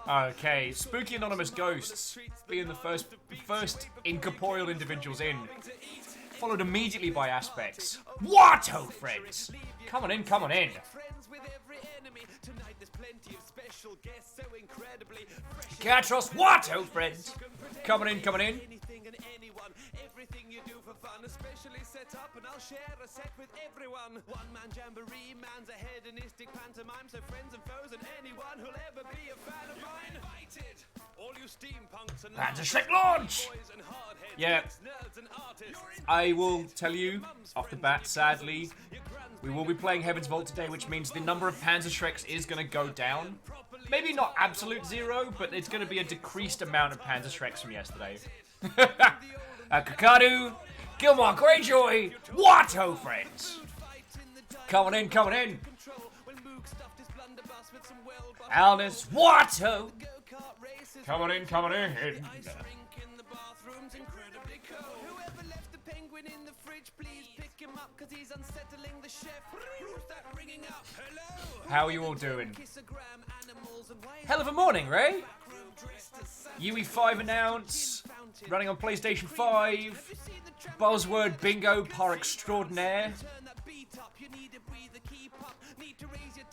Okay, spooky anonymous ghosts being the first incorporeal individuals in, followed immediately by aspects. What, oh friends? Come on in, come on in. Katros, what, oh friends? Come on in, come on in. Everything you do for fun, especially set up, and I'll share a set with everyone. One man jamboree, man's a hedonistic pantomime, so friends and foes and anyone who'll ever be a fan of mine. Invited, all you steampunks and Panzer Shrek launch! Yeah, I will tell you off the bat, sadly, we will be playing Heaven's Vault today, which means the number of Panzer Shreks is going to go down. Maybe not absolute zero, but it's going to be a decreased amount of Panzer Shreks from yesterday. Kakadu, Gilmore Greyjoy, Watto friends! Come on in, come on in! Alnis, Watto! Come on in, come on in! Whoever left the penguin in the fridge, please pick him up, cause he's unsettling the chef. Who's that ringing up? Hello? How are you all doing? Hell of a morning, Ray! UE5 announce, running on PlayStation 5, buzzword bingo par extraordinaire.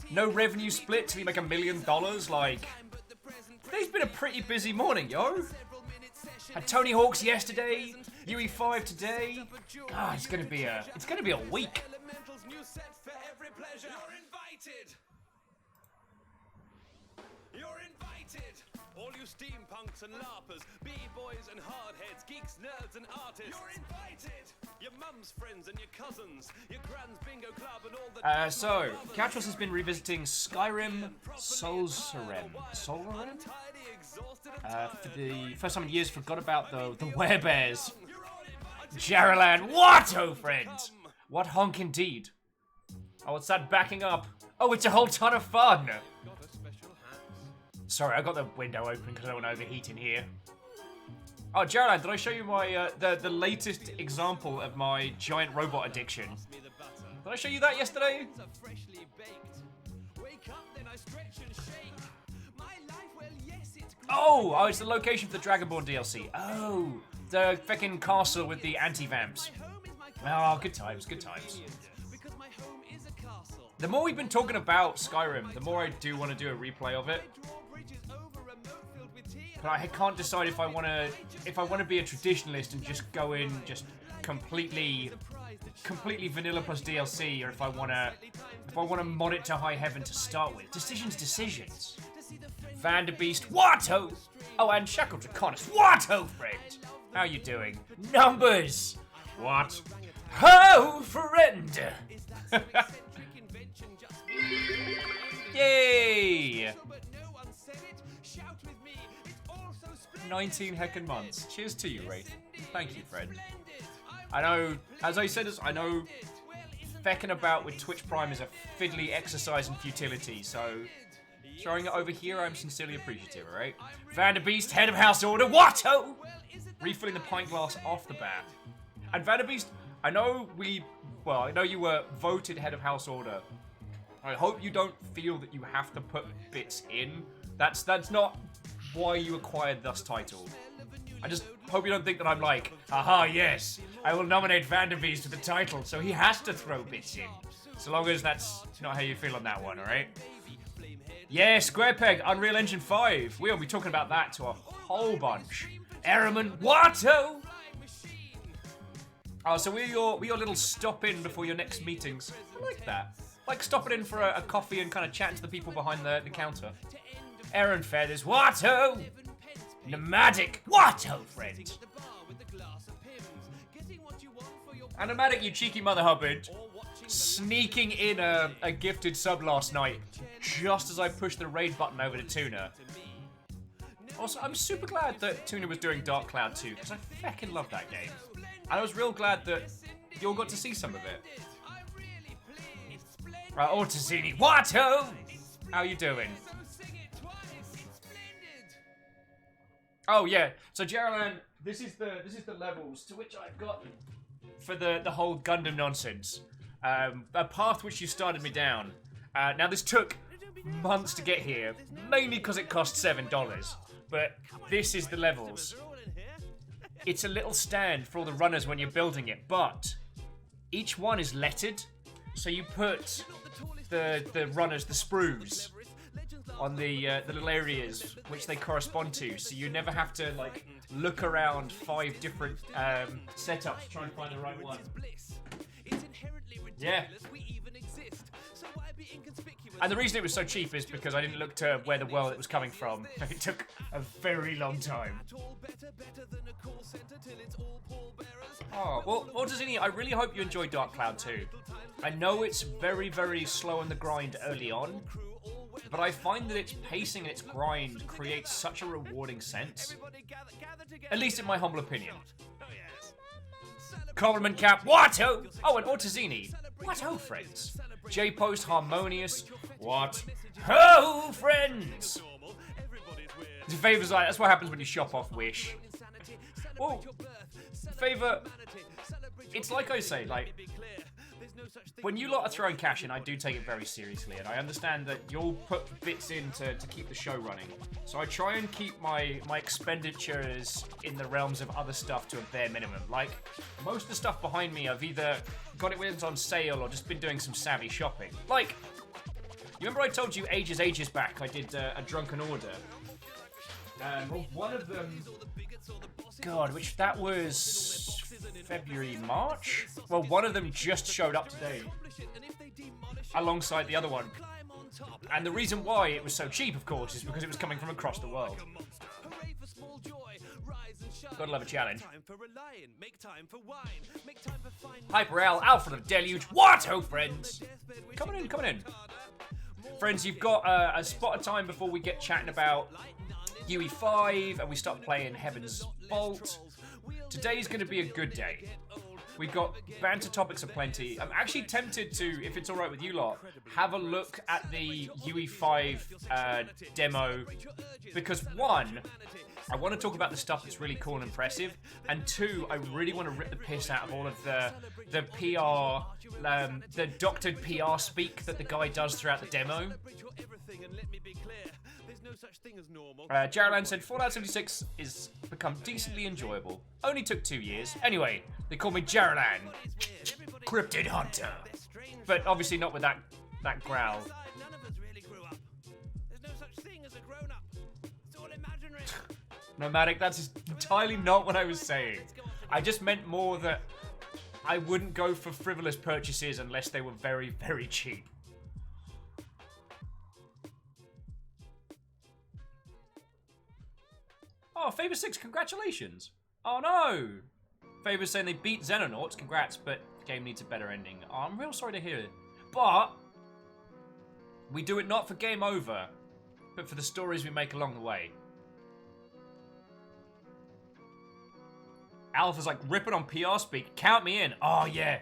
No revenue split till you make $1 million, like... Today's been a pretty busy morning, yo! Had Tony Hawk's yesterday, UE5 today. God, it's gonna be a week. You're invited! All you steampunks and larpers, b-boys and hardheads, geeks, nerds and artists. You're invited! Your mum's friends and your cousins, your grand's bingo club and all the... So, Katros has been revisiting Skyrim Solsarem. Solsarem? For the first time in years, forgot about the werebears. Jaralan, what, oh friend? What honk indeed. Oh, what's that backing up? Oh, it's a whole ton of fun! Sorry, I got the window open because I don't want to overheat in here. Oh, Jaralan, did I show you my the latest example of my giant robot addiction? Did I show you that yesterday? Oh, it's the location for the Dragonborn DLC. Oh, the fucking castle with the anti-vamps. Oh, good times, good times. The more we've been talking about Skyrim, the more I do want to do a replay of it. But I can't decide if I want to be a traditionalist and just go in just completely vanilla plus DLC, or if I want to mod it to high heaven to start with. Decisions. Vanderbeest, Watto! Oh, and Shackle Draconis, Watto, friend! How you doing? Numbers! What? Ho, friend! Yay! 19 heckin' months. Cheers to you, Wraith. Thank you, friend. I know, as I said, I know fecking about with Twitch Prime is a fiddly exercise in futility, so throwing it over here, I'm sincerely appreciative, alright? Vanderbeest, head of house order, Watto! Refilling the pint glass off the bat. And Vanderbeest, I know you were voted head of house order. I hope you don't feel that you have to put bits in. That's not why you acquired this title. I just hope you don't think that I'm like, aha, yes, I will nominate Vanderbeest to the title, so he has to throw bits in. So long as that's not how you feel on that one, alright? Yeah, Squarepeg, Unreal Engine 5. We'll be talking about that to a whole bunch. Ehrman, Watto! Oh, so we're your little stop-in before your next meetings. I like that. Like stopping in for a coffee and kind of chatting to the people behind the counter. Aaron Feathers, Watto! Nomadic, Watto, friend! And Nomadic, you cheeky mother hubbard, sneaking in a gifted sub last night, just as I pushed the raid button over to Tuna. Also, I'm super glad that Tuna was doing Dark Cloud 2, because I feckin' love that game. And I was real glad that you all got to see some of it. Right, Ortazini, Watto! How you doing? Oh yeah, so Jaralan, this is the levels to which I've gotten for the whole Gundam nonsense. A path which you started me down. Now this took months to get here, mainly because it cost $7. But this is the levels. It's a little stand for all the runners when you're building it, but each one is lettered. So you put the runners, the sprues, on the little areas which they correspond to, so you never have to like look around 5 different setups to try and find the right one. Yeah. And the reason it was so cheap is because I didn't look to where the world it was coming from. It took a very long time. Oh, well, Ortazini, I really hope you enjoyed Dark Cloud 2. I know it's very, very slow on the grind early on, but I find that its pacing and its grind creates such a rewarding sense. At least in my humble opinion. Compliment Cap, what ho! Oh, and Ortazini, what ho, friends? J-Post Harmonious, what ho, friends? Favor's like, that's what happens when you shop off Wish. Oh, Favor, it's like I say, like, when you lot are throwing cash in, I do take it very seriously, and I understand that you'll put bits in to keep the show running. So I try and keep my expenditures in the realms of other stuff to a bare minimum. Like, most of the stuff behind me, I've either got it when it's on sale or just been doing some savvy shopping. Like, you remember I told you ages back I did a drunken order? Well, one of them... God, which that was February, March? Well, one of them just showed up today alongside the other one. And the reason why it was so cheap, of course, is because it was coming from across the world. Gotta love a challenge. Hyper L, Alpha of Deluge, what ho, friends? Coming in. Friends, you've got a spot of time before we get chatting about UE5 and we start playing Heaven's Bolt. Today's going to be a good day. We've got banter topics aplenty. I'm actually tempted to, if it's alright with you lot, have a look at the UE5 demo, because one, I want to talk about the stuff that's really cool and impressive, and two, I really want to rip the piss out of all of the PR, the doctored PR speak that the guy does throughout the demo. Jarolan said Fallout 76 is become decently enjoyable. Only took 2 years. Anyway, they call me Jarolan, Cryptid Hunter. But obviously not with that growl. Nomadic, that's entirely not what I was saying. I just meant more that I wouldn't go for frivolous purchases unless they were very, very cheap. Oh, Faber 6, congratulations. Oh no! Faber's saying they beat Xenonauts, congrats, but the game needs a better ending. Oh, I'm real sorry to hear it. But we do it not for game over, but for the stories we make along the way. Alpha's like, ripping on PR speak, count me in. Oh yeah.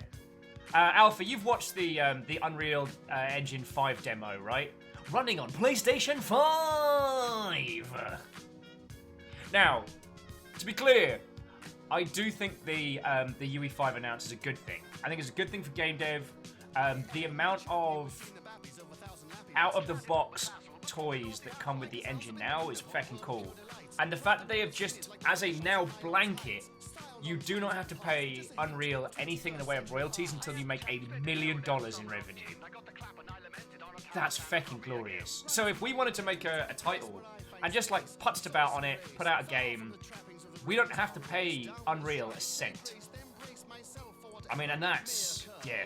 Alpha, you've watched the Unreal Engine 5 demo, right? Running on PlayStation 5! Now, to be clear, I do think the UE5 announce is a good thing. I think it's a good thing for game dev. The amount of out-of-the-box toys that come with the engine now is fucking cool. And the fact that they have just, as a now blanket, you do not have to pay Unreal anything in the way of royalties until you make $1 million in revenue. That's fucking glorious. So if we wanted to make a title and just like putzed about on it, put out a game, we don't have to pay Unreal a cent. I mean, and that's, yeah.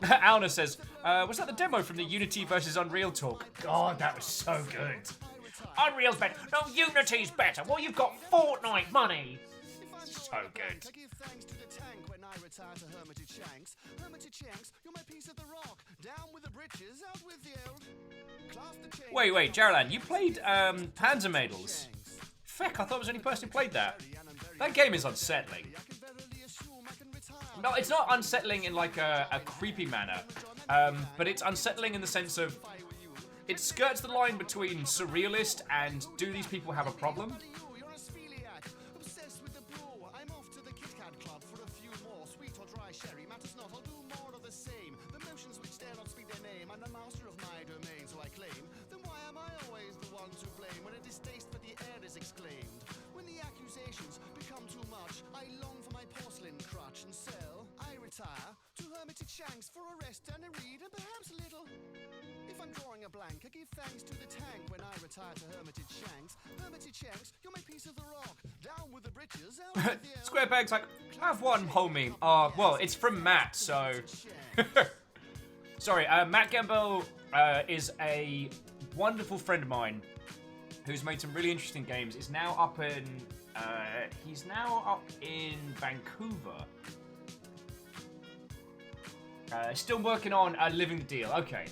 Alna says, was that the demo from the Unity versus Unreal talk? God, that was so good. Unreal's better. No, Unity's better. Well, you've got Fortnite money. So good. Wait, Jarolan, you played Panzermädels? Feck, I thought I was the only person who played that. That game is unsettling. No, it's not unsettling in like a creepy manner, but it's unsettling in the sense of it skirts the line between surrealist and do these people have a problem? I'm drawing a blank. I give thanks to the tank when I retire to Hermitage Shanks. Hermitage Shanks, you're my piece of the rock. Down with the britches, out with the Squarebag's like, I have one homie. Well, it's from Matt, so... Sorry, Matt Gamble is a wonderful friend of mine who's made some really interesting games. He's now up in Vancouver. Still working on Living the Deal. Okay.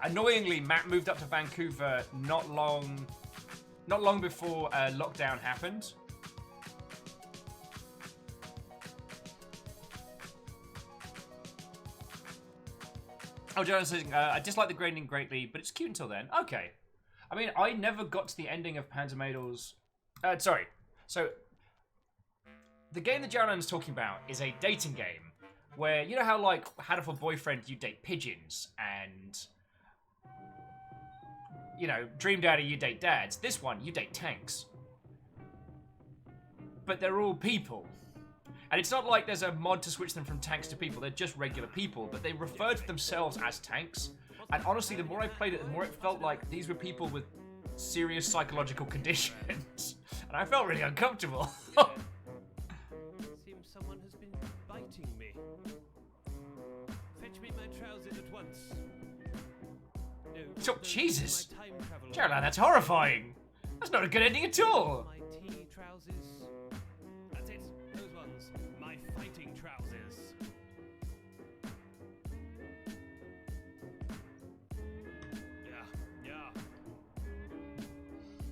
Annoyingly, Matt moved up to Vancouver not long before lockdown happened. Oh, Jonas says, I dislike the grading greatly, but it's cute until then. Okay. I mean, I never got to the ending of Panzer Madels. Sorry. So, the game that Jarolan's talking about is a dating game where, you know how, like, had for boyfriend you date pigeons and, you know, Dream Daddy you date dads. This one, you date tanks. But they're all people. And it's not like there's a mod to switch them from tanks to people. They're just regular people, but they refer to themselves as tanks. And honestly, the more I played it, the more it felt like these were people with serious psychological conditions. And I felt really uncomfortable. Seems someone has been biting me. Fetch me my trousers at once. No, So, Jesus. my time travel. Caroline, that's horrifying. That's not a good ending at all. My tea trousers. That's it. Those ones. My fighting trousers. Yeah.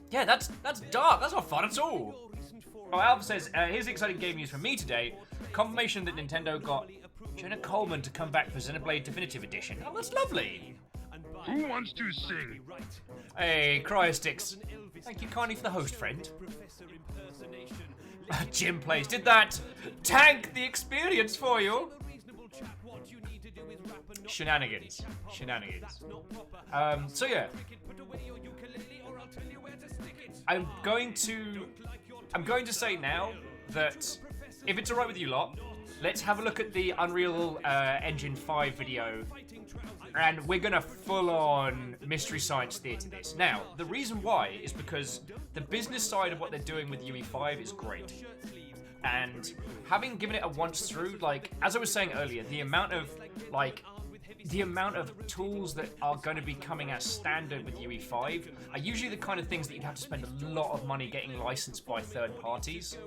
Yeah, that's dark. That's not fun at all. Your reason for Oh, Alpha says, here's exciting game news from me today. Confirmation that Nintendo got Jenna Coleman to come back for Xenoblade Definitive Edition. Oh, that's lovely. Who wants to sing? Hey, Cryostix. Thank you kindly for the host, friend. Professor impersonation. Jim Plays. Did that tank the experience for you? Reasonable chap, what you need to do is rap and not Shenanigans. Shenanigans. That's not proper. So yeah, Put away your ukulele or I'll tell you where to stick it. I'm going to say now that if it's alright with you lot, let's have a look at the Unreal Engine 5 video, and we're gonna full-on Mystery Science Theater this. Now, the reason why is because the business side of what they're doing with UE5 is great. And having given it a once through, like, as I was saying earlier, the amount of tools that are going to be coming as standard with UE5 are usually the kind of things that you'd have to spend a lot of money getting licensed by third parties.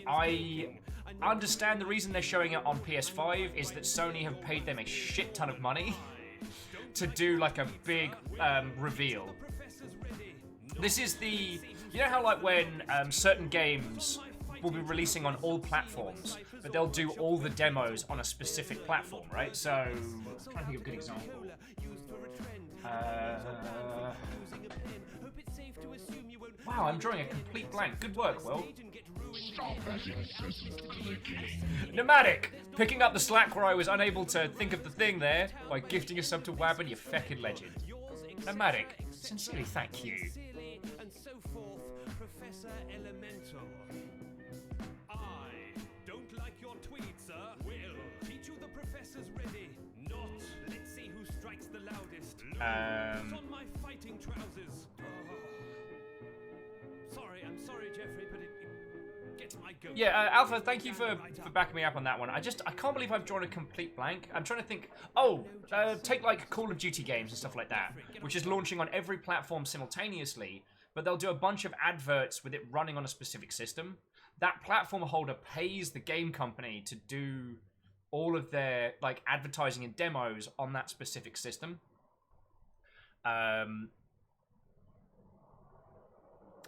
I understand the reason they're showing it on PS5 is that Sony have paid them a shit ton of money to do like a big reveal. This is the... You know how like when certain games will be releasing on all platforms, but they'll do all the demos on a specific platform, right? So, I'm trying to think of a good example. Wow, I'm drawing a complete blank. Good work, Will. Stop as incessant clicking. Pneumatic! Picking up the slack where I was unable to think of the thing there by gifting a sub to Wabben, you feckin' legend. Pneumatic, sincerely thank you. And so forth, Professor Elemental. I don't like your tweet, sir. Will teach you the professor's ready. Not. Let's see who strikes the loudest. Put on my fighting trousers. I'm sorry, Jeffrey, but it gets my goat. Yeah, Alpha, thank you for backing me up on that one. I can't believe I've drawn a complete blank. I'm trying to think. Oh, take like Call of Duty games and stuff like that, which is launching on every platform simultaneously, but they'll do a bunch of adverts with it running on a specific system. That platform holder pays the game company to do all of their like advertising and demos on that specific system.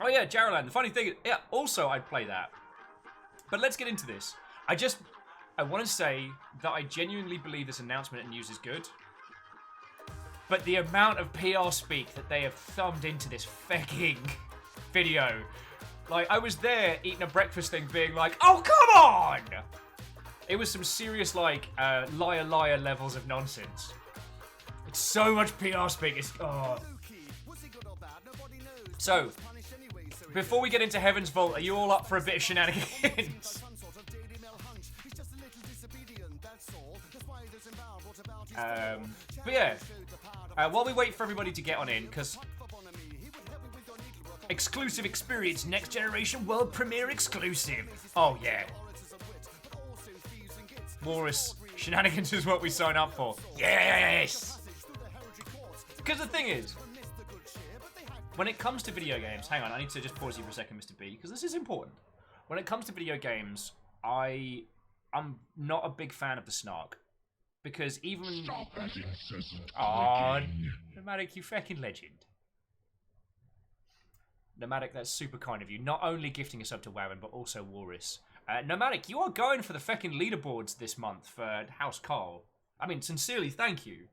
Oh yeah, Jarolan, the funny thing is, yeah, also I'd play that. But let's get into this. I want to say that I genuinely believe this announcement and news is good. But the amount of PR speak that they have thumbed into this fucking video. Like, I was there eating a breakfast thing being like, oh, come on! It was some serious, like, liar levels of nonsense. It's so much PR speak, it's, oh. So, before we get into Heaven's Vault, are you all up for a bit of shenanigans? But yeah, while we wait for everybody to get on in, because exclusive experience, next generation world premiere exclusive. Oh yeah. Morris shenanigans is what we sign up for. Yes! Because the thing is, when it comes to video games, hang on, I need to just pause you for a second, Mr. B, because this is important. When it comes to video games, I'm not a big fan of the snark. Because even... Stop that incessant Aw, clicking. Nomadic, you fucking legend. Nomadic, that's super kind of you. Not only gifting us up to Warren, but also Walrus. Nomadic, you are going for the fucking leaderboards this month for House Carl. I mean, sincerely, thank you.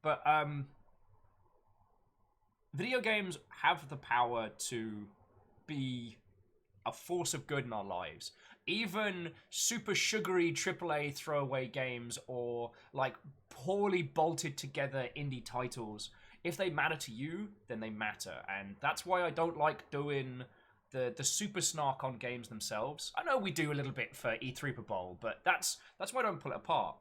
But, video games have the power to be a force of good in our lives. Even super sugary AAA throwaway games or, like, poorly bolted together indie titles, if they matter to you, then they matter. And that's why I don't like doing the super snark on games themselves. I know we do a little bit for E3 Bowl, but that's why I don't pull it apart.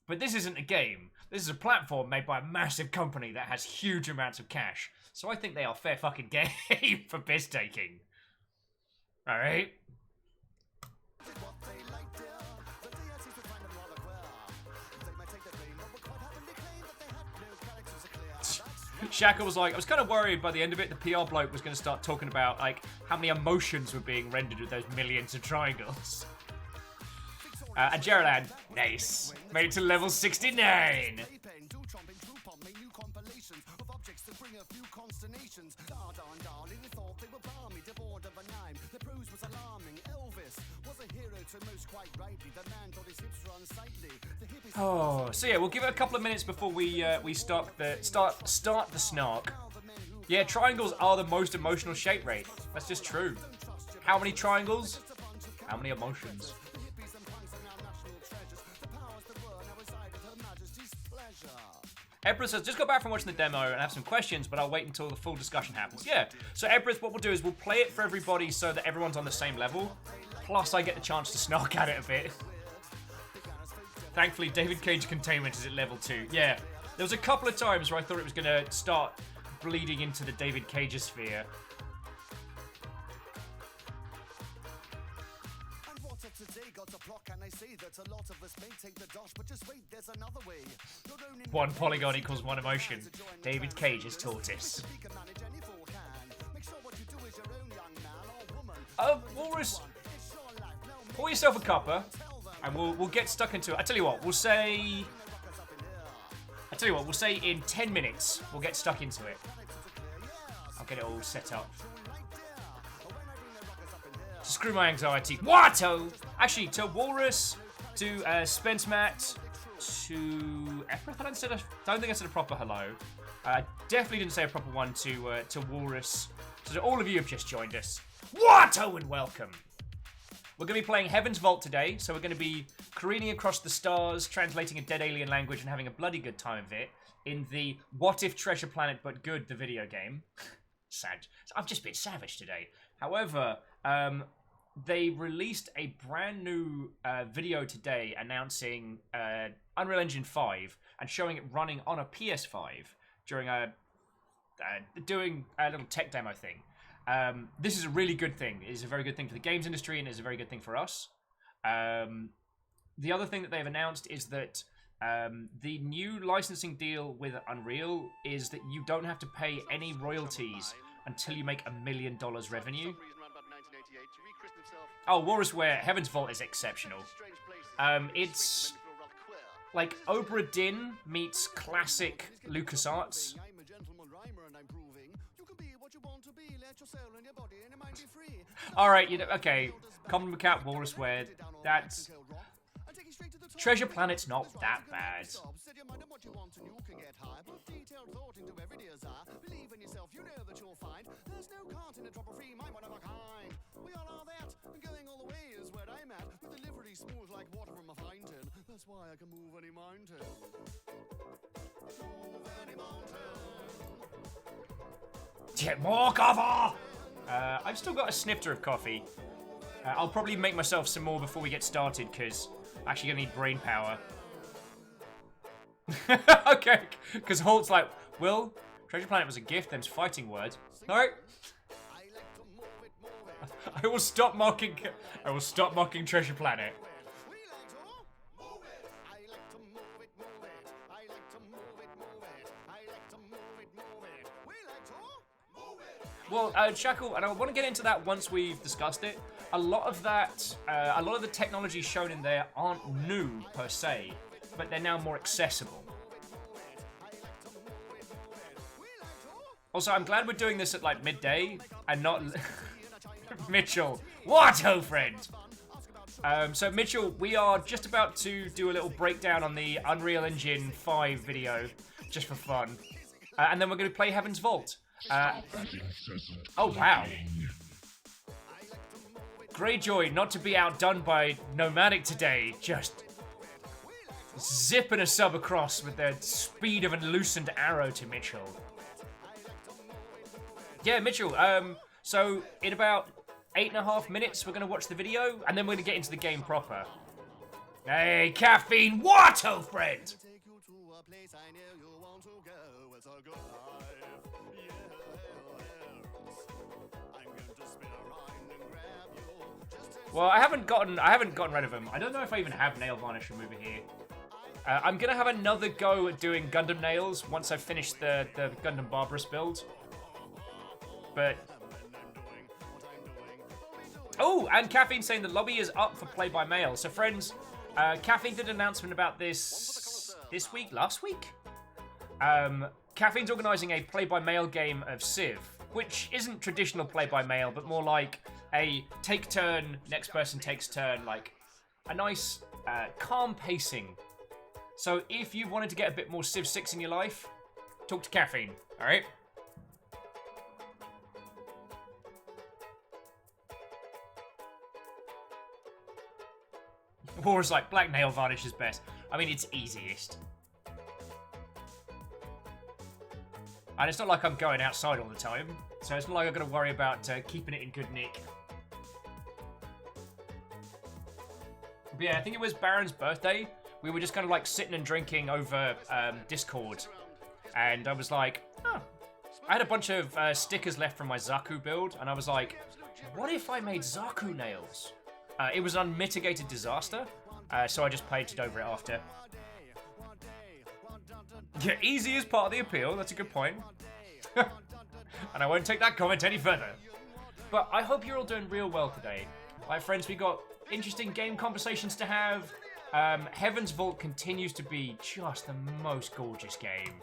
But this isn't a game. This is a platform made by a massive company that has huge amounts of cash. So I think they are fair fucking game for piss taking. Alright? Shaka was like, I was kind of worried by the end of it, the PR bloke was going to start talking about, like, how many emotions were being rendered with those millions of triangles. And Geraldine, nice. Made it to level 69. Oh, so yeah, we'll give it a couple of minutes before we start the snark. Yeah, triangles are the most emotional shape rate. That's just true. How many triangles? How many emotions? Ebrith says, just got back from watching the demo and have some questions, but I'll wait until the full discussion happens. Yeah, so Ebrith, what we'll do is we'll play it for everybody so that everyone's on the same level. Plus, I get the chance to snark at it a bit. Thankfully, David Cage Containment is at level 2. Yeah, there was a couple of times where I thought it was going to start bleeding into the David Cage sphere. One polygon equals one emotion. David Cage's tortoise. Walrus, pour yourself a cuppa, and we'll get stuck into it. I tell you what, we'll say in 10 minutes we'll get stuck into it. I'll get it all set up. Screw my anxiety. What? Actually, to Walrus, to Spence Matt, to Ebrith. I don't think I said a proper hello. Definitely didn't say a proper one to Walrus. So to all of you have just joined us, what? And welcome. We're going to be playing Heaven's Vault today, so we're going to be careening across the stars, translating a dead alien language, and having a bloody good time of it in the What If Treasure Planet But Good, the video game. Sad. I've just been savage today. However, they released a brand new video today announcing Unreal Engine 5 and showing it running on a PS5 during doing a little tech demo thing. This is a really good thing. It is a very good thing for the games industry, and it's a very good thing for us. The other thing that they've announced is that the new licensing deal with Unreal is that you don't have to pay any royalties until you make $1 million revenue. Oh, Walrusware, Heaven's Vault is exceptional. It's like Obra Dinn meets classic LucasArts. Alright, okay. Common Cat, Walrusware, that's... Treasure Planet's not that bad. That's why I can move any mountain. Move any mountain. Get more cover! I've still got a snifter of coffee. I'll probably make myself some more before we get started, because I'm actually going to need brain power. Okay, because Holt's like, Will, Treasure Planet was a gift, them's fighting words. Alright. I will stop mocking Treasure Planet. Well, Shackle, and I want to get into that once we've discussed it. A lot of the technology shown in there aren't new per se, but they're now more accessible. Also, I'm glad we're doing this at like midday and not Mitchell. What, oh friend? So Mitchell, we are just about to do a little breakdown on the Unreal Engine 5 video, just for fun, and then we're going to play Heaven's Vault. Oh wow. Greyjoy, not to be outdone by Nomadic today, just zipping a sub across with the speed of a loosened arrow to Mitchell. Yeah, Mitchell, so in about 8.5 minutes we're going to watch the video, and then we're going to get into the game proper. Hey, Caffeine, what, old friend? Well, I haven't gotten rid of him. I don't know if I even have nail varnish remover here. I'm gonna have another go at doing Gundam nails once I've finished the Gundam Barbarous build. But oh, and Caffeine saying the lobby is up for play by mail. So friends, Caffeine did an announcement about this last week. Caffeine's organising a play by mail game of Civ, which isn't traditional play by mail, but more like a take turn, next person takes turn, like a nice calm pacing. So if you wanted to get a bit more Civ 6 in your life, talk to Caffeine, alright? War's like, black nail varnish is best. I mean, it's easiest. And it's not like I'm going outside all the time, so it's not like I've got to worry about keeping it in good nick. But yeah, I think it was Baron's birthday. We were just kind of like sitting and drinking over Discord. And I was like, oh. I had a bunch of stickers left from my Zaku build, and I was like, what if I made Zaku nails? It was an unmitigated disaster, so I just painted over it after. Yeah, easy is part of the appeal, that's a good point. And I won't take that comment any further. But I hope you're all doing real well today. Like, friends, we got interesting game conversations to have. Heaven's Vault continues to be just the most gorgeous game.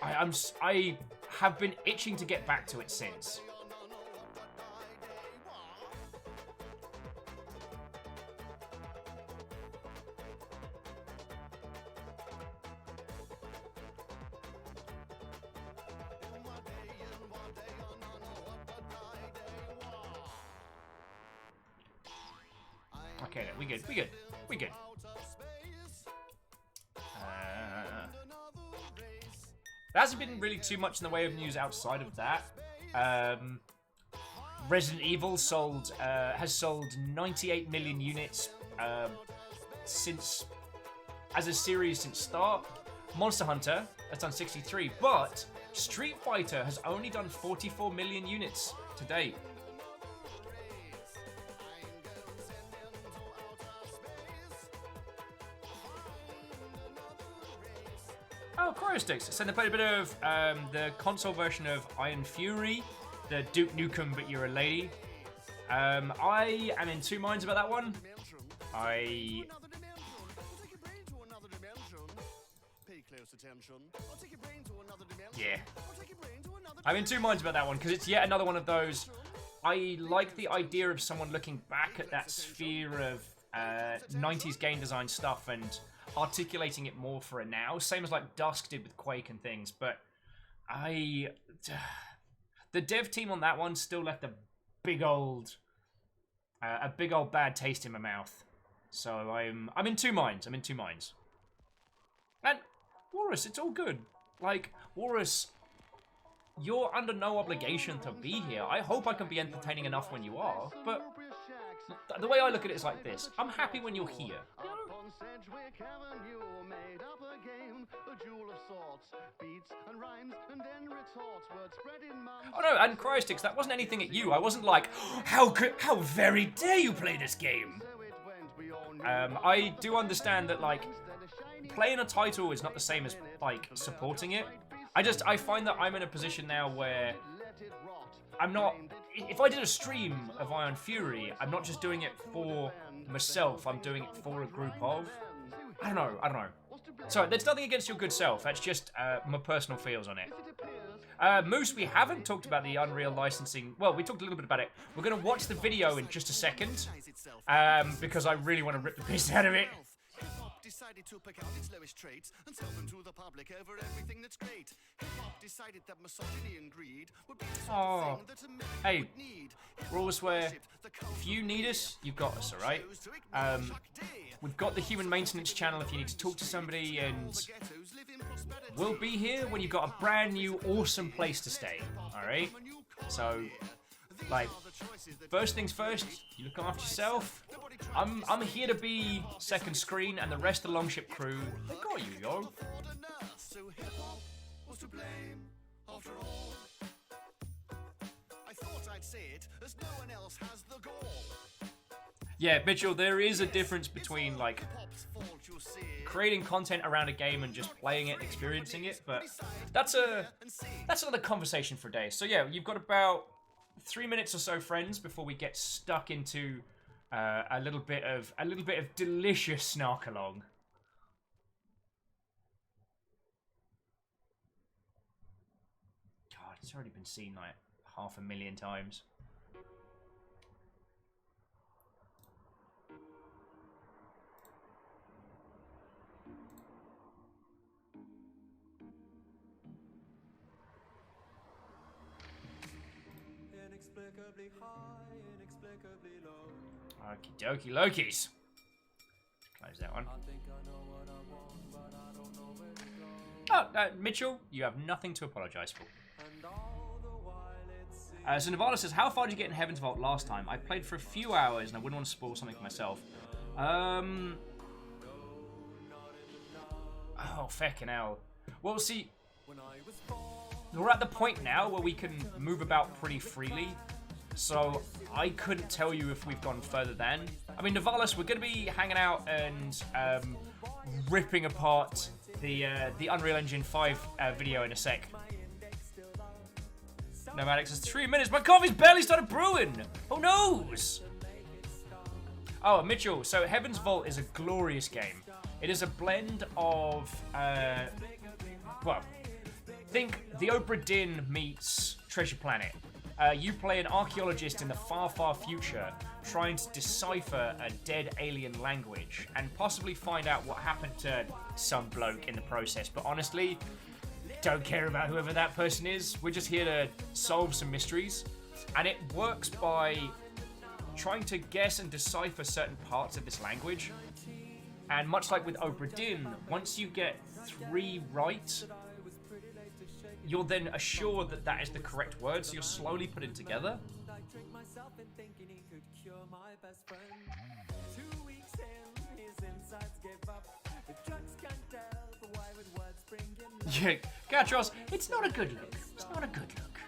I have been itching to get back to it since. Okay, we good. There hasn't been really too much in the way of news outside of that. Resident Evil has sold 98 million units as a series since start. Monster Hunter has done 63, but Street Fighter has only done 44 million units to date. Oh, Cryosticks. So they played a bit of the console version of Iron Fury, the Duke Nukem, but you're a lady. I am in two minds about that one. Yeah. I'm in two minds about that one, because it's yet another one of those. I like the idea of someone looking back at that sphere of 90s game design stuff and articulating it more for a now, same as like Dusk did with Quake and things, but the dev team on that one still left a big old bad taste in my mouth. So I'm in two minds. And Walrus, it's all good. Like, Walrus, you're under no obligation to be here. I hope I can be entertaining enough when you are, but the way I look at it is like this. I'm happy when you're here. Oh no, and Cryostix, that wasn't anything at you. I wasn't like, how very dare you play this game? I do understand that, like, playing a title is not the same as, like, supporting it. I find that I'm in a position now where I'm not... If I did a stream of Ion Fury, I'm not just doing it for myself, I'm doing it for a group of... I don't know. Sorry, there's nothing against your good self, that's just my personal feels on it. Moose, we haven't talked about the Unreal licensing. Well, we talked a little bit about it. We're going to watch the video in just a second, because I really want to rip the piss out of it. Decided to pick out its lowest traits and sell them to the public over everything that's great. Hip-hop decided that misogyny and greed would be the sort of thing that a man hey, would need. we're always where if you need us, you've got us, alright? We've got the Human Maintenance channel if you need to talk to somebody, and we'll be here when you've got a brand new, awesome place to stay, alright? So, like, first things first, you look after yourself. I'm here to be second screen, and the rest of the Longship crew, they got you, yo. So hip-hop was to blame after all. I thought I'd say it as no one else has the gall. Yeah, Mitchell, there is a difference between, like, creating content around a game and just playing it and experiencing it, but that's another conversation for a day. So yeah, you've got about 3 minutes or so, friends, before we get stuck into a little bit of delicious snark along. God, it's already been seen like 500,000 times. Inexplicably high, inexplicably low. Okie dokie Lokies. Close that one. I think I know what I want, but I don't know where to go. Oh, Mitchell, you have nothing to apologise for. And all the while it's So Navala says, how far did you get in Heaven's Vault last time? I played for a few hours and I wouldn't want to spoil something for myself. Oh, feckin' hell. Well, see, we're at the point now where we can move about pretty freely. So I couldn't tell you if we've gone further than. I mean, Navalis, we're going to be hanging out and ripping apart the Unreal Engine 5 video in a sec. Nomadic says 3 minutes. My coffee's barely started brewing. Who knows? Oh, Mitchell. So Heaven's Vault is a glorious game. It is a blend of well, think the Obra Dinn meets Treasure Planet. You play an archaeologist in the far, far future trying to decipher a dead alien language and possibly find out what happened to some bloke in the process. But honestly, don't care about whoever that person is. We're just here to solve some mysteries. And it works by trying to guess and decipher certain parts of this language. And much like with Obra Dinn, once you get 3 right, you're then assured that that is the correct word, so you're slowly putting together. Yeah, Gatros, it's not a good look. It's not a good look.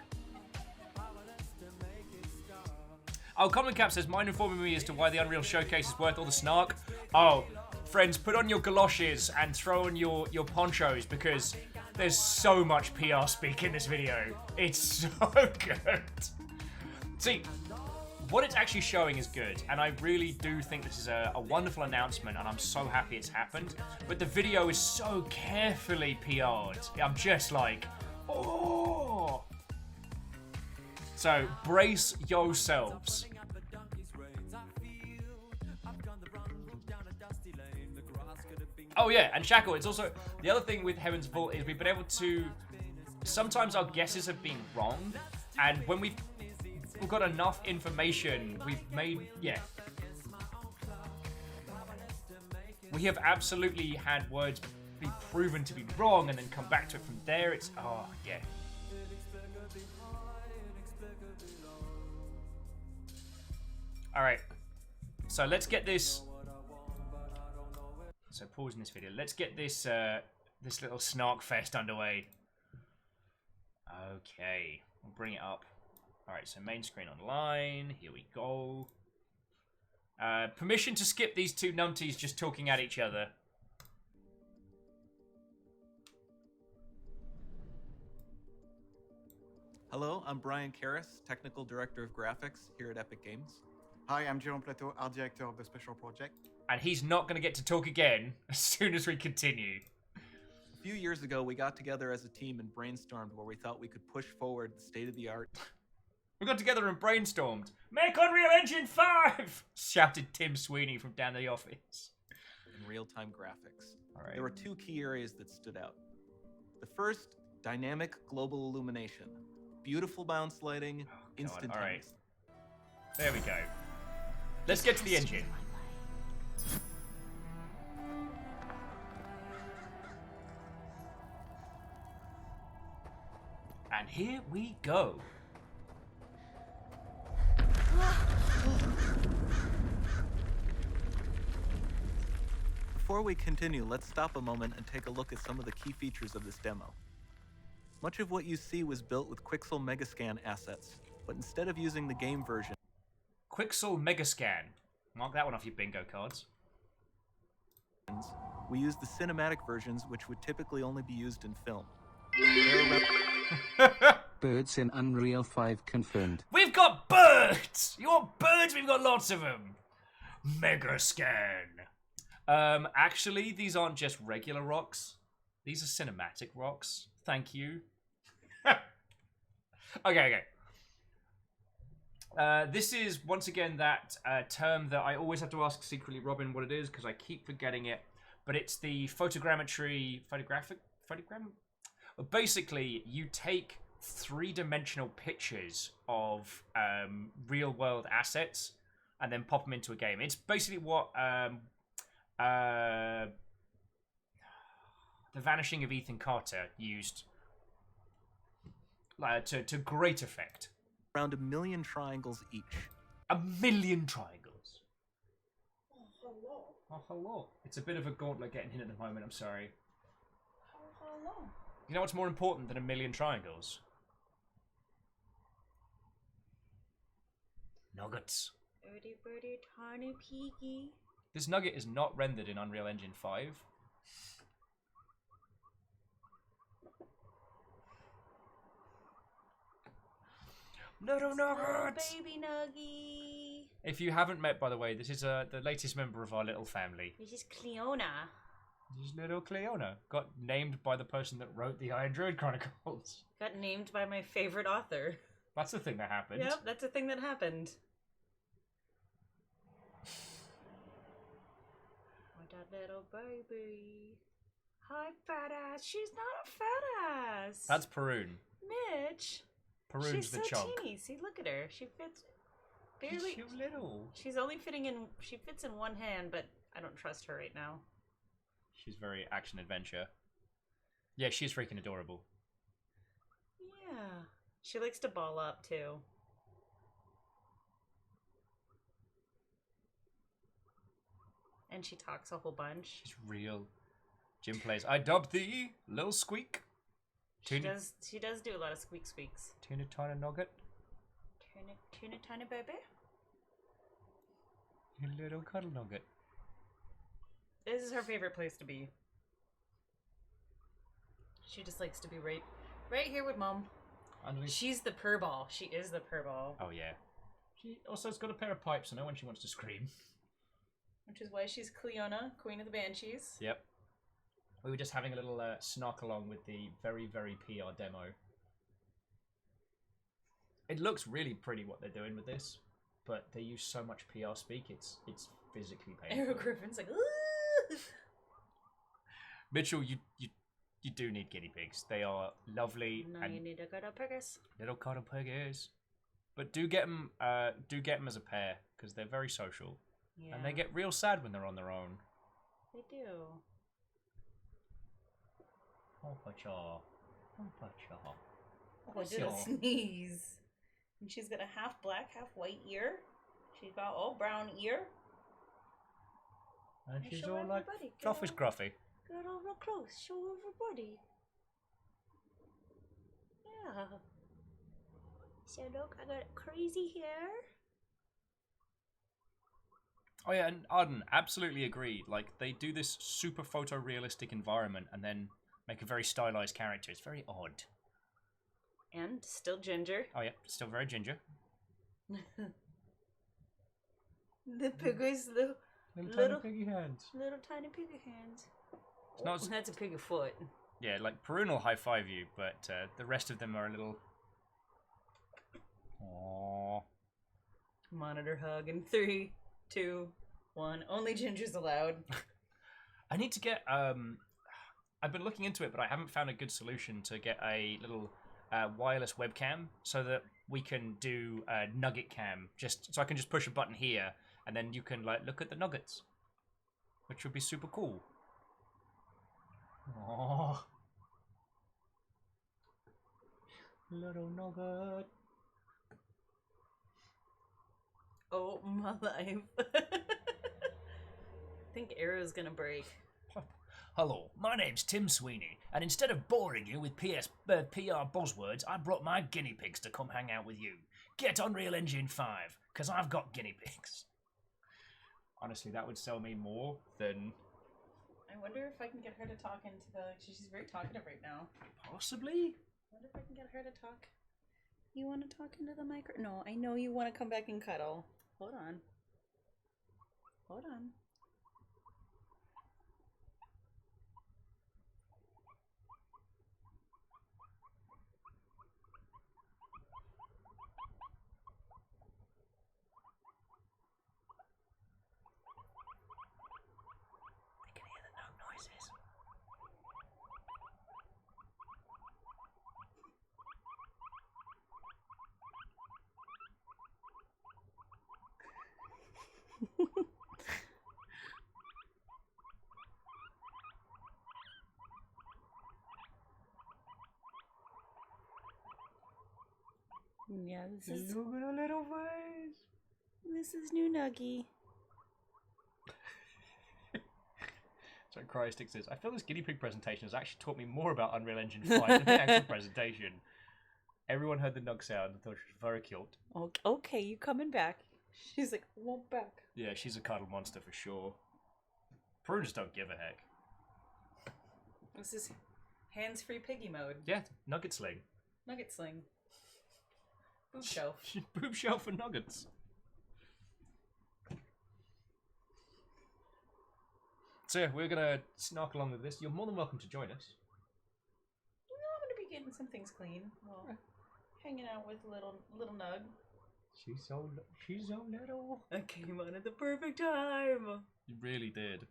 Oh, Common Cap says, mind informing me as to why the Unreal Showcase is worth all the snark. Oh, friends, put on your galoshes and throw on your ponchos, because there's so much PR speak in this video. It's so good. See, what it's actually showing is good, and I really do think this is a wonderful announcement, and I'm so happy it's happened. But the video is so carefully PR'd. I'm just like, oh. So, brace yourselves. Oh yeah, and Shackle, it's also, the other thing with Heaven's Vault is we've been able to, sometimes our guesses have been wrong, and when we've got enough information, we've made, yeah. We have absolutely had words be proven to be wrong and then come back to it from there. It's, oh, yeah. Alright, so let's get this. So pausing this video, let's get this this little snark fest underway. Okay, we'll bring it up. Alright, so main screen online. Here we go. Permission to skip these two numpties just talking at each other. Hello, I'm Brian Karras, Technical Director of Graphics here at Epic Games. Hi, I'm Jerome Plateau, Art Director of the Special Project. And he's not going to get to talk again as soon as we continue. A few years ago, we got together as a team and brainstormed where we thought we could push forward the state-of-the-art. We got together and brainstormed. Make Unreal Engine 5! Shouted Tim Sweeney from down the office. In real-time graphics. All right. There were two key areas that stood out. The first, dynamic global illumination. Beautiful bounce lighting, instantaneous. All right. There we go. Let's get to the engine. And here we go. Before we continue, let's stop a moment and take a look at some of the key features of this demo. Much of what you see was built with Quixel Megascan assets, but instead of using the game version, Quixel Megascan. Mark that one off your bingo cards. we used the cinematic versions, which would typically only be used in film. Birds in Unreal 5 confirmed. We've got birds! You want birds? We've got lots of them. Megascan. Actually, these aren't just regular rocks. These are cinematic rocks. Thank you. Okay. This is, once again, that term that I always have to ask secretly Robin what it is, because I keep forgetting it. But it's the photogrammetry... Well, basically, you take three-dimensional pictures of real-world assets and then pop them into a game. It's basically what... The Vanishing of Ethan Carter used to great effect. Around 1 million triangles each. 1 million triangles. Oh, hello. It's a bit of a gauntlet getting in at the moment, I'm sorry. You know what's more important than 1 million triangles? Nuggets. Birdie, birdie, tiny piggy. This nugget is not rendered in Unreal Engine 5. Little nuggets! Baby nuggy. If you haven't met, by the way, this is the latest member of our little family. This is Cleona. This is little Cleona. Got named by the person that wrote the Iron Druid Chronicles. Got named by my favorite author. That's the thing that happened. Yep, that's a thing that happened. Oh, that little baby. Hi, fat ass. She's not a fat ass. That's Perun. Mitch. Perun's She's the so chunk. teeny. See, look at her. She fits barely. She's so little. She's only fitting in. She fits in one hand, but I don't trust her right now. She's very action adventure. Yeah, she's freaking adorable. Yeah. She likes to ball up too. And she talks a whole bunch. She's real. Jim plays. I dubbed thee Lil Squeak. She does do a lot of squeak squeaks. Tuna tiny nugget. Tuna tiny baby. You little cuddle nugget. This is her favorite place to be. She just likes to be right here with mom. She's the purr ball. She is the purr ball. Oh yeah. She also has got a pair of pipes. I know when she wants to scream. Which is why she's Cleona, Queen of the Banshees. Yep. We were just having a little snark along with the very, very PR demo. It looks really pretty what they're doing with this, but they use so much PR speak, it's physically painful. Arrow Griffin's like, ooh! Mitchell, you do need guinea pigs. They are lovely. Now and you need to go to Pegasus. little cotton piggies. But do get them as a pair because they're very social, Yeah. and they get real sad when they're on their own. They do. Oh, pacha. Oh, pacha. Oh, did a sneeze. And she's got a half black, half white ear. She's got all brown ear. And Hey, she's show all like everybody, get fluffy all- scruffy. Get over close. Show everybody. Yeah. So look, I got crazy hair. Oh yeah, and Arden, absolutely agreed. Like, they do this super photorealistic environment and then make a very stylized character. It's very odd. And still ginger. Oh yeah, still very ginger. The piggy's little Little tiny piggy hands. little tiny piggy hands. It's not as- That's a piggy foot. Yeah, like, Perun will high-five you, but the rest of them are a little... Aww. Monitor hug in 3, 2, 1. Only gingers allowed. I need to get, I've been looking into it, but I haven't found a good solution to get a little wireless webcam so that we can do nugget cam. Just so I can just push a button here, and then you can like look at the nuggets, which would be super cool. Oh, little nugget. Oh my life. I think Arrow's gonna break. Hello, my name's Tim Sweeney, and instead of boring you with PR buzzwords, I brought my guinea pigs to come hang out with you. Get Unreal Engine 5, because I've got guinea pigs. Honestly, that would sell me more than... I wonder if I can get her to talk into the... She's very talkative right now. Possibly? I wonder if I can get her to talk. You want to talk into the micro? No, I know you want to come back and cuddle. Hold on. Hold on. I can hear the knock noises. Yeah, this is Look at a little face. new Nuggy. So Cryostic says, I feel this guinea pig presentation has actually taught me more about Unreal Engine 5 than the actual presentation. Everyone heard the nug sound and thought she was very cute. Okay, you coming back? She's like, I want back. Yeah, she's a cuddle monster for sure. Prunes don't give a heck. This is hands-free piggy mode. Yeah, nugget sling. Nugget sling. Boob shelf. Boob shelf for nuggets. So yeah, we're gonna snark along with this. You're more than welcome to join us. No, I'm gonna be getting some things clean. Well, hanging out with little Nug. She's so little. I came on at the perfect time. You really did.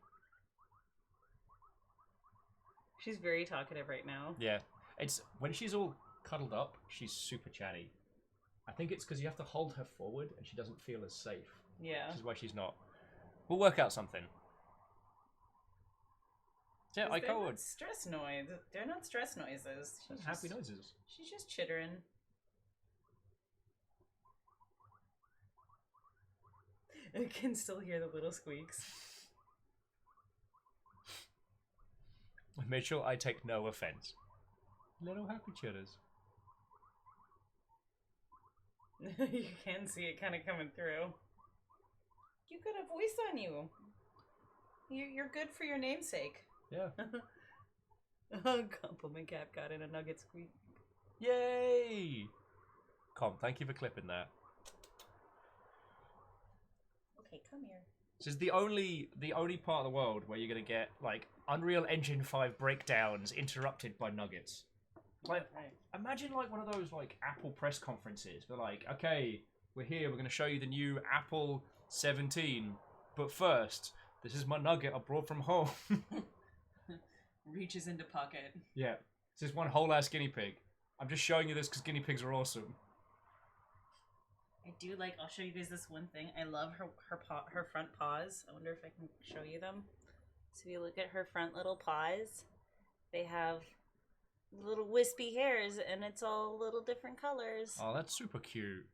She's very talkative right now. Yeah, it's when she's all cuddled up, she's super chatty. I think it's because you have to hold her forward and she doesn't feel as safe. Yeah. Which is why she's not. We'll work out something. Yeah, I They're would. not stress noise. They're not stress noises. She's Happy just- noises. She's just chittering. I can still hear the little squeaks. I made sure I take no offense. Little happy chitters. You can see it kind of coming through. You got a voice on you. You're good for your namesake. Yeah. Oh, compliment cap got in a nugget squeak. Yay! Thank you for clipping that. Okay, come here. This is the only part of the world where you're gonna get like Unreal Engine 5 breakdowns interrupted by nuggets. Like, Right. imagine like one of those like Apple press conferences. They're like, okay, we're here. We're gonna show you the new Apple 17, but first, this is my nugget I brought from home. Reaches into pocket. Yeah, this is one whole ass guinea pig. I'm just showing you this because guinea pigs are awesome. I do like. I'll show you guys this one thing. I love her front paws. I wonder if I can show you them. So if you look at her front little paws, they have little wispy hairs, and it's all little different colors. Oh, that's super cute.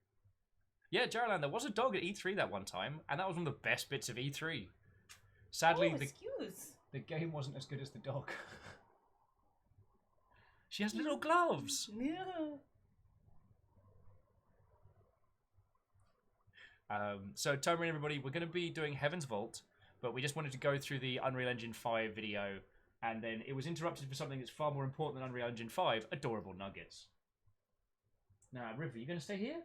Yeah, Jarland, there was a dog at E3 that one time, and that was one of the best bits of E3. Sadly, Oh, the excuse. game wasn't as good as the dog. She has little gloves. Yeah. So, Tomer and everybody, we're going to be doing Heaven's Vault, but we just wanted to go through the Unreal Engine 5 video, and then it was interrupted for something that's far more important than Unreal Engine 5, Adorable Nuggets. Now, River, you going to stay here?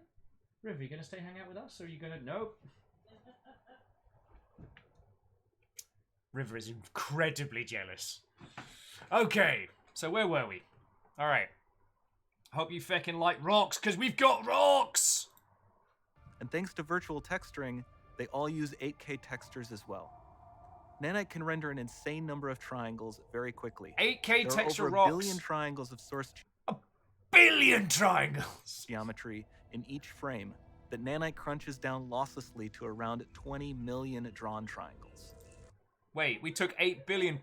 River, you going to stay hang out with us, or are you going to... Nope. River is incredibly jealous. Okay, so where were we? Alright. Hope you feckin' like rocks, because we've got rocks! And thanks to virtual texturing, they all use 8K textures as well. Nanite can render an insane number of triangles very quickly. 8K There texture are over rocks. a billion triangles of source Billion triangles! geometry in each frame that Nanite crunches down losslessly to around 20 million drawn triangles. Wait, we took 8 billion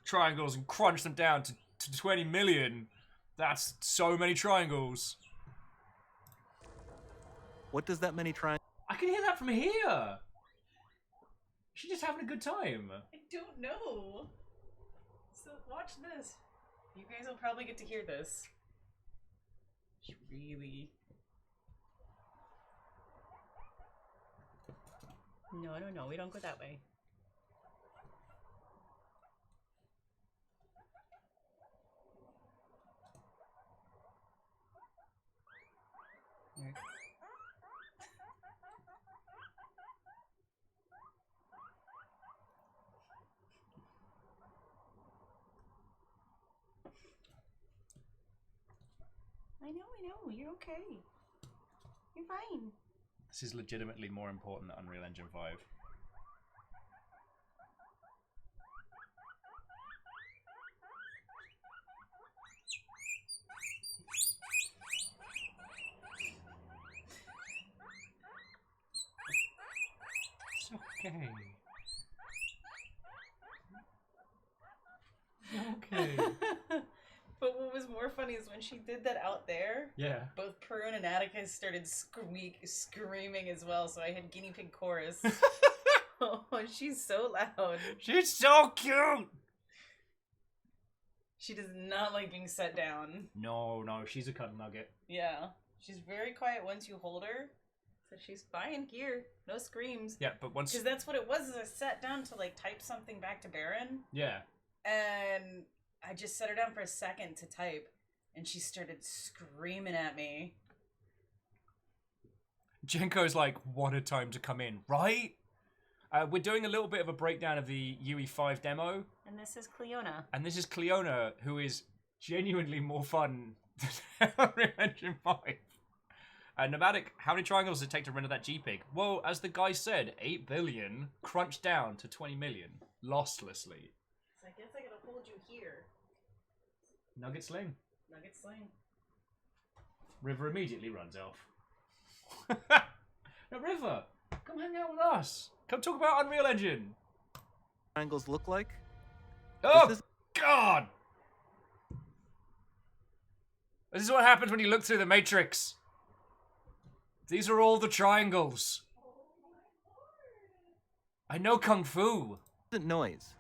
triangles and crunched them down to 20 million. That's so many triangles. What does that many triangles? I can hear that from here. She's just having a good time. I don't know. So watch this. You guys will probably get to hear this. She really... No, we don't go that way. There. I know, you're okay. You're fine. This is legitimately more important than Unreal Engine 5. It's okay. Okay. But what was more funny is when she did that out there, Yeah. both Perun and Atticus started screaming as well, so I had guinea pig chorus. Oh, she's so loud. She's so cute! She does not like being set down. No, she's a cuddle nugget. Yeah. She's very quiet once you hold her. So she's fine here. No screams. Yeah, but once... Because that's what it was, is I sat down to like type something back to Baron. Yeah. And I just set her down for a second to type. And she started screaming at me. Jenko's like, what a time to come in, right? We're doing a little bit of a breakdown of the UE5 demo. And this is Cleona. And this is Cleona, who is genuinely more fun than Unreal Engine 5. Nomadic, how many triangles does it take to render that JPEG? Well, as the guy said, 8 billion crunched down to 20 million, losslessly. So I guess I gotta hold you here. Nugget sling. Nugget sling. River immediately runs off. Now, River, come hang out with us. Come talk about Unreal Engine. Triangles look like? Oh, This is- God! This is what happens when you look through the Matrix. These are all the triangles. I know Kung Fu. Isn't noise.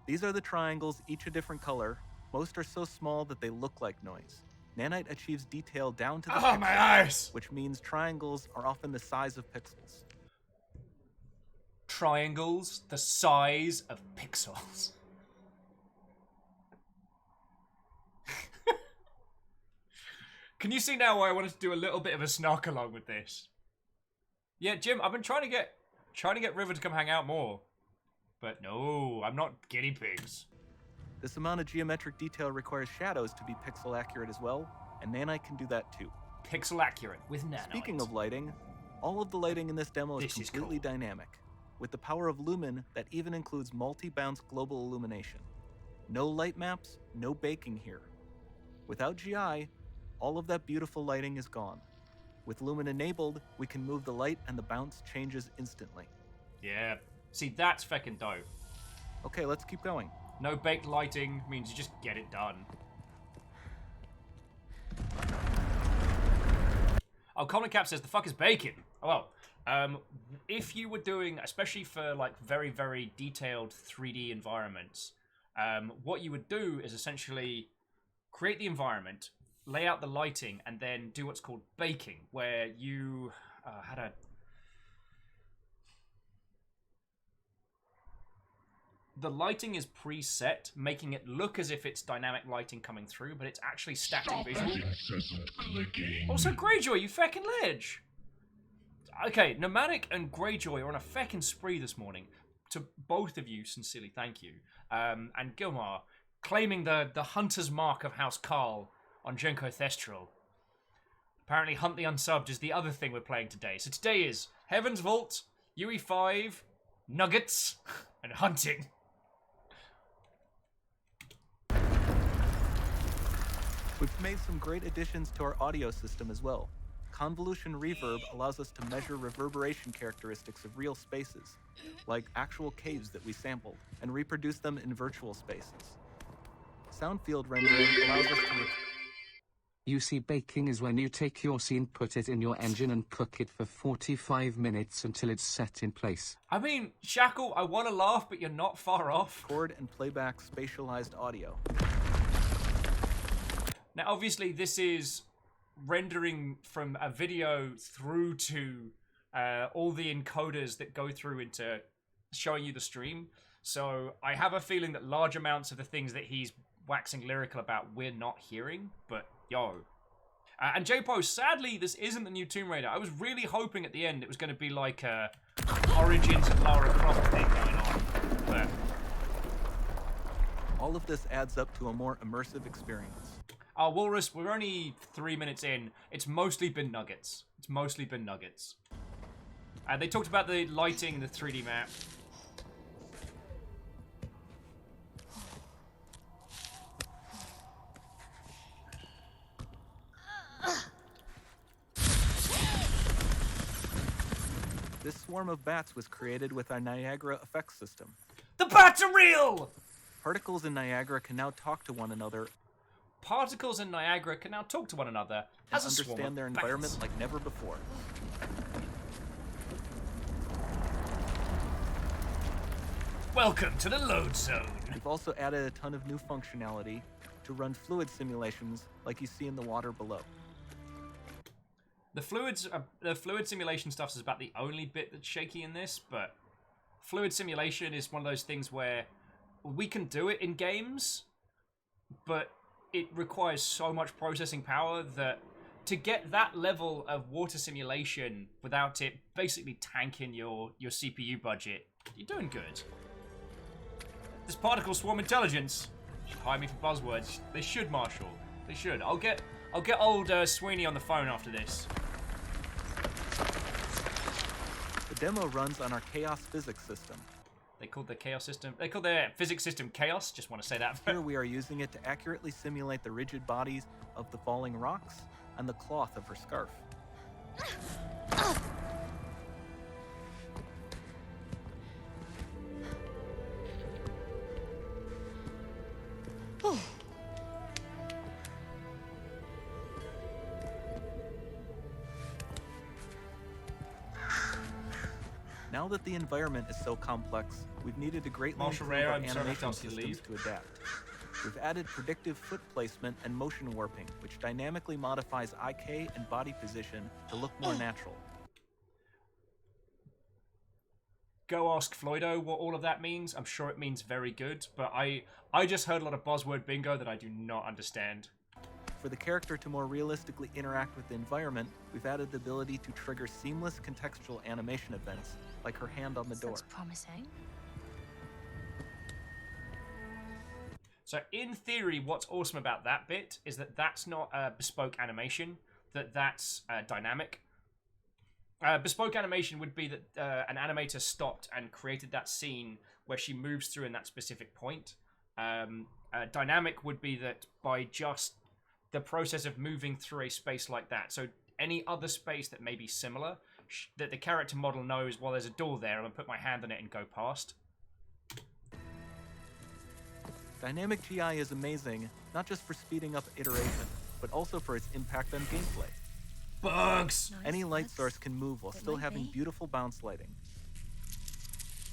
These are the triangles, each a different color. Most are so small that they look like noise. Nanite achieves detail down to the Oh, pixel, my eyes! which means triangles are often the size of pixels. Triangles the size of pixels. Can you see now why I wanted to do a little bit of a snark along with this? Yeah, Jim, I've been trying to get River to come hang out more. But no, I'm not guinea pigs. This amount of geometric detail requires shadows to be pixel accurate as well, and Nanite can do that too. Pixel accurate with nanite. Speaking of lighting, all of the lighting in this demo is This is completely cool. dynamic, with the power of Lumen that even includes multi-bounce global illumination. No light maps, no baking here. Without GI, all of that beautiful lighting is gone. With Lumen enabled, we can move the light and the bounce changes instantly. Yeah. See, that's feckin' dope. Okay, let's keep going. No baked lighting means you just get it done. Oh, Common Cap says, the fuck is bacon? Oh, well, if you were doing, especially for like very, very detailed 3D environments, what you would do is essentially create the environment, lay out the lighting, and then do what's called baking, where you the lighting is preset, making it look as if it's dynamic lighting coming through, but it's actually static Stop visual. that incessant clicking. Also, Greyjoy, you feckin' ledge! Okay, Nomadic and Greyjoy are on a feckin' spree this morning. To both of you, sincerely, thank you. And Gilmar, claiming the Hunter's Mark of House Carl on Genko Thestral. Apparently, Hunt the Unsubbed is the other thing we're playing today. So today is Heaven's Vault, UE5, Nuggets, and Hunting. We've made some great additions to our audio system as well. Convolution Reverb allows us to measure reverberation characteristics of real spaces, like actual caves that we sampled, and reproduce them in virtual spaces. Sound field rendering allows us to... You see, baking is when you take your scene, put it in your engine, and cook it for 45 minutes until it's set in place. I mean, Shackle, I want to laugh, but you're not far off. Record and playback spatialized audio. Now, obviously, this is rendering from a video through to all the encoders that go through into showing you the stream. So I have a feeling that large amounts of the things that he's waxing lyrical about we're not hearing, but yo. And J-Po, sadly, this isn't the new Tomb Raider. I was really hoping at the end it was going to be like a Origins of Lara Croft thing going on, but... All of this adds up to a more immersive experience. Walrus, we're only 3 minutes in. It's mostly been nuggets. They talked about the lighting, the 3D map. This swarm of bats was created with our Niagara effects system. The bats are real! Particles in Niagara can now talk to one another Particles in Niagara can now talk to one another and as a swarm understand of their bats. environment like never before. Welcome to the load zone. We've also added a ton of new functionality to run fluid simulations like you see in the water below. The fluid simulation stuff is about the only bit that's shaky in this, but fluid simulation is one of those things where we can do it in games, but it requires so much processing power that to get that level of water simulation without it basically tanking your CPU budget, you're doing good. This particle swarm intelligence should hire me for buzzwords. They should, Marshall. They should. I'll get old Sweeney on the phone after this. The demo runs on our Chaos physics system. They called their physics system Chaos. Just want to say that. Here we are using it to accurately simulate the rigid bodies of the falling rocks and the cloth of her scarf. Now that the environment is so complex, we've needed to greatly Marshall improve Ray, our I'm sorry to animation ask you to systems leave. to adapt. We've added predictive foot placement and motion warping, which dynamically modifies IK and body position to look more natural. Go ask Floydo what all of that means. I'm sure it means very good, but I just heard a lot of buzzword bingo that I do not understand. For the character to more realistically interact with the environment, we've added the ability to trigger seamless contextual animation events, like her hand on the door. Looks promising. So in theory, what's awesome about that bit is that that's not a bespoke animation, that's dynamic. Bespoke animation would be that an animator stopped and created that scene where she moves through in that specific point. Dynamic would be that by just the process of moving through a space like that. So any other space that may be similar, that the character model knows, well, there's a door there, I'm going to put my hand on it and go past. Dynamic GI is amazing, not just for speeding up iteration, but also for its impact on gameplay. Bugs! Any light source can move while still having beautiful bounce lighting.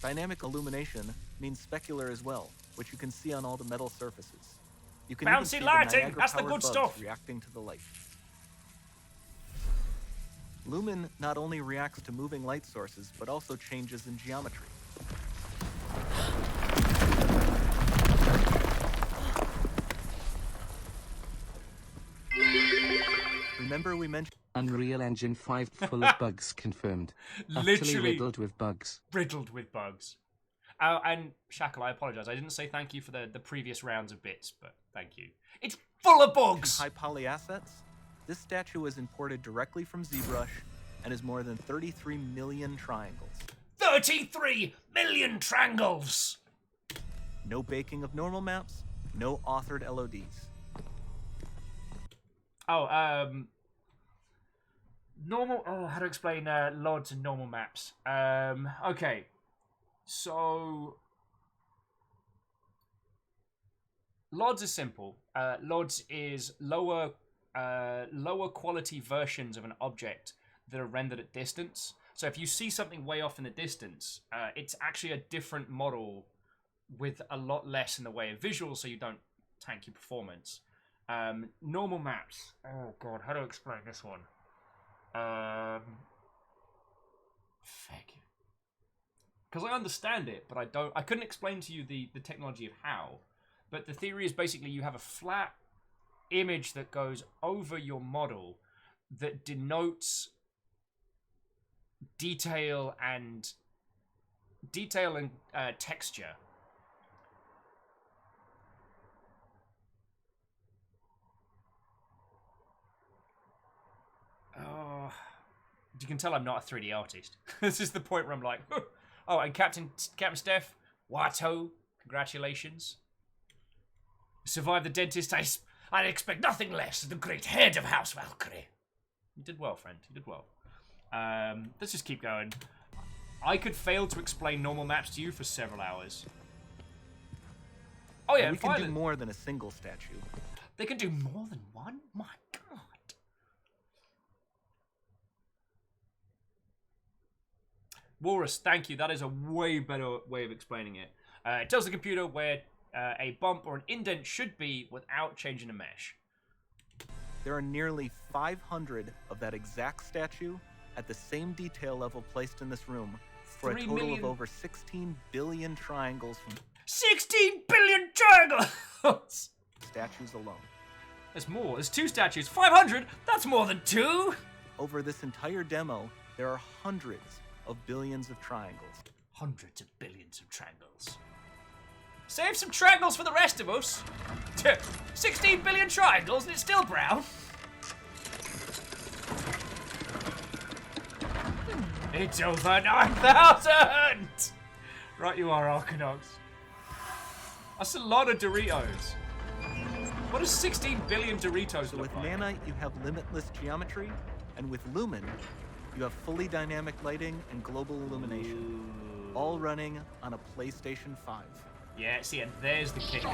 Dynamic illumination means specular as well, which you can see on all the metal surfaces. You can Bouncy even see lighting, the Niagara that's the powered good bugs stuff. reacting to the light. Lumen not only reacts to moving light sources, but also changes in geometry. Remember we mentioned Unreal Engine 5 full of bugs confirmed. Utterly Literally riddled with bugs. riddled with bugs. And Shackle, I apologize. I didn't say thank you for the previous rounds of bits, but thank you. It's full of bugs! high poly assets? This statue was imported directly from ZBrush and is more than 33 million triangles. 33 million triangles! No baking of normal maps, no authored LODs. Oh, normal. Oh, how to explain LODs and normal maps? Okay, so LODs is simple. LODs is lower quality versions of an object that are rendered at distance. So if you see something way off in the distance, it's actually a different model with a lot less in the way of visuals, so you don't tank your performance. Normal maps. Oh god, how to explain this one? Because I understand it, but I don't. I couldn't explain to you the technology of how. But the theory is basically you have a flat image that goes over your model that denotes detail and texture. Oh, you can tell I'm not a 3D artist. This is the point where I'm like, oh, and Captain Steph, Watto, congratulations. Survived the dentist. I expect nothing less of the great head of House Valkyrie. You did well, friend. You did well. Let's just keep going. I could fail to explain normal maps to you for several hours. Oh yeah, we can do more than a single statue. They can do more than one? My god. Walrus, thank you. That is a way better way of explaining it. It tells the computer where a bump or an indent should be without changing the mesh. There are nearly 500 of that exact statue at the same detail level placed in this room for a total of over 16 billion triangles from 16 billion triangles! Statues alone. There's more. There's 2 statues. 500? That's more than 2! Over this entire demo, there are hundreds of billions of triangles. Hundreds of billions of triangles. Save some triangles for the rest of us. 16 billion triangles and it's still brown. It's over 9,000! Right you are, Arcanox. That's a lot of Doritos. What does 16 billion Doritos So look with like? Nanite, you have limitless geometry, and with Lumen, you have fully dynamic lighting and global illumination, all running on a PlayStation 5. Yeah, see, and there's the kicker.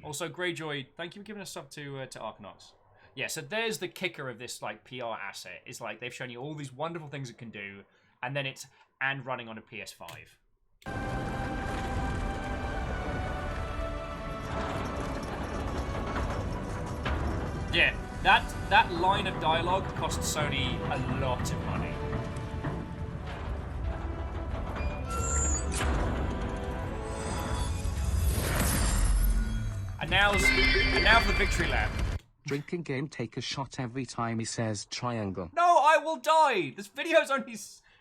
Also, Greyjoy, thank you for giving a sub to Arcanox. Yeah, so there's the kicker of this like PR asset. It's like they've shown you all these wonderful things it can do, and then it's running on a PS5. Yeah, that line of dialogue cost Sony a lot of money. And now for the victory lap. Drinking game, take a shot every time he says triangle. No, I will die. This video's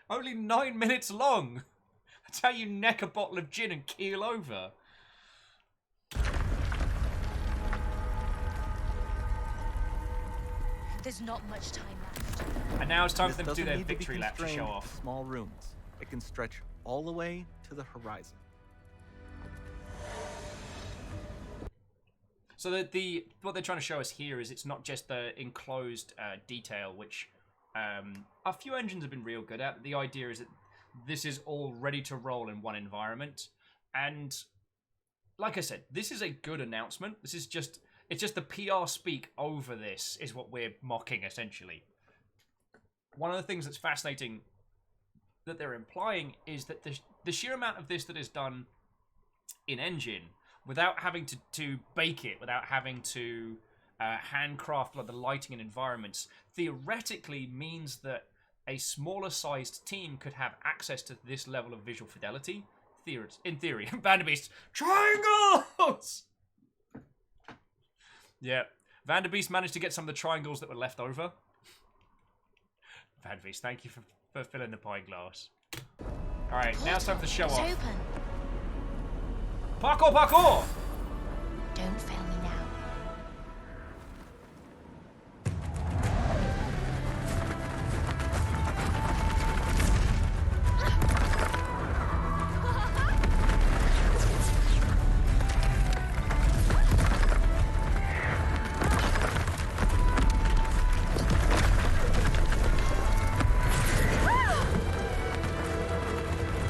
only 9 minutes long. That's how you neck a bottle of gin and keel over. There's not much time left. And now it's time This for them to do doesn't their need to be victory lap to show constrained off. to small rooms. It can stretch all the way to the horizon. So what they're trying to show us here is it's not just the enclosed detail, which a few engines have been real good at. The idea is that this is all ready to roll in one environment. And like I said, this is a good announcement. It's just the PR speak over this is what we're mocking, essentially. One of the things that's fascinating that they're implying is that the sheer amount of this that is done in engine without having to bake it, without having to handcraft like the lighting and environments, theoretically means that a smaller sized team could have access to this level of visual fidelity. In theory. Vanderbeest, triangles! Yeah. Vanderbeest managed to get some of the triangles that were left over. Vanderbeest, thank you for filling the pint glass. Alright, now it's time for the show It's off. open. Parkour, parkour! Don't fail me now.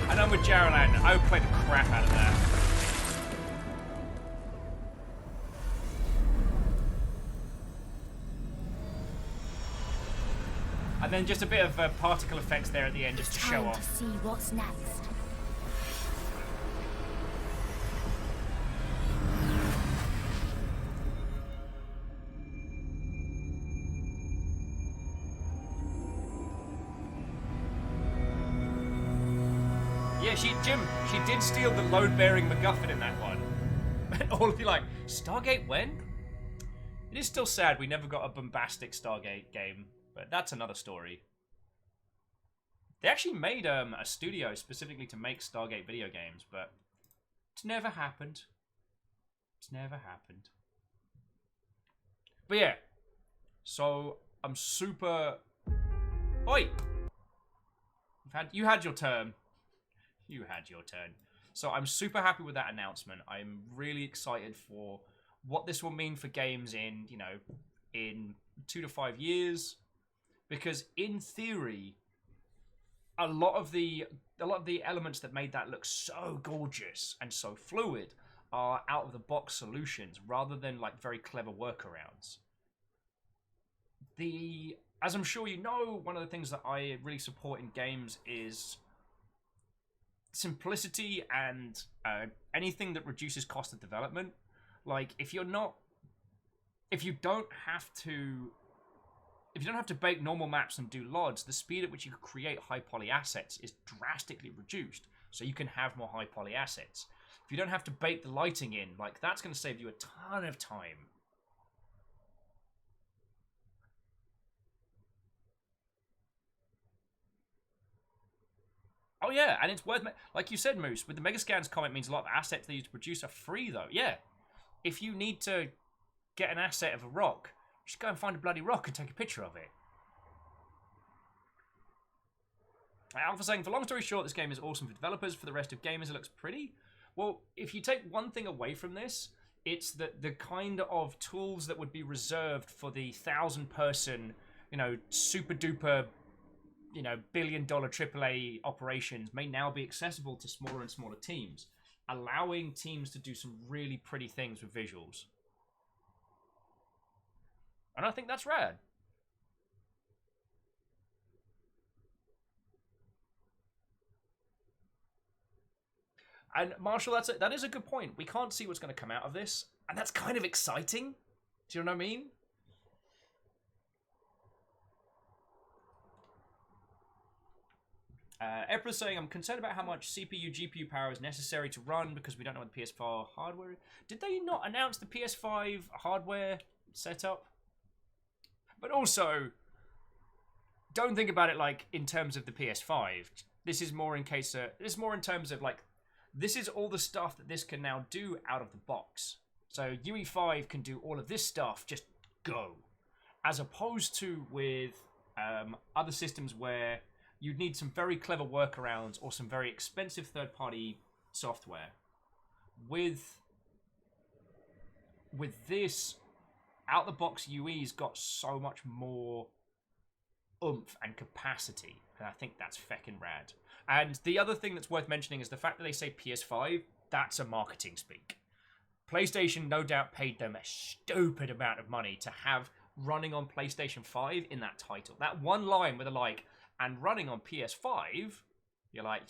And I'm with Jarlan. I would play the crap out of that. And then just a bit of particle effects there at the end just to show Time to off. see what's next. Yeah, Jim, she did steal the load-bearing MacGuffin in that one. And all of you like, Stargate when? It is still sad we never got a bombastic Stargate game, but that's another story. They actually made a studio specifically to make Stargate video games, but it's never happened. It's never happened. But yeah, so I'm super... Oi! You had your turn. You had your turn. So I'm super happy with that announcement. I'm really excited for what this will mean for games in, you know, in 2 to 5 years. Because in theory, a lot of the elements that made that look so gorgeous and so fluid are out of the box solutions rather than like very clever workarounds. As I'm sure you know, one of the things that I really support in games is simplicity and anything that reduces cost of development. Like if you don't have to bake normal maps and do LODs, the speed at which you can create high poly assets is drastically reduced, so you can have more high poly assets. If you don't have to bake the lighting in, like that's going to save you a ton of time. Oh yeah, and it's worth, like you said, Moose, with the Megascans comment means a lot of assets they use to produce are free though. Yeah, if you need to get an asset of a rock, just go and find a bloody rock and take a picture of it. Alpha saying, for long story short, this game is awesome for developers. For the rest of gamers, it looks pretty. Well, if you take one thing away from this, it's that the kind of tools that would be reserved for the 1,000-person, you know, super duper, you know, billion-dollar AAA operations may now be accessible to smaller and smaller teams, allowing teams to do some really pretty things with visuals. And I think that's rad. And Marshall, that is a good point. We can't see what's going to come out of this, and that's kind of exciting. Do you know what I mean? Emperor's saying, I'm concerned about how much CPU, GPU power is necessary to run because we don't know what the PS4 hardware is. Did they not announce the PS5 hardware setup? But also, don't think about it like in terms of the PS5. This is more in terms of like, this is all the stuff that this can now do out of the box. So UE5 can do all of this stuff, just go. As opposed to with other systems where you'd need some very clever workarounds or some very expensive third-party software. With this, out-the-box UE's got so much more oomph and capacity, and I think that's feckin' rad. And the other thing that's worth mentioning is the fact that they say PS5, that's a marketing speak. PlayStation no doubt paid them a stupid amount of money to have running on PlayStation 5 in that title. That one line where they're like, and running on PS5, you're like,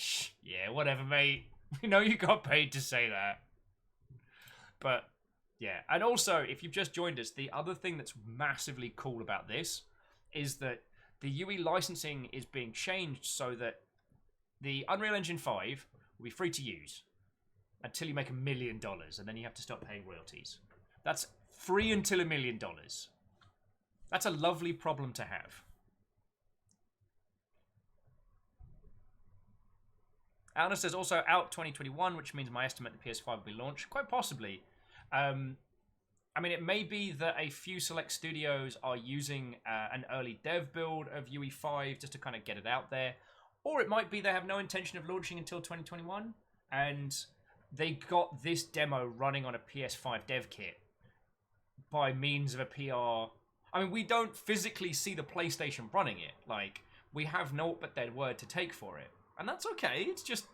yeah, whatever, mate. You know you got paid to say that. But yeah, and also if you've just joined us, the other thing that's massively cool about this is that the UE licensing is being changed so that the Unreal Engine 5 will be free to use until you make $1 million, and then you have to stop paying royalties. That's free until $1 million. That's a lovely problem to have. Anna says also out 2021, which means my estimate the PS5 will be launched. Quite possibly. I mean, it may be that a few select studios are using an early dev build of UE5 just to kind of get it out there. Or it might be they have no intention of launching until 2021, and they got this demo running on a PS5 dev kit by means of a PR. I mean, we don't physically see the PlayStation running it. Like, we have naught but their word to take for it. And that's okay, it's just...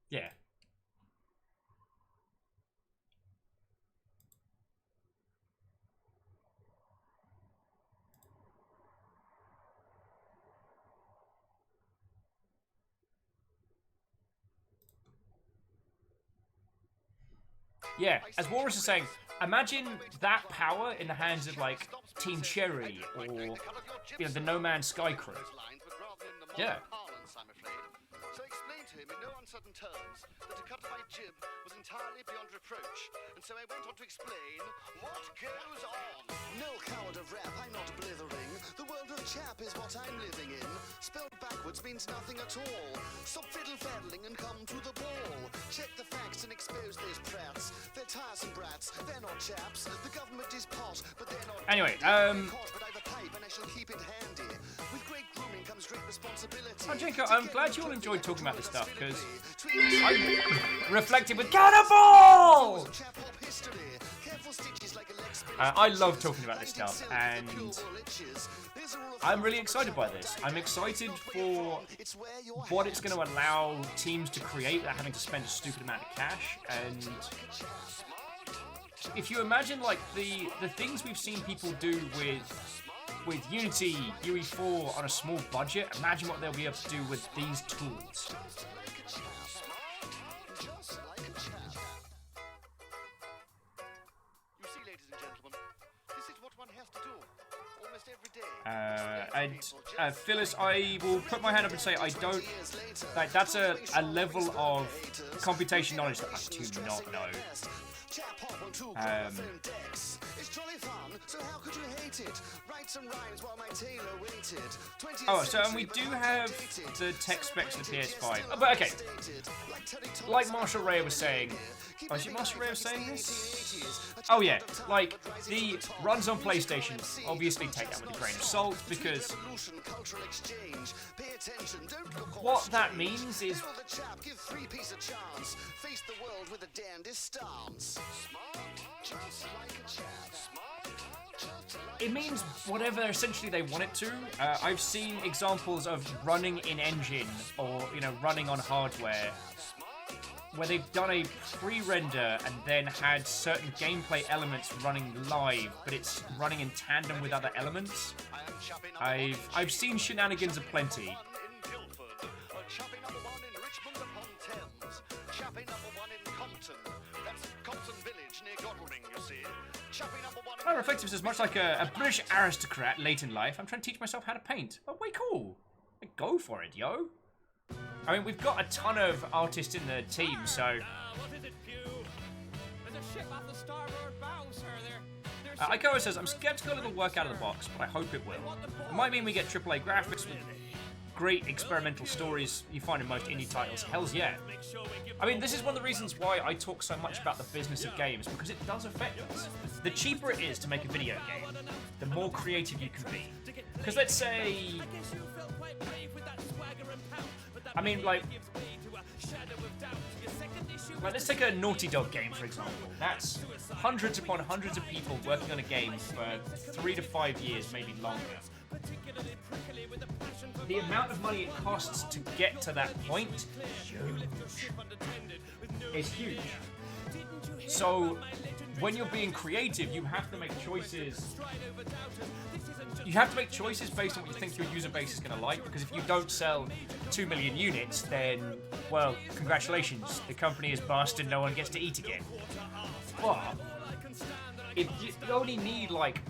yeah. Yeah, as Walrus is saying, imagine that power in the hands of, like, Team Cherry or, you know, the No Man's Sky crew. Yeah. So explain to him in no uncertain terms that a cut of my jib was entirely beyond reproach, and so I went on to explain what goes on. No coward of rap, I'm not blithering. The world of chap is what I'm living in. Spelled backwards means nothing at all. Stop fiddle-faddling and come to the ball. Check the facts and expose those prats. They're tiresome brats, they're not chaps. The government is pot, but they're not. Anyway, Caught, but I've a pipe and I shall keep it handy. With great grooming comes great responsibility. Oh, Jenko, I'm glad you all enjoyed talking about this stuff, because I reflected with Cannonball! I love talking about this stuff, and I'm really excited by this. I'm excited for what it's going to allow teams to create without having to spend a stupid amount of cash, and if you imagine, like, the things we've seen people do with Unity, UE4 on a small budget, imagine what they'll be able to do with these tools. You see, ladies and gentlemen, this is what one has to do almost every day. And Phyllis, I will put my hand up and say I don't. Like, that's a level of computation knowledge that I do not know. Oh, so and we do have the tech specs of the PS5. Oh, but okay, like Marshall Ray was saying. Oh, is it Marshall Ray was saying this? Oh yeah, like the runs on PlayStation. Obviously, take that with a grain of salt because what that means is. It means whatever essentially they want it to. I've seen examples of running in engine or, you know, running on hardware where they've done a pre-render and then had certain gameplay elements running live, but it's running in tandem with other elements. I've seen shenanigans aplenty. Oh, Reflective says, much like a British aristocrat late in life, I'm trying to teach myself how to paint. Oh, way cool. Go for it, yo. I mean, we've got a ton of artists in the team, so... Ikoa says, I'm skeptical it'll work out of the box, but I hope it will. It might mean we get AAA graphics with great experimental stories you find in most indie titles. Hells yeah. I mean, this is one of the reasons why I talk so much about the business of games, because it does affect us. The cheaper it is to make a video game, the more creative you can be. Because let's say... I mean, like, let's take a Naughty Dog game, for example. That's hundreds upon hundreds of people working on a game for 3 to 5 years, maybe longer. The amount of money it costs to get to that point is huge. So, when you're being creative, you have to make choices. You have to make choices based on what you think your user base is going to like, because if you don't sell 2 million units, then, well, congratulations, the company is bust and no one gets to eat again. But if you only need like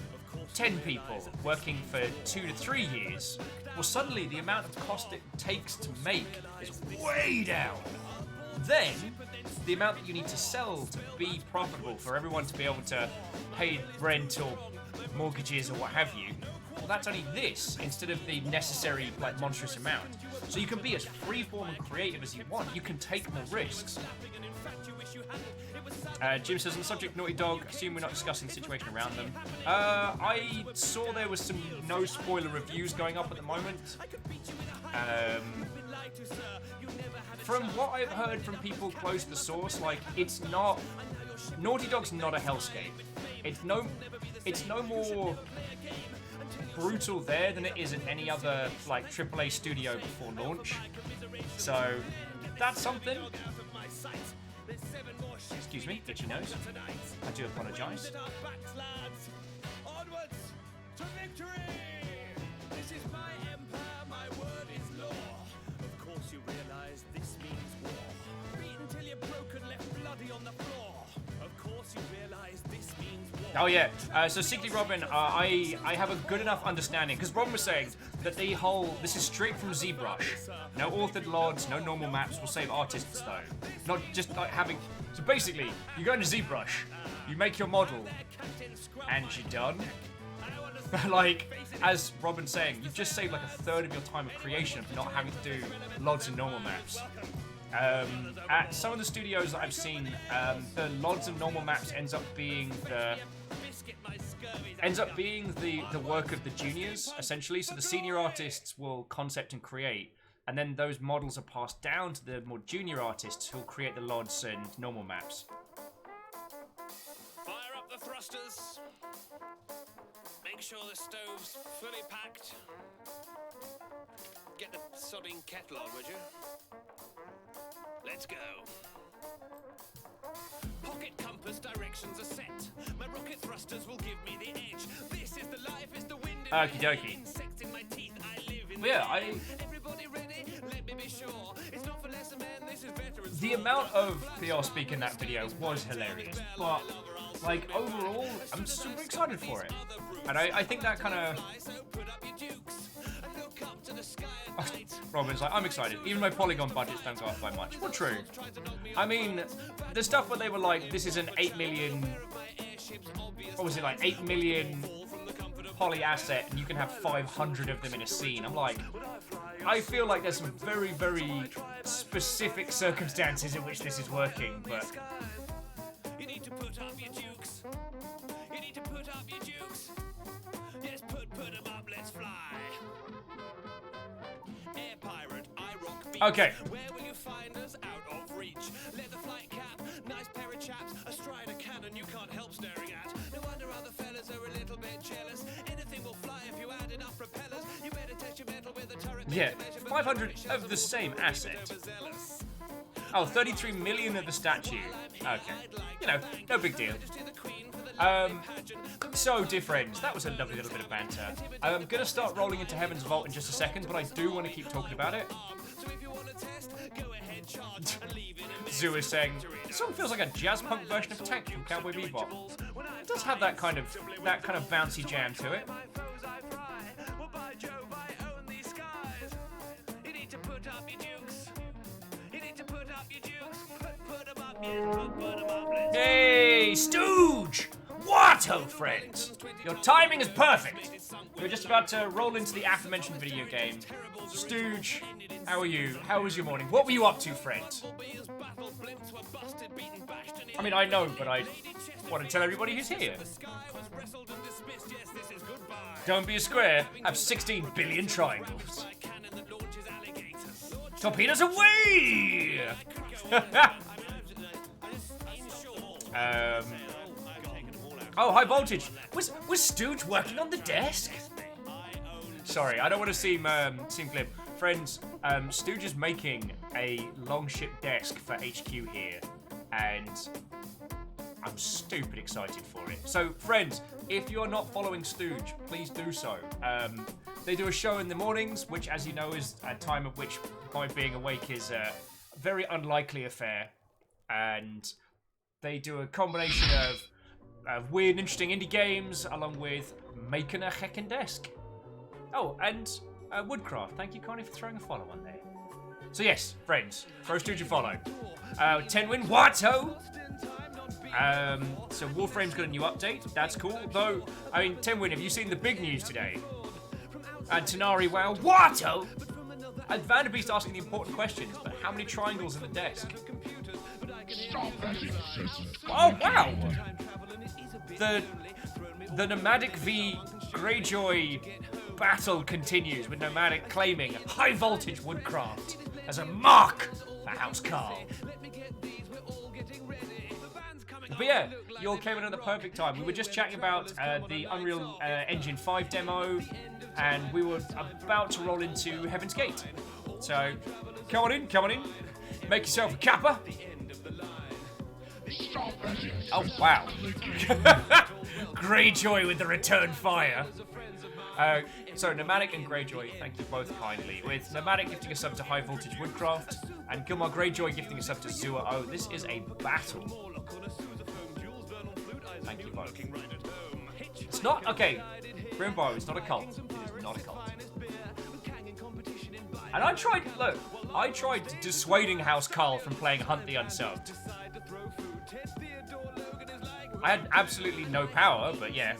10 people working for 2 to 3 years, well, suddenly the amount of cost it takes to make is way down. Then, the amount that you need to sell to be profitable for everyone to be able to pay rent or mortgages or what have you, well, that's only this instead of the necessary, like, monstrous amount. So you can be as freeform and creative as you want. You can take more risks. Jim says, on the subject Naughty Dog, assume we're not discussing the situation around them. I saw there was some no-spoiler reviews going up at the moment. From what I've heard from people close to the source, like, it's not... Naughty Dog's not a hellscape. It's no more brutal there than it is in any other, like, AAA studio before launch. So, that's something. Excuse me, itchy nose. I do apologise. Onwards to victory! This is my empire, my word is law. Of course you realize this means war. Beaten till you're broken, left bloody on the floor. Of course you realize this means war. Oh yeah, so Sickly Robin, I have a good enough understanding, because Robin was saying that the whole, this is straight from ZBrush. No authored LODs, no normal maps, will save artists though. Not just like having, so basically, you go into ZBrush, you make your model, and you're done. Like, as Robin's saying, you've just saved like a third of your time of creation of not having to do LODs and normal maps. At some of the studios that I've seen, the LODs and normal maps ends up being the work of the juniors, essentially. So the senior artists will concept and create, and then those models are passed down to the more junior artists who'll create the LODs and normal maps. Fire up the thrusters. Make sure the stove's fully packed. Get the sodding kettle on, would you? Let's go. Pocket compass directions are set. My rocket thrusters will give me the edge. This is the life, is the wind in my Okie head. dokie. Insects in my teeth, I live in Yeah, the air. Everybody ready? Let me be sure. It's not for lesser men, this is veterans. The amount of PR speak in that video was hilarious, but like overall, I'm super excited for it, and I think that kind of. Robin's like, I'm excited. Even my polygon budgets don't go up by much. Well, true. I mean, the stuff where they were like, this is an 8 million. What was it like? 8 million poly asset, and you can have 500 of them in a scene. I'm like, I feel like there's some very, very specific circumstances in which this is working, but. You need to put up your dukes. You need to put up your dukes. Yes, put them up, let's fly. Air pirate, I rock beat. Okay. Where will you find us? Out of reach. Leather flight cap, nice pair of chaps, astride a cannon you can't help staring at. No wonder other fellas are a little bit jealous. Anything will fly if you add enough propellers. You better test your metal with a turret. Yeah, 500 of the same asset. Oh, 33 million of the statue. Okay. You know, no big deal. So, dear friends, that was a lovely little bit of banter. I'm going to start rolling into Heaven's Vault in just a second, but I do want to keep talking about it. Zoo is saying, this song feels like a jazz punk version of Tank from Cowboy Bebop. It does have that kind of bouncy jam to it. Hey, Stooge! What, old friends? Your timing is perfect. We're just about to roll into the aforementioned video game. Stooge, how are you? How was your morning? What were you up to, friend? I mean, I know, but I want to tell everybody who's here. Don't be a square. Have 16 billion triangles. Torpedoes away! Oh, high voltage. Was Stooge working on the desk? Sorry, I don't want to seem glib. Friends, Stooge is making a longship desk for HQ here, and I'm stupid excited for it. So, friends, if you're not following Stooge, please do so. They do a show in the mornings, which, as you know, is a time at which my being awake is a very unlikely affair, and They do a combination of weird and interesting indie games, along with making a heckin' desk. Oh, and Woodcraft. Thank you, Connie, for throwing a follow on there. So yes, friends, first dude you follow. Tenwin, Watto! So Warframe's got a new update. That's cool. Though, I mean, Tenwin, have you seen the big news today? And Tanari, wow, Watto! And Vanderbeest asking the important questions, but how many triangles in the desk? Oh, wow! The Nomadic v Greyjoy battle continues, with Nomadic claiming high voltage Woodcraft as a mark for House Carl. But yeah, you all came in at the perfect time. We were just chatting about the Unreal Engine 5 demo, and we were about to roll into Heaven's Gate. So, come on in. Make yourself a kappa. Oh, wow. Greyjoy with the return fire. So, Nomadic and Greyjoy, thank you both kindly. With Nomadic gifting us up to High Voltage Woodcraft, and Gilmar Greyjoy gifting us up to Zua O. This is a battle. Thank you both. It's not, okay, Grimbo is not a cult. It is not a cult. And I tried dissuading House Carl from playing Hunt the Unsubbed. I had absolutely no power, but yeah.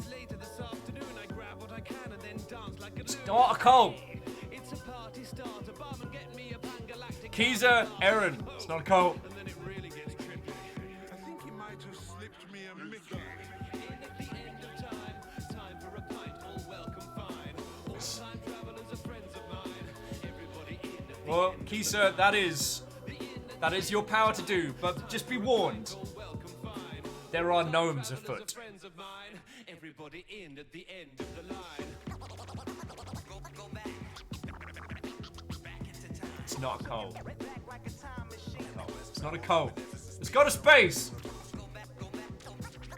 It's not a cult. Keezer, Aaron, it's not a cult. Well, Kisa, that is your power to do, but just be warned. There are gnomes afoot. It's not a coal. It's not a coal. It's got a space.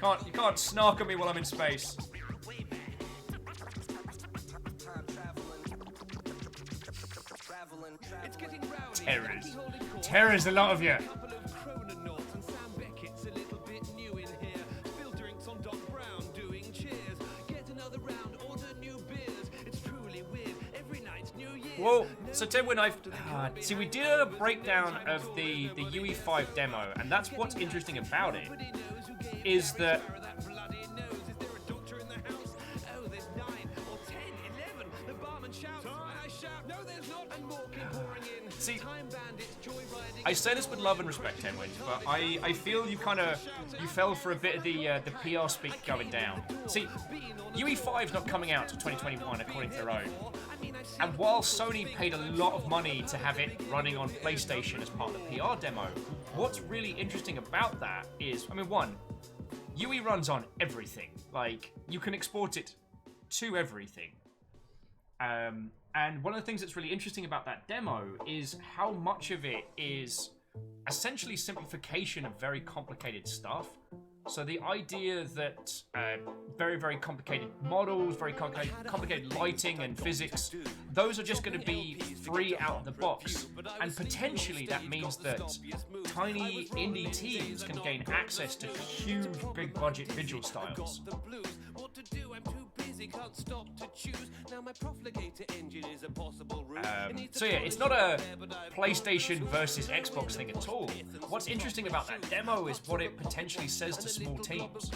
You can't snark at me while I'm in space. Terrors, a lot of you. Well, so Ted, when see, we did a breakdown of the UE5 demo, and that's what's interesting about it, is that see, I say this with love and respect, Tenwin, but I feel you fell for a bit of the PR speak going down. See, UE5's not coming out till 2021 according to their own. And while Sony paid a lot of money to have it running on PlayStation as part of the PR demo, what's really interesting about that is, I mean, one, UE runs on everything. Like, you can export it to everything. And one of the things that's really interesting about that demo is how much of it is essentially simplification of very complicated stuff. So the idea that very, very complicated models, very complicated lighting and physics, those are just going to be free out of the box. And potentially that means that tiny indie teams can gain access to huge, big budget visual styles. So yeah, it's not a PlayStation versus Xbox thing at all. What's interesting about that demo is what it potentially says to small teams.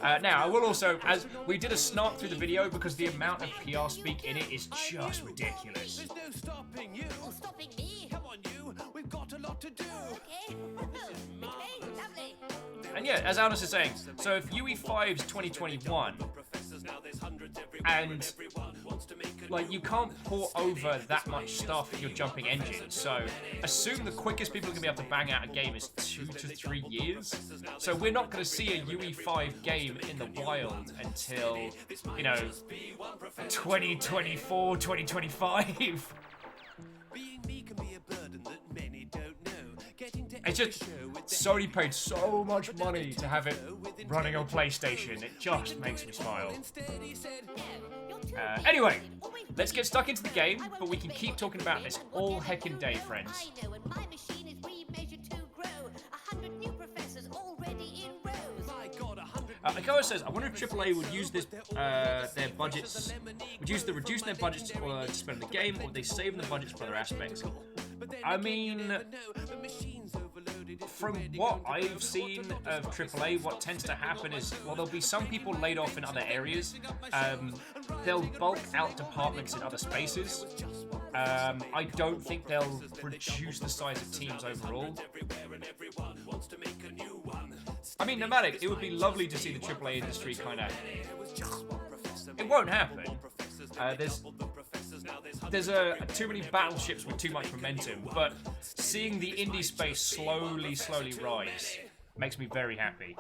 Now, I will also, as we did a snark through the video because the amount of PR speak in it is just ridiculous. There's no stopping you. Who's stopping me? Come on, you. We've got a lot to do. Okay. Okay, lovely. And yeah, as Aldous is saying, so if UE5's 2021, and like you can't port over that much stuff if you're jumping engines, so assume the quickest people are going to be able to bang out a game is 2 to 3 years. So we're not going to see a UE5 game in the wild until, 2024, 2025. It's just, Sony paid so much money to have it running on PlayStation. It just makes me smile. Anyway, let's get stuck into the game, but we can keep talking about this all heckin' day, friends. I know, and my machine is remade Akawa says, I wonder if AAA would use this their budgets, would use the reducing their budgets to spend the game, or would they save the budgets for other aspects? I mean, from what I've seen of AAA, what tends to happen is, well, there'll be some people laid off in other areas. They'll bulk out departments in other spaces. I don't think they'll reduce the size of teams overall. I mean, Nomadic, it would be lovely to see the AAA industry kind of... It won't happen. There's too many battleships with too much momentum, but seeing the indie space slowly rise makes me very happy.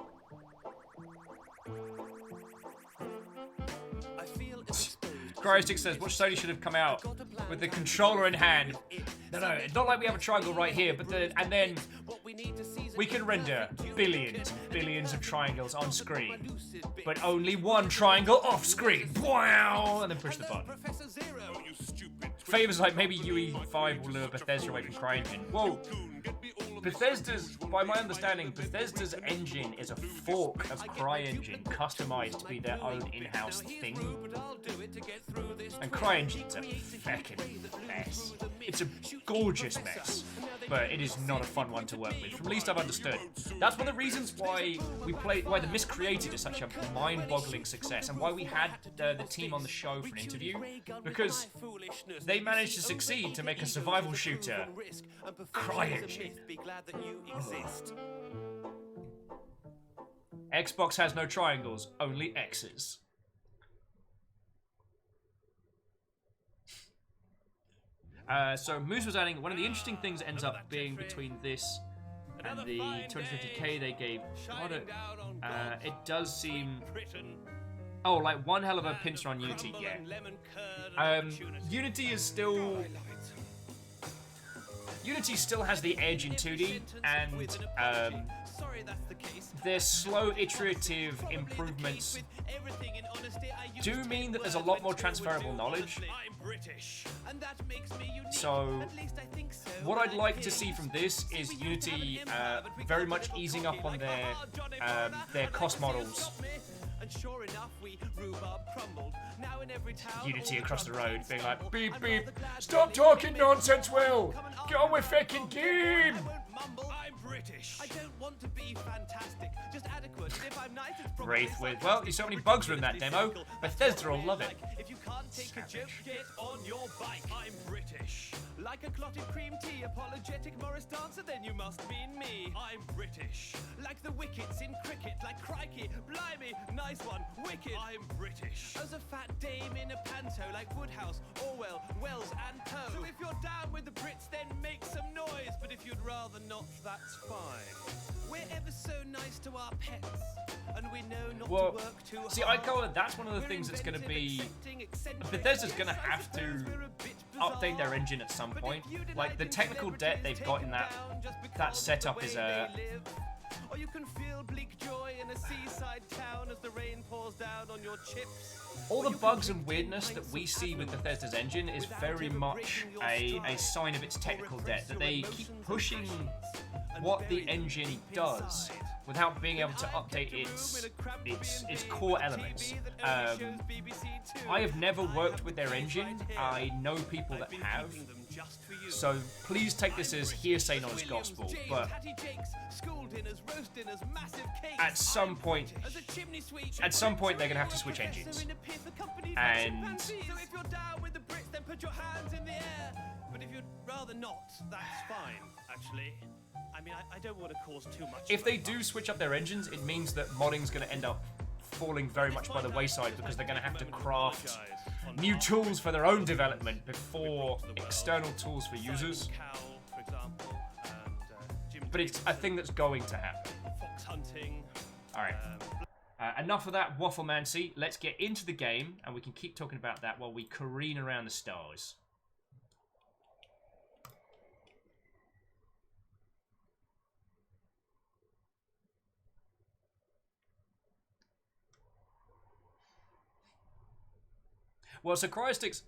Cryostic says, what Sony should have come out with the controller in hand. No, it's not like we have a triangle right here, but then we can render billions and billions of triangles on screen, but only one triangle off screen. Wow! And then push the button. Favors like maybe UE5 will lure Bethesda away from CryEngine. Whoa! Bethesda's, by my understanding, Bethesda's engine is a fork of CryEngine, customized to be their own in-house thing. And CryEngine's a feckin' mess. It's a gorgeous mess, but it is not a fun one to work with, from least I've understood. That's one of the reasons why why the Miscreated is such a mind-boggling success, and why we had the team on the show for an interview, because they managed to succeed to make a survival shooter CryEngine. Xbox has no triangles, only X's. So Moose was adding, one of the interesting things ends up being between this and the 250k they gave Goddard, it does seem... Oh, like one hell of a pincer on Unity, yeah. Unity is still... Unity still has the edge in 2D, and their slow iterative improvements do mean that there's a lot more transferable knowledge. So what I'd like to see from this is Unity very much easing up on their cost models. Unity across the road being like, beep beep, stop talking nonsense, Will! Get on with fucking game! I'm British. I don't want to be fantastic, just adequate. If I'm nice, it's Wraith with, well, there's so many bugs in that demo. Bethesda will love it. If you can't take a joke, get on your bike. I'm British. Like a clotted cream tea, apologetic Morris dancer, then you must mean me. I'm British. Like the wickets in cricket, like crikey, blimey, nice one, wicked. I'm British. As a fat dame in a panto, like Woodhouse, Orwell, Wells and Poe. So if you're down with the Brits, then make some noise. But if you'd rather not, that's fine. We're ever so nice to our pets, and we know not to work too hard. See, that's one of the things that's going to be... Bethesda's going to have to update their engine at some point. Like, the technical debt they've got in that setup is or you can feel bleak joy in a seaside town as the rain pours down on your chips. All the bugs and weirdness that we see with Bethesda's engine is very much a sign of its technical debt, that they keep pushing what the engine does without being able to update its core elements. I have never worked with their engine. I know people that have. So please take this as hearsay, not as gospel. But at some point they're gonna have to switch engines. And but if you'd rather not, that's fine, actually. I mean, I don't want to cause too much. If they do switch up their engines, it means that modding's going to end up falling very much by the wayside, because they're going to have to craft new tools for their own development before external tools for users. But it's a thing that's going to happen. Alright. Enough of that wafflemancy. Let's get into the game, and we can keep talking about that while we careen around the stars. Well, so Cryostic's,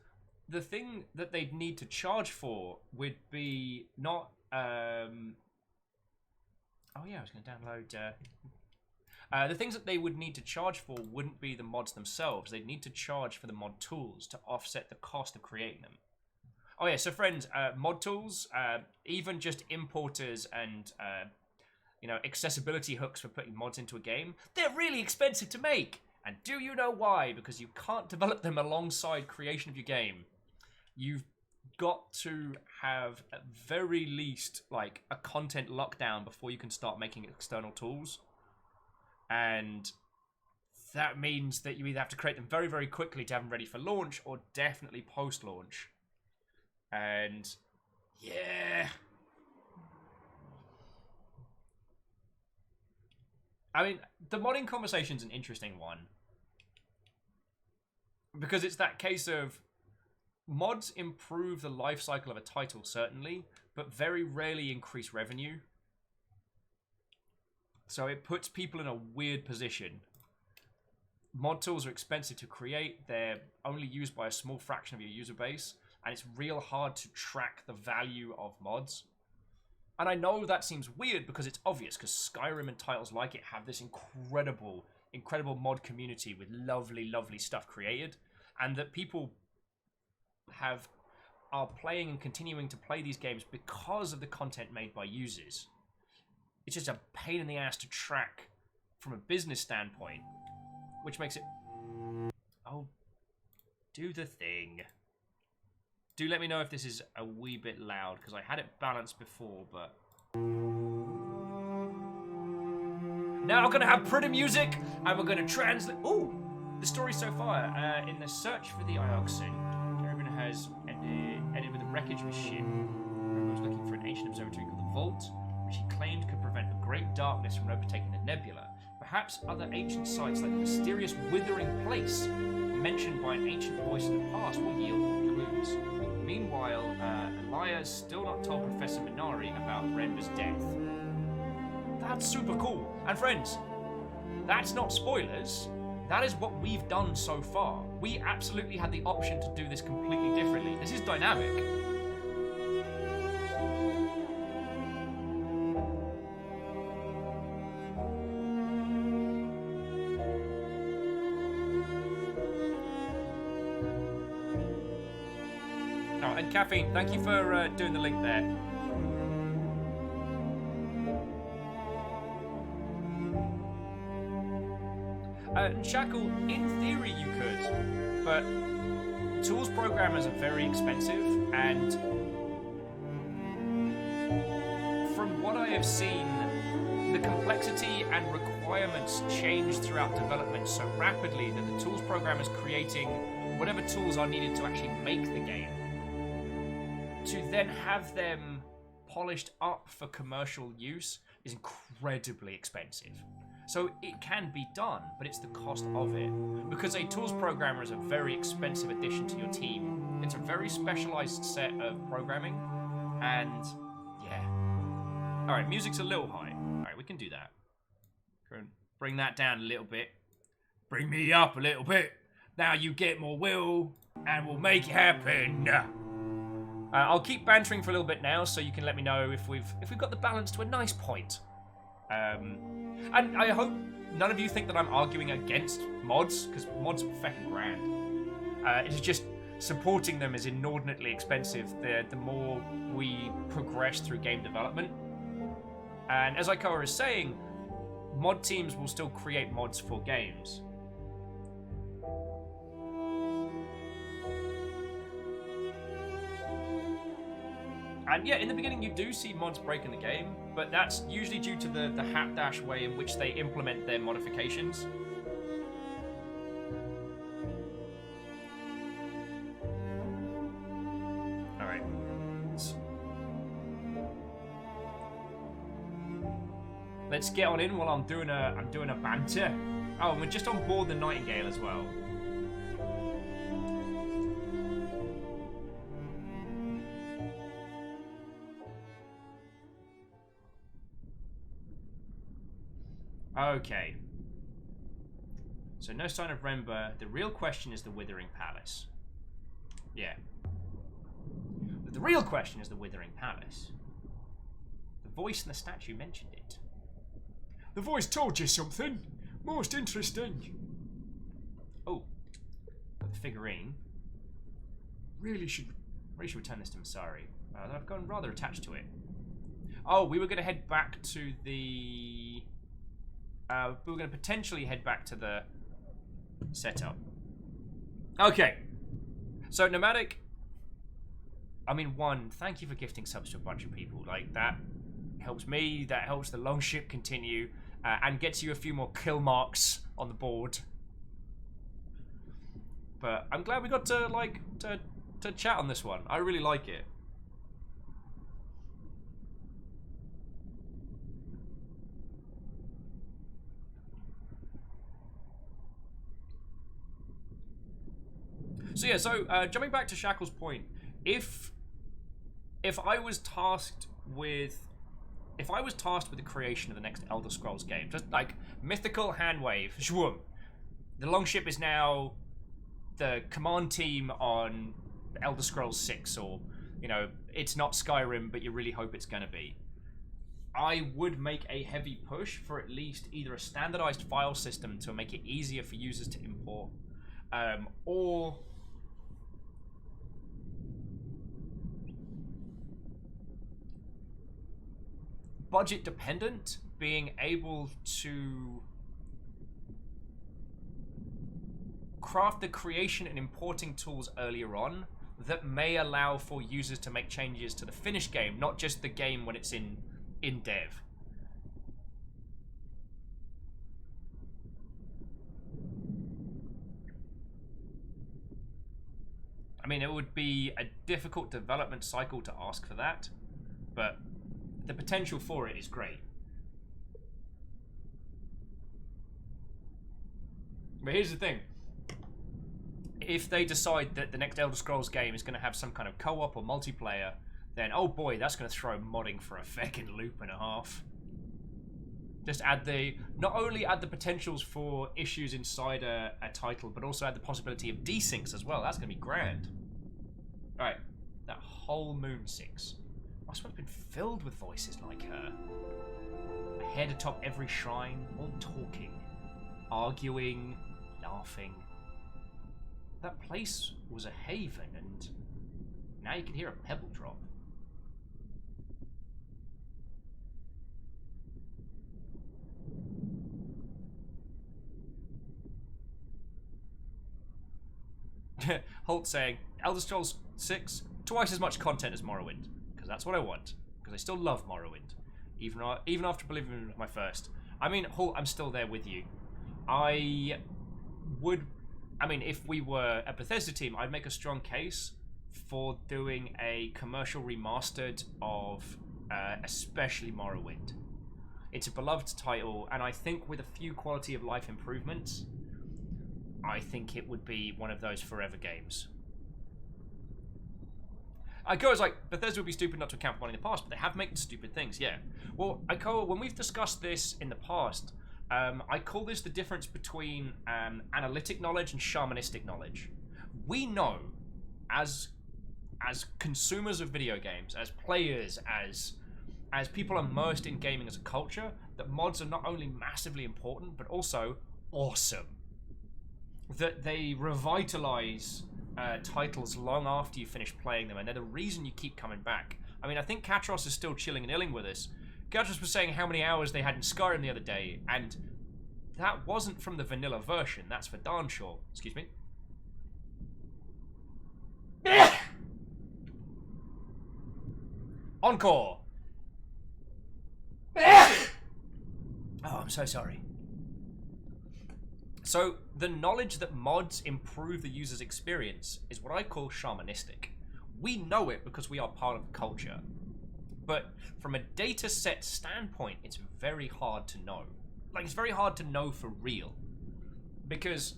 the thing that they'd need to charge for would be not... Oh yeah, I was going to download... The things that they would need to charge for wouldn't be the mods themselves. They'd need to charge for the mod tools to offset the cost of creating them. Oh yeah, so friends, mod tools, even just importers and you know, accessibility hooks for putting mods into a game, they're really expensive to make. And do you know why? Because you can't develop them alongside creation of your game. You've got to have at very least like a content lockdown before you can start making external tools. And that means that you either have to create them very, very quickly to have them ready for launch, or definitely post-launch. And yeah, I mean, the modding conversation's an interesting one, because it's that case of mods improve the life cycle of a title, certainly, but very rarely increase revenue. So it puts people in a weird position. Mod tools are expensive to create. They're only used by a small fraction of your user base, and it's real hard to track the value of mods. And I know that seems weird because it's obvious, because Skyrim and titles like it have this incredible mod community with lovely, lovely stuff created, and that people are playing and continuing to play these games because of the content made by users. It's just a pain in the ass to track from a business standpoint, which makes it... Oh, do the thing. Do let me know if this is a wee bit loud, because I had it balanced before, but... Now we're going to have pretty music, and we're going to translate... Ooh! The story so far. In the search for the Ioxin, Kerrigan has ended with the wreckage of a ship. Kerrigan was looking for an ancient observatory called the Vault, which he claimed could prevent the great darkness from overtaking the nebula. Perhaps other ancient sites like the mysterious Withering Place, mentioned by an ancient voice in the past, will yield more clues. Meanwhile, Elia's still not told Professor Minari about Renber's death. That's super cool. And friends, that's not spoilers. That is what we've done so far. We absolutely had the option to do this completely differently. This is dynamic. Oh, and Caffeine, thank you for doing the link there. Shackle, in theory you could, but tools programmers are very expensive, and from what I have seen, the complexity and requirements change throughout development so rapidly that the tools programmers creating whatever tools are needed to actually make the game, to then have them polished up for commercial use, is incredibly expensive. So it can be done, but it's the cost of it. Because a tools programmer is a very expensive addition to your team. It's a very specialized set of programming, and yeah. Alright, music's a little high. Alright, we can do that. Bring that down a little bit. Bring me up a little bit. Now you get more will, and we'll make it happen. I'll keep bantering for a little bit now, so you can let me know if we've got the balance to a nice point. And I hope none of you think that I'm arguing against mods, because mods are fucking grand. It is just supporting them is inordinately expensive the more we progress through game development. And as Ikoa is saying, mod teams will still create mods for games. And yeah, in the beginning you do see mods breaking the game, but that's usually due to the hapdash way in which they implement their modifications. Alright. Let's get on in while I'm doing a banter. Oh, and we're just on board the Nightingale as well. Okay. So no sign of Renber. The real question is the Withering Palace. Yeah. But the real question is the Withering Palace. The voice in the statue mentioned it. The voice told you something. Most interesting. Oh, got the figurine. Really should return this to Masari. I've gotten rather attached to it. Oh, we were going to head back to the... we were going to potentially head back to the setup. Okay. So, Nomadic... I mean, one, thank you for gifting subs to a bunch of people. Like, that helps me, that helps the long ship continue, and gets you a few more kill marks on the board. But I'm glad we got to, like, to chat on this one. I really like it. So yeah, jumping back to Shackle's point, if I was tasked with the creation of the next Elder Scrolls game, just like mythical handwave, shwoom, the Longship is now the command team on Elder Scrolls 6, or you know, it's not Skyrim, but you really hope it's gonna be. I would make a heavy push for at least either a standardized file system to make it easier for users to import, or budget dependent, being able to craft the creation and importing tools earlier on that may allow for users to make changes to the finished game, not just the game when it's in dev. I mean, it would be a difficult development cycle to ask for that, but the potential for it is great. But here's the thing. If they decide that the next Elder Scrolls game is going to have some kind of co-op or multiplayer, then oh boy, that's going to throw modding for a feckin' loop and a half. Just not only add the potentials for issues inside a title, but also add the possibility of desyncs as well. That's going to be grand. Alright, that whole Moon 6 must have been filled with voices like her. Ahead atop every shrine, all talking, arguing, laughing. That place was a haven, and now you can hear a pebble drop. Holt saying, Elder Scrolls 6, twice as much content as Morrowind. Because that's what I want. Because I still love Morrowind. Even after Oblivion my first. I mean, Holt, I'm still there with you. I mean, if we were a Bethesda team, I'd make a strong case for doing a commercial remastered of especially Morrowind. It's a beloved title, and I think with a few quality of life improvements, I think it would be one of those forever games. Ikoa's like, Bethesda would be stupid not to account for one in the past, but they have made stupid things, yeah. Well, Ikoa, when we've discussed this in the past, I call this the difference between analytic knowledge and shamanistic knowledge. We know, as consumers of video games, as players, as people immersed in gaming as a culture, that mods are not only massively important, but also awesome. That they revitalize titles long after you finish playing them, and they're the reason you keep coming back. I mean, I think Katros is still chilling and illing with us. Katros was saying how many hours they had in Skyrim the other day, and that wasn't from the vanilla version. That's for darn sure. Excuse me. Encore. Oh, I'm so sorry. So, the knowledge that mods improve the user's experience is what I call shamanistic. We know it because we are part of the culture. But from a data set standpoint, it's very hard to know. Like, it's very hard to know for real. Because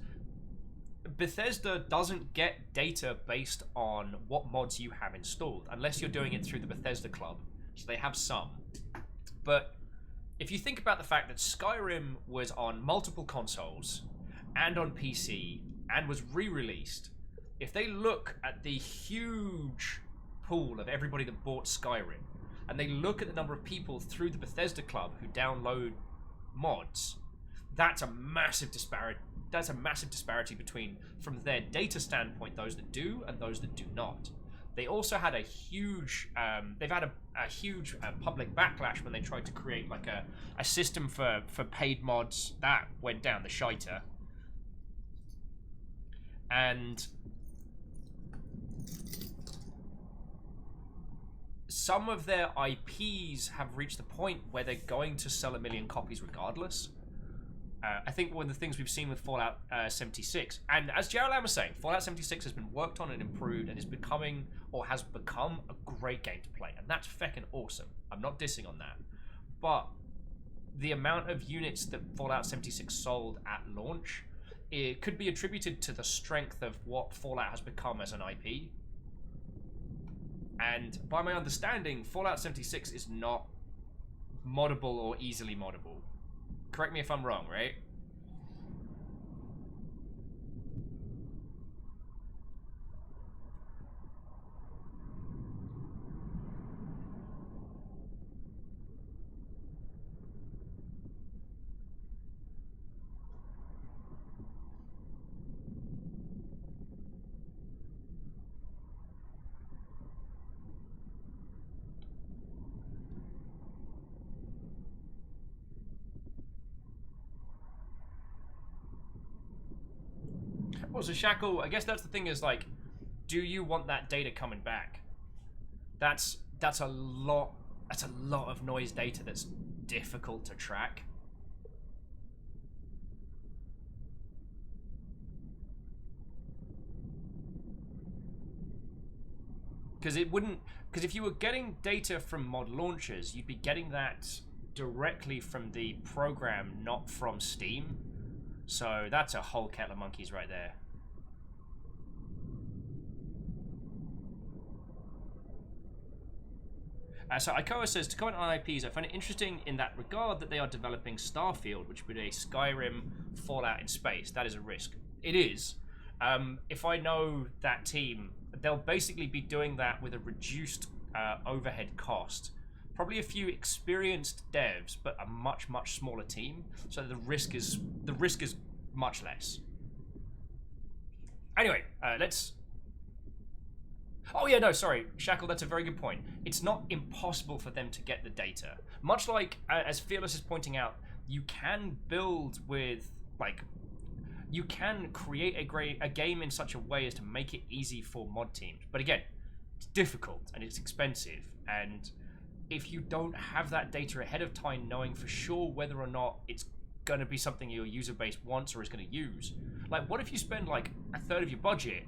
Bethesda doesn't get data based on what mods you have installed, unless you're doing it through the Bethesda Club. So they have some. But if you think about the fact that Skyrim was on multiple consoles, and on PC, and was re-released, if they look at the huge pool of everybody that bought Skyrim, and they look at the number of people through the Bethesda Club who download mods, That's a massive disparity. That's a massive disparity between, from their data standpoint, those that do and those that do not. They also had a huge, they've had a huge public backlash when they tried to create like a system for paid mods. That went down the shiter. And some of their IPs have reached the point where they're going to sell 1 million copies regardless. I think one of the things we've seen with Fallout 76, and as Jared was saying, Fallout 76 has been worked on and improved and is becoming, or has become, a great game to play. And that's feckin' awesome. I'm not dissing on that. But the amount of units that Fallout 76 sold at launch, it could be attributed to the strength of what Fallout has become as an IP. And by my understanding, Fallout 76 is not moddable or easily moddable. Correct me if I'm wrong, right? Well, so Shackle, I guess that's the thing is, like, do you want that data coming back? That's a lot of noise data that's difficult to track. Because if you were getting data from mod launchers, you'd be getting that directly from the program, not from Steam. So that's a whole kettle of monkeys right there. So Ikoa says, to comment on IPs, I find it interesting in that regard that they are developing Starfield, which would be a Skyrim Fallout in space. That is a risk. It is. If I know that team, they'll basically be doing that with a reduced overhead cost. Probably a few experienced devs, but a much, much smaller team. So the risk is much less. Anyway, let's... Oh yeah, no, sorry, Shackle, that's a very good point. It's not impossible for them to get the data. Much like, as Fearless is pointing out, you can build with, like, you can create a game in such a way as to make it easy for mod teams. But again, it's difficult and it's expensive, and if you don't have that data ahead of time knowing for sure whether or not it's going to be something your user base wants or is going to use, like, what if you spend like a third of your budget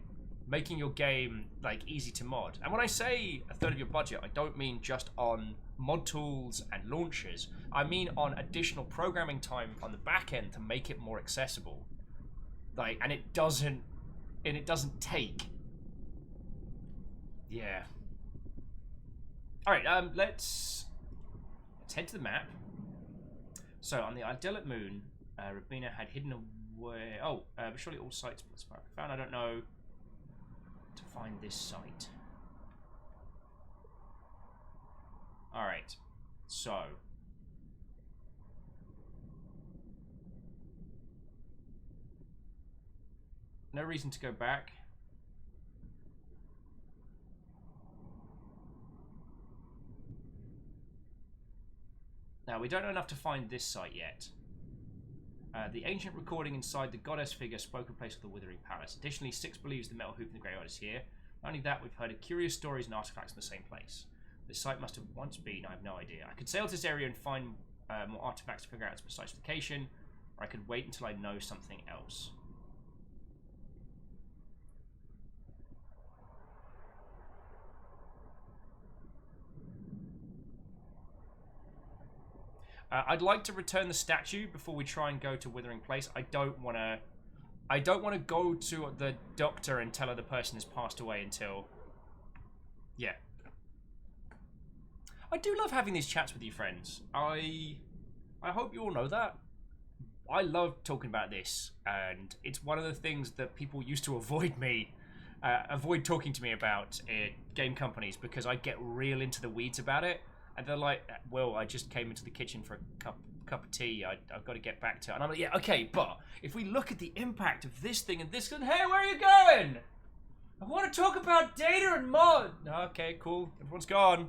making your game like easy to mod? And when I say a third of your budget, I don't mean just on mod tools and launchers. I mean on additional programming time on the back end to make it more accessible. Like, and it doesn't take. Yeah. All right, let's head to the map. So on the idyllic moon, Rabina had hidden away. Oh, but surely all sites found. I don't know. To find this site. Alright, so no reason to go back. Now, we don't know enough to find this site yet. The ancient recording inside the goddess figure spoke in place of the Withering Palace. Additionally, Six believes the metal hoop in the graveyard is here. Not only that, we've heard of curious stories and artifacts in the same place. This site must have once been, I have no idea. I could sail to this area and find more artifacts to figure out its precise location, or I could wait until I know something else. I'd like to return the statue before we try and go to Withering Place. I don't want to go to the doctor and tell her the person has passed away until... Yeah. I do love having these chats with you, friends. I hope you all know that. I love talking about this, and it's one of the things that people used to avoid talking to me about in game companies, because I get real into the weeds about it. And they're like, well, I just came into the kitchen for a cup cup of tea. I've got to get back to it. And I'm like, yeah, okay, but if we look at the impact of this thing and this, and hey, where are you going? I want to talk about Data and Mod. Okay, cool. Everyone's gone.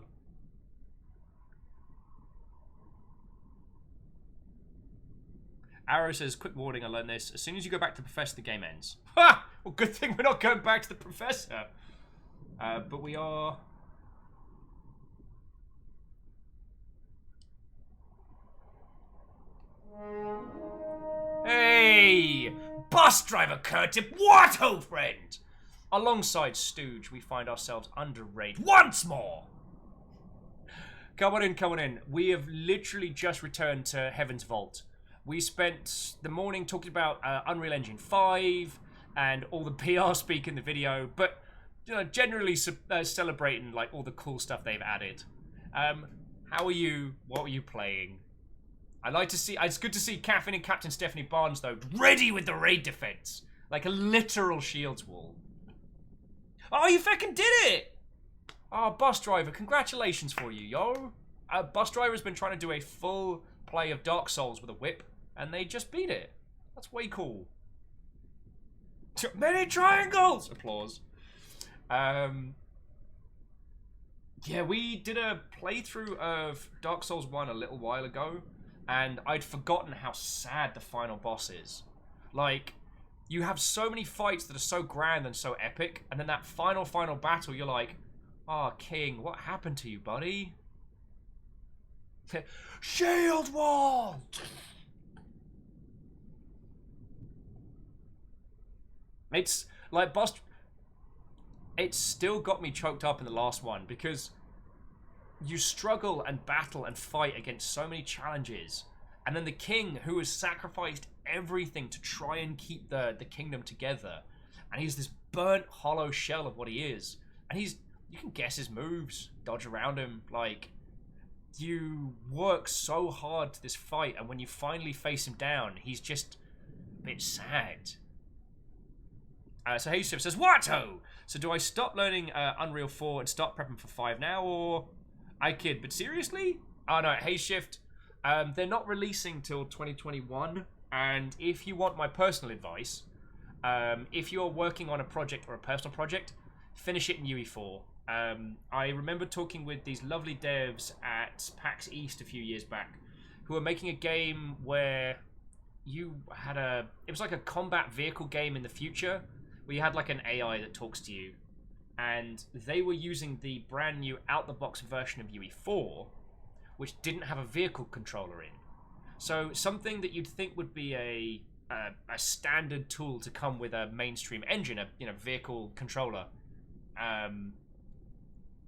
Arrow says, quick warning, I learned this. As soon as you go back to the Professor, the game ends. Ha! Well, good thing we're not going back to the Professor. But we are... Hey! Bus driver Curtip, what, ho friend? Alongside Stooge, we find ourselves under raid once more. Come on in, come on in. We have literally just returned to Heaven's Vault. We spent the morning talking about Unreal Engine 5 and all the PR speak in the video, but you know, generally celebrating like all the cool stuff they've added. How are you? What were you playing? I like to see. It's good to see Caffeine and Captain Stephanie Barnes though, ready with the raid defense, like a literal shields wall. Oh, you fucking did it! Oh, Bus Driver, congratulations for you, yo. Bus Driver has been trying to do a full play of Dark Souls with a whip, and they just beat it. That's way cool. Many triangles! Applause. Yeah, we did a playthrough of Dark Souls 1 a little while ago, and I'd forgotten how sad the final boss is. Like, you have so many fights that are so grand and so epic, and then that final battle, you're like, oh, King, what happened to you, buddy? Shield wall! It's like boss. It still got me choked up in the last one because you struggle and battle and fight against so many challenges, and then the king, who has sacrificed everything to try and keep the kingdom together, and he's this burnt, hollow shell of what he is, and you can guess his moves, dodge around him, like. You work so hard to this fight, and when you finally face him down, he's just a bit sad. So Haysif says, what-ho? So do I stop learning Unreal 4 and start prepping for 5 now, or... I kid, but seriously? Oh no, Hayshift, they're not releasing till 2021, and if you want my personal advice, if you're working on a project or a personal project, finish it in UE4. I remember talking with these lovely devs at PAX East a few years back who were making a game where you had it was like a combat vehicle game in the future where you had like an AI that talks to you, and they were using the brand new out-the-box version of UE4 which didn't have a vehicle controller in. So something that you'd think would be a standard tool to come with a mainstream engine, a vehicle controller,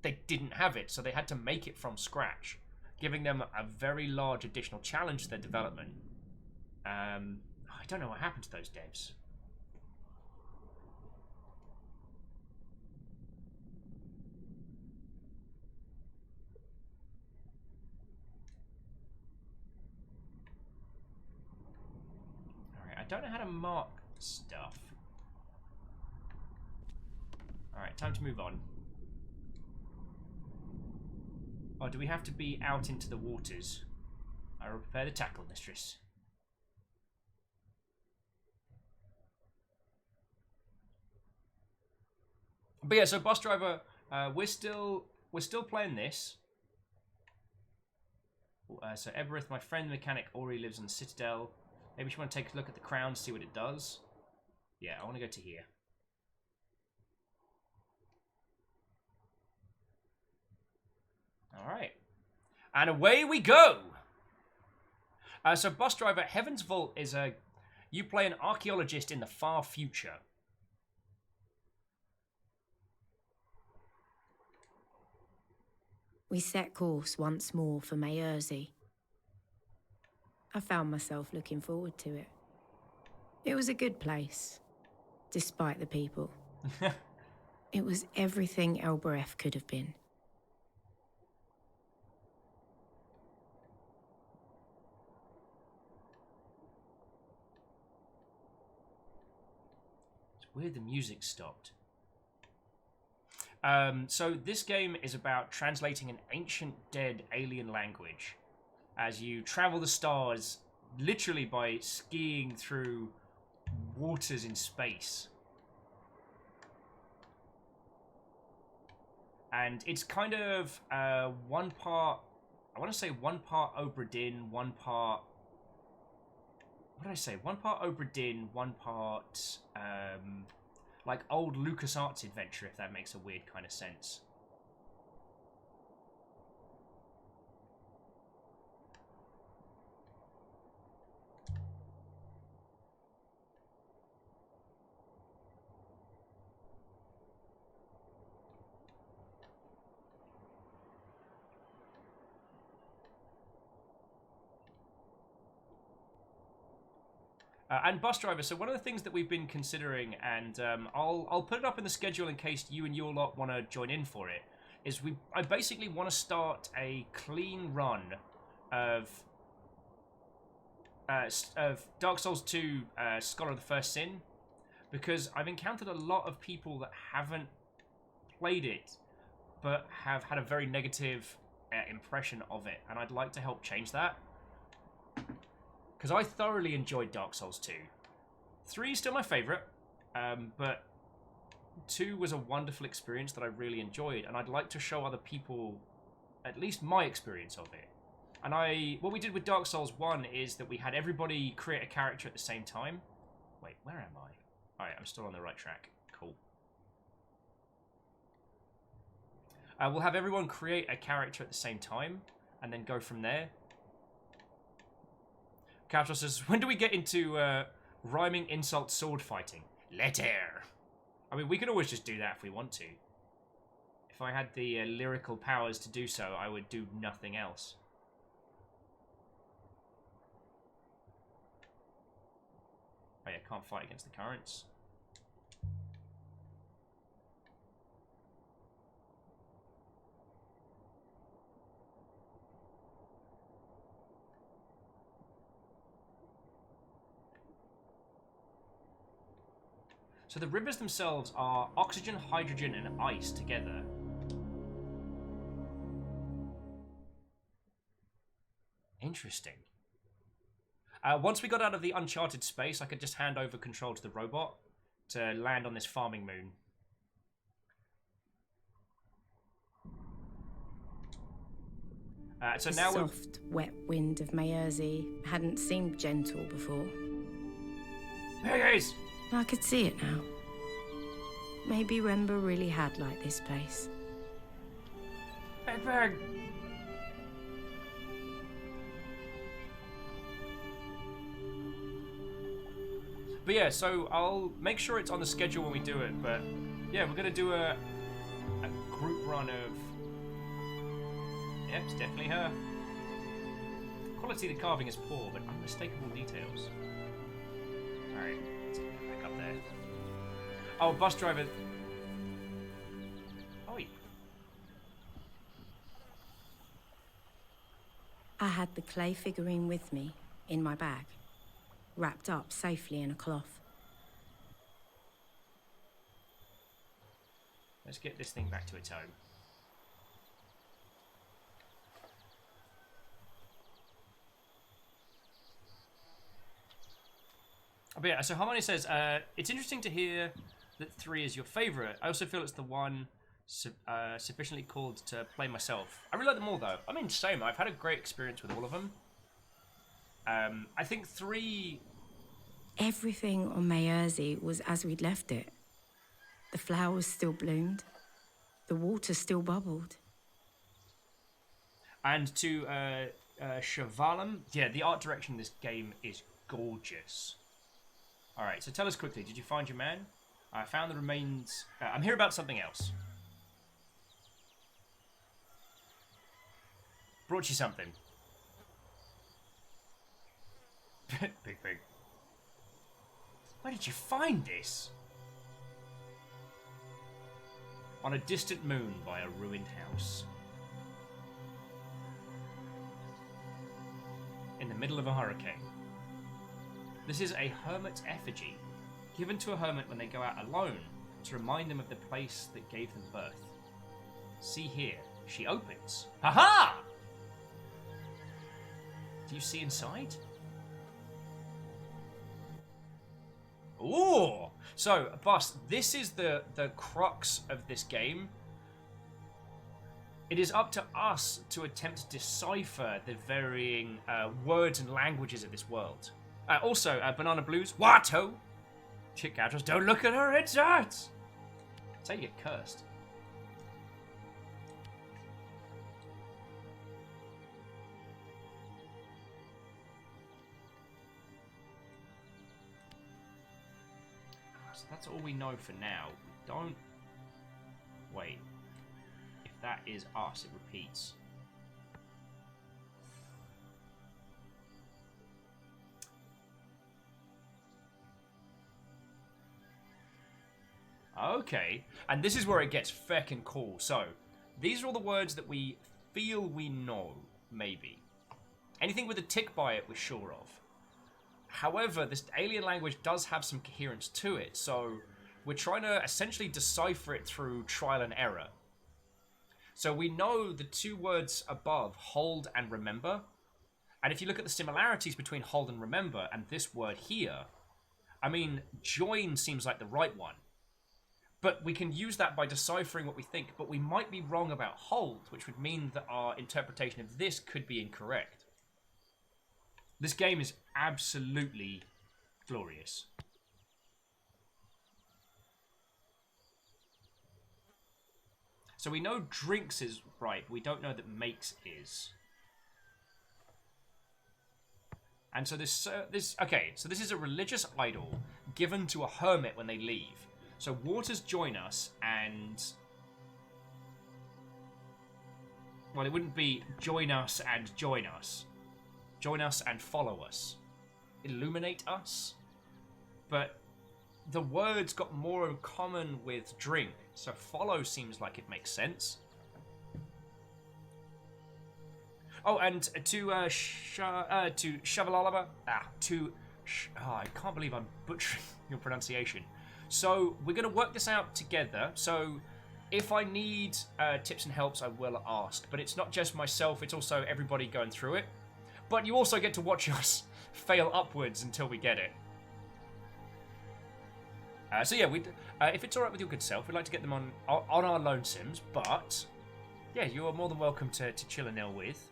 they didn't have it, so they had to make it from scratch, giving them a very large additional challenge to their development. I don't know what happened to those devs. Alright, I don't know how to mark stuff. Alright, time to move on. Or do we have to be out into the waters? I will prepare the tackle, mistress. But yeah, so Bus Driver, we're still playing this. So Eberith, my friend the mechanic, already lives in the Citadel. Maybe you want to take a look at the crown, see what it does. Yeah, I want to go to here. Alright. And away we go! So Bus Driver, Heaven's Vault is you play an archaeologist in the far future. We set course once more for Maerzi. I found myself looking forward to it. It was a good place, despite the people. It was everything Elbereth could have been. Weird, the music stopped. So this game is about translating an ancient dead alien language as you travel the stars literally by skiing through waters in space. And it's kind of one part, I want to say one part Obra Dinn, one part, what did I say? One part Obra Dinn, one part like old LucasArts adventure, if that makes a weird kind of sense. And bus driver, so one of the things that we've been considering, and I'll put it up in the schedule in case you and your lot want to join in for it, is I basically want to start a clean run of Dark Souls 2 Scholar of the First Sin, because I've encountered a lot of people that haven't played it, but have had a very negative impression of it, and I'd like to help change that. Because I thoroughly enjoyed Dark Souls 2. 3 is still my favourite, but 2 was a wonderful experience that I really enjoyed, and I'd like to show other people at least my experience of it. And what we did with Dark Souls 1 is that we had everybody create a character at the same time. Wait, where am I? Alright, I'm still on the right track. Cool. We'll have everyone create a character at the same time, and then go from there. Capsule says, when do we get into rhyming insult sword fighting? Letter. I mean, we can always just do that if we want to. If I had the lyrical powers to do so, I would do nothing else. Oh yeah, can't fight against the currents. So the rivers themselves are oxygen, hydrogen, and ice together. Interesting. Once we got out of the uncharted space, I could just hand over control to the robot to land on this farming moon. So the now soft, wet wind of Maerzi hadn't seemed gentle before. There he is! I could see it now. Maybe Remba really had liked this place. Bang, bang. But yeah, so I'll make sure it's on the schedule when we do it, but yeah, we're going to do a group run of... Yeah, it's definitely her. Quality of the carving is poor, but unmistakable details. Alright, let's get back up there. Oh, bus driver. Oi. I had the clay figurine with me, in my bag, wrapped up safely in a cloth. Let's get this thing back to its home. But yeah, so Harmony says, it's interesting to hear that 3 is your favourite. I also feel it's the one sufficiently called to play myself. I really like them all, though. I mean, same. I've had a great experience with all of them. I think 3... Everything on Maerzi was as we'd left it. The flowers still bloomed. The water still bubbled. And to Shavalam, yeah, the art direction in this game is gorgeous. Alright, so tell us quickly, did you find your man? I found the remains... I'm here about something else. Brought you something. Big. Where did you find this? On a distant moon by a ruined house. In the middle of a hurricane. This is a hermit's effigy, given to a hermit when they go out alone, to remind them of the place that gave them birth. See here, she opens. Ha-ha! Do you see inside? Ooh! So, Bust, this is the crux of this game. It is up to us to attempt to decipher the varying words and languages of this world. Also, Banana Blues, Watto! Chick Gadgets, don't look at her, it hurts! That's how you get cursed. So that's all we know for now. We don't... Wait. If that is us, it repeats. Okay, and this is where it gets feckin' cool. So, these are all the words that we feel we know, maybe. Anything with a tick by it, we're sure of. However, this alien language does have some coherence to it, so we're trying to essentially decipher it through trial and error. So we know the two words above, hold and remember. And if you look at the similarities between hold and remember and this word here, I mean, join seems like the right one. But we can use that by deciphering what we think, but we might be wrong about hold, which would mean that our interpretation of this could be incorrect. This game is absolutely glorious. So we know drinks is right, but we don't know that makes is. And so this is a religious idol given to a hermit when they leave. So waters join us and... Well, it wouldn't be join us and join us. Join us and follow us. Illuminate us. But the words got more in common with drink, so follow seems like it makes sense. Oh, and to Shavalalaba, I can't believe I'm butchering your pronunciation. So we're going to work this out together. So if I need tips and helps, I will ask. But it's not just myself, it's also everybody going through it. But you also get to watch us fail upwards until we get it. So yeah, if it's alright with your good self, we'd like to get them on our lonesomes. But yeah, you are more than welcome to chill a nil with.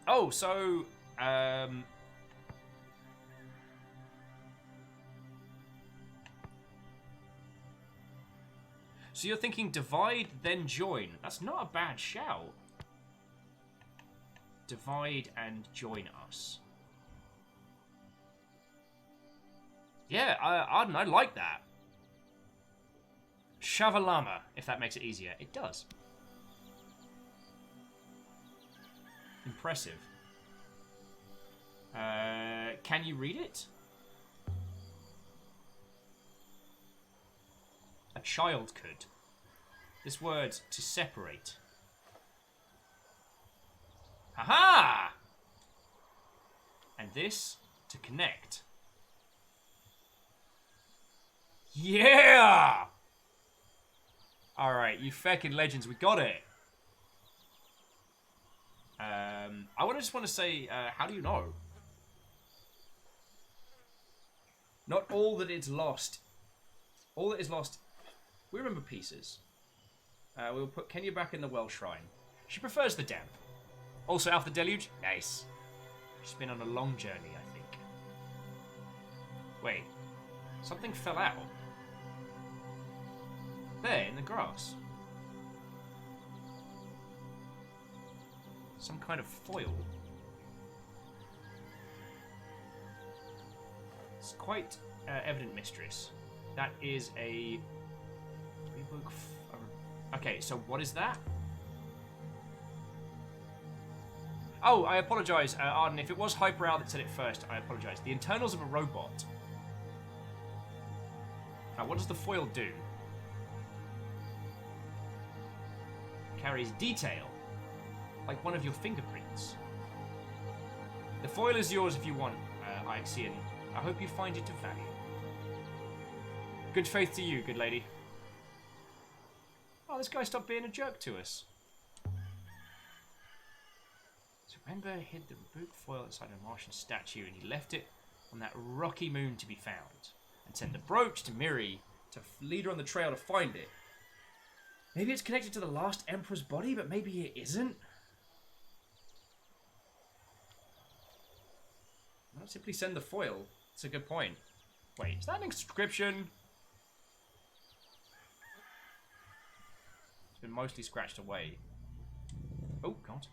Oh, so so you're thinking divide, then join. That's not a bad shout. Divide and join us. Yeah, I like that. Shavalama, if that makes it easier. It does. Impressive. Can you read it? A child could. This word, to separate. Haha! And this, to connect. Yeah! Alright, you feckin' legends, we got it. I just want to say, how do you know? Not all that is lost. All that is lost. We remember pieces. We'll put Kenya back in the well shrine. She prefers the damp. Also, Alpha Deluge. Nice. She's been on a long journey, I think. Wait. Something fell out. There, in the grass. Some kind of foil. It's quite evident, mistress. That is a... Okay, so what is that? Oh, I apologise, Arden. If it was Hyperowl that said it first, I apologise. The internals of a robot. Now, what does the foil do? Carries detail. Like one of your fingerprints. The foil is yours if you want, Ixian. I hope you find it of value. Good faith to you, good lady. Oh, this guy stopped being a jerk to us. Remember, hid the book foil inside a Martian statue, and he left it on that rocky moon to be found, and sent the brooch to Miri to lead her on the trail to find it. Maybe it's connected to the last Emperor's body, but maybe it isn't. Why not simply send the foil? It's a good point. Wait, is that an inscription? It's been mostly scratched away. Oh, God.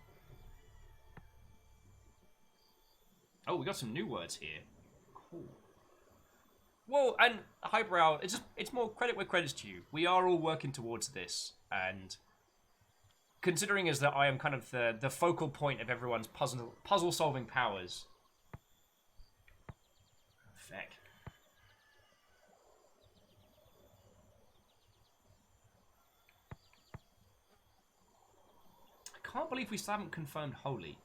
Oh, we got some new words here. Cool. Well, and Highbrow, it's more credit where credit's due. We are all working towards this, and considering as that I am kind of the focal point of everyone's puzzle solving powers. Feck. I can't believe we still haven't confirmed Holy.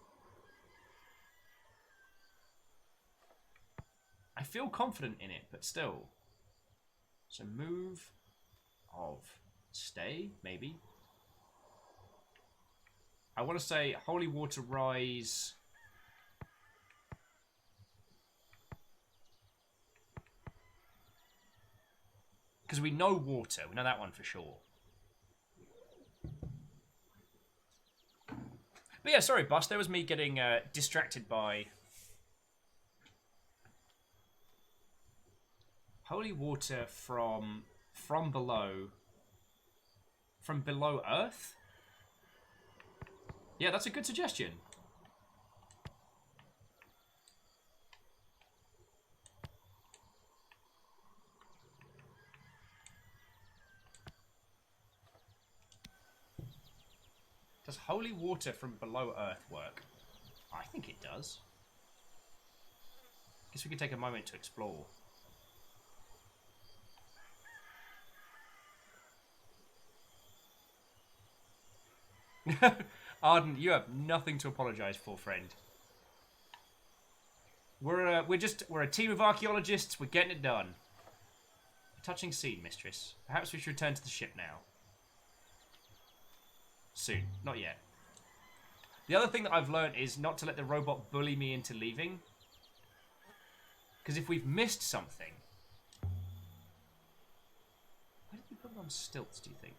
I feel confident in it, but still. So move of stay, maybe. I want to say Holy Water Rise. Because we know water. We know that one for sure. But yeah, sorry, Bus. There was me getting distracted by... Holy water from below. From below Earth? Yeah, that's a good suggestion. Does holy water from below Earth work? I think it does. Guess we could take a moment to explore. Arden, you have nothing to apologise for, friend. We're a team of archaeologists. We're getting it done. A touching scene, mistress. Perhaps we should return to the ship now. Soon, not yet. The other thing that I've learned is not to let the robot bully me into leaving. Because if we've missed something, where did we put it on stilts? Do you think?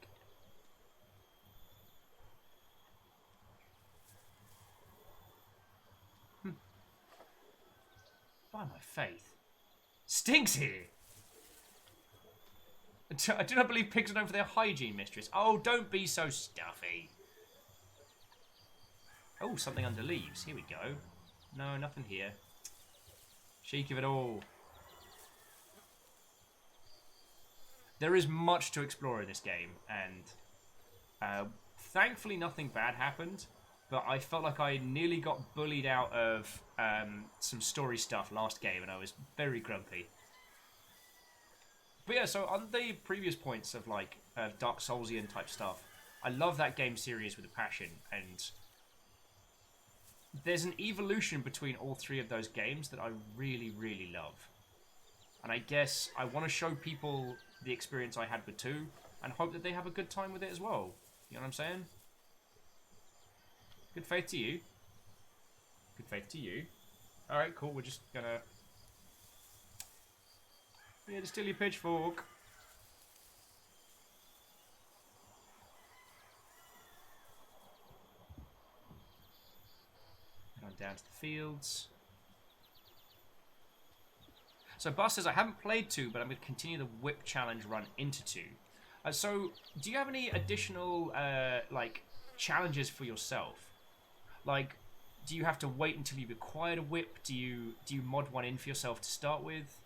By my faith. Stinks here! I do not believe pigs are known for their hygiene, mistress. Oh, don't be so stuffy. Oh, something under leaves. Here we go. No, nothing here. Chic of it all. There is much to explore in this game, and thankfully nothing bad happened. But I felt like I nearly got bullied out of some story stuff last game, and I was very grumpy. But yeah, so on the previous points of like Dark Soulsian type stuff, I love that game series with a passion, and there's an evolution between all three of those games that I really, really love. And I guess I want to show people the experience I had with 2, and hope that they have a good time with it as well. You know what I'm saying? Good faith to you. Good faith to you. Alright, cool. We're just gonna... Yeah, just steal your pitchfork. Head on down to the fields. So Bus says, I haven't played 2, but I'm going to continue the whip challenge run into 2. So, do you have any additional, like, challenges for yourself? Like, do you have to wait until you've acquired a whip? Do you mod one in for yourself to start with?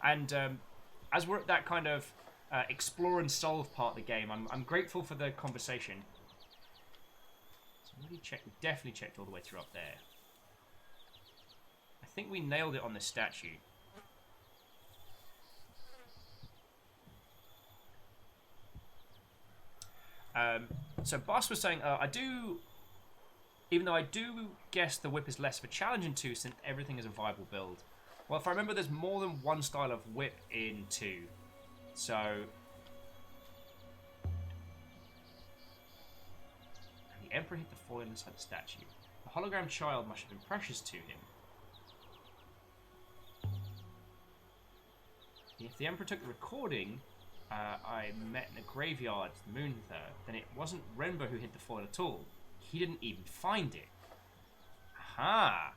And as we're at that kind of explore and solve part of the game, I'm grateful for the conversation. So we definitely checked all the way through up there. I think we nailed it on this statue. So Boss was saying, even though I do guess the whip is less of a challenge in 2 since everything is a viable build. Well, if I remember, there's more than one style of whip in 2. So... The Emperor hit the foil inside the statue. The hologram child must have been precious to him. If the Emperor took the recording I met in a graveyard, Moonthur, then it wasn't Renbo who hid the foil at all. He didn't even find it. Aha!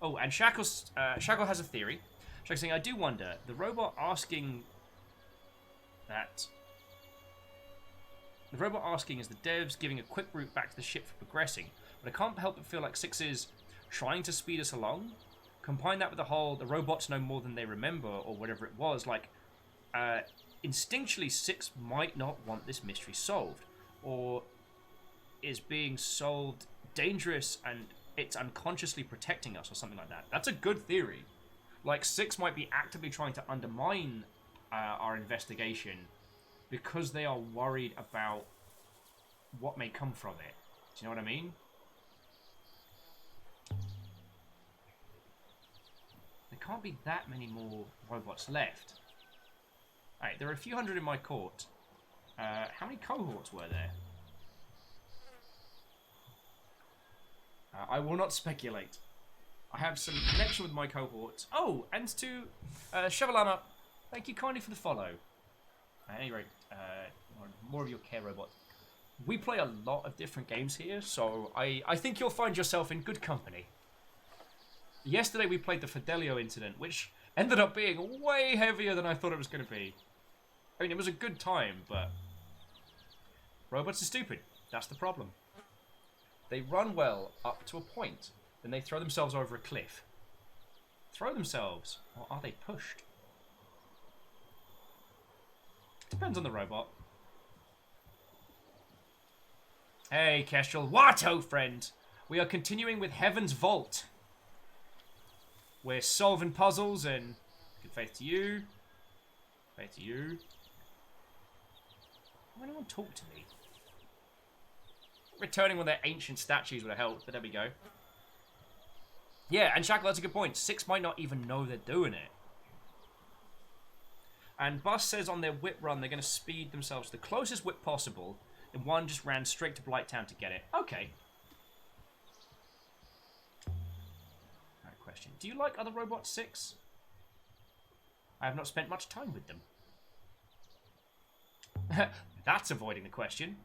Oh, and Shackle has a theory. Shackle's saying, I do wonder, the robot asking that... The robot asking is the devs giving a quick route back to the ship for progressing, but I can't help but feel like 6 is trying to speed us along. Combine that with the whole, the robots know more than they remember, or whatever it was, like, instinctually 6 might not want this mystery solved, or is being solved dangerous and it's unconsciously protecting us, or something like that. That's a good theory. Like, 6 might be actively trying to undermine our investigation because they are worried about what may come from it. Do you know what I mean? There can't be that many more robots left. Alright, there are a few hundred in my court. How many cohorts were there? I will not speculate. I have some connection with my cohort. Oh, and to Chevalana, thank you kindly for the follow. At any rate, more of your care robot. We play a lot of different games here, so I think you'll find yourself in good company. Yesterday we played the Fidelio incident, which ended up being way heavier than I thought it was going to be. I mean, it was a good time, but robots are stupid. That's the problem. They run well up to a point, then they throw themselves over a cliff. Throw themselves, or are they pushed? Depends on the robot. Hey, Kestrel. Watto, friend! We are continuing with Heaven's Vault. We're solving puzzles and... Good faith to you. Faith to you. Will anyone talk to me? Returning one of their ancient statues would have helped, but there we go. Yeah, and Shackle, that's a good point. 6 might not even know they're doing it. And Bus says on their whip run they're going to speed themselves to the closest whip possible, and one just ran straight to Blighttown to get it. Okay. Alright, question. Do you like other robots, 6? I have not spent much time with them. That's avoiding the question.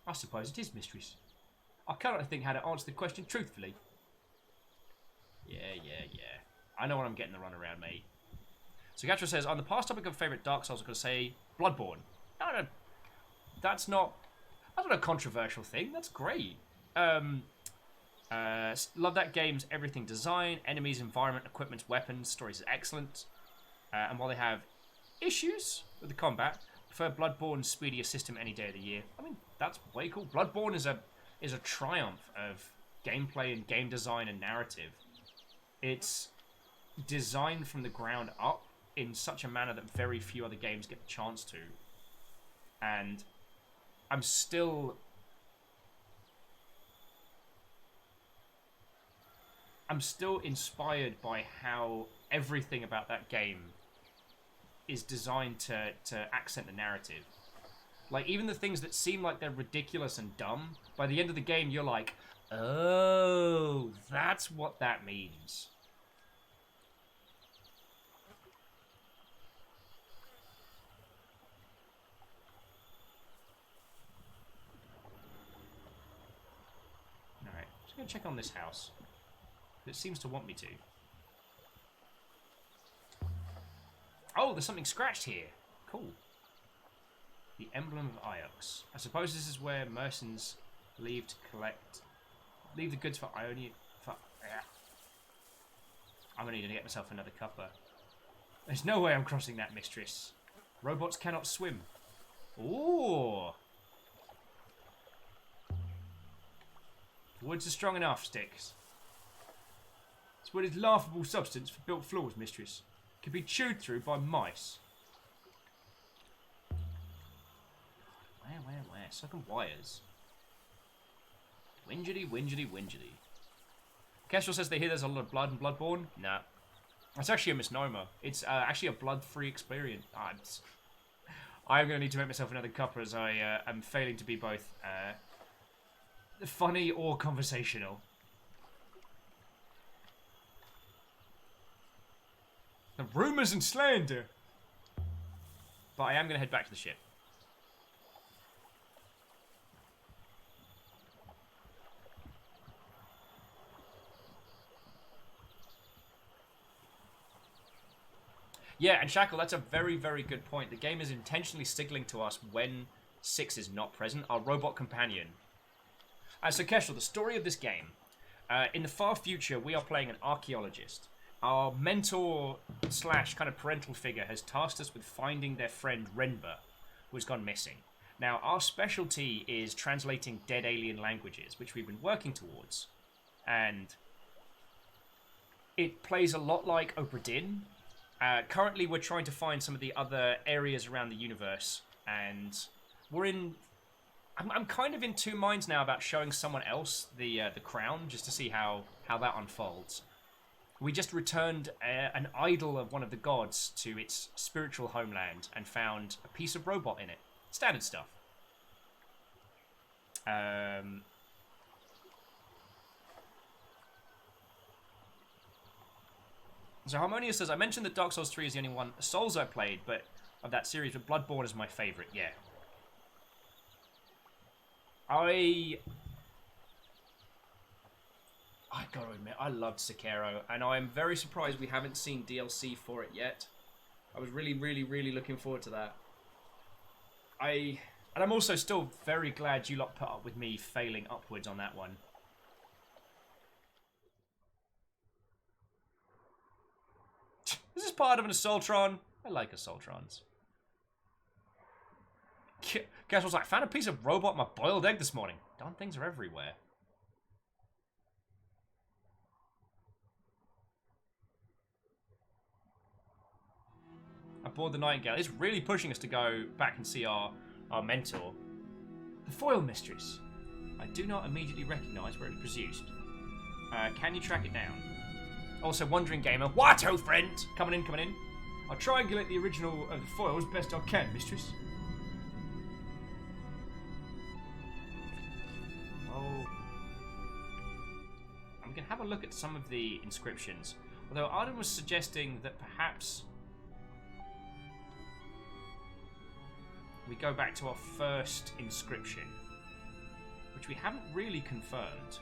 I suppose it is mysteries. I cannot think how to answer the question truthfully. Yeah. I know what I'm getting the run around, mate. So Gatra says, on the past topic of favourite Dark Souls, I'm going to say Bloodborne. No, that's not a controversial thing. That's great. Love that game's everything design, enemies, environment, equipment, weapons, stories is excellent. And while they have issues with the combat, prefer Bloodborne's speedier system any day of the year. I mean, that's way cool. Bloodborne is a triumph of gameplay and game design and narrative. It's designed from the ground up in such a manner that very few other games get the chance to. And I'm still inspired by how everything about that game is designed to accent the narrative. Like, even the things that seem like they're ridiculous and dumb, by the end of the game, you're like, oh, that's what that means. Alright, just gonna check on this house. It seems to want me to. Oh, there's something scratched here. Cool. The Emblem of Iox. I suppose this is where mercenaries leave the goods for Ionia. I'm gonna need to get myself another cuppa. There's no way I'm crossing that, mistress. Robots cannot swim. Ooh. The woods are strong enough, Sticks. This wood is laughable substance for built floors, mistress. Can be chewed through by mice. Where? Second wires. Wingedy. Kestrel says they hear there's a lot of blood in Bloodborne. Nah. It's actually a misnomer. It's actually a blood-free experience. I'm going to need to make myself another cuppa as I am failing to be both funny or conversational. The rumours and slander. But I am going to head back to the ship. Yeah, and Shackle, that's a very, very good point. The game is intentionally signaling to us when 6 is not present, our robot companion. So Kestrel, the story of this game. In the far future, we are playing an archaeologist. Our mentor slash kind of parental figure has tasked us with finding their friend Renba, who has gone missing. Now, our specialty is translating dead alien languages, which we've been working towards. And it plays a lot like Obra Dinn. Currently, we're trying to find some of the other areas around the universe, and we're in... I'm kind of in two minds now about showing someone else the crown, just to see how that unfolds. We just returned an idol of one of the gods to its spiritual homeland and found a piece of robot in it. Standard stuff. So Harmonious says, I mentioned that Dark Souls 3 is the only one Souls I played, but of that series, but Bloodborne is my favourite, yeah. I gotta admit, I loved Sekiro, and I'm very surprised we haven't seen DLC for it yet. I was really, really, really looking forward to that. And I'm also still very glad you lot put up with me failing upwards on that one. This is part of an Assaultron. I like Assaultrons. Guess was like, found a piece of robot in my boiled egg this morning. Darn things are everywhere. Aboard the Nightingale. It's really pushing us to go back and see our mentor. The Foil Mistress. I do not immediately recognise where it's produced. Can you track it down? Also, Wandering Gamer. Watto, friend! Coming in, coming in. I'll triangulate the original of the foil as best I can, mistress. Oh. I'm going to have a look at some of the inscriptions. Although Arden was suggesting that perhaps we go back to our first inscription, which we haven't really confirmed.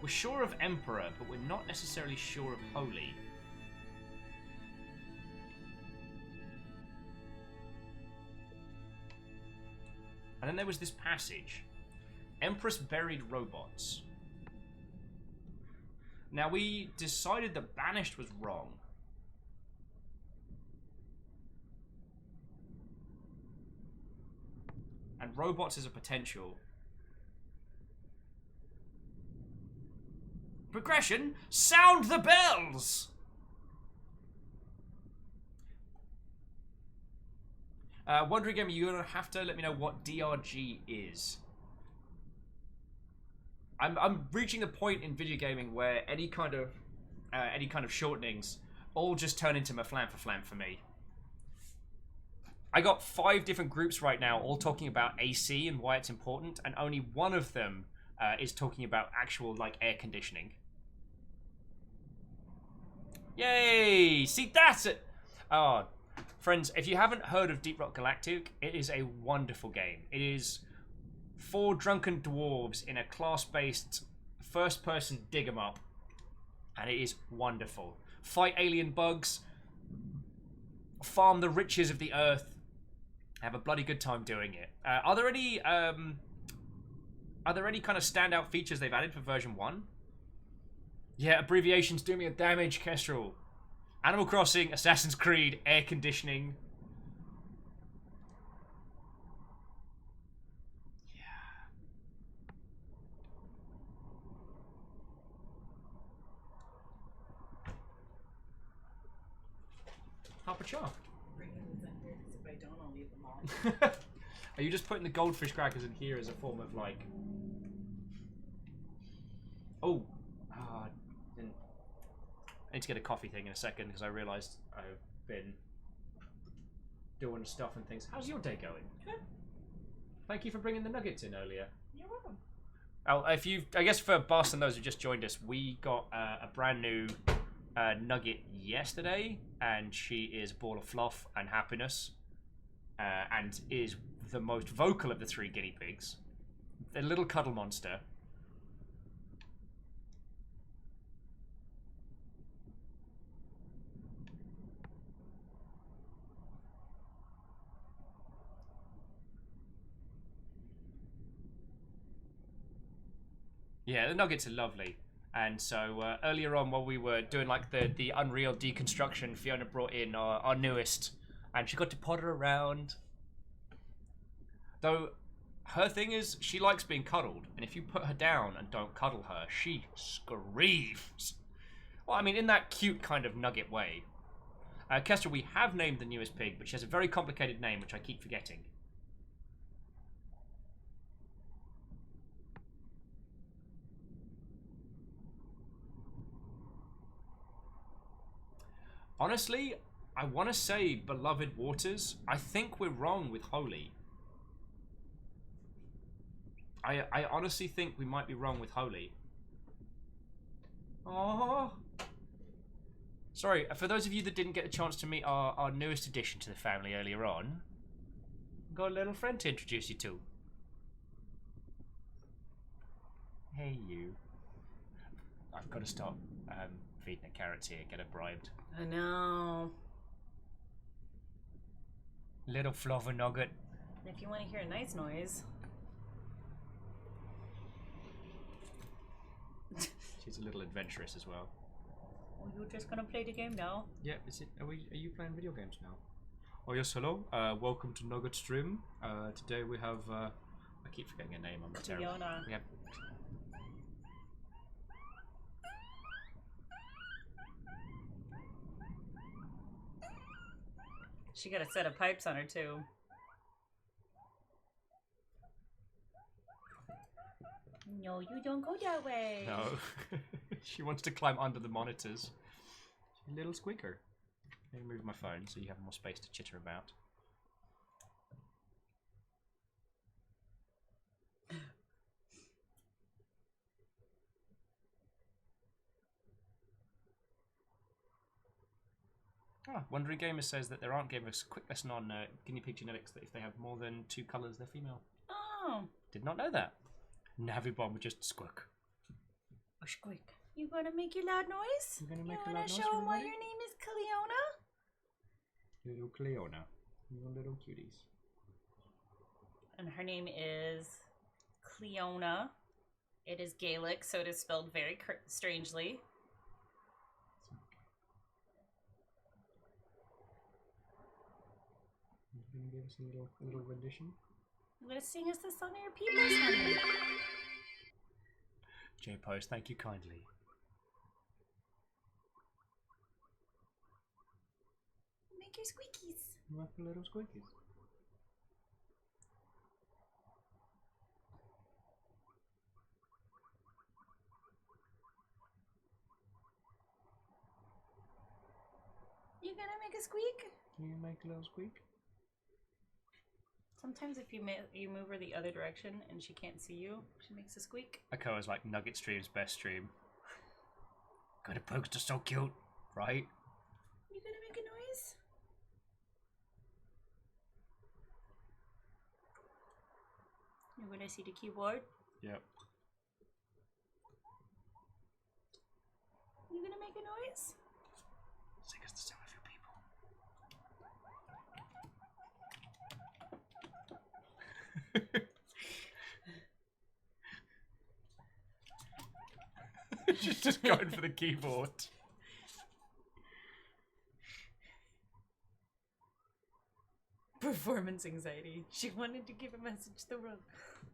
We're sure of Emperor, but we're not necessarily sure of Holy. And then there was this passage. Empress buried robots. Now, we decided that Banished was wrong. And robots is a potential. Progression? Sound the bells! Wondering Gamer, you're going to have to let me know what DRG is. I'm reaching the point in video gaming where any kind of shortenings all just turn into maflam for me. I got 5 different groups right now all talking about AC and why it's important, and only one of them is talking about actual like air conditioning. Yay! See, that's it! Oh, friends, if you haven't heard of Deep Rock Galactic, it is a wonderful game. It is 4 drunken dwarves in a class-based first-person dig-em-up, and it is wonderful. Fight alien bugs, farm the riches of the earth, have a bloody good time doing it. Are there any kind of standout features they've added for version 1? Yeah, abbreviations do me a damage, Kestrel. Animal Crossing, Assassin's Creed, air conditioning. Yeah. Harper Char. If I don't, I'll leave them all. Are you just putting the goldfish crackers in here as a form of like Oh, didn't. I need to get a coffee thing in a second because I realised I've been doing stuff and things. How's your day going? Good. Thank you for bringing the nuggets in earlier. You're welcome. Oh, I guess for Bas and those who just joined us, we got a brand new nugget yesterday, and she is a ball of fluff and happiness, and is the most vocal of the 3 guinea pigs. The little cuddle monster. Yeah, the nuggets are lovely. And so earlier on, while we were doing like the Unreal deconstruction, Fiona brought in our newest, and she got to potter around. Though her thing is she likes being cuddled, and if you put her down and don't cuddle her, she screams. Well, I mean, in that cute kind of nugget way. Kestra, we have named the newest pig, but she has a very complicated name, which I keep forgetting. Honestly, I want to say Beloved Waters. I think we're wrong with Holy. I honestly think we might be wrong with Holy. Oh. Sorry, for those of you that didn't get a chance to meet our newest addition to the family earlier on, I've got a little friend to introduce you to. Hey, you. I've got to stop feeding the carrots here, get her bribed. I know. Little fluffer nugget. If you want to hear a nice noise. She's a little adventurous as well. Oh, you're just gonna play the game now? Yeah, is it? Are you playing video games now? Oh yes, hello. Welcome to Nugget Stream. Today we have. I keep forgetting her name. I'm terrible. Fiona. We have. She got a set of pipes on her too. No, you don't go that way. No. She wants to climb under the monitors. She's a little squeaker. Let me move my phone so you have more space to chitter about. Wandering Gamer says that there aren't gave us a quick lesson on guinea pig genetics that if they have more than 2 colours, they're female. Oh. Did not know that. Navibomb would just squawk. Oh, squeak. You gonna make your loud noise? You gonna make you a loud noise? Show them why your name is Cleona? Little Cleona. You little cuties. And her name is Cleona. It is Gaelic, so it is spelled very strangely. You gonna give us a little rendition? I'm gonna sing us the song of your people, honey. J-Post, thank you kindly. Make your squeakies. Make the little squeakies. You gonna make a squeak? Can you make a little squeak? Sometimes if you move her the other direction and she can't see you, she makes a squeak. Akoa's like Nugget Stream's best stream. God, the pokes are so cute, right? You gonna make a noise? You gonna see the keyboard? Yep. You gonna make a noise? Sing us the sound of your people. She's just going for the keyboard. Performance anxiety. She wanted to give a message the wrong.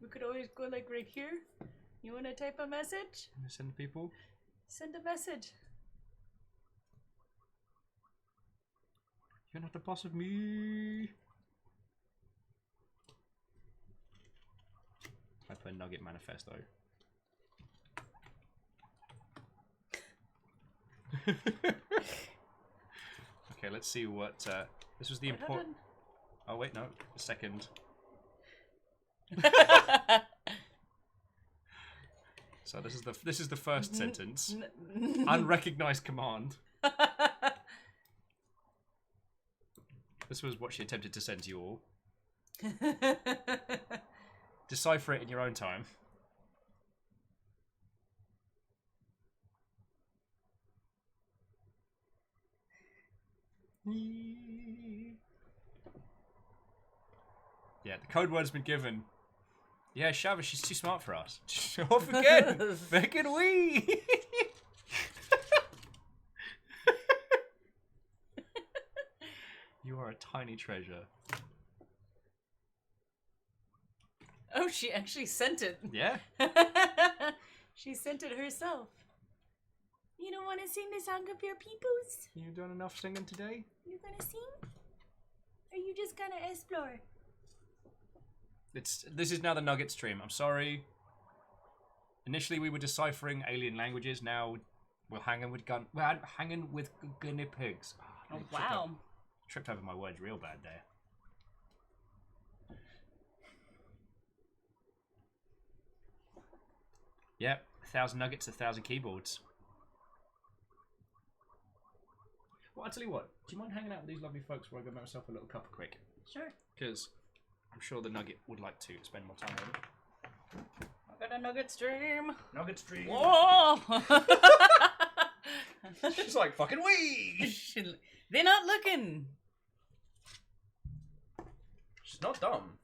We could always go like right here. You wanna type a message? Send people. Send a message. You're not the boss of me. I play Nugget Manifesto. Okay, let's see what. This was the important. Oh wait, no, a second. So this is the first sentence. Unrecognized command. This was what she attempted to send to you all. Decipher it in your own time. Yeah, the code word's been given. Yeah, Shava, she's too smart for us. Off again! Fucking wee! You are a tiny treasure. Oh, she actually sent it. Yeah? She sent it herself. You don't want to sing the song of your peoples? You done enough singing today? You gonna sing? Or you just gonna explore? This is now the Nugget stream. I'm sorry. Initially we were deciphering alien languages. Now we're hanging with guinea pigs. Oh wow! Tripped over my words real bad there. Yep, 1,000 nuggets, 1,000 keyboards. Well, I'll tell you what. Do you mind hanging out with these lovely folks while I go make myself a little cup of quick? Sure. Because I'm sure the Nugget would like to spend more time with it. I got a Nugget stream. Nugget stream. Whoa! She's like, fucking wee! They're not looking. She's not dumb.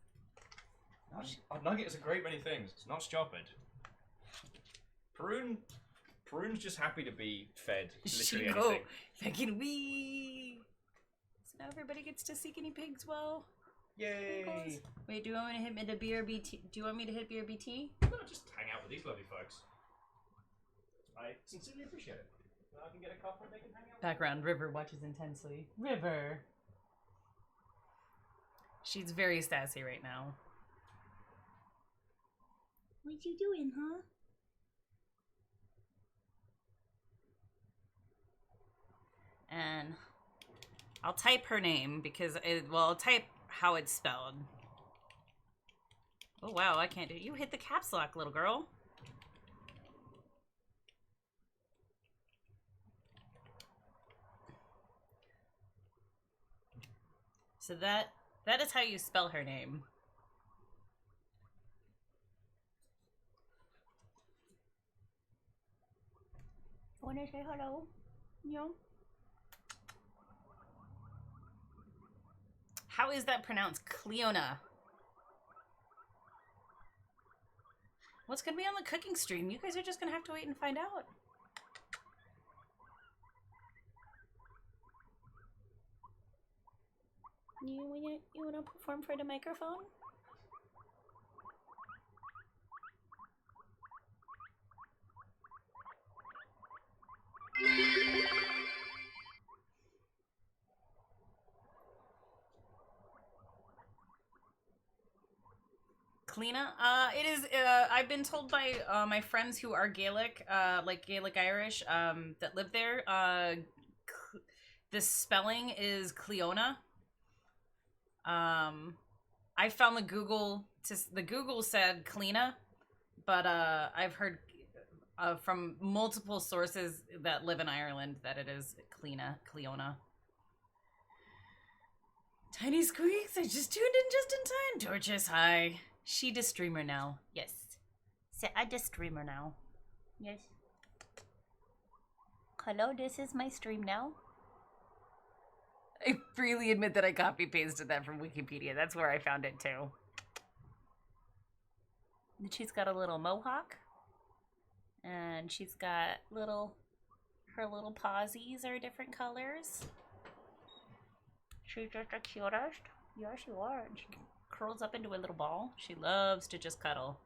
A Nugget is a great many things. It's not stupid. Perun's just happy to be fed literally anything. Fucking wee! So now everybody gets to see guinea pigs well. Yay! Wait, do you want me to hit me to BRBT? Do you want me to hit BRBT? No, just hang out with these lovely folks. I sincerely appreciate it. I can get a cup and they can hang out. Background, River watches intensely. River! She's very sassy right now. What you doing, huh? And I'll type her name because I'll type how it's spelled. Oh wow, I can't do it. You hit the caps lock, little girl. So that is how you spell her name. Wanna say hello? No? How is that pronounced? Cleona. What's gonna be on the cooking stream? You guys are just gonna have to wait and find out. You wanna perform for the microphone? Cleena? It is, I've been told by, my friends who are Gaelic, like Gaelic Irish, that live there, the spelling is Cleona. I found the Google said Cleena, but, I've heard, from multiple sources that live in Ireland that it is Cleona. Tiny squeaks, I just tuned in just in time. Dorcas, hi. She the streamer now. Yes. So I the streamer now. Yes. Hello, this is my stream now. I freely admit that I copy pasted that from Wikipedia. That's where I found it too. And she's got a little mohawk. And she's got her little pawsies are different colors. She's just the cutest. Yes, she was. She curls up into a little ball. She loves to just cuddle.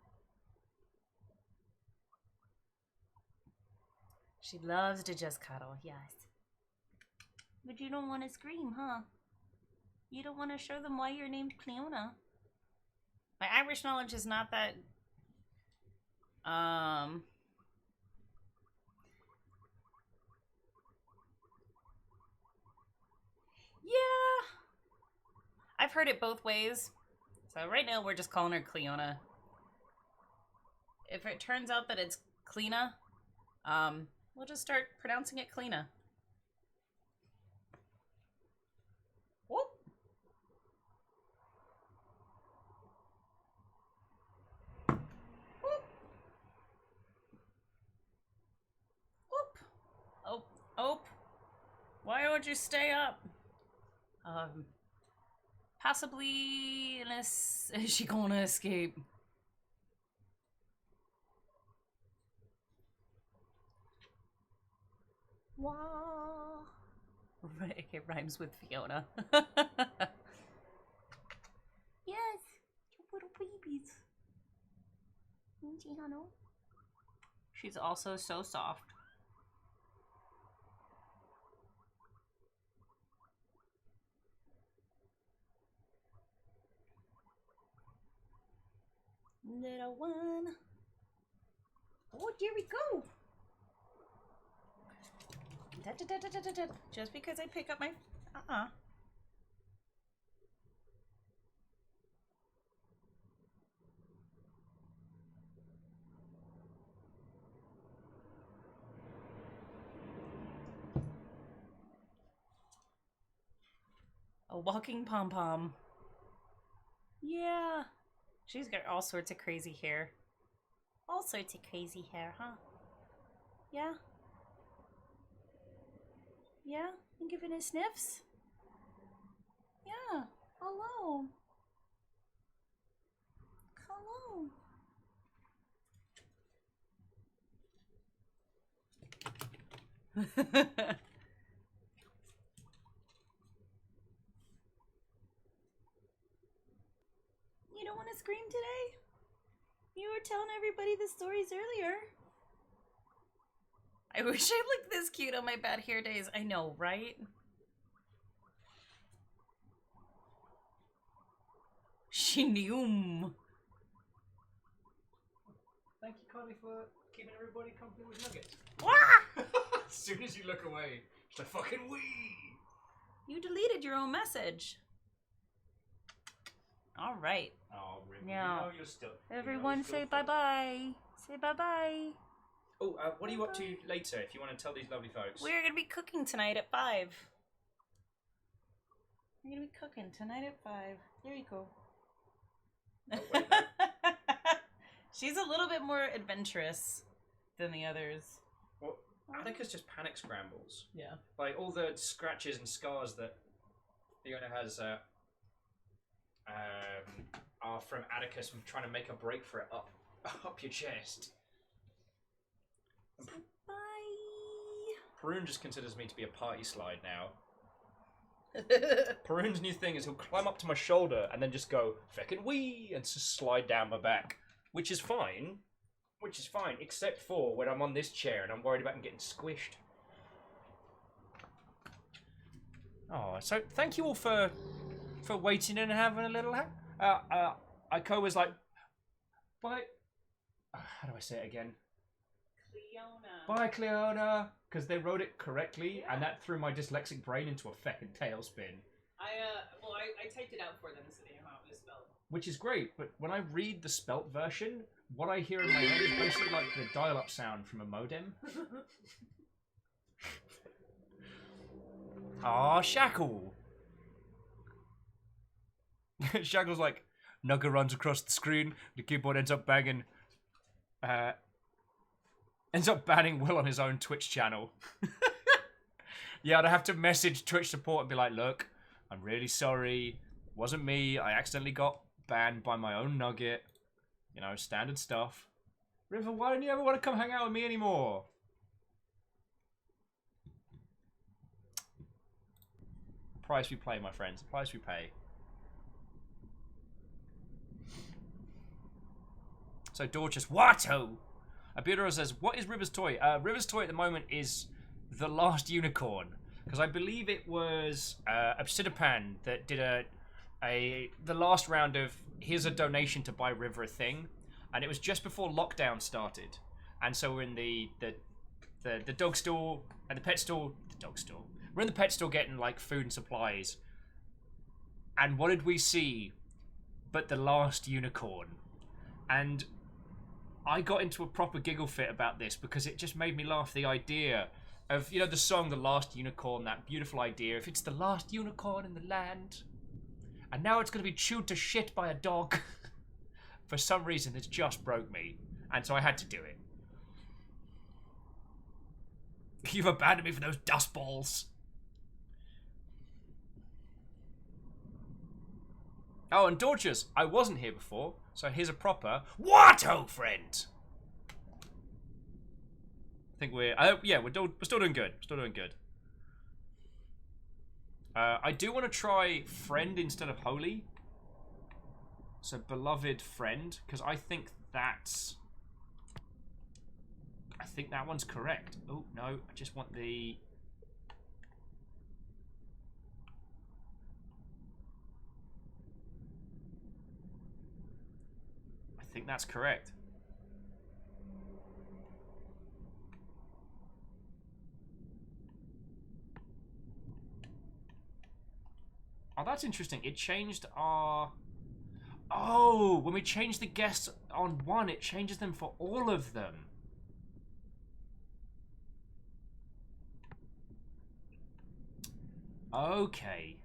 She loves to just cuddle, yes. But you don't want to scream, huh? You don't want to show them why you're named Cleona. My Irish knowledge is not that... I've heard it both ways. So right now we're just calling her Cleona. If it turns out that it's Cleena, we'll just start pronouncing it Cleena. Whoop. Whoop. Whoop. Oh, oh. Why don't you stay up? Possibly, unless, is she gonna escape? Wah. It rhymes with Fiona. Yes, you little babies. She's also so soft. Little one. Oh, here we go. Just because I pick up my... A walking pom-pom. Yeah. She's got all sorts of crazy hair. All sorts of crazy hair, huh? Yeah? Yeah? You giving it sniffs? Yeah. Hello. Hello. You don't want to scream today? You were telling everybody the stories earlier. I wish I looked this cute on my bad hair days. I know, right? She knew. Thank you kindly for keeping everybody company with nuggets. Wah! As soon as you look away, it's like fucking wee. You deleted your own message. All right. Oh, really? Now, You know you're still, everyone say bye-bye. Say bye-bye. Oh, what are you up to later, if you want to tell these lovely folks? We're going to be cooking tonight at 5. We're going to be cooking tonight at 5. There you go. Oh, wait, no. She's a little bit more adventurous than the others. Well, Atticus just panic scrambles. Yeah. Like, all the scratches and scars that Fiona has are from Atticus from trying to make a break for it up your chest. Bye. Perun just considers me to be a party slide now. Perun's new thing is he'll climb up to my shoulder and then just go feckin' wee and just slide down my back, which is fine. Except for when I'm on this chair and I'm worried about him getting squished. Oh, so thank you all for waiting and having a little. Iko was like, bye. How do I say it again? Bye, Cleona, because they wrote it correctly, and that threw my dyslexic brain into a feckin' tailspin. I typed it out for them so they know how it was spelled. Which is great, but when I read the spelt version, what I hear in my head is basically like the dial-up sound from a modem. Aw, Shackle! Shackle's like, Nugger runs across the screen, the keyboard ends up banning Will on his own Twitch channel. Yeah, I'd have to message Twitch support and be like, look, I'm really sorry. It wasn't me. I accidentally got banned by my own nugget. You know, standard stuff. River, why don't you ever want to come hang out with me anymore? Price we play, my friends. Price we pay. So Dorcas, Watto! Abira says, what is River's toy? River's toy at the moment is The Last Unicorn. Because I believe it was Obsidipan that did the last round of here's a donation to buy River a thing. And it was just before lockdown started. And so we're in the dog store and the pet store. The dog store. We're in the pet store getting like food and supplies. And what did we see but the last unicorn? And I got into a proper giggle fit about this because it just made me laugh. The idea of, you know, the song The Last Unicorn, that beautiful idea. If it's the last unicorn in the land, and now it's going to be chewed to shit by a dog. For some reason, it just broke me. And so I had to do it. You've abandoned me for those dust balls. Oh, and Dorcas, I wasn't here before, so here's a proper what, old friend? I think we're still doing good. Still doing good. I do want to try friend instead of holy. So beloved friend, because I think that one's correct. Oh no, I just want the. I think that's correct. Oh, that's interesting. It changed our... Oh, when we change the guests on one, it changes them for all of them. Okay.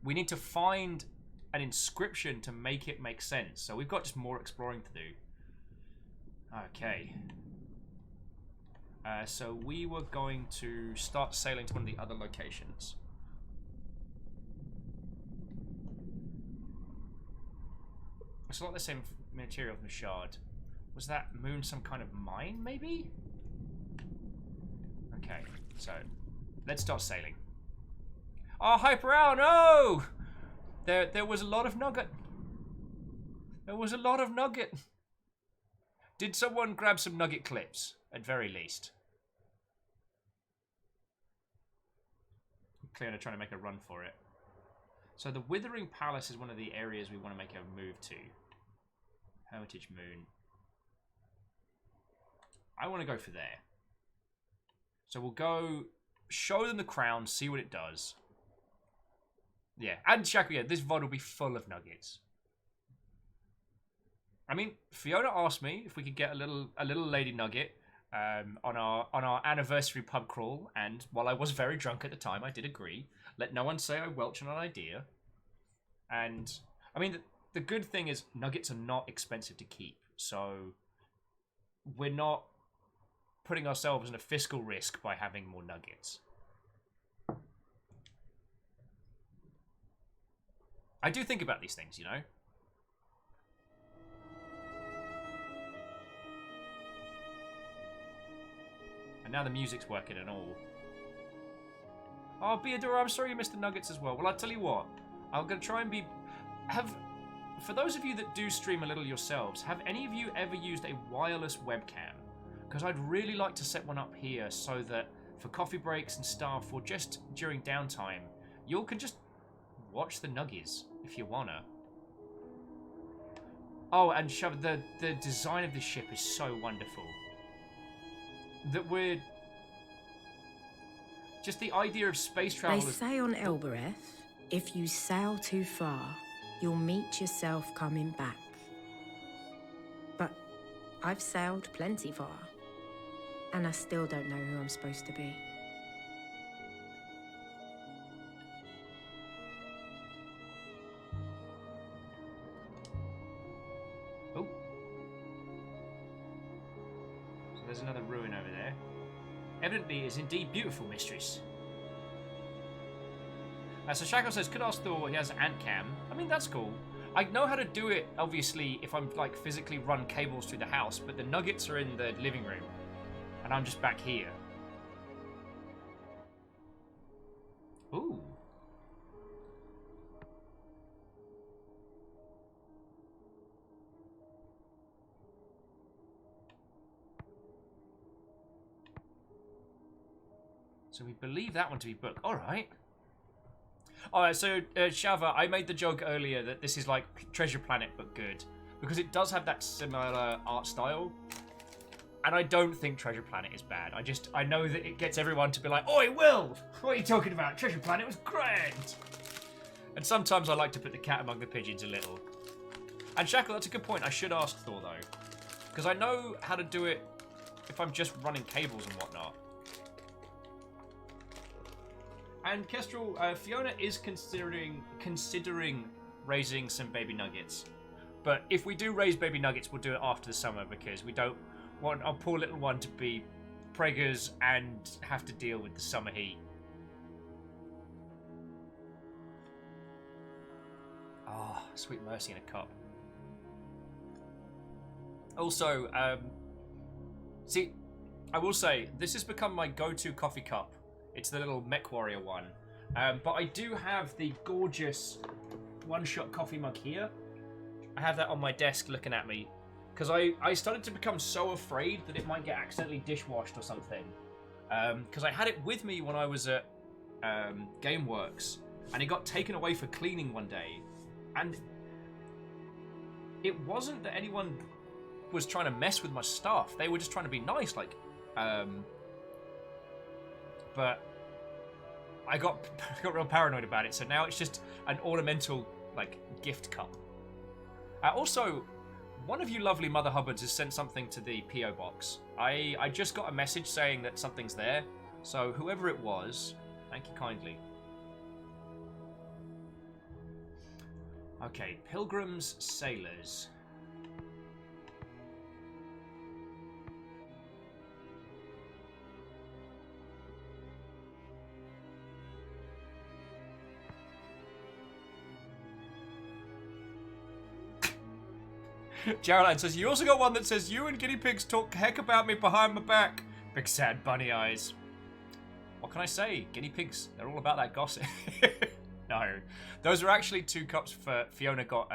We need to find an inscription to make it make sense. So we've got just more exploring to do. Okay. So we were going to start sailing to one of the other locations. It's a lot the same material from the shard. Was that moon some kind of mine, maybe? Okay, so let's start sailing. Oh, Hyper Owl, no! There was a lot of nugget. There was a lot of nugget. Did someone grab some nugget clips, at very least? Clearly trying to make a run for it. So the Withering Palace is one of the areas we want to make a move to. Hermitage Moon. I want to go for there. So we'll go show them the crown, see what it does. Yeah, and Shaku, yeah, this VOD will be full of nuggets. I mean, Fiona asked me if we could get a little lady nugget on our anniversary pub crawl, and while I was very drunk at the time, I did agree. Let no one say I welch on an idea. And I mean, the good thing is nuggets are not expensive to keep, so we're not putting ourselves in a fiscal risk by having more nuggets. I do think about these things, you know. And now the music's working and all. Oh, Beadora, I'm sorry you missed the nuggets as well. Well, I'll tell you what. I'm going to try and be... For those of you that do stream a little yourselves, have any of you ever used a wireless webcam? Because I'd really like to set one up here so that for coffee breaks and stuff, or just during downtime, you all can just watch the nuggies if you wanna. Oh, and the design of this ship is so wonderful. That we're... Just the idea of space travel... They say on Elbereth, if you sail too far, you'll meet yourself coming back. But I've sailed plenty far, and I still don't know who I'm supposed to be. Oh. So there's another ruin over there. Evidently, it is indeed beautiful, mistress. So Shackle says, could ask Thor, he has an ant cam. I mean, that's cool. I know how to do it, obviously, if I'm, like, physically run cables through the house, but the nuggets are in the living room. And I'm just back here. Ooh. So we believe that one to be book. Alright. Alright, so Shava, I made the joke earlier that this is like Treasure Planet but good. Because it does have that similar art style. And I don't think Treasure Planet is bad. I know that it gets everyone to be like, "Oi, Will! What are you talking about? Treasure Planet was grand!" And sometimes I like to put the cat among the pigeons a little. And Shackle, that's a good point. I should ask Thor, though. Because I know how to do it if I'm just running cables and whatnot. And Kestrel, Fiona is considering raising some baby nuggets. But if we do raise baby nuggets, we'll do it after the summer because we don't want our poor little one to be preggers and have to deal with the summer heat. Oh, sweet mercy in a cup. Also, see, I will say, this has become my go-to coffee cup. It's the little Mech Warrior one. But I do have the gorgeous one-shot coffee mug here. I have that on my desk looking at me. Because I started to become so afraid that it might get accidentally dishwashed or something. Because I had it with me when I was at GameWorks. And it got taken away for cleaning one day. And it wasn't that anyone was trying to mess with my stuff. They were just trying to be nice, like... but I got real paranoid about it, so now it's just an ornamental, like, gift cup. Also, one of you lovely Mother Hubbards has sent something to the P.O. box. I just got a message saying that something's there, so whoever it was, thank you kindly. Okay, Pilgrims, Sailors. Geraldine says, you also got one that says, you and guinea pigs talk heck about me behind my back. Big sad bunny eyes. What can I say? Guinea pigs, they're all about that gossip. No. Those are actually 2 cups for Fiona got.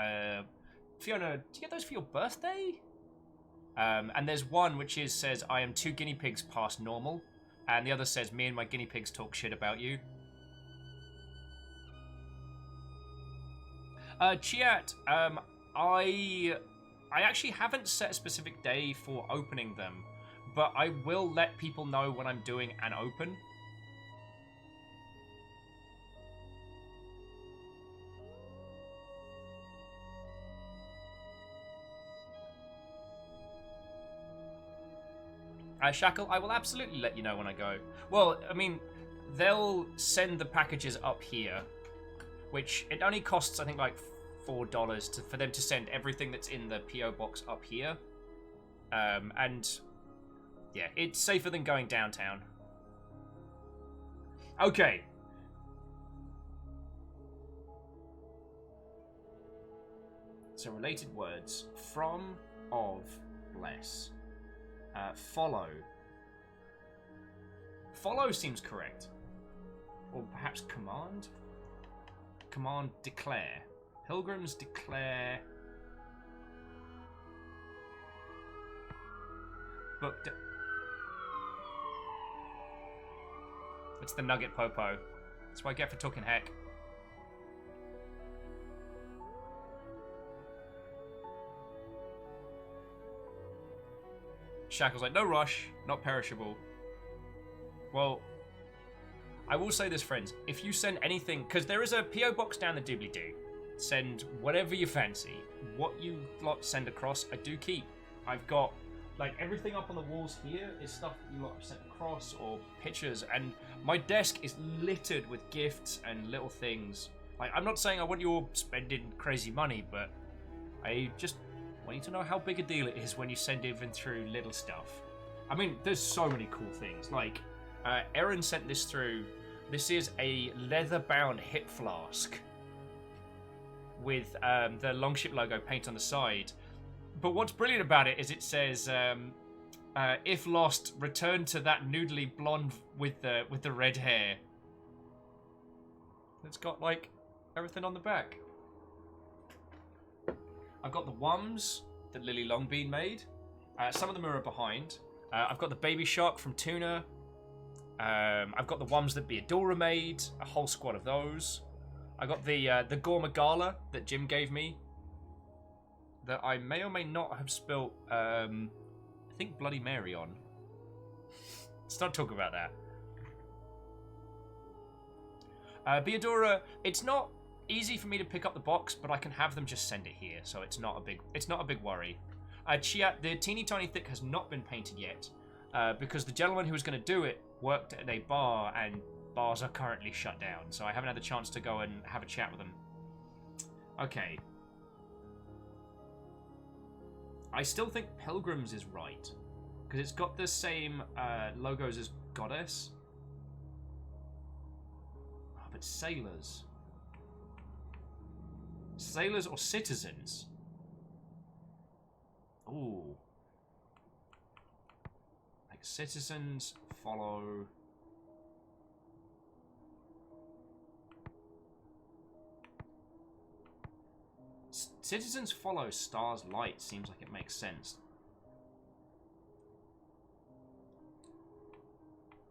Fiona, did you get those for your birthday? And there's one which says, I am 2 guinea pigs past normal. And the other says, me and my guinea pigs talk shit about you. Chiat, I actually haven't set a specific day for opening them, but I will let people know when I'm doing an open. Shackle, I will absolutely let you know when I go. Well, I mean, they'll send the packages up here, which it only costs, I think, like $4 for them to send everything that's in the P.O. box up here. And yeah, it's safer than going downtown. Okay. So related words. From, of, bless. Follow. Follow seems correct. Or perhaps command? Command, declare. Pilgrims declare... Book... It's the Nugget Popo. That's what I get for talking heck. Shackle's like, no rush, not perishable. Well, I will say this, friends. If you send anything, because there is a P.O. box down the doobly-doo. Send whatever you fancy. What you lot send across, I do keep. I've got, like, everything up on the walls here is stuff that you lot have sent across, or pictures, and my desk is littered with gifts and little things. Like, I'm not saying I want you all spending crazy money, but I just want you to know how big a deal it is when you send even through little stuff. I mean, there's so many cool things. Like, Erin sent this through. This is a leather-bound hip flask with the Longship logo paint on the side. But what's brilliant about it is it says, if lost, return to that noodly blonde with the red hair. It's got, like, everything on the back. I've got the Wums that Lily Longbean made. Some of them are behind. I've got the Baby Shark from Tuna. I've got the Wums that Beadora made. A whole squad of those. I got the Gormagala that Jim gave me. That I may or may not have spilt think Bloody Mary on. Let's not talk about that. Beodora, it's not easy for me to pick up the box, but I can have them just send it here, so it's not a big worry. Chiat, the teeny tiny thick has not been painted yet, because the gentleman who was going to do it worked at a bar, and bars are currently shut down, so I haven't had the chance to go and have a chat with them. Okay. I still think Pilgrims is right, because it's got the same logos as Goddess. Oh, but Sailors. Sailors or Citizens? Ooh. Like Citizens follow... Citizens follow Star's light. Seems like it makes sense.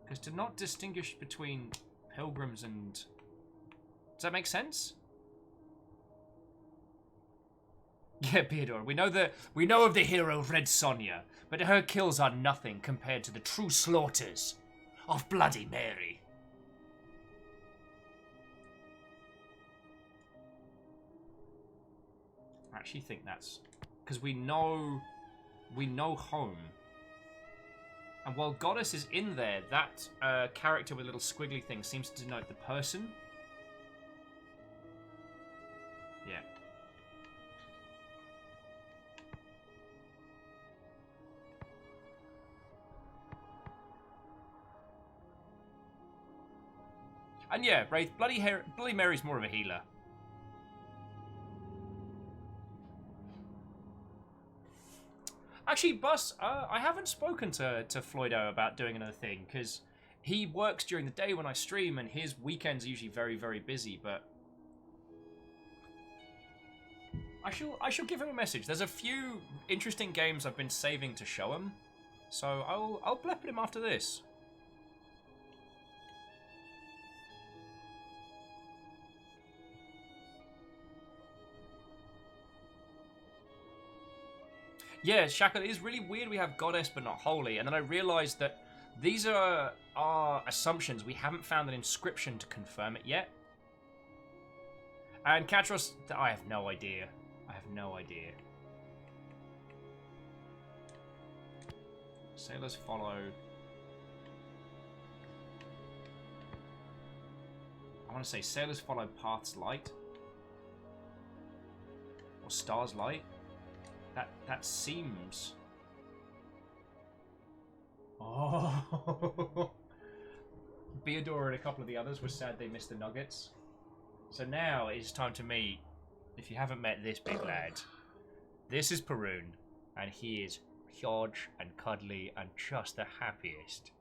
Because to not distinguish between pilgrims and... Does that make sense? Yeah, Beodor, we know of the hero Red Sonja, but her kills are nothing compared to the true slaughters of Bloody Mary. I actually think that's because we know home, and while Goddess is in there, that character with little squiggly thing seems to denote the person. Yeah. And yeah, Wraith, Bloody Mary's more of a healer. Actually, Bus, I haven't spoken to Floydo about doing another thing, because he works during the day when I stream, and his weekends are usually very, very busy, but... I shall give him a message. There's a few interesting games I've been saving to show him, so I'll blep at him after this. Yeah, Shaka, it is really weird we have Goddess but not Holy, and then I realised that these are our assumptions. We haven't found an inscription to confirm it yet. And Katros, I have no idea. I have no idea. Sailors follow. I want to say Sailors follow Path's light. Or Star's light. That seems... Oh! Beodora and a couple of the others were sad they missed the nuggets. So now it's time to meet, if you haven't met this big lad, this is Perun, and he is huge and cuddly and just the happiest.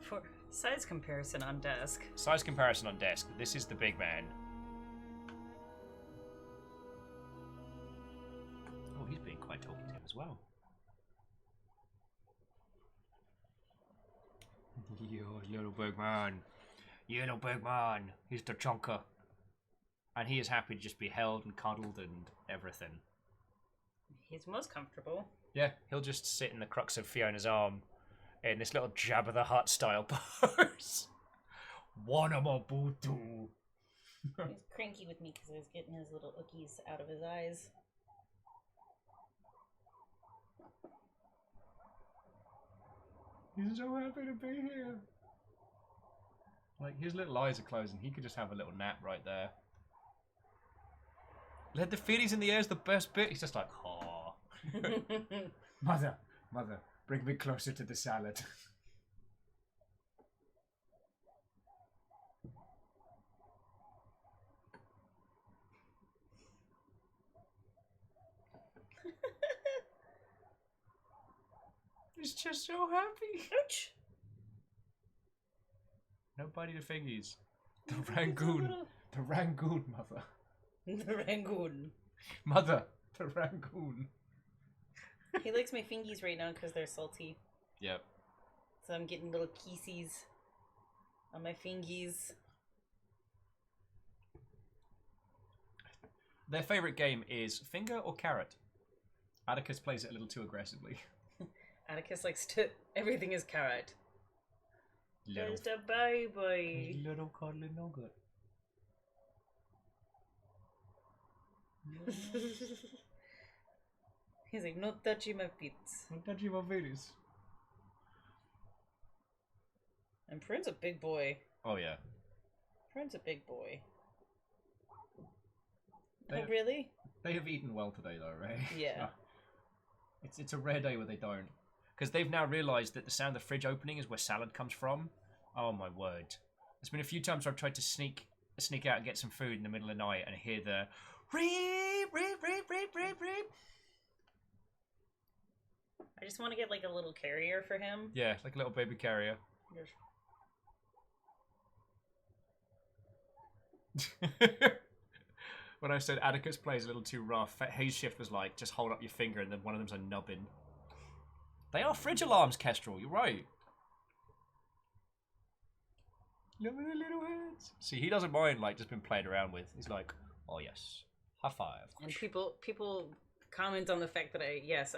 For size comparison on desk. Size comparison on desk, this is the big man. Oh, he's being quite talking to him as well. You little big man. You little big man. He's the chunker. And he is happy to just be held and cuddled and everything. He's most comfortable. Yeah, he'll just sit in the crux of Fiona's arm in this little Jabba the Hutt style pose. Wanamabutu. He's cranky with me because I was getting his little ookies out of his eyes. He's so happy to be here. Like, his little eyes are closing. He could just have a little nap right there. Let the feelies in the air is the best bit. He's just like, oh. Mother, bring me closer to the salad. He's just so happy. Ouch. Nobody to fingies. The Rangoon. The Rangoon, mother. The Rangoon. Mother, the Rangoon. He likes my fingies right now because they're salty. Yep. So I'm getting little kisses on my fingies. Their favourite game is finger or carrot? Atticus plays it a little too aggressively. Atticus likes to. Everything is carrot. Little, Just a baby. little cuddly nugget. He's like, not touching my feet. Not touching my feelings. And Prin's a big boy. Oh yeah. Prin's a big boy. They- Oh, really? They have eaten well today, though, right? Yeah. It's a rare day where they don't, because they've now realised that the sound of the fridge opening is where salad comes from. Oh my word! There's been a few times where I've tried to sneak out and get some food in the middle of the night and hear the reep. I just want to get like a little carrier for him. Yeah, like a little baby carrier. When I said Atticus plays a little too rough, Hayes Shift was like, just hold up your finger and then one of them's a nubbin. They are fridge alarms, Kestrel, you're right. Look at the little heads. See, he doesn't mind, like, just been played around with. He's like, oh yes, high five. And people comment on the fact that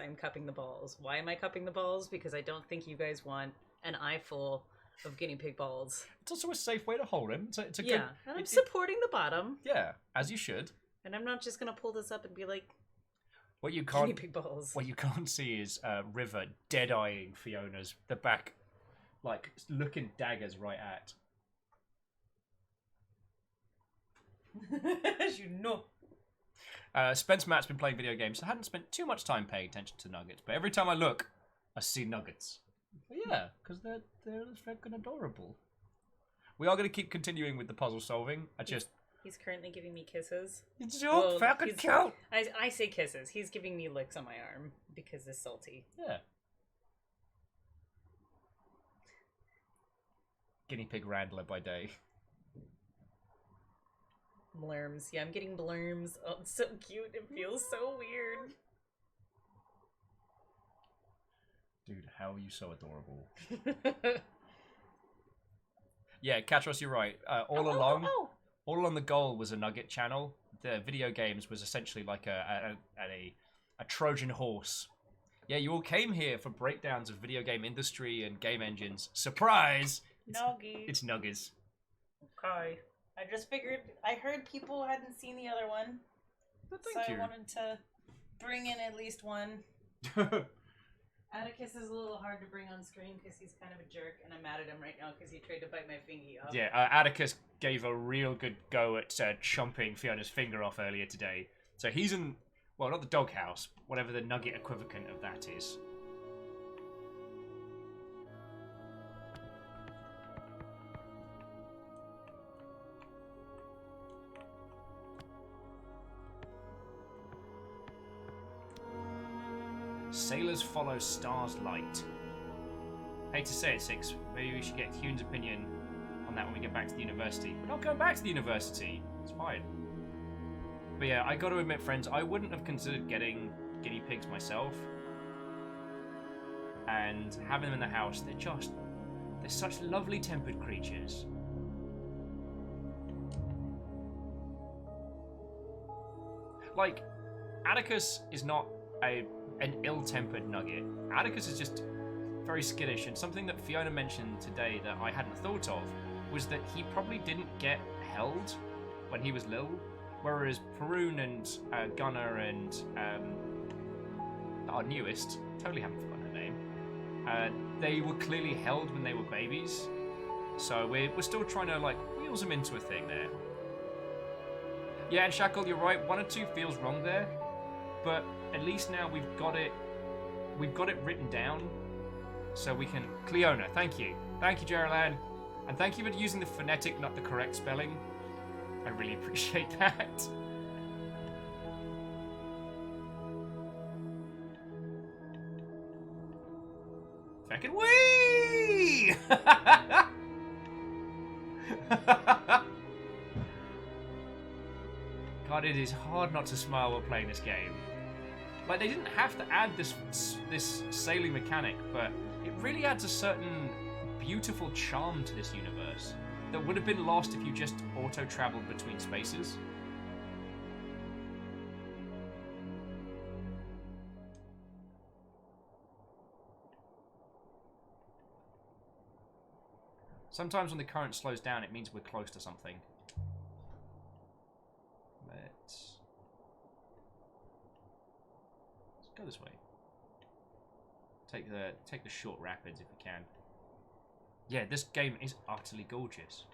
I'm cupping the balls. Why am I cupping the balls? Because I don't think you guys want an eye full of guinea pig balls. It's also a safe way to hold him. It's a yeah, good... and I'm supporting the bottom. Yeah, as you should. And I'm not just gonna pull this up and be like, what you guinea can't pig balls. What you can't see is River dead-eyeing Fiona's the back, like looking daggers right at. As you know. Spence Matt's been playing video games. So I hadn't spent too much time paying attention to Nuggets, but every time I look, I see Nuggets. But yeah, because they're freaking adorable. We are going to keep continuing with the puzzle solving. He's currently giving me kisses. It's so fucking cute. I say kisses. He's giving me licks on my arm because it's salty. Yeah. Guinea pig Randler by day. Blurms. Yeah, I'm getting blurms. Oh, it's so cute. It feels so weird. Dude, how are you so adorable? Yeah, Katros, you're right. All along the goal was a Nugget channel. The video games was essentially like a Trojan horse. Yeah, you all came here for breakdowns of video game industry and game engines. Surprise! Nuggies. It's Nuggies. Okay. I just figured, I heard people hadn't seen the other one. But so thank you. I wanted to bring in at least one. Atticus is a little hard to bring on screen because he's kind of a jerk, and I'm mad at him right now because he tried to bite my fingy off. Yeah, Atticus gave a real good go at chomping Fiona's finger off earlier today. So he's in, well, not the doghouse, whatever the Nugget equivalent of that is. Sailors follow stars light. Hate to say it, Six. Maybe we should get Hune's opinion on that when we get back to the university. We're not going back to the university. It's fine. But yeah, I got to admit, friends, I wouldn't have considered getting guinea pigs myself. And having them in the house, they're such lovely tempered creatures. Like, Atticus is not an ill-tempered nugget. Atticus is just very skittish, and something that Fiona mentioned today that I hadn't thought of was that he probably didn't get held when he was little, whereas Perun and Gunnar and our newest, totally haven't forgotten her name, they were clearly held when they were babies, so we're still trying to like wheels them into a thing there. Yeah, and Shackle, you're right, 1 or 2 feels wrong there, but at least now we've got it written down, so we can... Cleona, thank you, Geraldine, and thank you for using the phonetic, not the correct spelling. I really appreciate that. Fucking wee! God, it is hard not to smile while playing this game. Like, they didn't have to add this sailing mechanic, but it really adds a certain beautiful charm to this universe that would have been lost if you just auto-traveled between spaces. Sometimes when the current slows down, it means we're close to something. Let's go this way. Take the short rapids if we can. Yeah, this game is utterly gorgeous.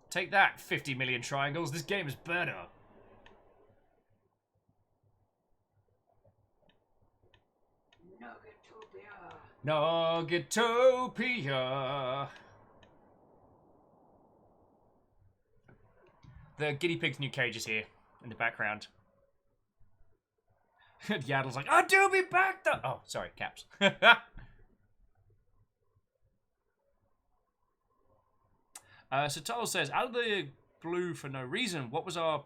Take that, 50 million triangles. This game is better. Nuggetopia. The guinea pig's new cage is here in the background. Yaddle's like, I do be back though. Oh, sorry, caps. So Charles says, out of the blue for no reason, what was our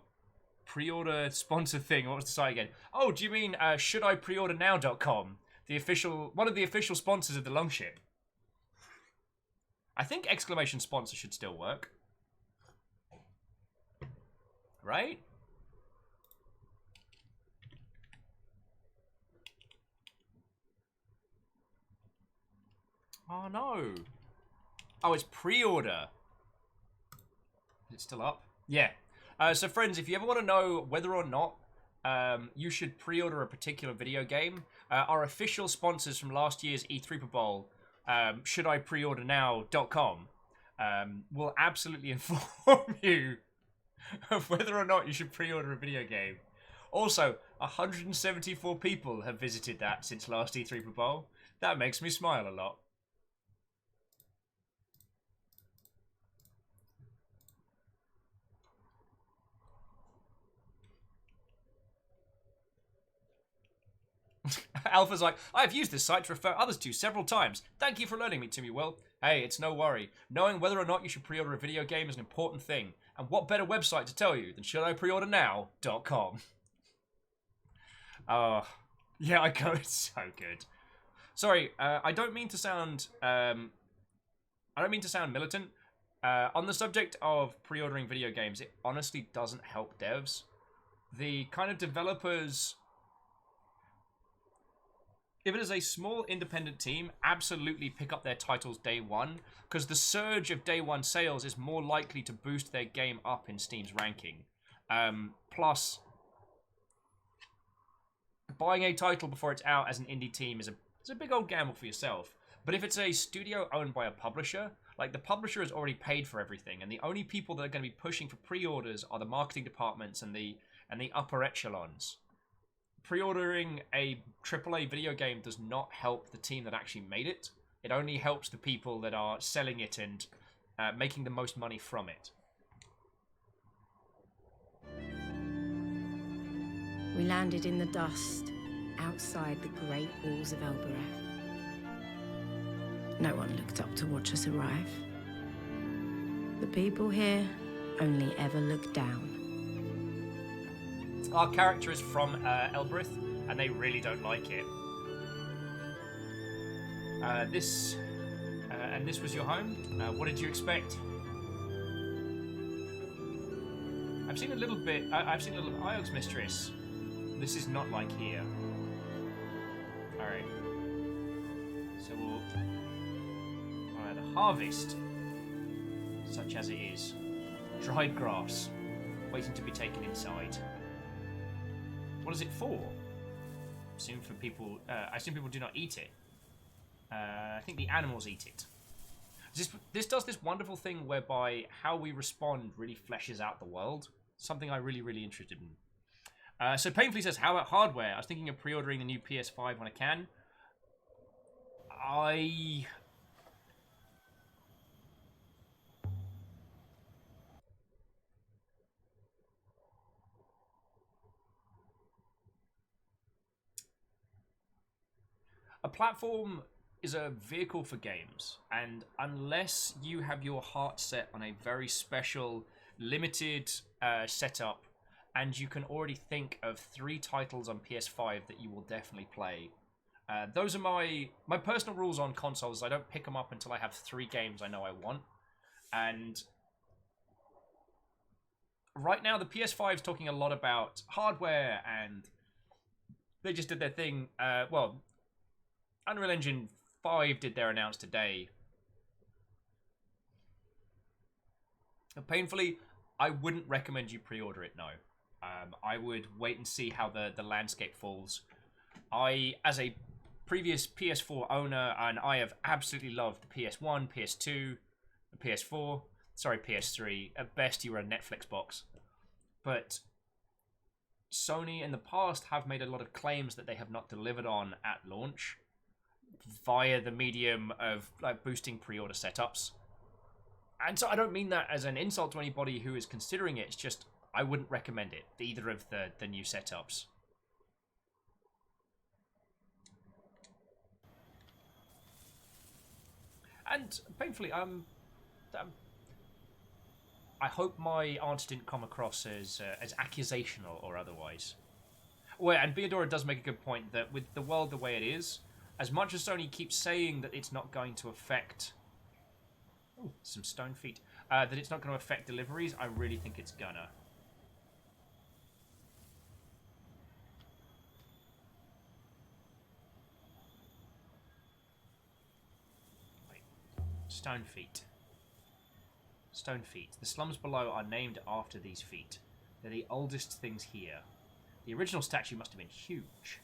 pre-order sponsor thing? What was the site again? Oh, do you mean shouldIpreordernow.com? The official, one of the official sponsors of the Longship. I think exclamation sponsor should still work. Right? Oh no. Oh, it's pre-order. Is it still up? Yeah. So friends, if you ever want to know whether or not you should pre-order a particular video game, our official sponsors from last year's E3 Bowl, shouldIpreordernow.com, will absolutely inform you of whether or not you should pre-order a video game. Also, 174 people have visited that since last E3 Bowl. That makes me smile a lot. Alpha's like, I've used this site to refer others to several times. Thank you for learning me to me, Will. Hey, it's no worry. Knowing whether or not you should pre-order a video game is an important thing. And what better website to tell you than shouldIpreordernow.com? Oh, yeah, I go. It's so good. Sorry, I don't mean to sound militant. On the subject of pre-ordering video games, it honestly doesn't help devs. The kind of developers, if it is a small independent team, absolutely pick up their titles day one, because the surge of day one sales is more likely to boost their game up in Steam's ranking. Plus, buying a title before it's out as an indie team is a big old gamble for yourself. But if it's a studio owned by a publisher, like the publisher has already paid for everything, and the only people that are going to be pushing for pre-orders are the marketing departments and the upper echelons. Pre-ordering a AAA video game does not help the team that actually made it. It only helps the people that are selling it and making the most money from it. We landed in the dust outside the great walls of Elbereth. No one looked up to watch us arrive. The people here only ever look down. Our character is from Elbereth, and they really don't like it. This was your home? What did you expect? I've seen a little bit. I've seen a little Iox Mistress. This is not like here. Alright. So we'll the harvest, such as it is. Dried grass, waiting to be taken inside. What is it for? I assume for people. I assume people do not eat it. I think the animals eat it. This does this wonderful thing whereby how we respond really fleshes out the world. Something I'm really interested in. So Painfully says, how about hardware? I was thinking of pre-ordering the new PS5 when I can. A platform is a vehicle for games, and unless you have your heart set on a very special, limited setup, and you can already think of 3 titles on PS5 that you will definitely play, those are my personal rules on consoles. I don't pick them up until I have 3 games I know I want, and right now the PS5 is talking a lot about hardware, and they just did their thing. Well, Unreal Engine 5 did their announce today. Painfully, I wouldn't recommend you pre-order it, no. I would wait and see how the landscape falls. I, as a previous PS4 owner, and I have absolutely loved the PS1, PS2, the PS4, sorry, PS3. At best, you were a Netflix box. But Sony in the past have made a lot of claims that they have not delivered on at launch via the medium of like boosting pre-order setups. And so I don't mean that as an insult to anybody who is considering it. It's just I wouldn't recommend it, either of the new setups. And painfully, I hope my answer didn't come across as accusational or otherwise. Well, and Beadora does make a good point that with the world the way it is, as much as Sony keeps saying that it's not going to affect... Ooh, some stone feet. That it's not going to affect deliveries, I really think it's gonna. Wait. Stone feet. Stone feet. The slums below are named after these feet. They're the oldest things here. The original statue must have been huge.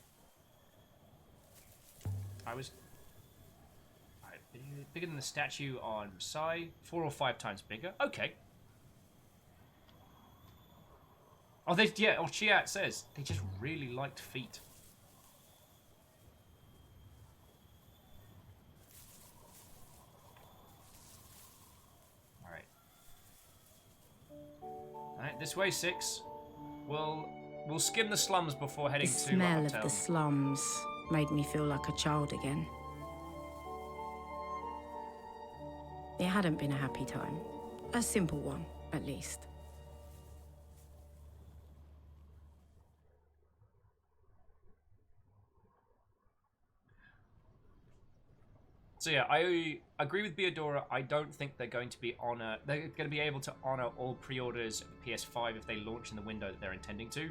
Bigger than the statue on Psy. 4 or 5 times bigger. Okay. Oh, Chiat says they just really liked feet. Alright, this way, 6. We'll skim the slums before heading The to smell our of hotel. the slums made me feel like a child again. It hadn't been a happy time. A simple one, at least. So yeah, I agree with Beadora. I don't think they're going to be they're going to be able to honor all pre-orders of the PS5 if they launch in the window that they're intending to.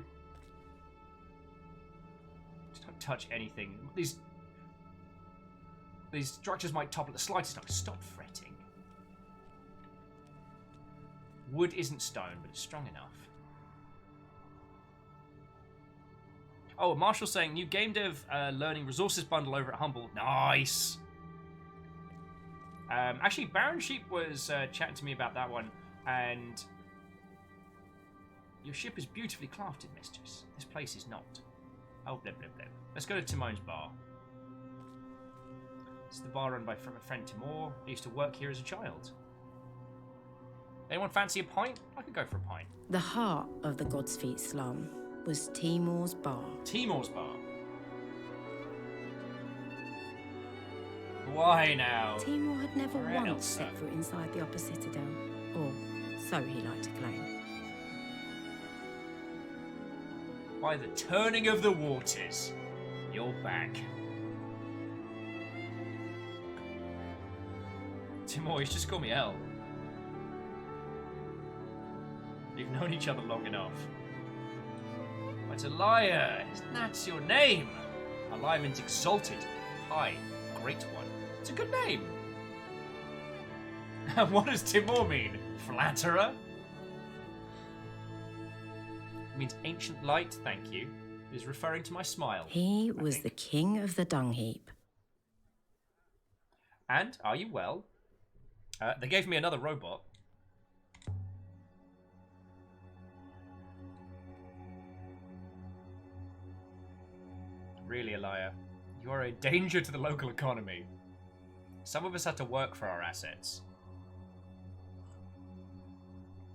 Just don't touch anything. These structures might topple at the slightest time. Stop fretting. Wood isn't stone, but it's strong enough. Oh, Marshall's saying new game dev learning resources bundle over at Humble. Nice. Actually, Baron Sheep was chatting to me about that one, and your ship is beautifully crafted, mistress. This place is not. Oh, blip, blip, blip. Let's go to Timon's bar. It's the bar run by my friend Timor. I used to work here as a child. Anyone fancy a pint? I could go for a pint. The heart of the God's Feet slum was Timor's bar. Timor's bar. Why now? Timor had never Where once else, set sir? foot inside the Upper Citadel, or so he liked to claim. By the turning of the waters, you're back. Timor, you just call me L. You've known each other long enough. But Elia, that's your name. Elia means exalted, high, great one. It's a good name. What does Timor mean? Flatterer? It means ancient light, thank you. It is referring to my smile. He was the king of the dung heap. And, are you well? They gave me another robot. Really, Elia, you are a danger to the local economy. Some of us had to work for our assets.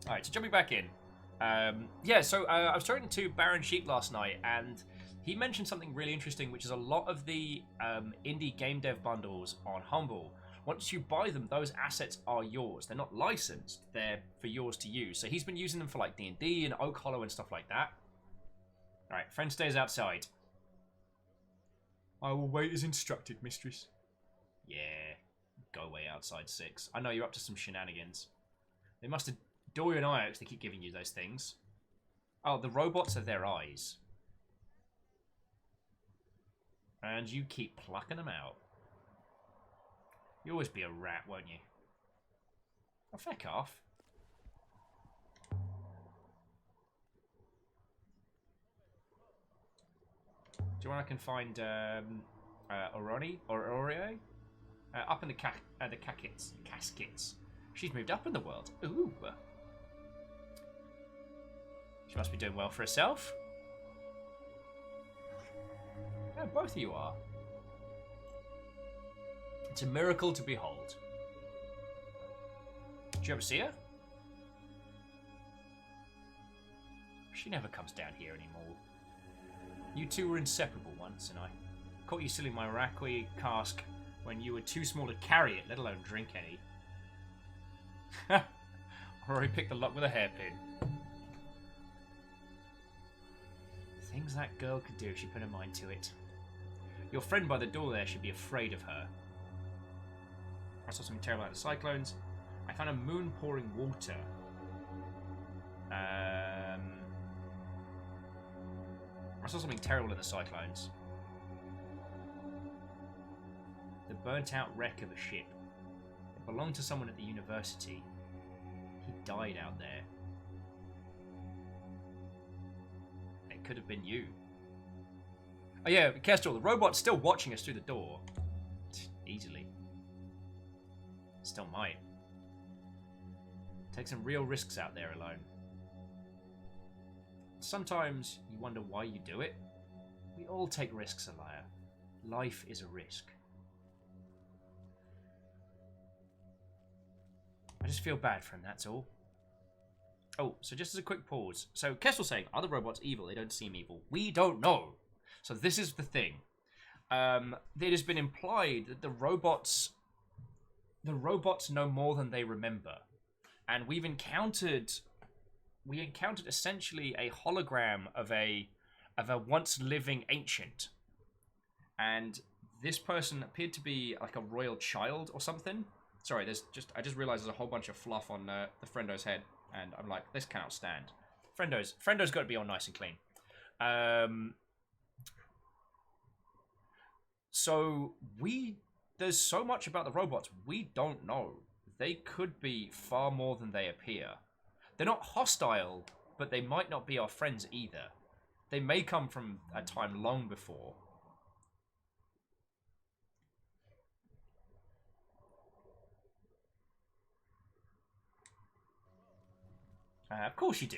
Alright, so jumping back in. I was talking to Baron Sheep last night, and he mentioned something really interesting, which is a lot of the indie game dev bundles on Humble. Once you buy them, those assets are yours. They're not licensed. They're for yours to use. So he's been using them for like D&D and Oak Hollow and stuff like that. Alright, friend stays outside. I will wait as instructed, mistress. Yeah, go away outside 6. I know you're up to some shenanigans. They must have Dory and Iox, they keep giving you those things. Oh, the robots are their eyes. And you keep plucking them out. You'll always be a rat, won't you? Oh, feck off. Do you want I can find Oroni or Oreo? Up in the caskets. She's moved up in the world. Ooh. She must be doing well for herself. Yeah, both of you are. It's a miracle to behold. Did you ever see her? She never comes down here anymore. You two were inseparable once, and I caught you stealing my Rakui cask when you were too small to carry it, let alone drink any. Rory picked the lock with a hairpin. Things that girl could do if she put her mind to it. Your friend by the door there should be afraid of her. I saw something terrible out of the cyclones. I found a moon pouring water. I saw something terrible in the cyclones. The burnt out wreck of a ship. It belonged to someone at the university. He died out there. It could have been you. Oh yeah, Kestrel, the robot's still watching us through the door. Easily. Still might. Take some real risks out there alone. Sometimes you wonder why you do it. We all take risks, Elia. Life is a risk. I just feel bad for him, that's all. Oh, so just as a quick pause. So Kessel's saying, are the robots evil? They don't seem evil. We don't know. So this is the thing. It has been implied that the robots know more than they remember. And we encountered essentially a hologram of a once living ancient. And this person appeared to be like a royal child or something. Sorry, I just realized there's a whole bunch of fluff on the Friendo's head, and I'm like, this cannot stand. Friendo's got to be all nice and clean. So there's so much about the robots we don't know. They could be far more than they appear. They're not hostile, but they might not be our friends either. They may come from a time long before. Of course you do.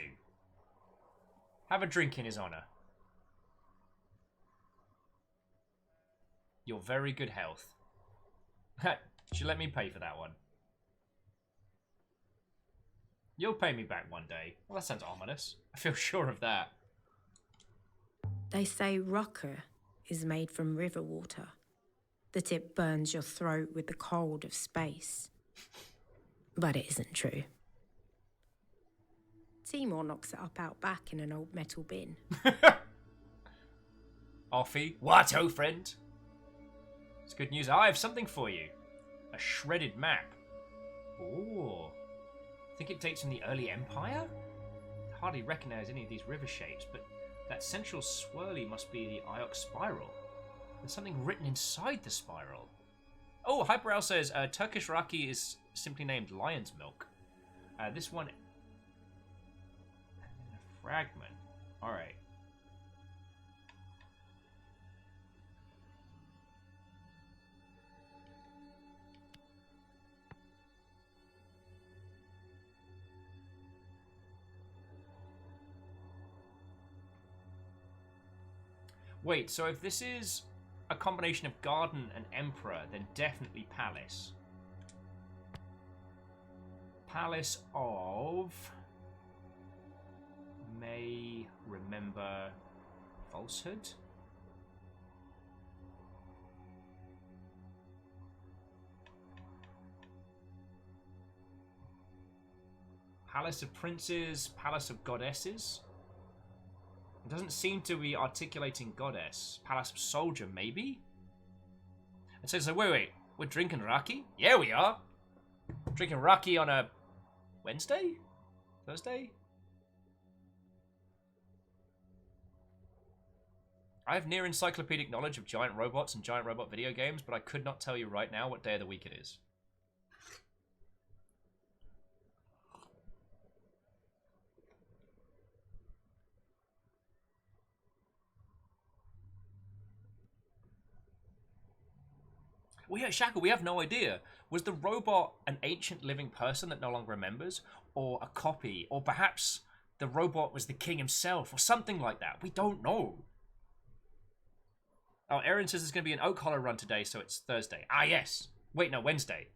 Have a drink in his honor. Your very good health. Should let me pay for that one. You'll pay me back one day. Well, that sounds ominous. I feel sure of that. They say rocker is made from river water, that it burns your throat with the cold of space. But it isn't true. Seymour knocks it up out back in an old metal bin. Offie, what, oh friend? It's good news. I have something for you. A shredded map. Ooh. Think it dates from the early Empire? I hardly recognize any of these river shapes, but that central swirly must be the Iox spiral. There's something written inside the spiral. Oh, Hyperal says Turkish raki is simply named lion's milk. This one... a fragment. Alright. Wait, so if this is a combination of garden and emperor, then definitely palace. Palace of... may remember falsehood? Palace of princes, palace of goddesses? It doesn't seem to be articulating goddess. Palace of soldier, maybe? It says, wait, we're drinking raki? Yeah, we are. Drinking raki on a Wednesday? Thursday? I have near encyclopedic knowledge of giant robots and giant robot video games, but I could not tell you right now what day of the week it is. Well, yeah, Shackle, we have no idea. Was the robot an ancient living person that no longer remembers? Or a copy? Or perhaps the robot was the king himself? Or something like that? We don't know. Oh, Aaron says there's going to be an Oak Hollow run today, so it's Thursday. Ah, yes. Wait, no, Wednesday.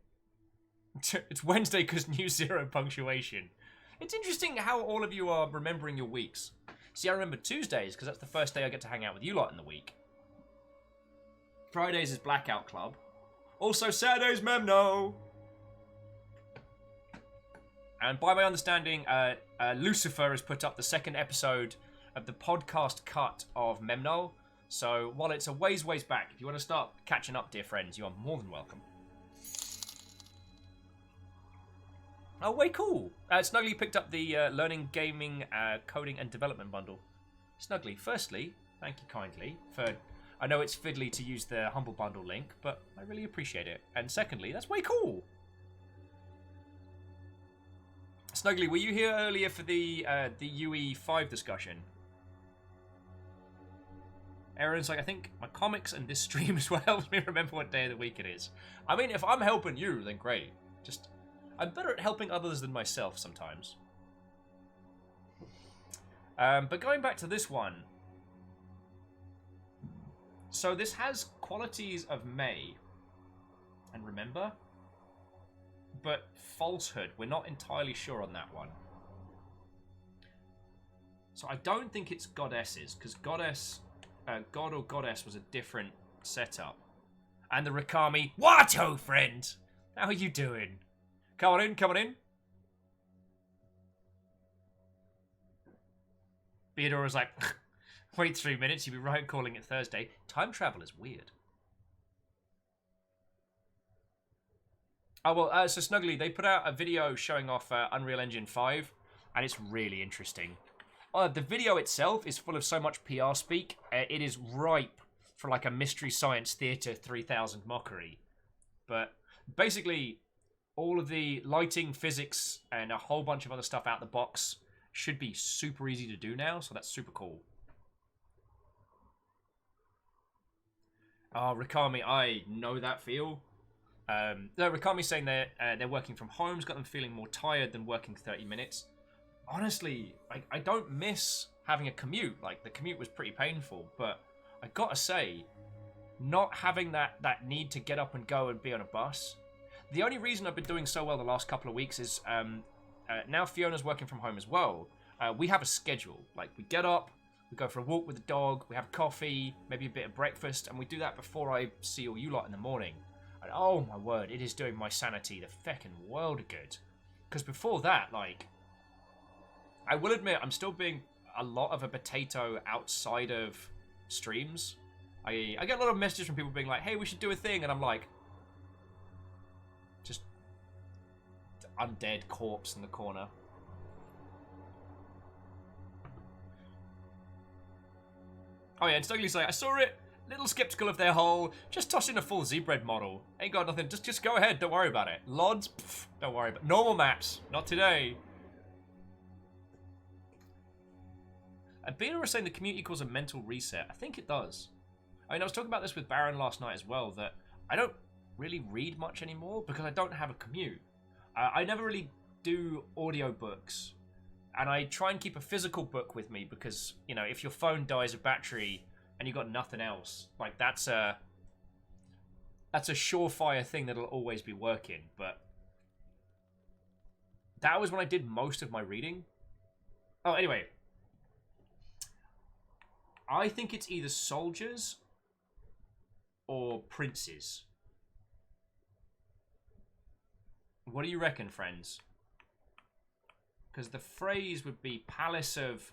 It's Wednesday because New Zero punctuation. It's interesting how all of you are remembering your weeks. See, I remember Tuesdays because that's the first day I get to hang out with you lot in the week. Fridays is Blackout Club. Also, Saturday's Memno. And by my understanding, Lucifer has put up the second episode of the podcast cut of Memno. So while it's a ways back, if you want to start catching up, dear friends, you are more than welcome. Oh, way cool. Snuggly picked up the Learning Gaming Coding and Development bundle. Snuggly, firstly, thank you kindly for... I know it's fiddly to use the Humble Bundle link, but I really appreciate it. And secondly, that's way cool. Snuggly, were you here earlier for the UE5 discussion? Aaron's like, I think my comics and this stream is what helps me remember what day of the week it is. I mean, if I'm helping you, then great. Just, I'm better at helping others than myself sometimes. But going back to this one. So this has qualities of May. And remember? But falsehood, we're not entirely sure on that one. So I don't think it's goddesses, because goddess... God or Goddess was a different setup. And the Rakami, Wato friend! How are you doing? Come on in, come on in. Theodora's like, wait 3 minutes, you'll be right calling it Thursday. Time travel is weird. Oh, well, so Snuggly, they put out a video showing off Unreal Engine 5, and it's really interesting. The video itself is full of so much PR speak. It is ripe for like a Mystery Science Theater 3000 mockery. But basically, all of the lighting, physics, and a whole bunch of other stuff out the box should be super easy to do now, so that's super cool. Oh, Rikami, I know that feel. No, Rikami's saying they're working from home, has got them feeling more tired than working 30 minutes. Honestly, I don't miss having a commute. Like, the commute was pretty painful, but I gotta say, not having that need to get up and go and be on a bus. The only reason I've been doing so well the last couple of weeks is now Fiona's working from home as well. We have a schedule. Like, we get up, we go for a walk with the dog, we have coffee, maybe a bit of breakfast, and we do that before I see all you lot in the morning. And oh my word, it is doing my sanity the feckin' world of good. Because before that, like... I will admit, I'm still being a lot of a potato outside of streams. I get a lot of messages from people being like, hey, we should do a thing. And I'm like, just undead corpse in the corner. Oh yeah, and Stugly's like, I saw it. Little skeptical of their whole, just toss in a full Z-Bread model. Ain't got nothing, just go ahead, don't worry about it. LODs, pff, don't worry about it. Normal maps, not today. And Bina was saying the commute equals a mental reset. I think it does. I mean, I was talking about this with Baron last night as well, that I don't really read much anymore because I don't have a commute. I never really do audiobooks. And I try and keep a physical book with me because, you know, if your phone dies of battery and you've got nothing else, like that's a surefire thing that'll always be working. But that was when I did most of my reading. Oh, anyway. I think it's either soldiers or princes. What do you reckon, friends? Because the phrase would be Palace of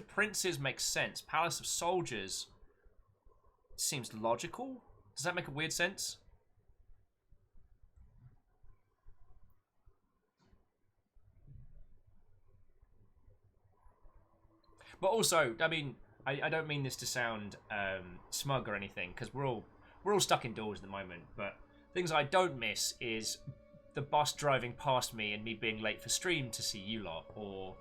Princes makes sense. Palace of Soldiers seems logical. Does that make a weird sense? But also, I mean, I don't mean this to sound smug or anything, because we're all stuck indoors at the moment. But things I don't miss is the bus driving past me and me being late for stream to see you lot, or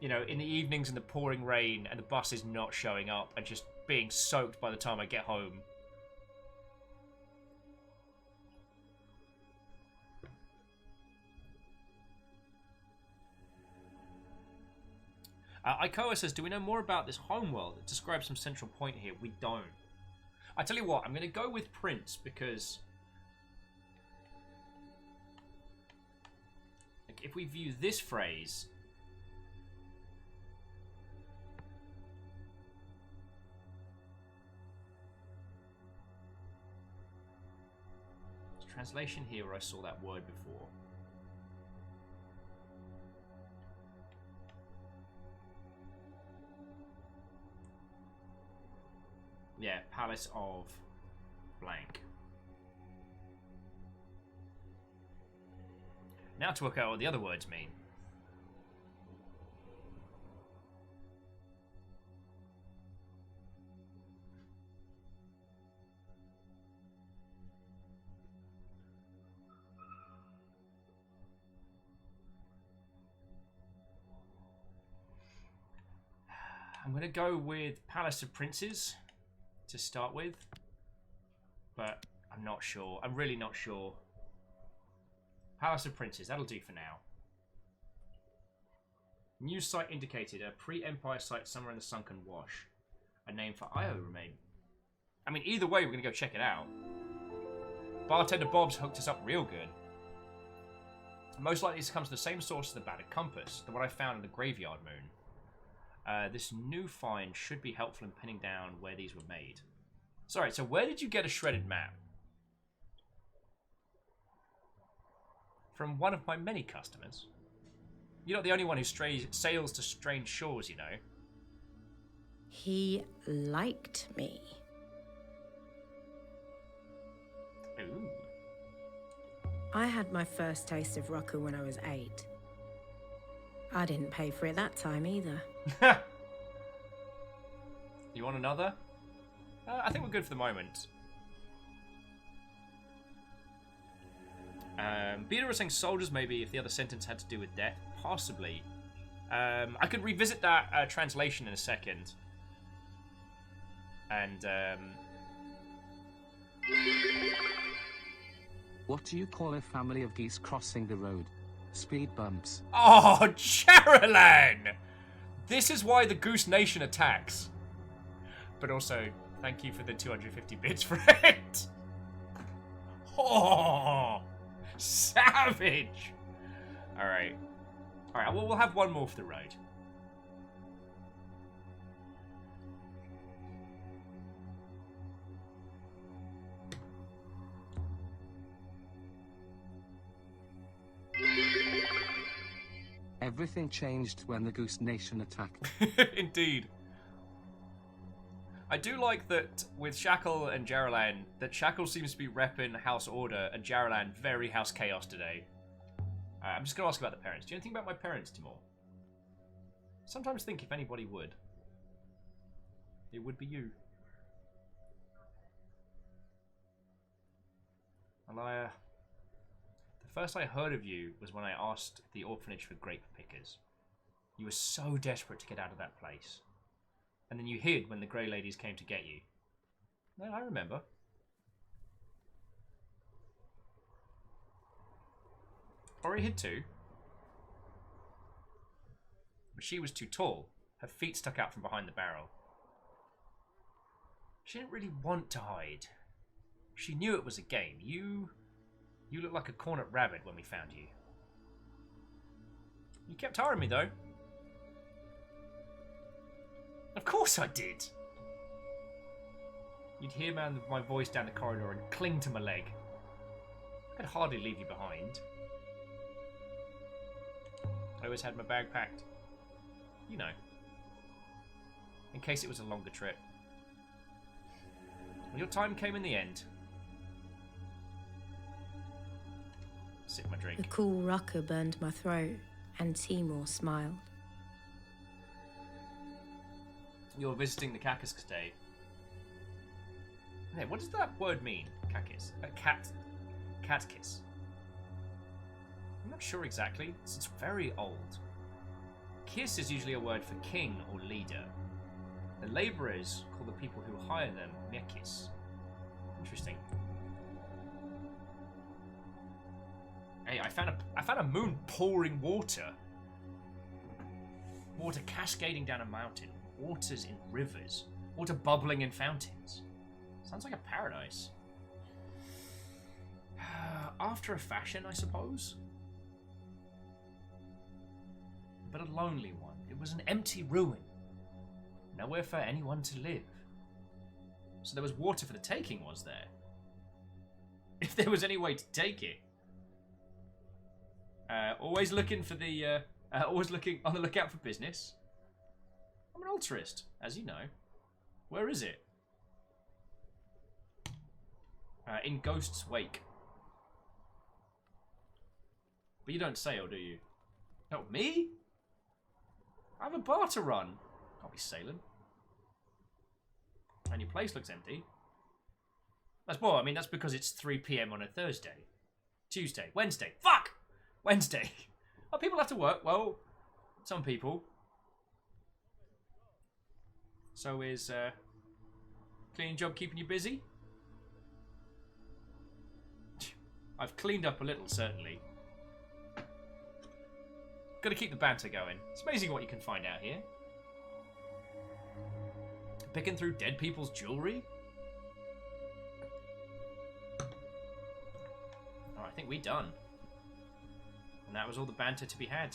you know, in the evenings in the pouring rain and the bus is not showing up and just being soaked by the time I get home. Ikoa says, do we know more about this homeworld? It describes some central point here. We don't. I tell you what, I'm going to go with Prince because like, if we view this phrase, there's translation here where I saw that word before. Yeah, Palace of blank. Now to work out what the other words mean. I'm going to go with Palace of Princes to start with, but I'm not sure. I'm really not sure. Palace of Princes, that'll do for now. News site indicated a pre-Empire site somewhere in the Sunken Wash. A name for Io remain. I mean, either way, we're going to go check it out. Bartender Bob's hooked us up real good. Most likely this comes from the same source as the Battered Compass, the one I found in the Graveyard Moon. This new find should be helpful in pinning down where these were made. Sorry, so where did you get a shredded map? From one of my many customers. You're not the only one who sails to strange shores, you know. He liked me. Ooh. I had my first taste of rocker when I was 8. I didn't pay for it that time either. You want another? I think we're good for the moment. Beta was saying soldiers maybe if the other sentence had to do with death. Possibly. I could revisit that translation in a second. And What do you call a family of geese crossing the road? Speed bumps. Oh, Charalan! This is why the Goose Nation attacks. But also, thank you for the 250 bits for it. Oh, savage! Alright. Alright, well, we'll have one more for the road. Everything changed when the Goose Nation attacked. Indeed. I do like that with Shackle and Jaralan, that Shackle seems to be repping House Order and Jaralan very House Chaos today. I'm just going to ask about the parents. Do you know anything about my parents, Timor? Sometimes think if anybody would. It would be you. Alaya. The first I heard of you was when I asked the orphanage for grape pickers. You were so desperate to get out of that place. And then you hid when the Grey Ladies came to get you. No, I remember. Ori hid too. But she was too tall. Her feet stuck out from behind the barrel. She didn't really want to hide. She knew it was a game. You looked like a cornered rabbit when we found you. You kept tiring me, though. Of course I did. You'd hear my voice down the corridor and cling to my leg. I'd hardly leave you behind. I always had my bag packed. You know. In case it was a longer trip. When your time came in the end. Sip my drink. The cool rocker burned my throat, and Timor smiled. You're visiting the Kakis today. Hey, what does that word mean? Kakis? Catkiss. I'm not sure exactly. It's very old. Kiss is usually a word for king or leader. The labourers call the people who hire them mekis. Interesting. Hey, I found a moon pouring water. Water cascading down a mountain. Waters in rivers. Water bubbling in fountains. Sounds like a paradise. After a fashion, I suppose. But a lonely one. It was an empty ruin. Nowhere for anyone to live. So there was water for the taking, was there? If there was any way to take it. Always looking for the... always looking on the lookout for business. I'm an altruist, as you know. Where is it? In Ghost's Wake. But you don't sail, do you? No, me? I have a bar to run. Can't be sailing. And your place looks empty. That's more. I mean, that's because it's 3 PM on a Thursday. Tuesday. Wednesday. Fuck! Wednesday. Oh, people have to work. Well, some people. So is cleaning job keeping you busy? I've cleaned up a little, certainly. Gotta keep the banter going. It's amazing what you can find out here. Picking through dead people's jewellery? Oh, I think we're done. And that was all the banter to be had.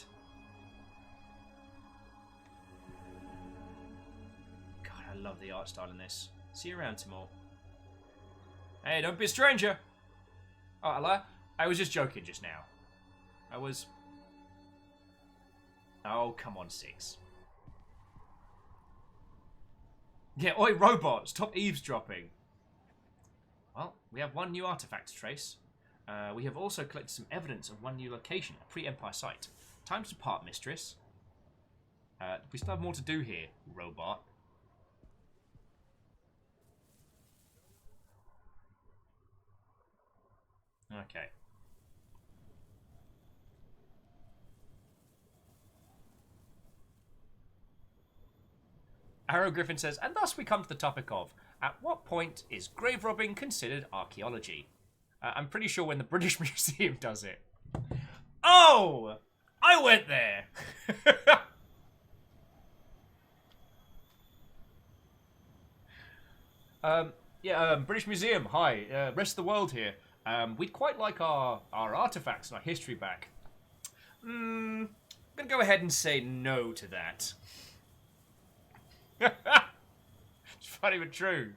God, I love the art style in this. See you around, Timor. Hey, don't be a stranger! Oh, hello? I was just joking just now. I was... Oh, come on, 6. Yeah, oi, robot! Stop eavesdropping! Well, we have one new artifact to trace. We have also collected some evidence of one new location, a pre-Empire site. Time to depart, mistress. We still have more to do here, robot. Okay. Arrow Griffin says, and thus we come to the topic of, at what point is grave robbing considered archaeology? I'm pretty sure when the British Museum does it. Oh! I went there! British Museum, hi. Rest of the world here. We'd quite like our artifacts and our history back. I'm gonna go ahead and say no to that. It's funny but true.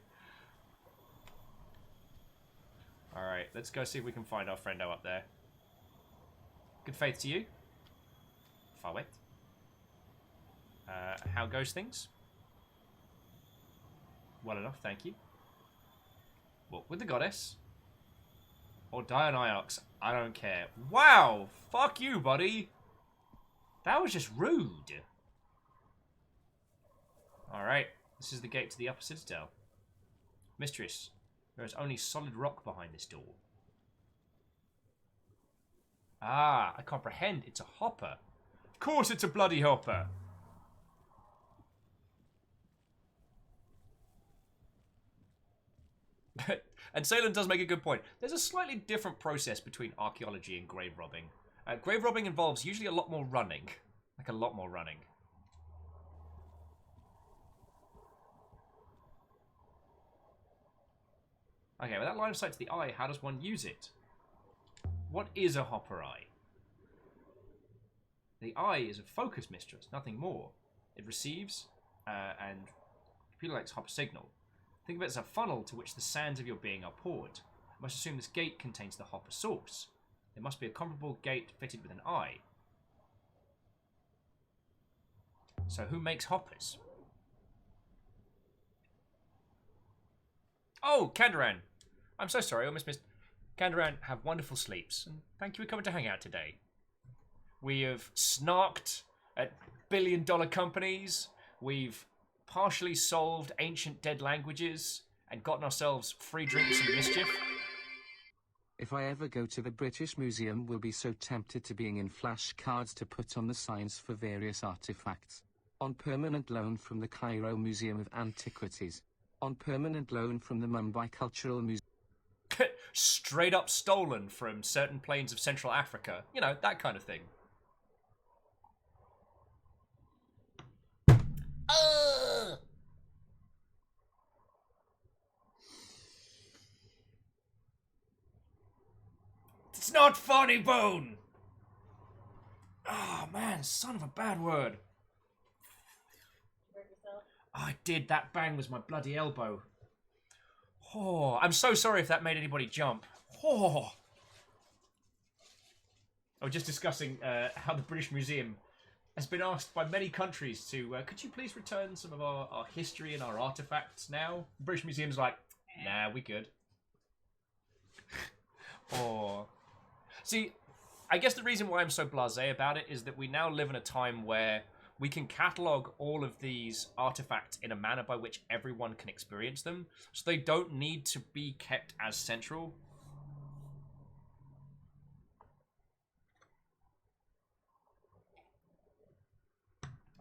Alright, let's go see if we can find our friendo up there. Good faith to you. Fawet. How goes things? Well enough, thank you. Walk with the goddess. Or die on Iox. I don't care. Wow! Fuck you, buddy! That was just rude. Alright, this is the gate to the upper citadel. Mistress, there is only solid rock behind this door. Ah, I comprehend. It's a hopper. Of course it's a bloody hopper. And Salem does make a good point. There's a slightly different process between archaeology and grave robbing. Grave robbing involves usually a lot more running. Like a lot more running. Okay, with that line of sight to the eye, how does one use it? What is a hopper eye? The eye is a focus mistress, nothing more. It receives and computer-like hopper signal. Think of it as a funnel to which the sands of your being are poured. I must assume this gate contains the hopper source. There must be a comparable gate fitted with an eye. So who makes hoppers? Oh, Kandaran! I'm so sorry, I almost missed... Kandaran, have wonderful sleeps, and thank you for coming to hang out today. We have snarked at billion-dollar companies. We've partially solved ancient dead languages and gotten ourselves free drinks and mischief. If I ever go to the British Museum, we'll be so tempted to being in flashcards to put on the signs for various artifacts. On permanent loan from the Cairo Museum of Antiquities. On permanent loan from the Mumbai Cultural Museum. Straight up stolen from certain plains of Central Africa. You know, that kind of thing. It's not funny, Bone! Oh, man, son of a bad word. Oh, I did. That bang was my bloody elbow. Oh, I'm so sorry if that made anybody jump. Oh. I was just discussing how the British Museum has been asked by many countries to, could you please return some of our history and our artifacts now? The British Museum's like, nah, we good. Oh. See, I guess the reason why I'm so blasé about it is that we now live in a time where we can catalogue all of these artifacts in a manner by which everyone can experience them, so they don't need to be kept as central.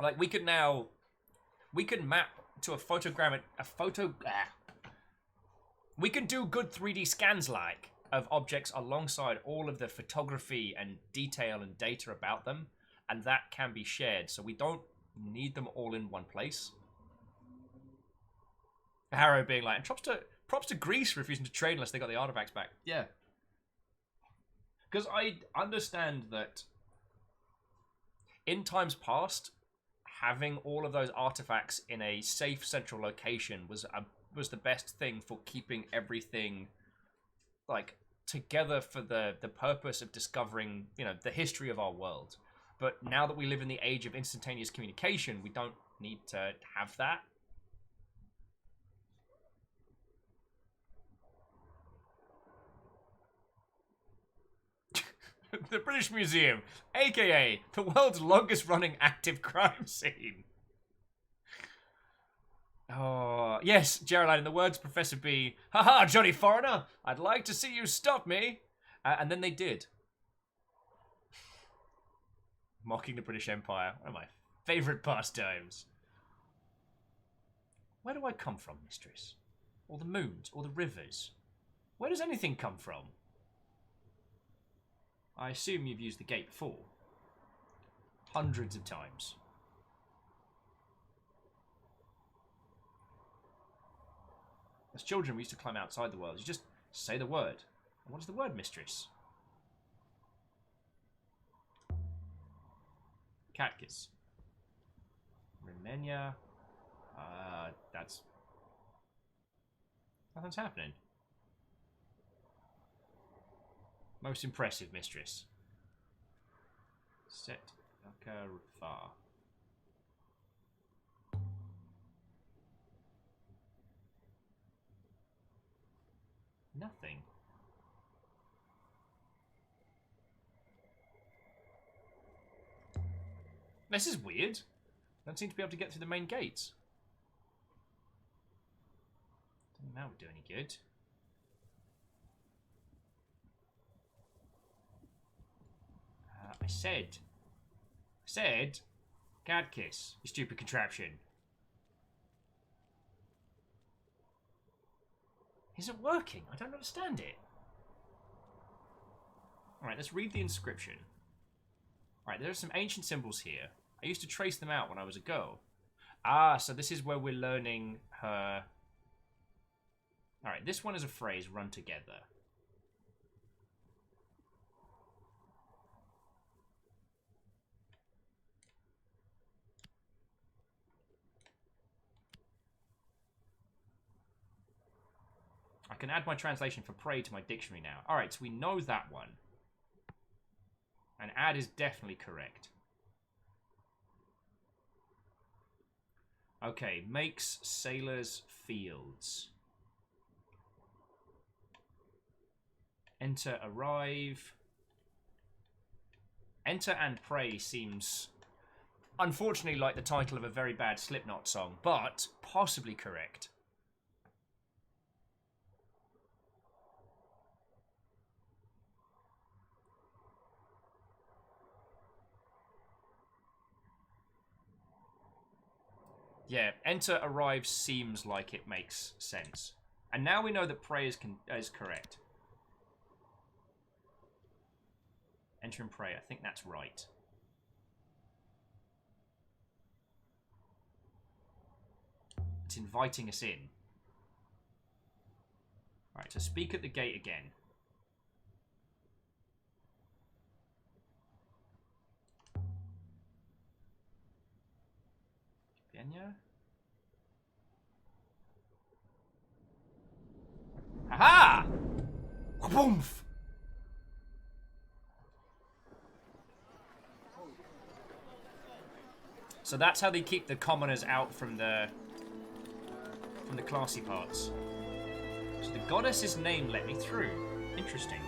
Like, we could map to a photogram, we can do good 3D scans, like, of objects alongside all of the photography and detail and data about them, and that can be shared, so we don't need them all in one place. Harrow being like, and props to Greece for refusing to trade unless they got the artifacts back. Yeah. Because I understand that in times past, having all of those artifacts in a safe central location was the best thing for keeping everything like together for the purpose of discovering, you know, the history of our world. But now that we live in the age of instantaneous communication, we don't need to have that. The British Museum, aka the world's longest running active crime scene. Oh, yes, Geraldine, in the words of Professor B, haha, Johnny Foreigner, I'd like to see you stop me. And then they did. Mocking the British Empire, one of my favourite pastimes. Where do I come from, mistress? Or the moons, or the rivers? Where does anything come from? I assume you've used the gate before. Hundreds of times. As children, we used to climb outside the world. You just say the word. And what is the word, mistress? Catkiss. Remenia. That's... Nothing's happening. Most impressive, mistress. Set far. Nothing. This is weird. Don't seem to be able to get through the main gates. Doesn't that would do any good. I said, Catkiss, you stupid contraption. Is it working? I don't understand it. Alright, let's read the inscription. Alright, there are some ancient symbols here. I used to trace them out when I was a girl. Ah, so this is where we're learning her... Alright, this one is a phrase, run together. I can add my translation for pray to my dictionary now. Alright, so we know that one. And add is definitely correct. Okay, makes sailors' fields. Enter, arrive. Enter and pray seems unfortunately like the title of a very bad Slipknot song, but possibly correct. Yeah, enter arrives seems like it makes sense. And now we know that pray is correct. Enter and pray, I think that's right. It's inviting us in. Alright, so speak at the gate again. Kenya? Aha! Whoomph! So that's how they keep the commoners out from the classy parts. So the goddess's name let me through. Interesting.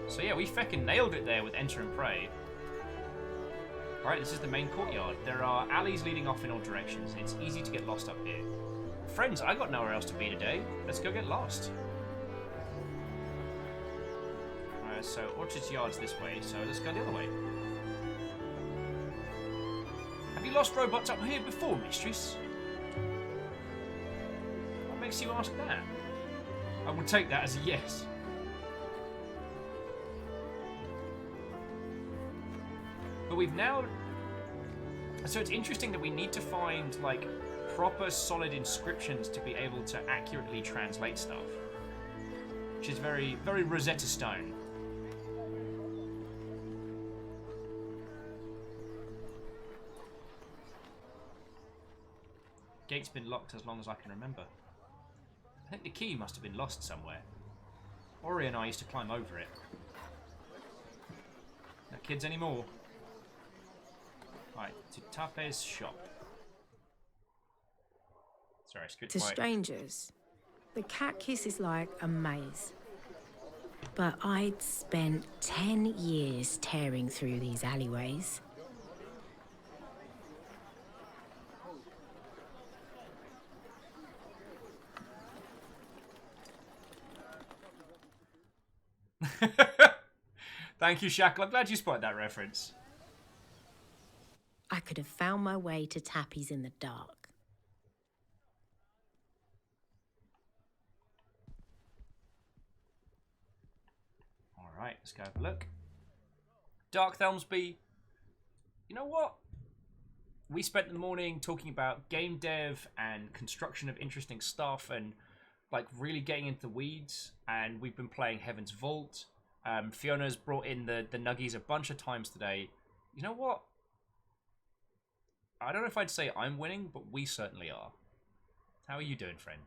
So yeah, we feckin' nailed it there with enter and pray. Alright, this is the main courtyard. There are alleys leading off in all directions, and it's easy to get lost up here. Friends, I got nowhere else to be today. Let's go get lost. So Orchard's Yard's this way, so let's go the other way. Have you lost robots up here before, mistress? What makes you ask that? I will take that as a yes. But we've now... So it's interesting that we need to find, like, proper solid inscriptions to be able to accurately translate stuff. Which is very, very Rosetta Stone. Gate's been locked as long as I can remember. I think the key must have been lost somewhere. Ori and I used to climb over it. No kids anymore. Right, to Tape's shop. Sorry, it's good. To strangers, the Cat Kiss is like a maze. But I'd spent 10 years tearing through these alleyways. Thank you, Shackle. I'm glad you spotted that reference. I could have found my way to Tappy's in the dark. Alright, let's go have a look. Dark Thelmsby. You know what? We spent the morning talking about game dev and construction of interesting stuff and like really getting into the weeds, and we've been playing Heaven's Vault. Fiona's brought in the nuggies a bunch of times today. You know what? I don't know if I'd say I'm winning, but we certainly are. How are you doing, friend?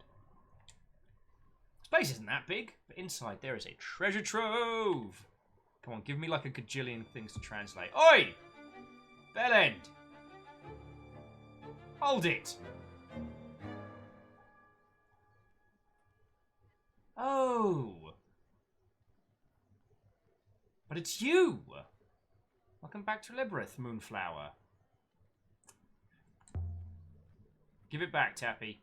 Space isn't that big, but inside there is a treasure trove. Come on, give me like a gajillion things to translate. Oi! Bellend! Hold it! Oh! But it's you! Welcome back to Liberath, Moonflower. Give it back, Tappy.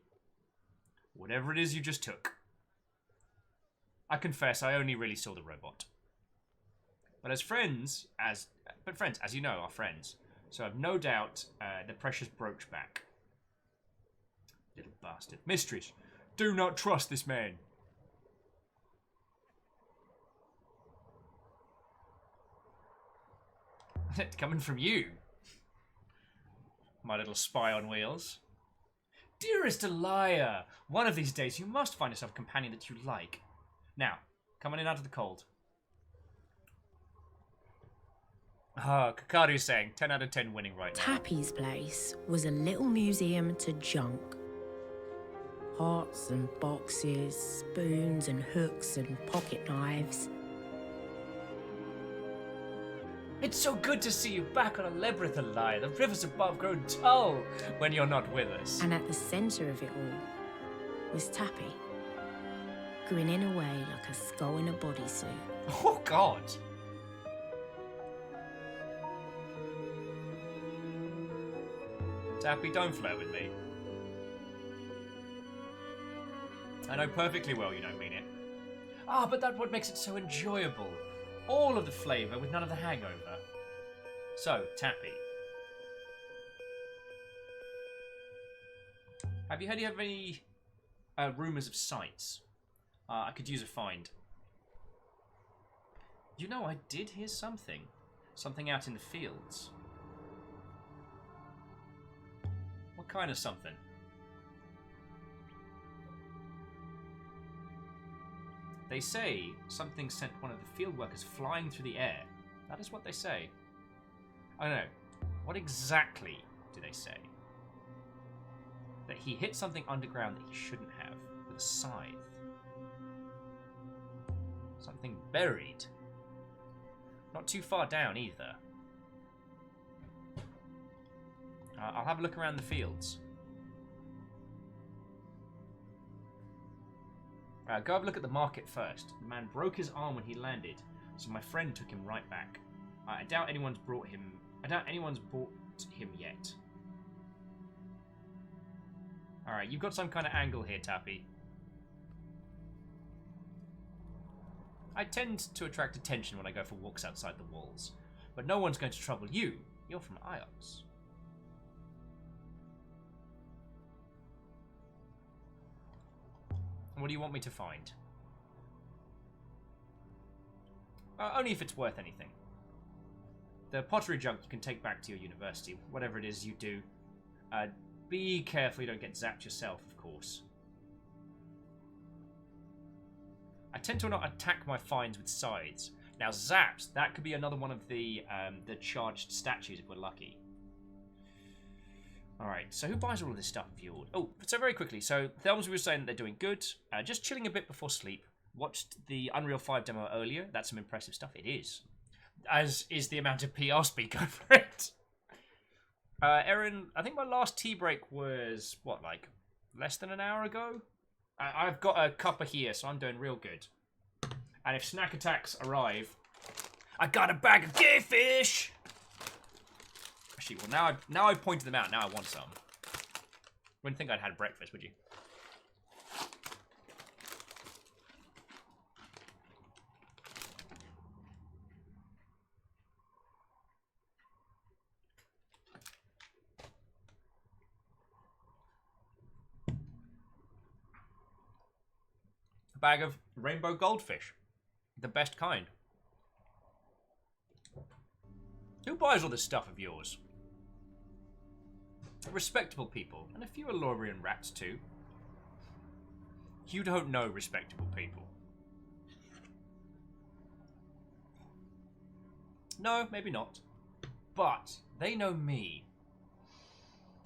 Whatever it is you just took. I confess, I only really saw the robot. But friends, as you know, are friends. So I've no doubt the precious brooch back. Little bastard. Mistress, do not trust this man. Coming from you, my little spy on wheels. Dearest Elia, one of these days you must find yourself a companion that you like. Now, come on in out of the cold. Kakaru's saying 10 out of 10 winning right now. Tappy's place was a little museum to junk. Pots and boxes, spoons and hooks and pocket knives. It's so good to see you back on a Liberath, Elia. The rivers above grow dull when you're not with us. And at the centre of it all was Tappy. grinning away like a skull in a bodysuit. Oh, God. Tappy, don't flirt with me. I know perfectly well you don't mean it. Ah, but that's what makes it so enjoyable. All of the flavour with none of the hangover. So, Tappy. Have you heard of any rumours of sights? I could use a find. You know, I did hear something. Something out in the fields. What kind of something? They say something sent one of the field workers flying through the air. That is what they say. I don't know. What exactly do they say? That he hit something underground that he shouldn't have with a scythe. Something buried. Not too far down either. I'll have a look around the fields. Go have a look at the market first. The man broke his arm when he landed, so my friend took him right back. I doubt anyone's brought him. I doubt anyone's bought him yet. All right, you've got some kind of angle here, Tappy. I tend to attract attention when I go for walks outside the walls, but no one's going to trouble you. You're from Iox. What do you want me to find? Only if it's worth anything. The pottery junk you can take back to your university, whatever it is you do. Be careful you don't get zapped yourself, of course. I tend to not attack my finds with scythes. Now, zaps, that could be another one of the charged statues if we're lucky. Alright, so who buys all of this stuff of yours? Oh, so very quickly, so Thelms were saying that they're doing good. Just chilling a bit before sleep. Watched the Unreal 5 demo earlier. That's some impressive stuff. It is. As is the amount of PR speak over it. Erin, I think my last tea break was, what, like, less than an hour ago? I've got a cuppa here, so I'm doing real good. And if snack attacks arrive, I got a bag of gearfish! Actually, well, now I've pointed them out, now I want some. Wouldn't think I'd had breakfast, would you? A bag of rainbow goldfish. The best kind. Who buys all this stuff of yours? Respectable people, and a few Elorian rats too. You don't know respectable people. No, maybe not. But they know me.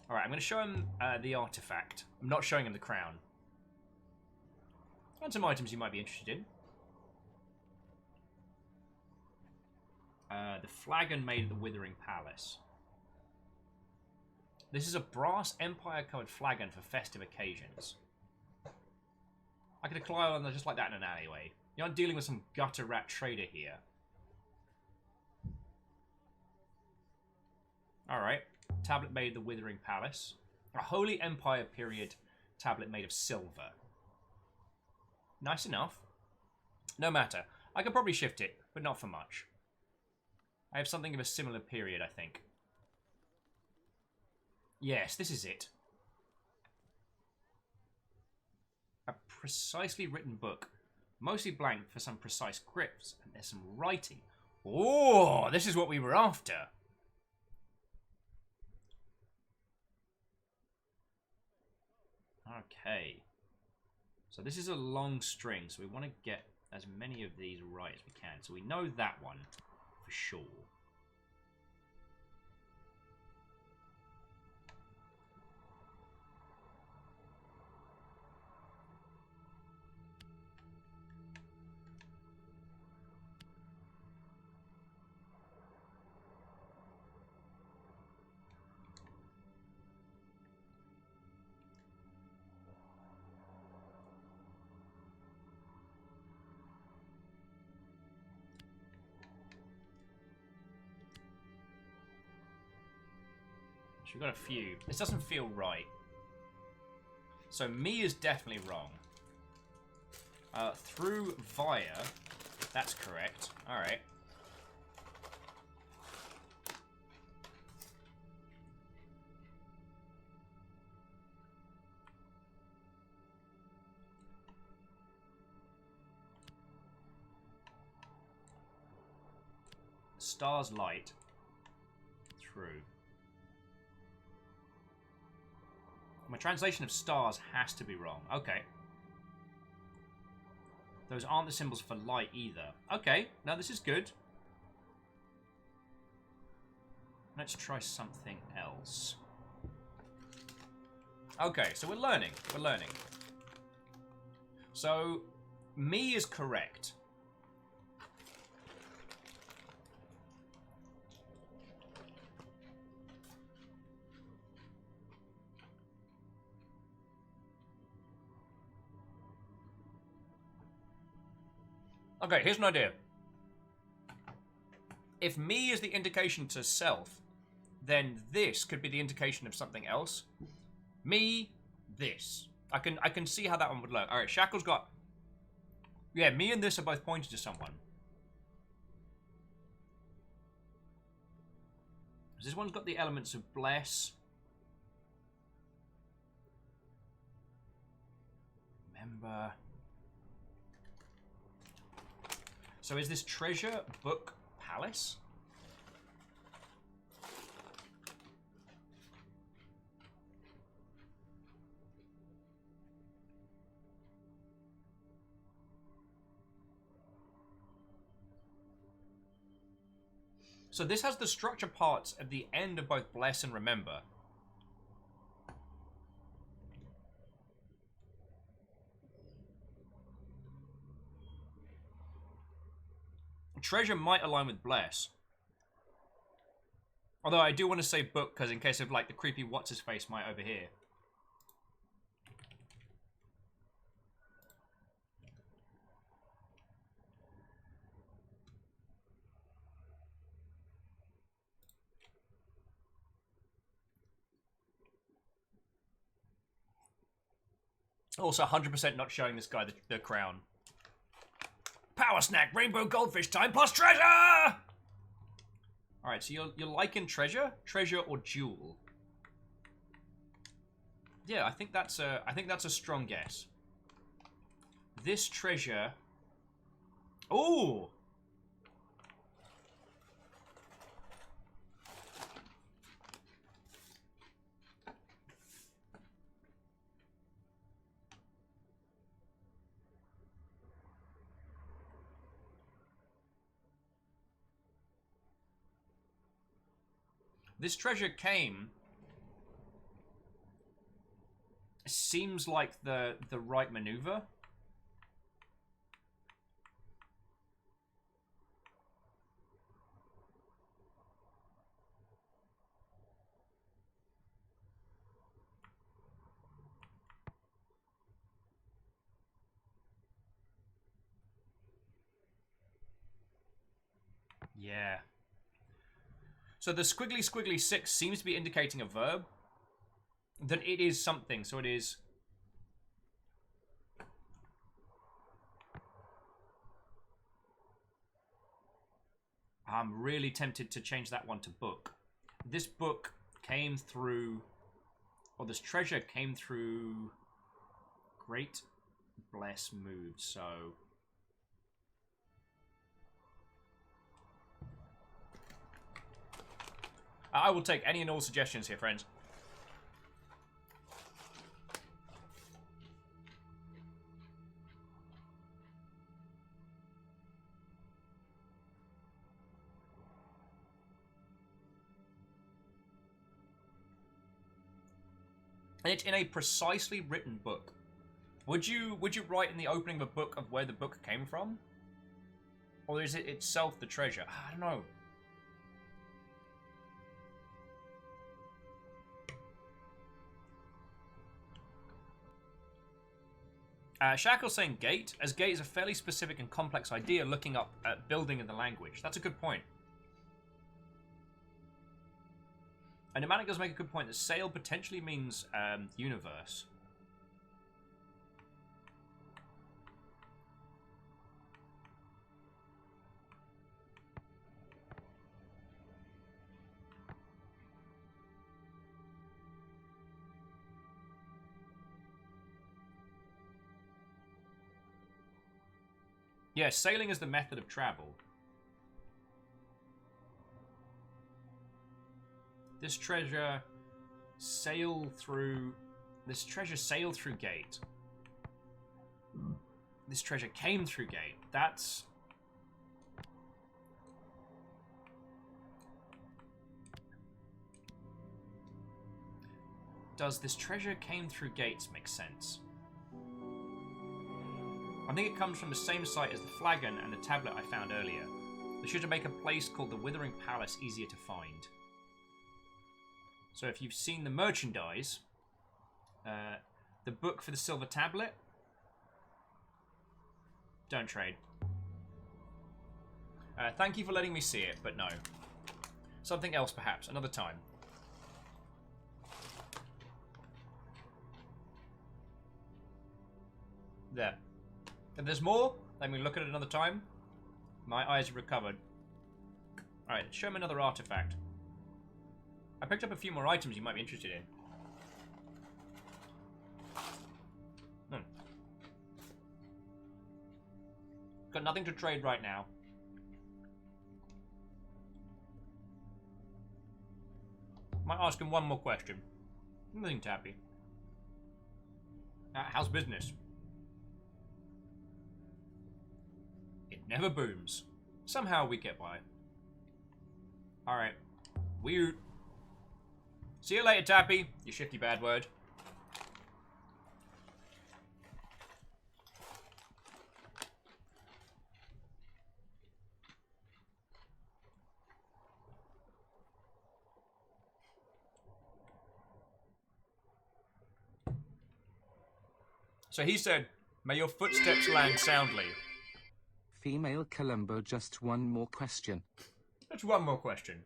Alright, I'm going to show him the artifact. I'm not showing him the crown. And some items you might be interested in. The flagon made at the Withering Palace. This is a brass Empire-covered flagon for festive occasions. I could acquire one just like that in an alleyway. You're not dealing with some gutter rat trader here. Alright. Tablet made at the Withering Palace. A Holy Empire period tablet made of silver. Nice enough. No matter. I could probably shift it, but not for much. I have something of a similar period, I think. Yes, this is it. A precisely written book. Mostly blank for some precise grips, and there's some writing. Oh, this is what we were after. Okay. So this is a long string, so we want to get as many of these right as we can. So we know that one for sure. So we've got a few. This doesn't feel right. So me is definitely wrong. Through via. That's correct. Alright. Star's light. Through. My translation of stars has to be wrong. Okay. Those aren't the symbols for light either. Okay, now this is good. Let's try something else. Okay, so we're learning. We're learning. So, me is correct. Okay, here's an idea. If me is the indication to self, then this could be the indication of something else. Me, this. I can see how that one would look. Alright, Shackle's got... Yeah, me and this are both pointing to someone. This one's got the elements of bless. Remember... So is this treasure, book, palace? So this has the structure parts at the end of both bless and remember. Treasure might align with bless. Although I do want to say book, because in case of like the creepy what's-his-face might overhear. Also 100% not showing this guy the crown. Power snack, rainbow goldfish time plus treasure! Alright, so you're liking treasure? Treasure or jewel? Yeah, I think that's a strong guess. This treasure... Ooh! This treasure came... Seems like the right maneuver. Yeah. So the squiggly squiggly 6 seems to be indicating a verb. That it is something, so it is... I'm really tempted to change that one to book. This book came through... Or this treasure came through... Great bless mood, so... I will take any and all suggestions here, friends. And it's in a precisely written book. Would you write in the opening of a book of where the book came from? Or is it itself the treasure? I don't know. Shackle's saying gate, as gate is a fairly specific and complex idea looking up at building in the language. That's a good point. And Nimanic does make a good point that sail potentially means universe. Yeah, sailing is the method of travel. This treasure sailed through... This treasure sailed through gate. This treasure came through gate. That's... Does this treasure came through gates make sense? I think it comes from the same site as the flagon and the tablet I found earlier. They should make a place called the Withering Palace easier to find. So if you've seen the merchandise, the book for the silver tablet, don't trade. Thank you for letting me see it, but no. Something else perhaps, another time. There. If there's more, then we look at it another time. My eyes have recovered. Alright, show me another artifact. I picked up a few more items you might be interested in. Got nothing to trade right now. Might ask him one more question. Nothing tappy. How's business? It never booms. Somehow we get by. Alright. Weird. See you later, Tappy. You shifty bad word. So he said, may your footsteps land soundly. Female Columbo, just one more question. Just one more question.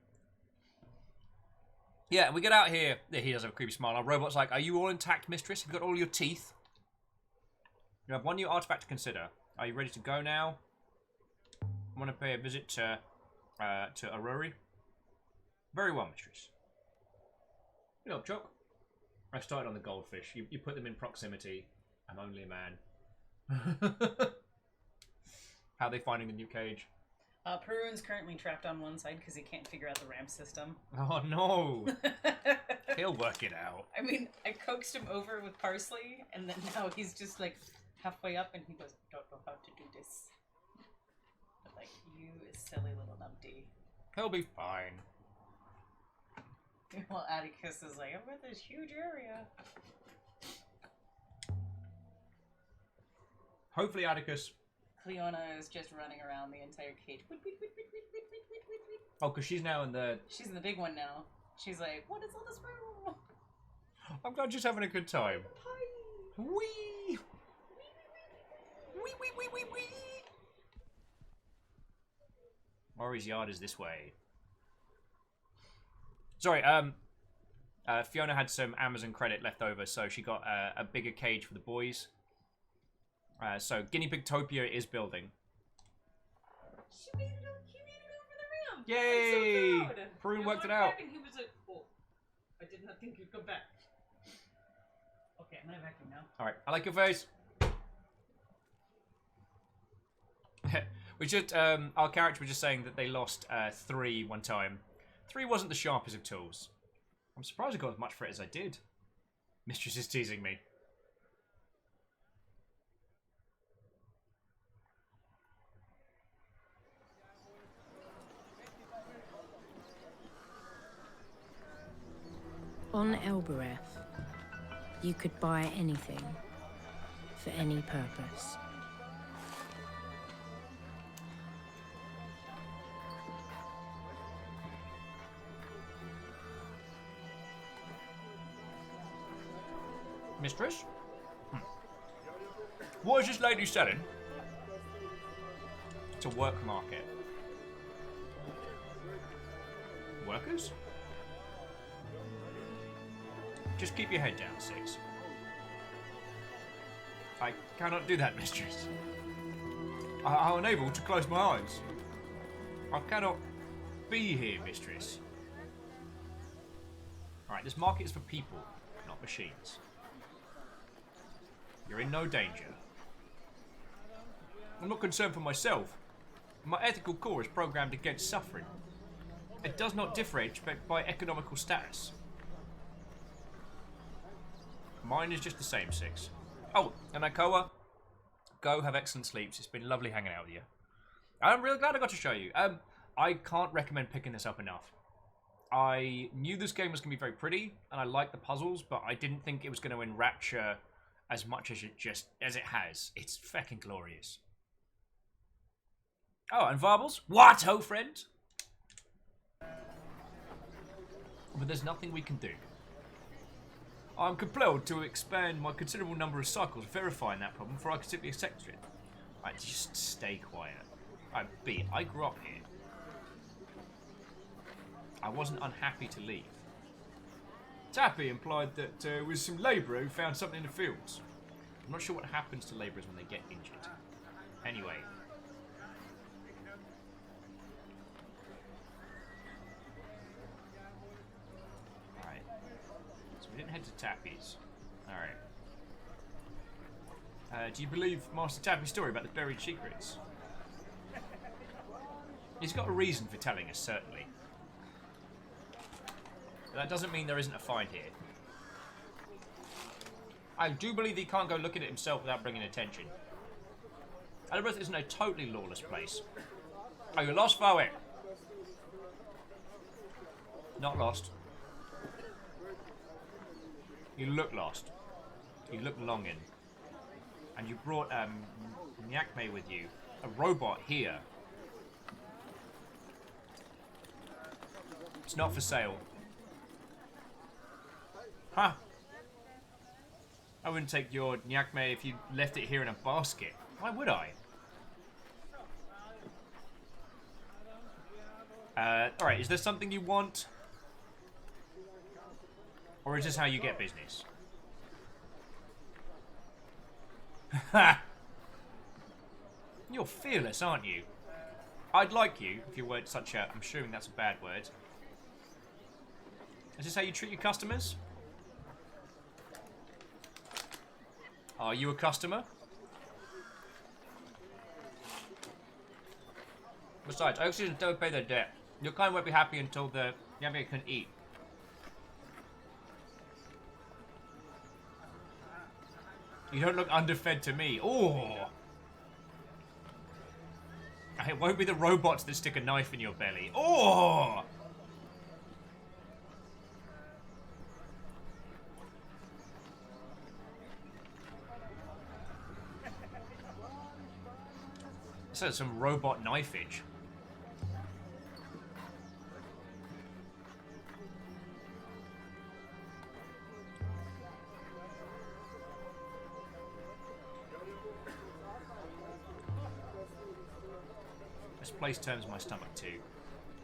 Yeah, we get out here. Yeah, he does have a creepy smile. Our robot's like, are you all intact, mistress? Have you got all your teeth? You have one new artifact to consider. Are you ready to go now? I want to pay a visit to Aurori. Very well, mistress. Good old Chuck. I started on the goldfish. You put them in proximity. I'm only a man. How are they finding the new cage? Perun's currently trapped on one side because he can't figure out the ramp system. Oh no! He'll work it out. I mean, I coaxed him over with parsley, and then now he's just like halfway up, and he goes, "Don't know how to do this." But like, you silly little numpty. He'll be fine. Well, Atticus is like, "I've got this huge area." Hopefully, Atticus. Cleona is just running around the entire cage. Oh, because she's now in the... She's in the big one now. She's like, what is all this room? I'm glad she's having a good time. Hi. Wee! Wee, wee, wee, wee, wee! Maury's yard is this way. Sorry, Fiona had some Amazon credit left over, so she got a bigger cage for the boys. So Guinea Pigtopia is building. He made it over the ramp. Yay! I'm so proud. Prune worked it out. And he was like, oh, I did not think you'd come back. Okay, I'm gonna vacuum now. Alright, I like your face. We just, our character was just saying that they lost 3 one time. 3 wasn't the sharpest of tools. I'm surprised I got as much for it as I did. Mistress is teasing me. On Elbereth, you could buy anything for any purpose. Mistress? What is this lady selling? It's a work market. Just keep your head down, Six. I cannot do that, mistress. I'm unable to close my eyes. I cannot be here, mistress. Alright, this market is for people, not machines. You're in no danger. I'm not concerned for myself. My ethical core is programmed against suffering. It does not differentiate by economical status. Mine is just the same, Six. Oh, and Akoa, go have excellent sleeps. It's been lovely hanging out with you. I'm really glad I got to show you. I can't recommend picking this up enough. I knew this game was going to be very pretty, and I liked the puzzles, but I didn't think it was going to enrapture as much as it has. It's fucking glorious. Oh, and Varbles? What, oh friend? But there's nothing we can do. I'm compelled to expand my considerable number of cycles, verifying that problem before I can simply accept it. Right, just stay quiet. I grew up here. I wasn't unhappy to leave. Tappy implied that it was some labourer who found something in the fields. I'm not sure what happens to labourers when they get injured. Anyway. Alright. So we didn't head to Tappy's. Alright. Do you believe Master Tappy's story about the buried secrets? He's got a reason for telling us, certainly. But that doesn't mean there isn't a find here. I do believe he can't go look at it himself without bringing attention. Elbereth isn't a totally lawless place. Are you lost, Varwick? Not lost. You look lost. You look longing. And you brought Nyakme with you. A robot here. It's not for sale. Huh. I wouldn't take your Nyakme if you left it here in a basket. Why would I? Alright, is there something you want? Or is this how you get business? Ha! You're fearless, aren't you? I'd like you, if you weren't such a... I'm assuming that's a bad word. Is this how you treat your customers? Are you a customer? Besides, oxygen don't pay their debt. Your kind won't be happy until the Yami can eat. You don't look underfed to me. Oh! It won't be the robots that stick a knife in your belly. Oh! So some robot knifeage. This place turns my stomach too.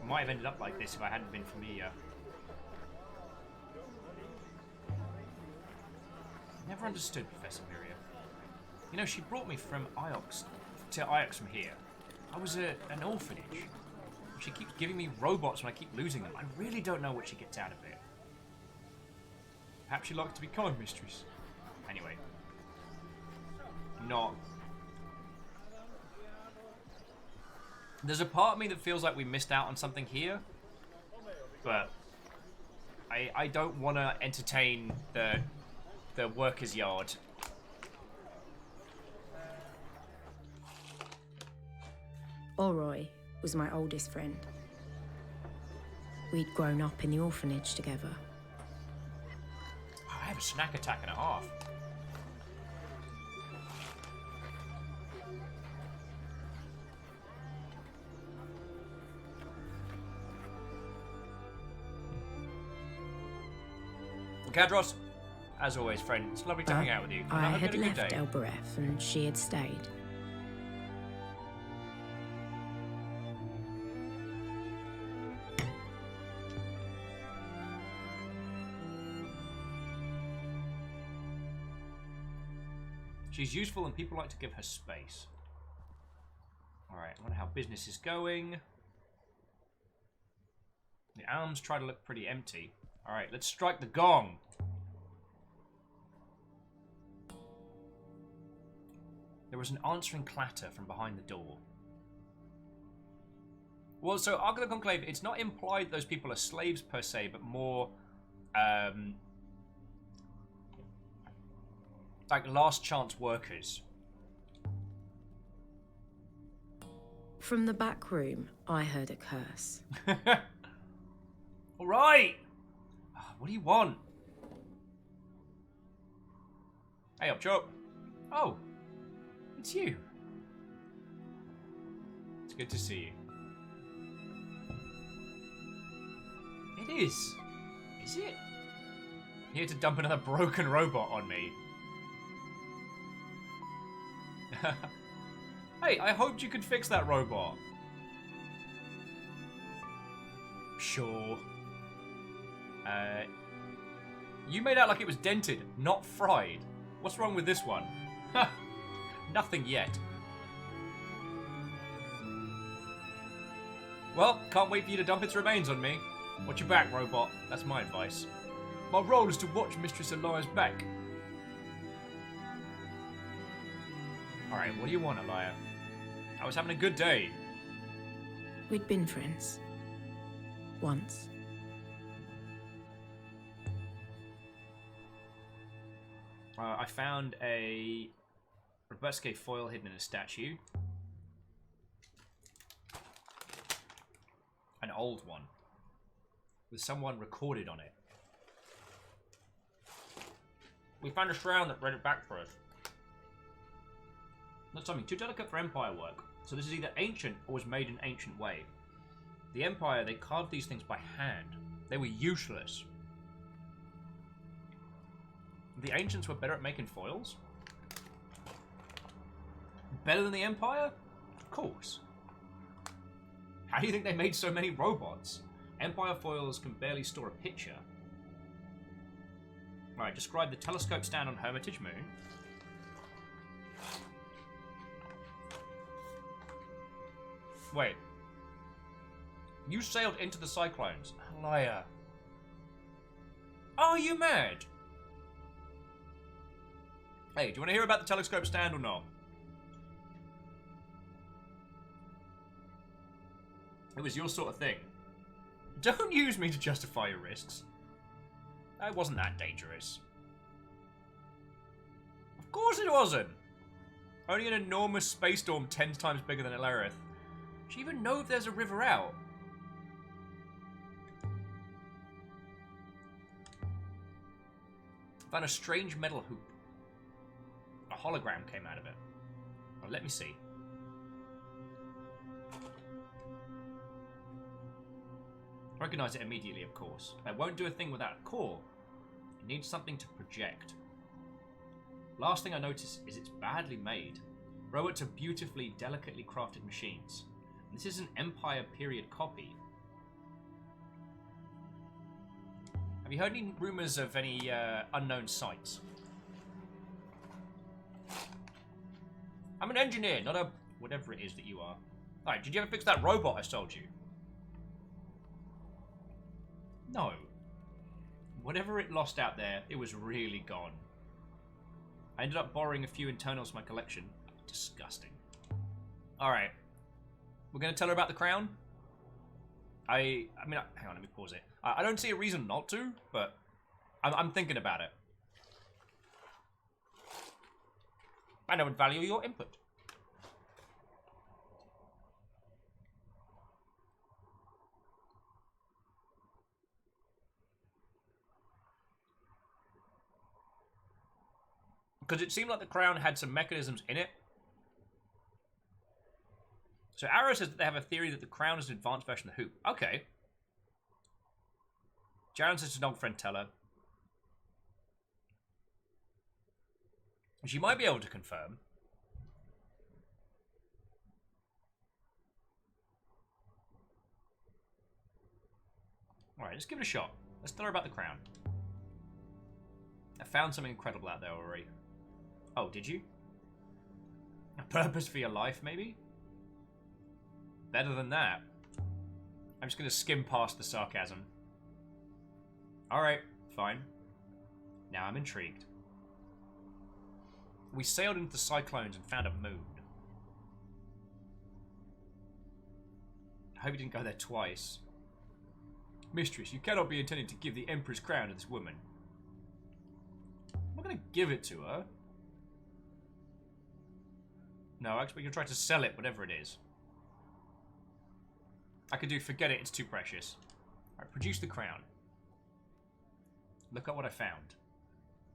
I might have ended up like this if I hadn't been for Mia. Never understood Professor Miria. You know, she brought me from Iox to Iox from here. I was an orphanage. She keeps giving me robots when I keep losing them. I really don't know what she gets out of it. Perhaps she likes to be kind, mistress. Anyway. Not. There's a part of me that feels like we missed out on something here. But I don't want to entertain the workers' yard. Oroy was my oldest friend. We'd grown up in the orphanage together. I have a snack attack and a half. Kadros, as always, friend, it's lovely to hang out with you. I hope you had a good left day. Elbereth and she had stayed. She's useful and people like to give her space. Alright, I wonder how business is going. The arms try to look pretty empty. Alright, let's strike the gong. There was an answering clatter from behind the door. Well, so Ark of the Conclave, it's not implied those people are slaves per se, but more like last chance workers. From the back room, I heard a curse. All right. What do you want? Hey, up, Chop. Oh, it's you. It's good to see you. It is. Is it? Here to dump another broken robot on me. Hey, I hoped you could fix that robot. Sure. You made out like it was dented, not fried. What's wrong with this one? Nothing yet. Well, can't wait for you to dump its remains on me. Watch your back, robot. That's my advice. My role is to watch Mistress Elia's back. Alright, what do you want, Elia? I was having a good day. We'd been friends. Once. I found a Robotsuke foil hidden in a statue. An old one. With someone recorded on it. We found a shroud that read it back for us. That's something too delicate for Empire work. So this is either ancient or was made in an ancient way. The Empire, they carved these things by hand. They were useless. The ancients were better at making foils? Better than the Empire? Of course. How do you think they made so many robots? Empire foils can barely store a picture. Right, describe the telescope stand on Hermitage Moon. Wait. You sailed into the cyclones. Liar. Are you mad? Hey, do you want to hear about the telescope stand or not? It was your sort of thing. Don't use me to justify your risks. It wasn't that dangerous. Of course it wasn't. Only an enormous space storm 10 times bigger than Elerith. Do you even know if there's a river out? Found a strange metal hoop. A hologram came out of it. Well, let me see. Recognize it immediately, of course. It won't do a thing without a core. It needs something to project. Last thing I notice is it's badly made. Robots are beautifully, delicately crafted machines. This is an Empire period copy. Have you heard any rumors of any unknown sites? I'm an engineer, not a whatever it is that you are. Alright, did you ever fix that robot I sold you? No. Whatever it lost out there, it was really gone. I ended up borrowing a few internals from my collection. Disgusting. Alright. We're going to tell her about the crown? I mean, hang on, let me pause it. I don't see a reason not to, but I'm thinking about it. And I would value your input. Because it seemed like the crown had some mechanisms in it. So Arrow says that they have a theory that the crown is an advanced version of the hoop. Okay. Jaren says to an old friend tell her. She might be able to confirm. Alright, let's give it a shot. Let's tell her about the crown. I found something incredible out there already. Oh, did you? A purpose for your life, maybe? Better than that. I'm just going to skim past the sarcasm. Alright, fine. Now I'm intrigued. We sailed into the cyclones and found a moon. I hope you didn't go there twice. Mistress, you cannot be intending to give the Emperor's crown to this woman. I'm not going to give it to her. No, actually, you're trying to sell it, whatever it is. I could do forget it, it's too precious. Alright, produce the crown. Look at what I found.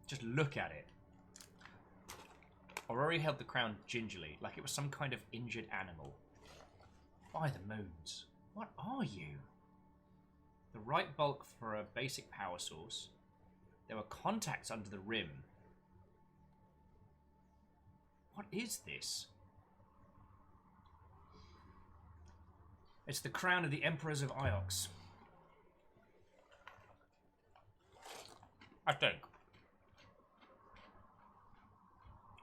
Just look at it. Aurori held the crown gingerly, like it was some kind of injured animal. By the moons, what are you? The right bulk for a basic power source. There were contacts under the rim. What is this? It's the crown of the Emperors of Iox. I think.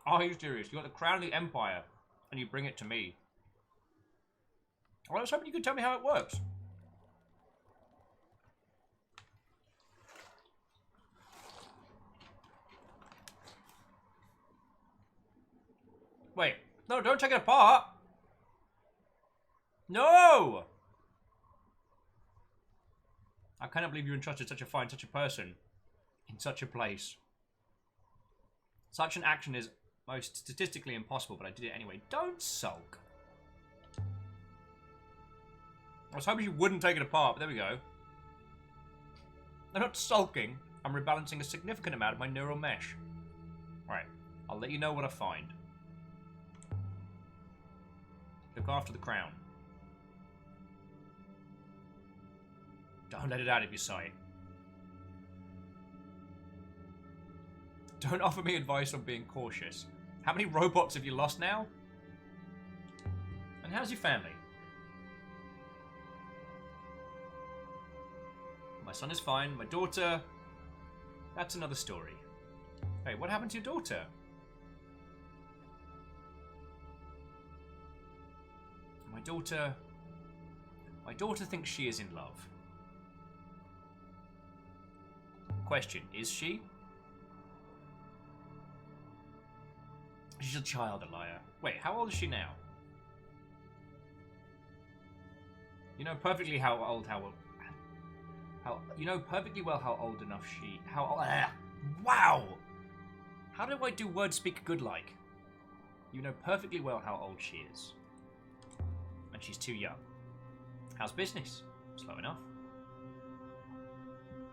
Are you serious? You got the crown of the Empire, and you bring it to me. Well, I was hoping you could tell me how it works. Wait. No, don't take it apart. No! I cannot believe you entrusted such a person in such a place. Such an action is most statistically impossible, but I did it anyway. Don't sulk. I was hoping you wouldn't take it apart, but there we go. I'm not sulking. I'm rebalancing a significant amount of my neural mesh. Alright, I'll let you know what I find. Look after the crown. Don't let it out of your sight. Don't offer me advice on being cautious. How many robots have you lost now? And how's your family? My son is fine. My daughter... That's another story. Hey, what happened to your daughter? My daughter thinks she is in love. Question, is she? She's a child, Elia. Wait, how old is she now? You know perfectly you know perfectly well how old enough she... Wow! How do I do word speak good like? You know perfectly well how old she is. And she's too young. How's business? Slow enough.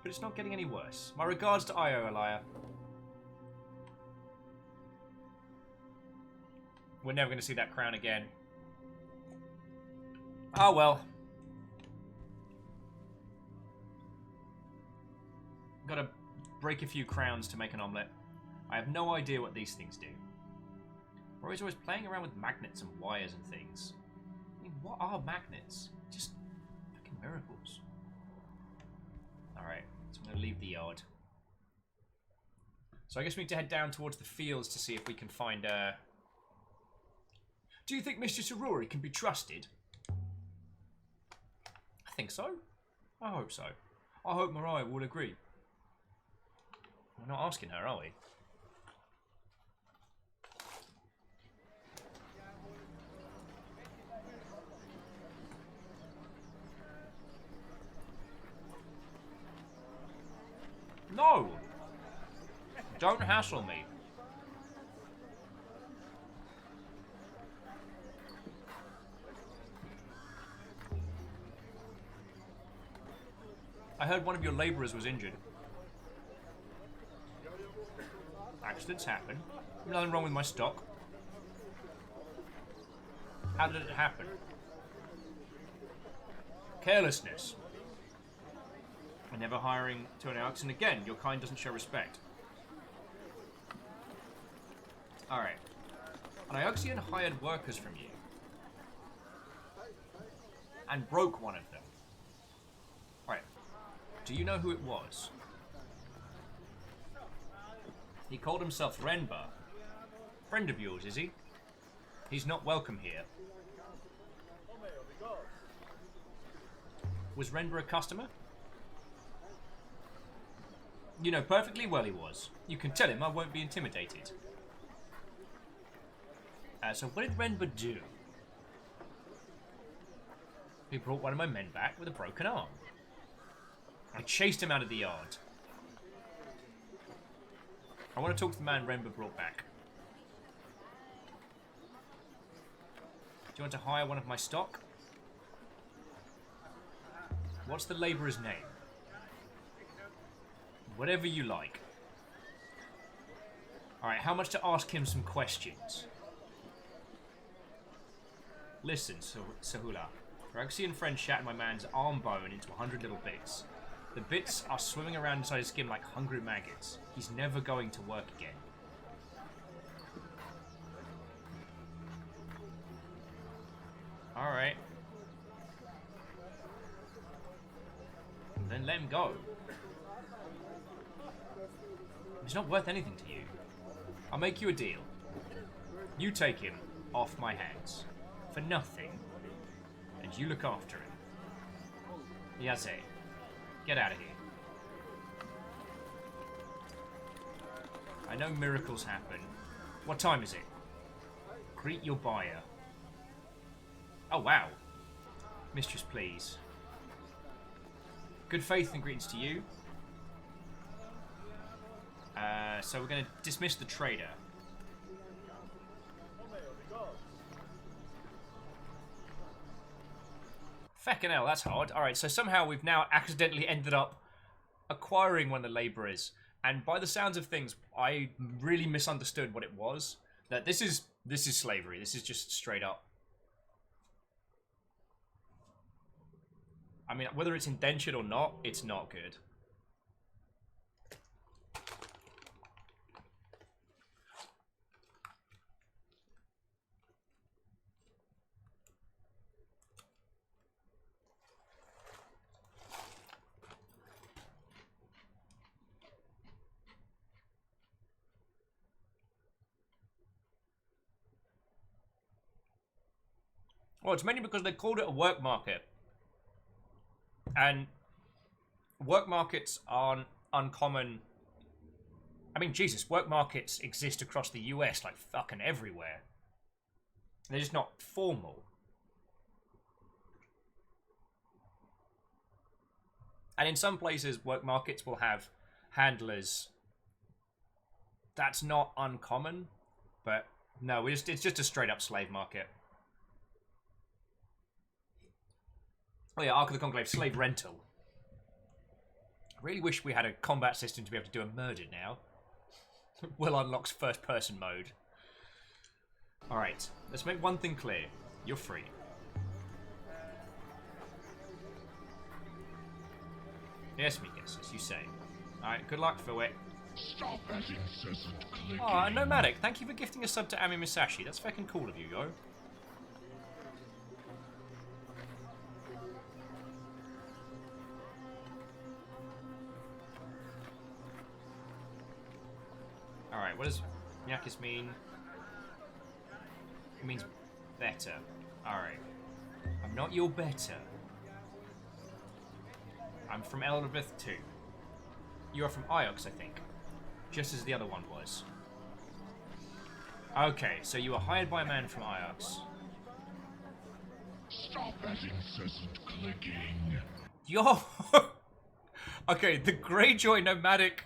But it's not getting any worse. My regards to Io, Elia. We're never going to see that crown again. Oh well. Gotta break a few crowns to make an omelette. I have no idea what these things do. Rory's always playing around with magnets and wires and things. I mean, what are magnets? Just fucking miracles. Alright, so I'm gonna leave the yard. So I guess we need to head down towards the fields to see if we can find Do you think Mistress Aurori can be trusted? I think so. I hope so. I hope Mariah will agree. We're not asking her, are we? No! Don't hassle me. I heard one of your labourers was injured. Accidents happen. Nothing wrong with my stock. How did it happen? Carelessness. And never hiring Tony Alex, and again, your kind doesn't show respect. Alright. An Ioxian hired workers from you. And broke one of them. Alright. Do you know who it was? He called himself Renbar. Friend of yours, is he? He's not welcome here. Was Renber a customer? You know perfectly well he was. You can tell him I won't be intimidated. So what did Renber do? He brought one of my men back with a broken arm. I chased him out of the yard. I want to talk to the man Renber brought back. Do you want to hire one of my stock? What's the labourer's name? Whatever you like. Alright, how much to ask him some questions? Listen, Sahula. Raxi and friend shattered my man's arm bone into 100 little bits. The bits are swimming around inside his skin like hungry maggots. He's never going to work again. Alright. Then let him go. He's not worth anything to you. I'll make you a deal. You take him off my hands. For nothing. And you look after him. Yaze. Get out of here. I know miracles happen. What time is it? Greet your buyer. Oh, wow. Mistress, please. Good faith and greetings to you. So we're going to dismiss the trader. Feckin' hell, that's hard. Alright, so somehow we've now accidentally ended up acquiring one of the labourers. And by the sounds of things, I really misunderstood what it was. That this is slavery. This is just straight up. I mean, whether it's indentured or not, it's not good. Well, it's mainly because they called it a work market. And work markets aren't uncommon. I mean, Jesus, work markets exist across the US like fucking everywhere. They're just not formal. And in some places, work markets will have handlers. That's not uncommon. But no, it's just a straight up slave market. Oh yeah, Ark of the Conclave, slave rental. I really wish we had a combat system to be able to do a murder now. Will unlocks first person mode. Alright, let's make one thing clear. You're free. Yes, Mikis, as you say. Alright, good luck, Philwit. Stop that incessant clicking. Oh, Nomadic, thank you for gifting a sub to Ami Musashi. That's fucking cool of you, yo. Alright, what does Myakis mean? It means better. Alright. I'm not your better. I'm from Elizabeth too. You are from Iox, I think. Just as the other one was. Okay, so you were hired by a man from Iox. Stop that incessant clicking. Yo! Okay, the Greyjoy Nomadic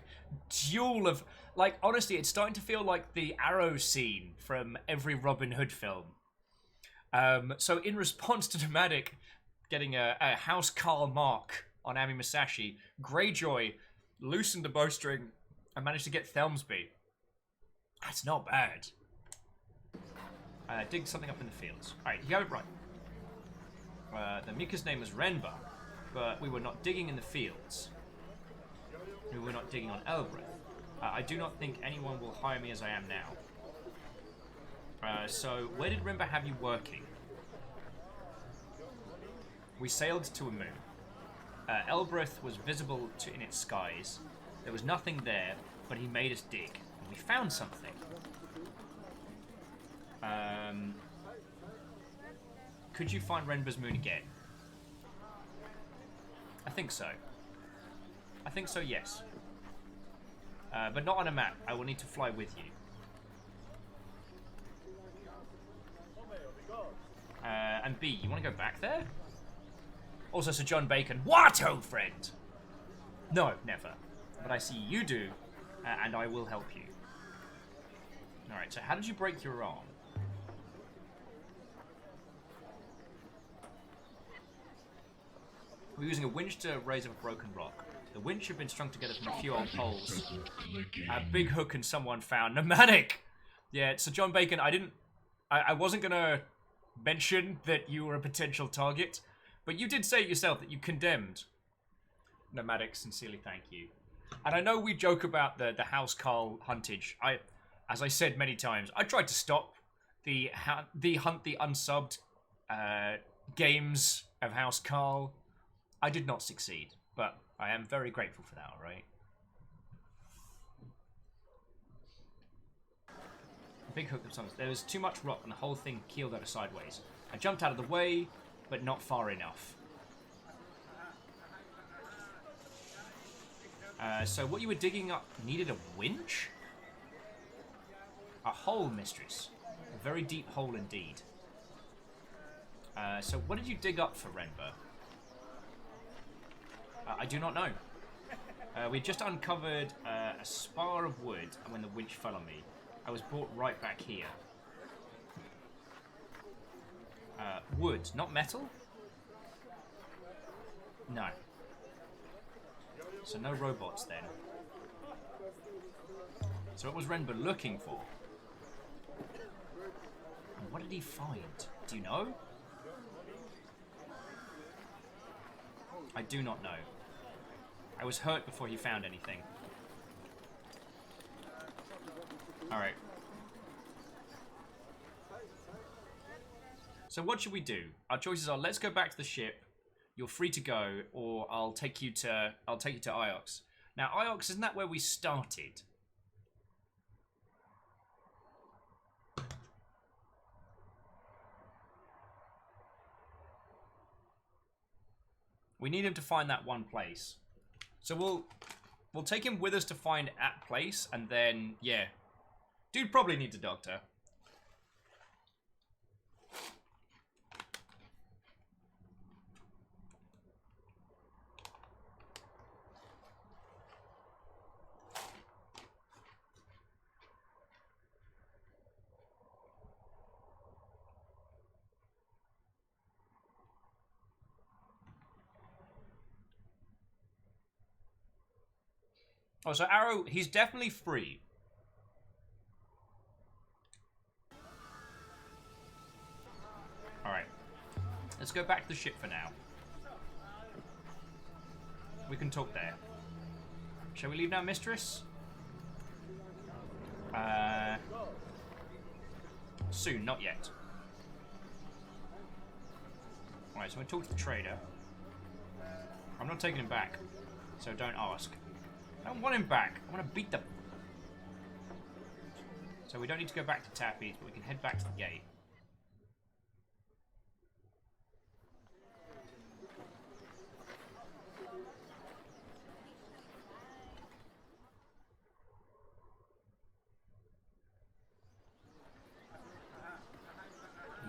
duel of... Like, honestly, it's starting to feel like the Arrow scene from every Robin Hood film. So in response to Nomadic getting a House Carl mark on Ami Musashi, Greyjoy loosened the bowstring and managed to get Thelmsby. That's not bad. Dig something up in the fields. Alright, you got it right. The Mika's name was Renba, but we were not digging in the fields. We were not digging on Elbreth. I do not think anyone will hire me as I am now. So, where did Renba have you working? We sailed to a moon. Elbreth was visible in its skies. There was nothing there, but he made us dig. And we found something. Could you find Renber's moon again? I think so. I think so, yes. But not on a map. I will need to fly with you. And B, you want to go back there? Also, Sir John Bacon. What, old friend? No, never. But I see you do, and I will help you. Alright, so how did you break your arm? We're using a winch to raise up a broken rock. The winch had been strung together from a few old poles. A big hook and someone found. Pneumatic! Yeah, so John Bacon, I wasn't gonna mention that you were a potential target, but you did say it yourself that you condemned Pneumatic. Sincerely thank you. And I know we joke about the Housecarl huntage. As I said many times, I tried to stop the Hunt the Unsubbed games of Housecarl. I did not succeed, but I am very grateful for that, alright? Big hook of there was too much rock and the whole thing keeled over sideways. I jumped out of the way, but not far enough. So what you were digging up needed a winch? A hole, mistress. A very deep hole indeed. So what did you dig up for Renber? I do not know. We just uncovered a spar of wood, and when the winch fell on me, I was brought right back here. Wood, not metal? No. So no robots then. So what was Renber looking for? And what did he find? Do you know? I do not know. I was hurt before he found anything. Alright. So what should we do? Our choices are: let's go back to the ship. You're free to go, or I'll take you to Iox. Now, Iox, isn't that where we started? We need him to find that one place. So we'll take him with us to find at place, and then yeah. Dude probably needs a doctor. Oh, so Arrow, he's definitely free. Alright. Let's go back to the ship for now. We can talk there. Shall we leave now, mistress? Soon, not yet. Alright, so we talk to the trader. I'm not taking him back, so don't ask. I don't want him back. I want to beat them. So we don't need to go back to Tappy's, but we can head back to the gate.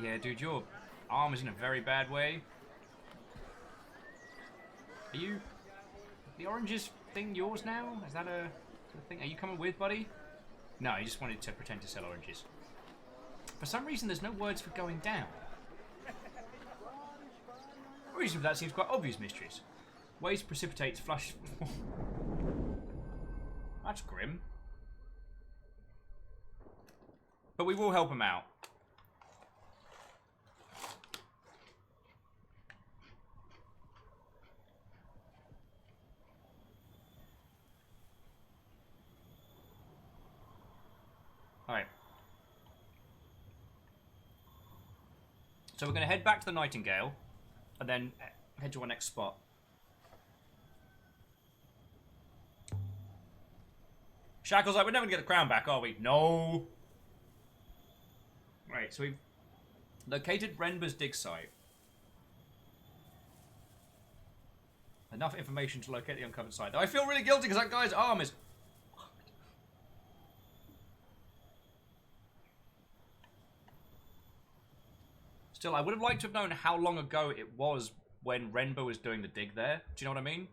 Yeah, dude, your arm is in a very bad way. Are you... The oranges thing yours now? Is that a thing? Are you coming with, buddy? No, he just wanted to pretend to sell oranges. For some reason, there's no words for going down. The reason for that seems quite obvious, mistress. Waste precipitates flush... That's grim. But we will help him out. Alright. So we're going to head back to the Nightingale, and then head to our next spot. Shackle's like, we're never going to get the crown back, are we? No. Right, so we've Located Renber's dig site. Enough information to locate the uncovered site. Though I feel really guilty because that guy's arm is... Still, I would have liked to have known how long ago it was when Renber was doing the dig there. Do you know what I mean?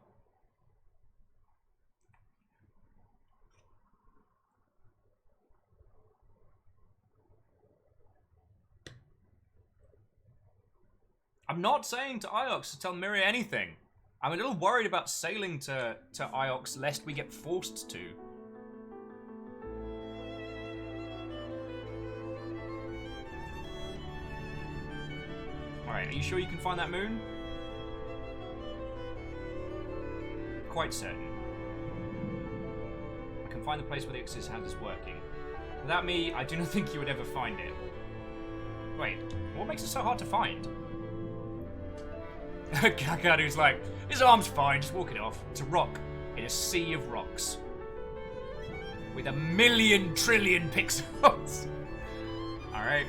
I'm not saying to Iox to tell Miri anything. I'm a little worried about sailing to Iox lest we get forced to. Alright, are you sure you can find that moon? Quite certain. I can find the place where the Exorcist hand is working. Without me, I do not think you would ever find it. Wait, what makes it so hard to find? Kakadu's like, his arm's fine, just walk it off. It's a rock in a sea of rocks. With 1,000,000 trillion pixels. Alright.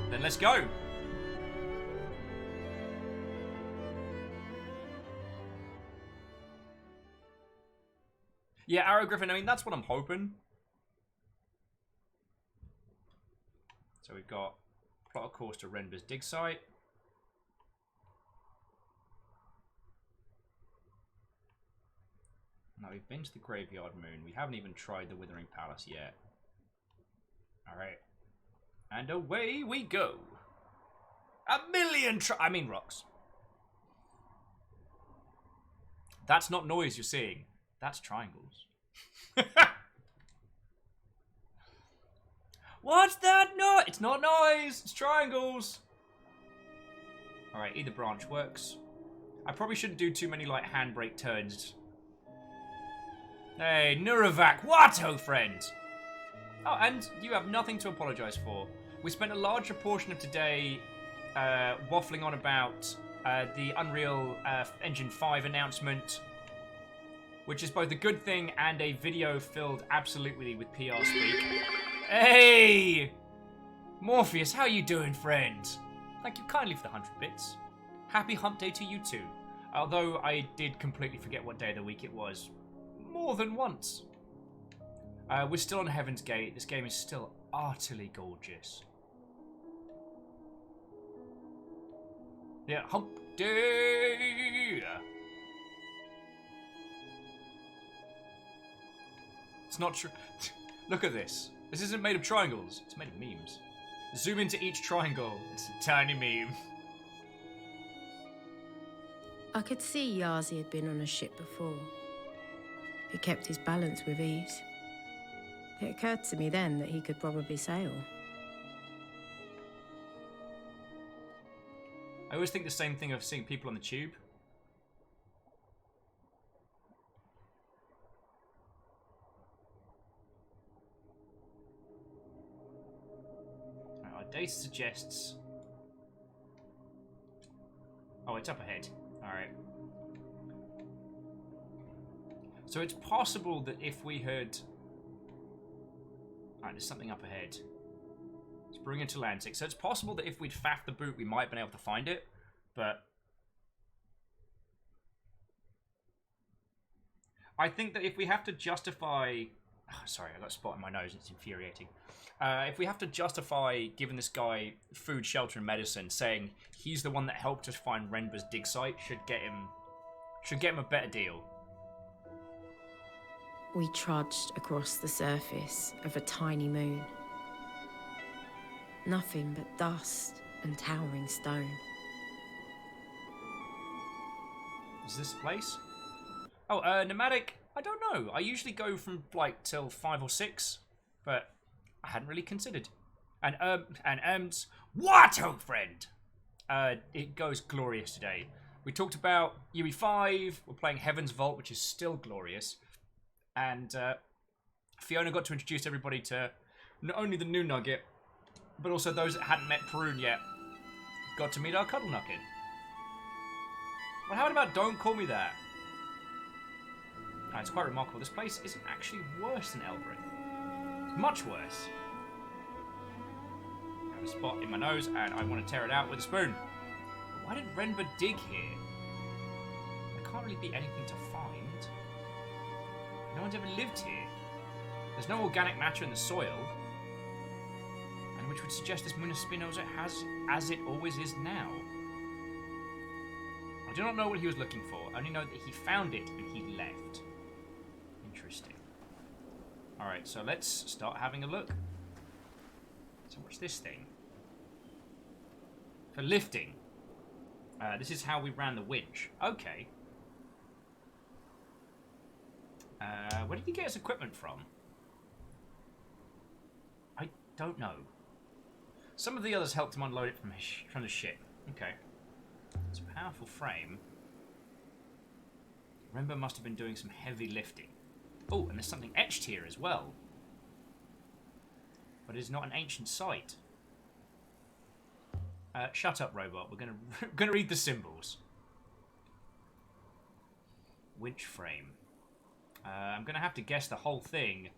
Then let's go. Yeah, Arrow Griffin, I mean, that's what I'm hoping. So we've got plot a course to Renber's dig site. Now we've been to the Graveyard Moon. We haven't even tried the Withering Palace yet. Alright. And away we go. 1,000,000 rocks. That's not noise you're seeing. That's triangles. What's that noise? It's not noise. It's triangles. Alright, either branch works. I probably shouldn't do too many, like, handbrake turns. Hey, Nuravak, Watto, friend! Oh, and you have nothing to apologise for. We spent a larger portion of today waffling on about the Unreal Engine 5 announcement, which is both a good thing and a video filled absolutely with PR speak. Hey! Morpheus, how you doing, friend? Thank you kindly for the 100 bits. Happy hump day to you too. Although I did completely forget what day of the week it was. More than once. We're still on Heaven's Gate. This game is still utterly gorgeous. Yeah, hump day! It's not true. Look at this. This isn't made of triangles. It's made of memes. Zoom into each triangle. It's a tiny meme. I could see Yazi had been on a ship before. He kept his balance with ease. It occurred to me then that he could probably sail. I always think the same thing of seeing people on the tube. Our data suggests... Oh, it's up ahead. Alright. So it's possible that if we had... Alright, there's something up ahead. Let's bring it to Atlantic. So it's possible that if we'd faffed the boot, we might have been able to find it. But... I think that if we have to justify... Oh, sorry, I got a spot in my nose. It's infuriating. If we have to justify giving this guy food, shelter, and medicine, saying he's the one that helped us find Renber's dig site, should get him a better deal. We trudged across the surface of a tiny moon. Nothing but dust and towering stone. Is this the place? Oh, nomadic. I don't know. I usually go from like till 5 or 6, but I hadn't really considered. And Watto, friend. It goes glorious today. We talked about UE5. We're playing Heaven's Vault, which is still glorious. And Fiona got to introduce everybody to not only the new Nugget, but also those that hadn't met Perun yet. Got to meet our Cuddle Nugget. Well, how about Don't Call Me That? It's quite remarkable. This place isn't actually worse than Elbreth. Much worse. a spot in my nose and I want to tear it out with a spoon. But why did Renber dig here? There can't really be anything to find. No one's ever lived here. There's no organic matter in the soil, and which would suggest this Moon of Spinoza has as it always is now. I do not know what he was looking for. I only know that he found it and he left. Interesting. Alright, so let's start having a look. So what's this thing? For lifting. This is how we ran the winch. Okay. Where did he get his equipment from? I don't know. Some of the others helped him unload it from the ship. Okay. It's a powerful frame. Renber must have been doing some heavy lifting. Oh, and there's something etched here as well. But it is not an ancient site. Shut up, robot. We're gonna read the symbols. Winch frame. I'm gonna have to guess the whole thing.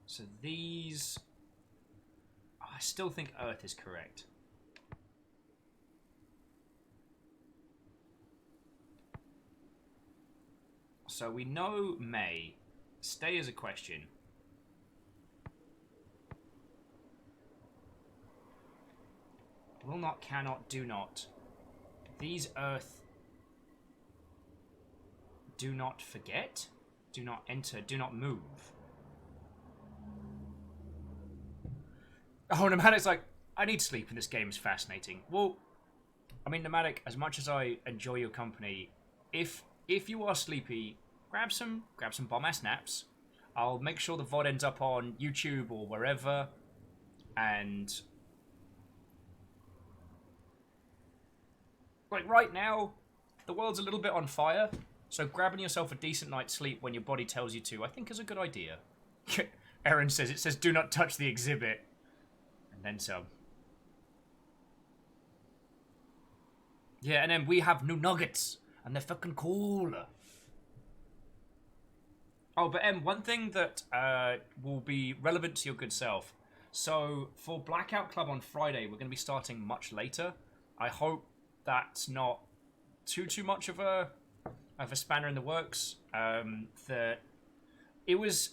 So these... Oh, I still think Earth is correct. So we know May. Stay is a question. Will not, cannot, do not. These Earth... Do not forget. Do not enter. Do not move. Oh, Nomadic's like, I need sleep and this game is fascinating. Well, I mean, Nomadic, as much as I enjoy your company, if you are sleepy, grab some bomb-ass naps. I'll make sure the VOD ends up on YouTube or wherever. And... like, right now, the world's a little bit on fire. So grabbing yourself a decent night's sleep when your body tells you to, I think is a good idea. Aaron says, it says, do not touch the exhibit. And then some. Yeah, and then we have new nuggets. And they're fucking cool. Oh, but one thing that will be relevant to your good self. So, for Blackout Club on Friday, we're going to be starting much later. I hope that's not too much of a spanner in the works. That it was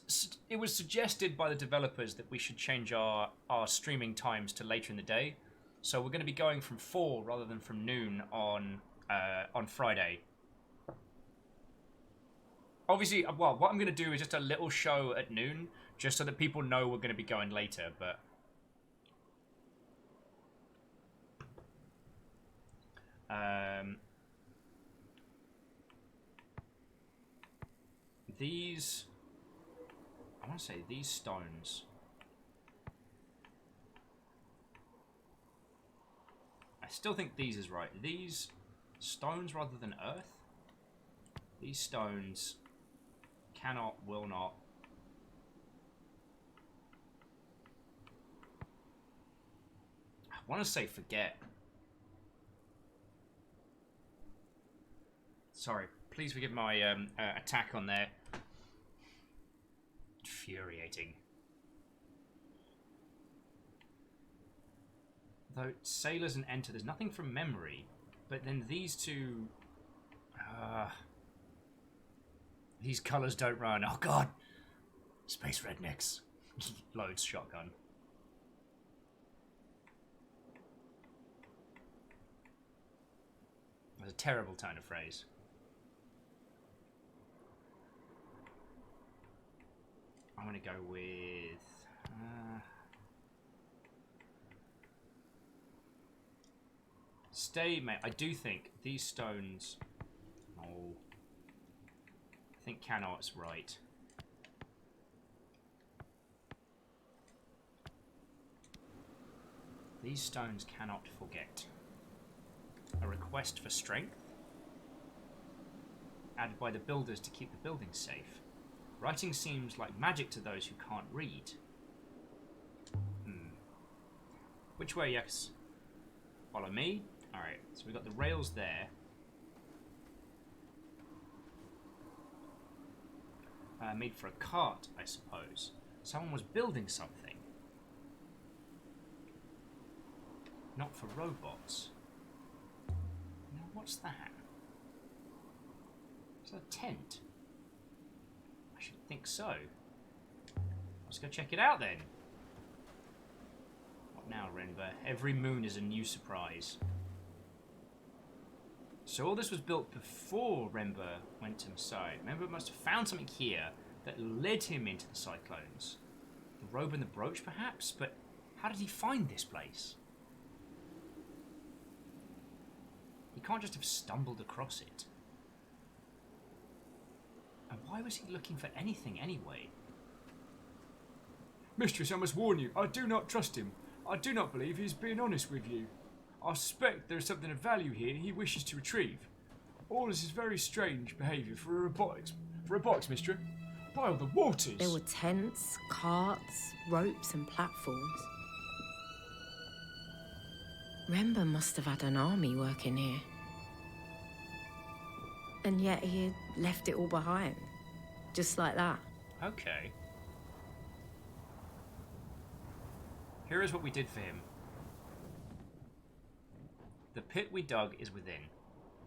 suggested by the developers that we should change our streaming times to later in the day. So we're going to be going from 4 rather than from noon on Friday. Obviously, well, what I'm going to do is just a little show at noon, just so that people know we're going to be going later, but... these... I want to say these stones... I still think these is right. These stones rather than earth? These stones cannot, will not... I want to say forget. Sorry, please forgive my attack on there. Infuriating. Though sailors and enter, there's nothing from memory, but then these two... these colours don't run. Oh god! Space rednecks. Loads shotgun. That's a terrible turn of phrase. I'm gonna go with... stay, mate. I do think these stones... Oh... I think Canot's right. These stones cannot forget. A request for strength? Added by the builders to keep the buildings safe. Writing seems like magic to those who can't read. Which way, yes? Follow me? Alright, so we've got the rails there. Made for a cart, I suppose. Someone was building something. Not for robots. Now, what's that? Is that a tent? I should think so. Let's go check it out then. What now, Renber? Every moon is a new surprise. So all this was built before Renber went to Masai. Renber must have found something here that led him into the Cyclones. The robe and the brooch, perhaps? But how did he find this place? He can't just have stumbled across it. And why was he looking for anything anyway? Mistress, I must warn you, I do not trust him. I do not believe he is being honest with you. I suspect there is something of value here he wishes to retrieve. All this is very strange behaviour for a robotics. Mistress. By all the waters! There were tents, carts, ropes and platforms. Rember must have had an army working here. And yet he had left it all behind. Just like that. Okay. Here is what we did for him. The pit we dug is within,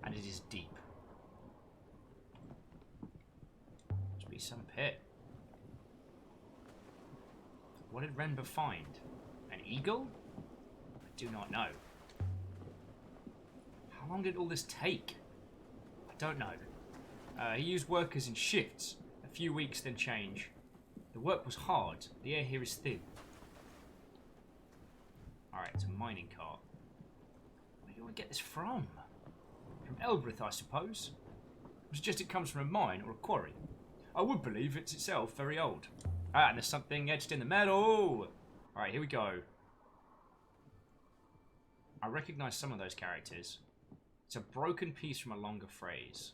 and it is deep. Must be some pit. What did Renber find? An eagle? I do not know. How long did all this take? I don't know. He used workers in shifts. A few weeks, then change. The work was hard. The air here is thin. Alright, it's a mining cart. Where do I get this from? From Elbrith, I suppose. I suggest it comes from a mine or a quarry. I would believe it's itself very old. Ah, and there's something etched in the metal! Alright, here we go. I recognise some of those characters. It's a broken piece from a longer phrase.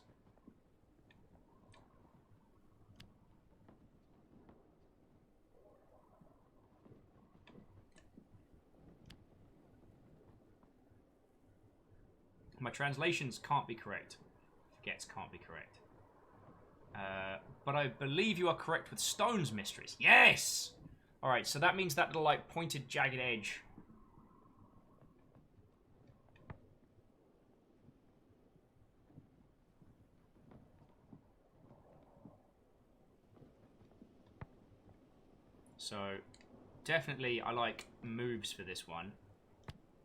My translations can't be correct. Forgets can't be correct. But I believe you are correct with stones, mistress. Yes! Alright, so that means that little, like, pointed, jagged edge. So, definitely I like moves for this one.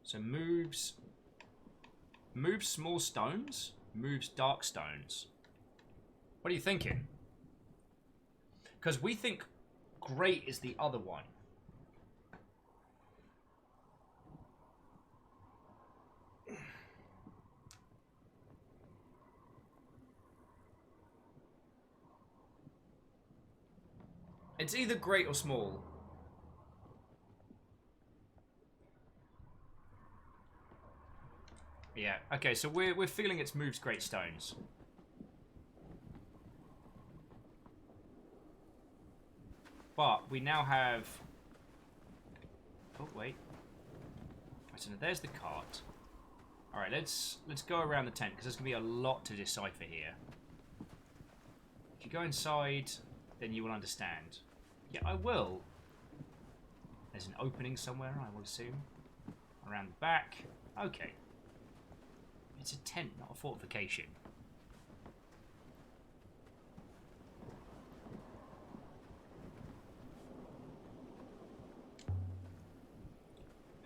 So moves small stones, moves dark stones. What are you thinking? Because we think great is the other one. It's either great or small. Yeah, okay, so we're feeling it's moves great stones. But we now have... Oh, wait. So there's the cart. Alright, let's go around the tent, because there's going to be a lot to decipher here. If you go inside, then you will understand. Yeah, I will. There's an opening somewhere, I will assume. Around the back. Okay. It's a tent, not a fortification.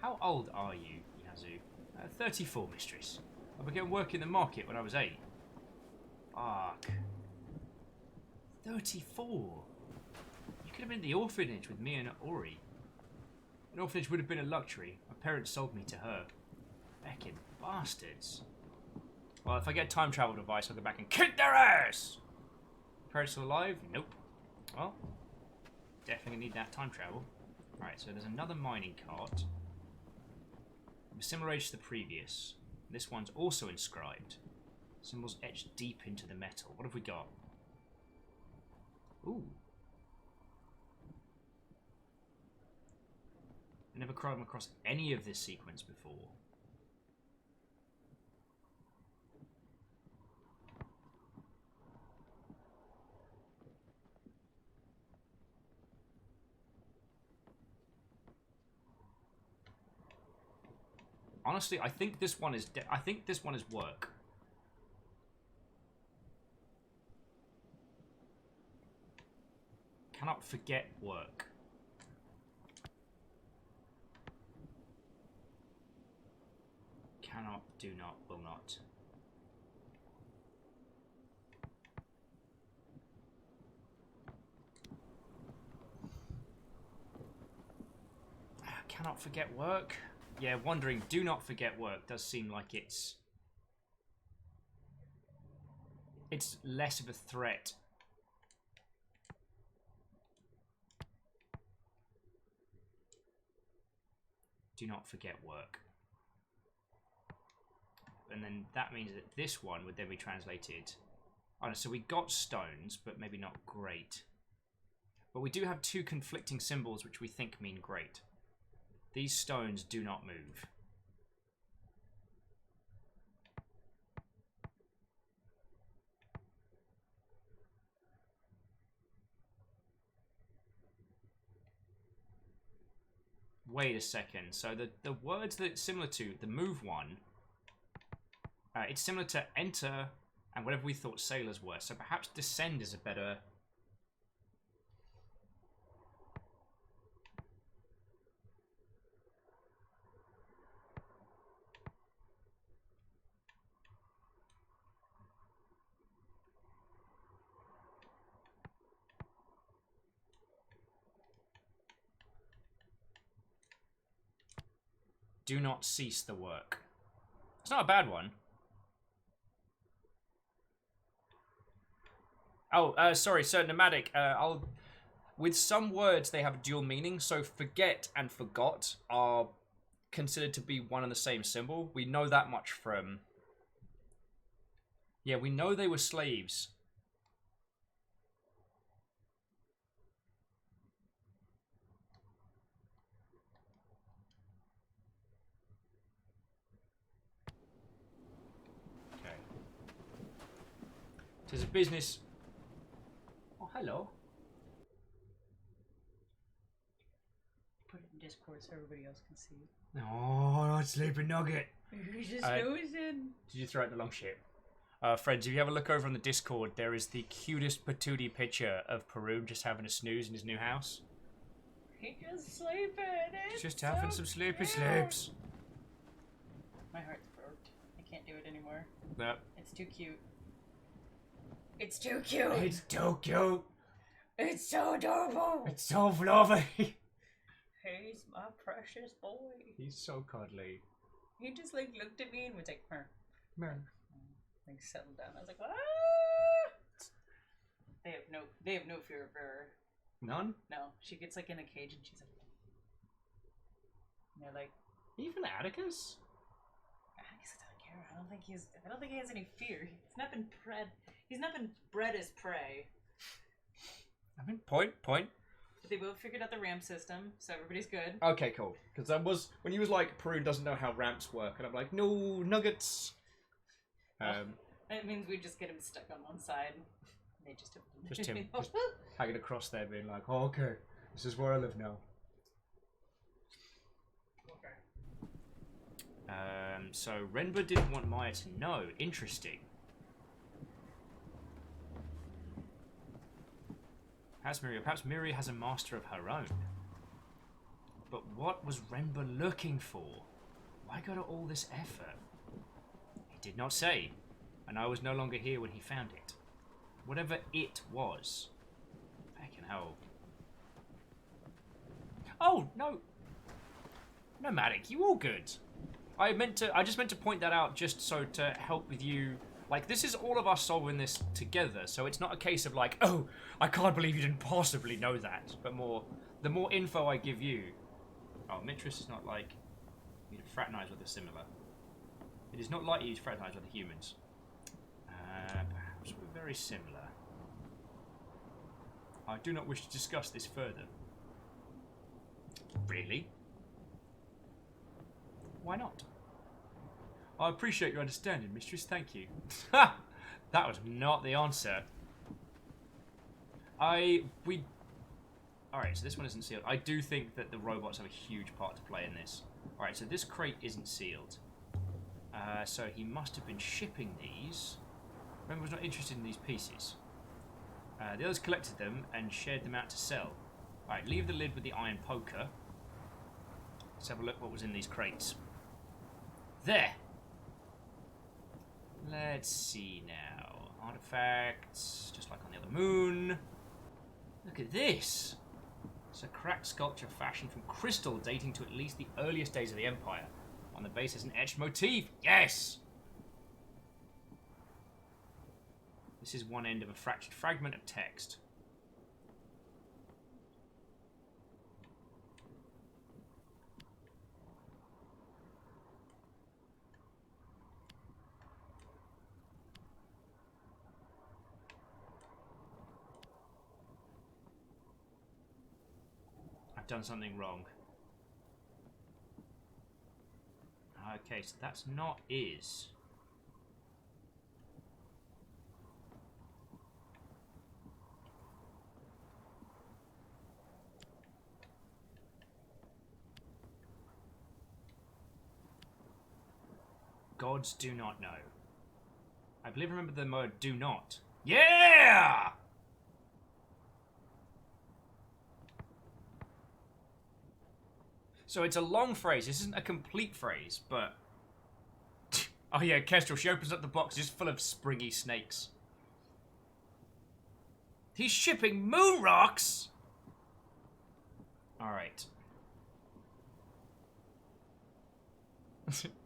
How old are you, Yazoo? 34, mistress. I began work in the market when I was 8. Ark. 34? You could have been at the orphanage with me and Ori. An orphanage would have been a luxury. My parents sold me to her. Feckin' bastards. Well, if I get time travel device, I'll go back and kick their ass! Parents still alive? Nope. Well, definitely need that time travel. Alright, so there's another mining cart. Of a similar age to the previous. This one's also inscribed. Symbols etched deep into the metal. What have we got? Ooh. I never come across any of this sequence before. Honestly, I think this one is work. Cannot forget work. Cannot, do not, will not. Cannot forget work. Yeah, wondering, do not forget work does seem like it's less of a threat. Do not forget work. And then that means that this one would then be translated. Oh, no, so we got stones, but maybe not great. But we do have two conflicting symbols which we think mean great. These stones do not move. Wait a second. So the words that it's similar to, the move one, it's similar to enter and whatever we thought sailors were. So perhaps descend is a better... Do not cease the work. It's not a bad one. Oh, sorry, so nomadic. With some words, they have dual meaning. So forget and forgot are considered to be one and the same symbol. We know that much from... Yeah, we know they were slaves. Okay. There's a business... Oh, hello. Put it in Discord so everybody else can see. Oh, not sleeping nugget. You're just losing. Did you throw out the long ship? Friends, if you have a look over on the Discord, there is the cutest patootie picture of Peru just having a snooze in his new house. He's just sleeping. It's Just having some sleepy sleeps. My heart's broke. I can't do it anymore. No. It's too cute. It's too cute. It's too cute. It's so adorable. It's so fluffy. He's my precious boy. He's so cuddly. He just like looked at me and was like, Mer. Like settled down. I was like, ah! They have no fear of her. None? No, she gets like in a cage and she's like, and they're like, even Atticus? Atticus doesn't care. I don't think he has any fear. He's not been bred as prey. I mean, point. But they both figured out the ramp system, so everybody's good. Okay, cool. Because that was when he was like, Perun doesn't know how ramps work, and I'm like, no, nuggets. That means we just get him stuck on one side. They just him, just hanging across there, being like, oh, okay, this is where I live now. Okay. So Renba didn't want Maya to know. Interesting. Perhaps Miri has a master of her own. But what was Renba looking for? Why go to all this effort? He did not say, and I was no longer here when he found it. Whatever it was. Fucking hell. Oh, no. Nomadic, you all good. I just meant to point that out just so to help with you. Like, this is all of us solving this together, so it's not a case of like, oh, I can't believe you didn't possibly know that. But the more info I give you... Oh, Mitris is not like you to fraternize with a similar. It is not like you to fraternize with the humans. Perhaps we're very similar. I do not wish to discuss this further. Really? Why not? I appreciate your understanding, mistress. Thank you. Ha! That was not the answer. Alright, so this one isn't sealed. I do think that the robots have a huge part to play in this. Alright, so this crate isn't sealed. So he must have been shipping these. Remember, was not interested in these pieces. The others collected them and shared them out to sell. Alright, leave the lid with the iron poker. Let's have a look what was in these crates. There! Let's see now. Artifacts, just like on the other moon. Look at this! It's a cracked sculpture fashioned from crystal dating to at least the earliest days of the Empire. On the base is an etched motif. Yes! This is one end of a fractured fragment of text. I've done something wrong. Okay, so that's not is. Gods do not know. I believe I remember the word do not. Yeah! So it's a long phrase. This isn't a complete phrase, but... Oh yeah, Kestrel, she opens up the box just full of springy snakes. He's shipping moon rocks! Alright.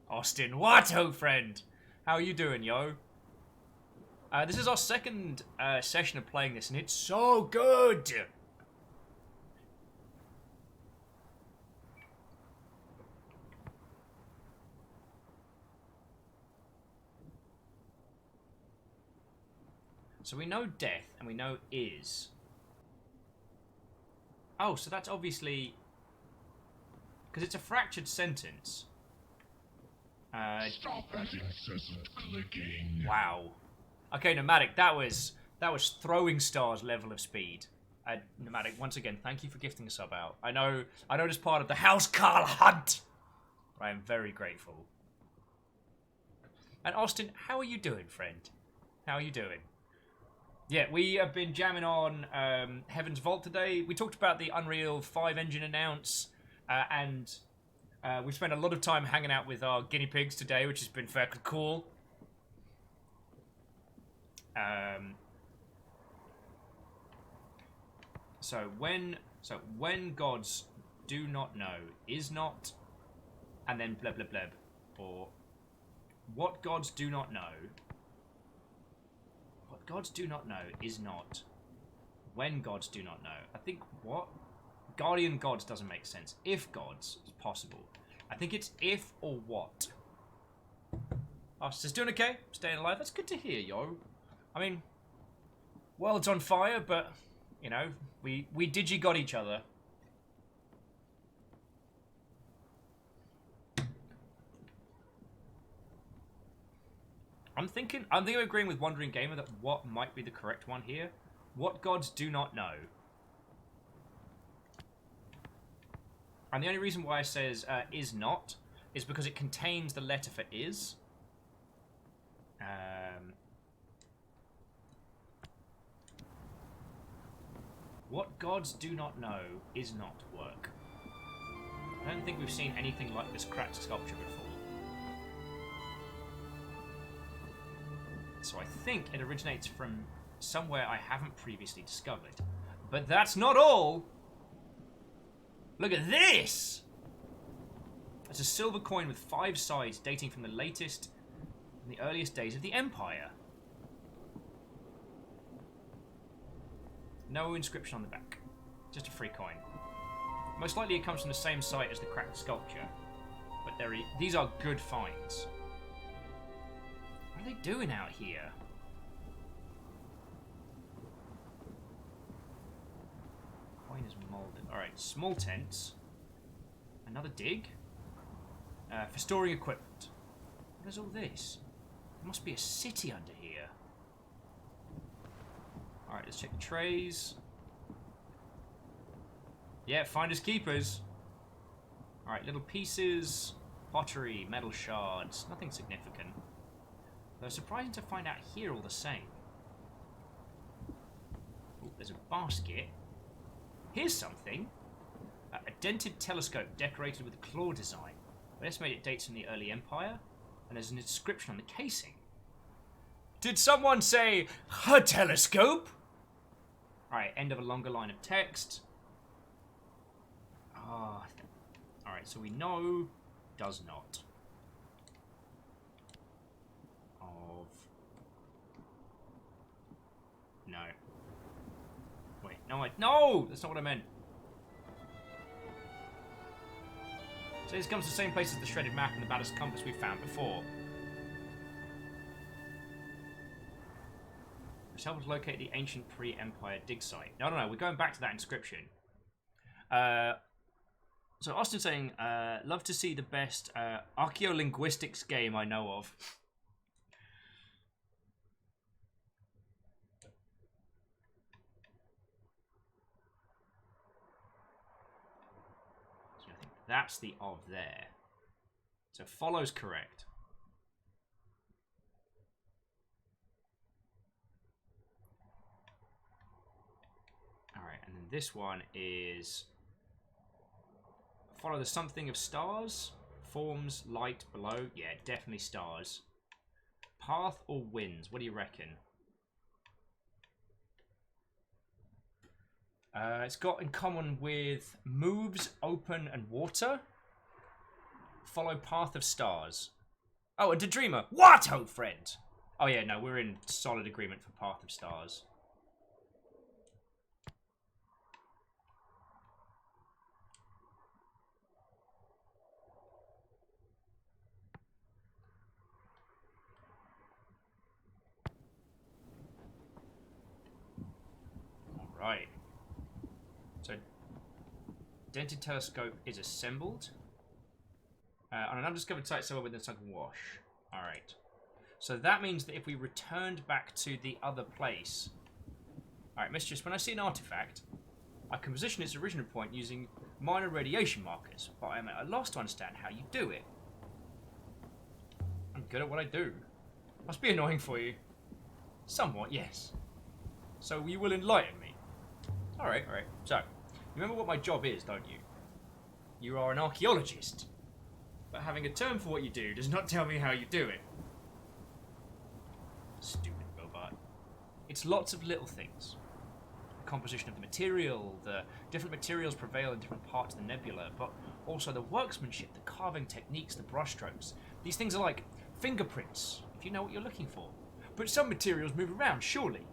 Austin Watto, friend! How are you doing, yo? This is our second session of playing this, and it's so good! So we know death, and we know is. Oh, so that's obviously... Because it's a fractured sentence. Stop that incessant clicking. Wow. Okay, Nomadic, that was throwing stars level of speed. Nomadic, once again, thank you for gifting a sub out. I know it's part of the House Carl Hunt. I am very grateful. And Austin, how are you doing, friend? How are you doing? Yeah, we have been jamming on Heaven's Vault today. We talked about the Unreal 5 engine announce, and we've spent a lot of time hanging out with our guinea pigs today, which has been fairly cool. So when gods do not know, is not, and then bleb bleb bleb, or what gods do not know. What gods do not know is not. When gods do not know. I think what? Guardian gods doesn't make sense. If gods is possible. I think it's if or what. Oh, so doing okay? Staying alive? That's good to hear, yo. I mean, world's on fire, but, you know, we digi-got each other. I'm thinking agreeing with Wandering Gamer that what might be the correct one here. What gods do not know. And the only reason why it says is not is because it contains the letter for is. What gods do not know is not work. I don't think we've seen anything like this cracked sculpture before. So I think it originates from somewhere I haven't previously discovered. But that's not all! Look at this! It's a silver coin with 5 sides dating from the latest and the earliest days of the Empire. No inscription on the back. Just a free coin. Most likely it comes from the same site as the cracked sculpture. But these are good finds. What are they doing out here? Coin is molded. Alright, small tents. Another dig. For storing equipment. What is all this? There must be a city under here. Alright, let's check the trays. Yeah, finders keepers. Alright, little pieces, pottery, metal shards, nothing significant. Though surprising to find out here all the same. Ooh, there's a basket. Here's something. A dented telescope decorated with claw design. I estimate it dates from the early Empire, and there's an inscription on the casing. Did someone say, "her telescope"? Alright, end of a longer line of text. Ah, alright, so we know does not. Of. No. Wait, no, that's not what I meant. So this comes to the same place as the shredded map and the ballast compass we found before. Which helps locate the ancient pre-Empire dig site. No, we're going back to that inscription. So Austin saying, love to see the best archaeolinguistics game I know of. So I think that's the of there. So follows correct. Alright, and then this one is follow the something of stars. Forms, light, below. Yeah, definitely stars. Path or winds? What do you reckon? It's got in common with moves, open, and water. Follow path of stars. Oh, and Daydreamer. What, old friend? Oh yeah, no, we're in solid agreement for path of stars. Right. So, dented telescope is assembled on an undiscovered site somewhere within the sunken wash. Alright. So that means that if we returned back to the other place... Alright, Mistress, when I see an artifact, I can position its original point using minor radiation markers, but I am at a loss to understand how you do it. I'm good at what I do. Must be annoying for you. Somewhat, yes. So you will enlighten me. Alright. So, you remember what my job is, don't you? You are an archaeologist. But having a term for what you do does not tell me how you do it. Stupid robot. It's lots of little things. The composition of the material, the different materials prevail in different parts of the nebula, but also the workmanship, the carving techniques, the brushstrokes. These things are like fingerprints, if you know what you're looking for. But some materials move around, surely.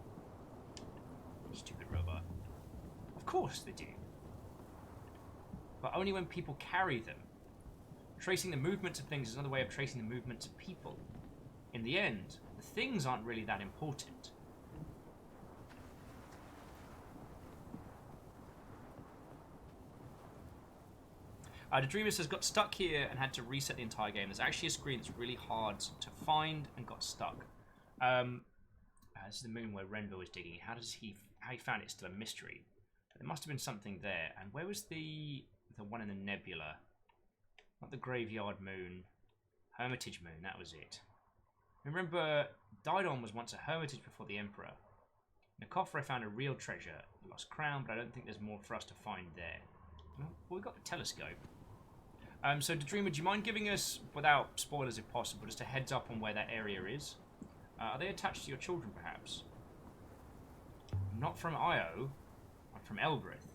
Stupid robot. Of course they do. But only when people carry them. Tracing the movements of things is another way of tracing the movements of people. In the end, the things aren't really that important. The Dreamers has got stuck here and had to reset the entire game. There's actually a screen that's really hard to find and got stuck. This is the moon where Renville was digging. How he found it's still a mystery. There must have been something there. And where was the one in the nebula? Not the graveyard moon. Hermitage moon, that was it. Remember, Didon was once a hermitage before the Emperor. In a coffer I found a real treasure. A lost crown, but I don't think there's more for us to find there. Well, we got the telescope. So, Dreamer, do you mind giving us, without spoilers if possible, just a heads up on where that area is? Are they attached to your children, perhaps? Not from Io. I'm from Elbreth.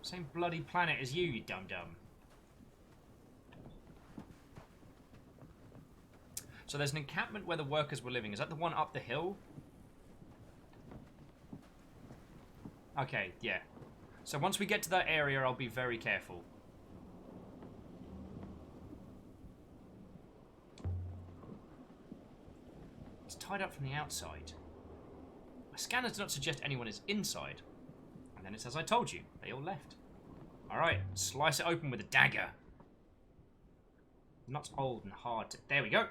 Same bloody planet as you dum-dum. So there's an encampment where the workers were living. Is that the one up the hill? Okay, yeah. So once we get to that area, I'll be very careful. It's tied up from the outside. My scanners do not suggest anyone is inside. And then it says, I told you. They all left. Alright, slice it open with a dagger. Not old and hard to... There we go.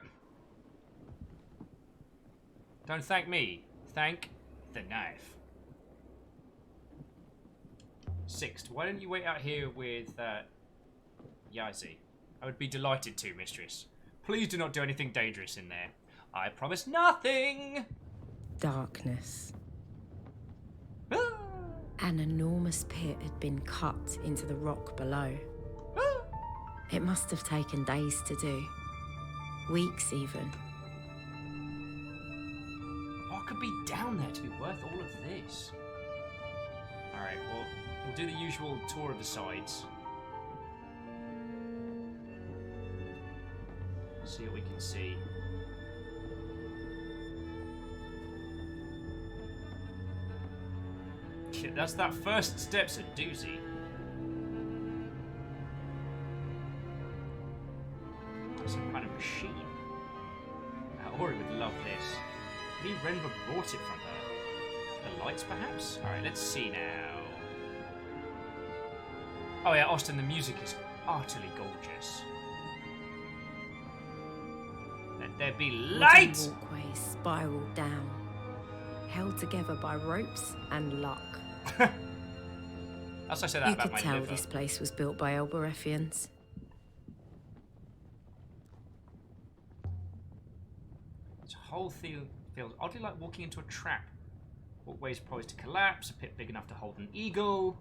Don't thank me. Thank the knife. Sixth, why don't you wait out here with Yazi? I would be delighted to, mistress. Please do not do anything dangerous in there. I promise nothing! Darkness. An enormous pit had been cut into the rock below. It must have taken days to do. Weeks, even. What could be down there to be worth all of this? Alright, well, we'll do the usual tour of the sides. See what we can see. That's that first step's a doozy. Oh, some kind of machine. Ori would love this. Maybe Renva brought it from her. The lights, perhaps? Alright, let's see now. Oh yeah, Austin, the music is utterly gorgeous. Let there be light! Wooden walkways spiraled down, held together by ropes and luck. As I say that You about could my tell liver. this place was built by Elberethians. This whole field feels oddly like walking into a trap. Walkways poised to collapse, a pit big enough to hold an eagle.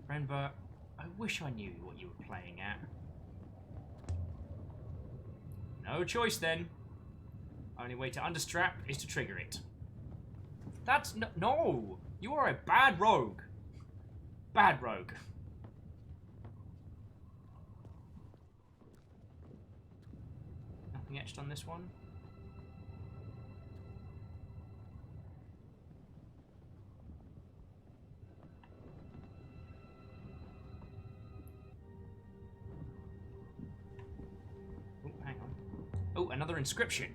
Renva, I wish I knew what you were playing at. No choice then. Only way to understrap is to trigger it. That's no! You are a bad rogue. Bad rogue. Nothing etched on this one. Oh, hang on. Oh, another inscription.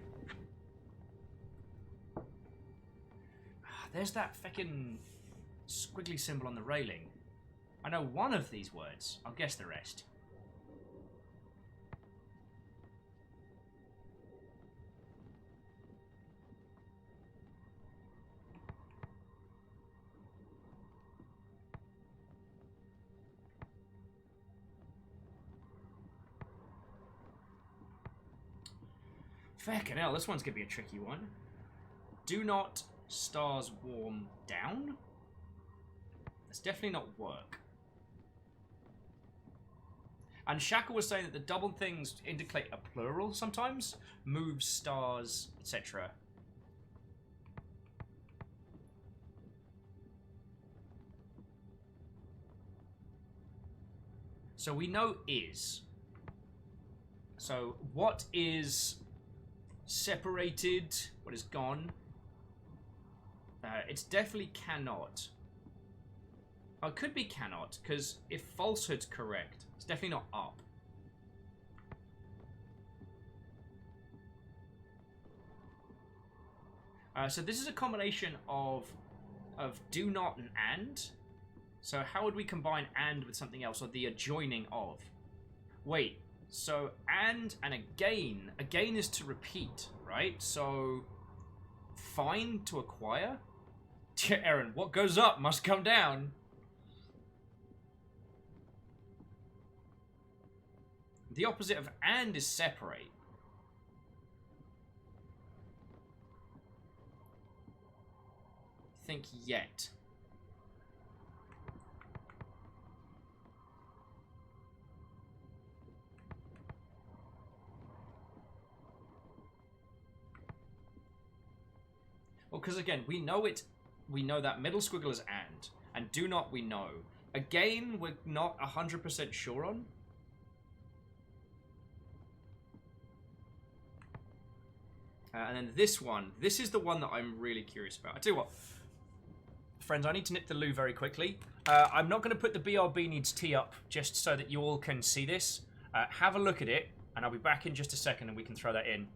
There's that feckin' squiggly symbol on the railing. I know one of these words. I'll guess the rest. Feckin' hell, this one's gonna be a tricky one. Do not stars warm down? That's definitely not work. And Shaka was saying that the double things indicate a plural sometimes. Move, stars, etc. So we know is. So what is separated? What is gone? It's definitely cannot. Oh, it could be cannot, because if falsehood's correct, it's definitely not up. So this is a combination of do not and. So how would we combine and with something else, or the adjoining of? Wait, so and again. Again is to repeat, right? So find to acquire? Aaron, what goes up must come down. The opposite of and is separate. Think yet. Well, because again, we know that middle squiggle is and do not we know. Again, we're not 100% sure on. And then this one, this is the one that I'm really curious about. I tell you what, friends, I need to nip the loo very quickly. I'm not going to put the BRB needs tea up just so that you all can see this. Have a look at it, and I'll be back in just a second and we can throw that in.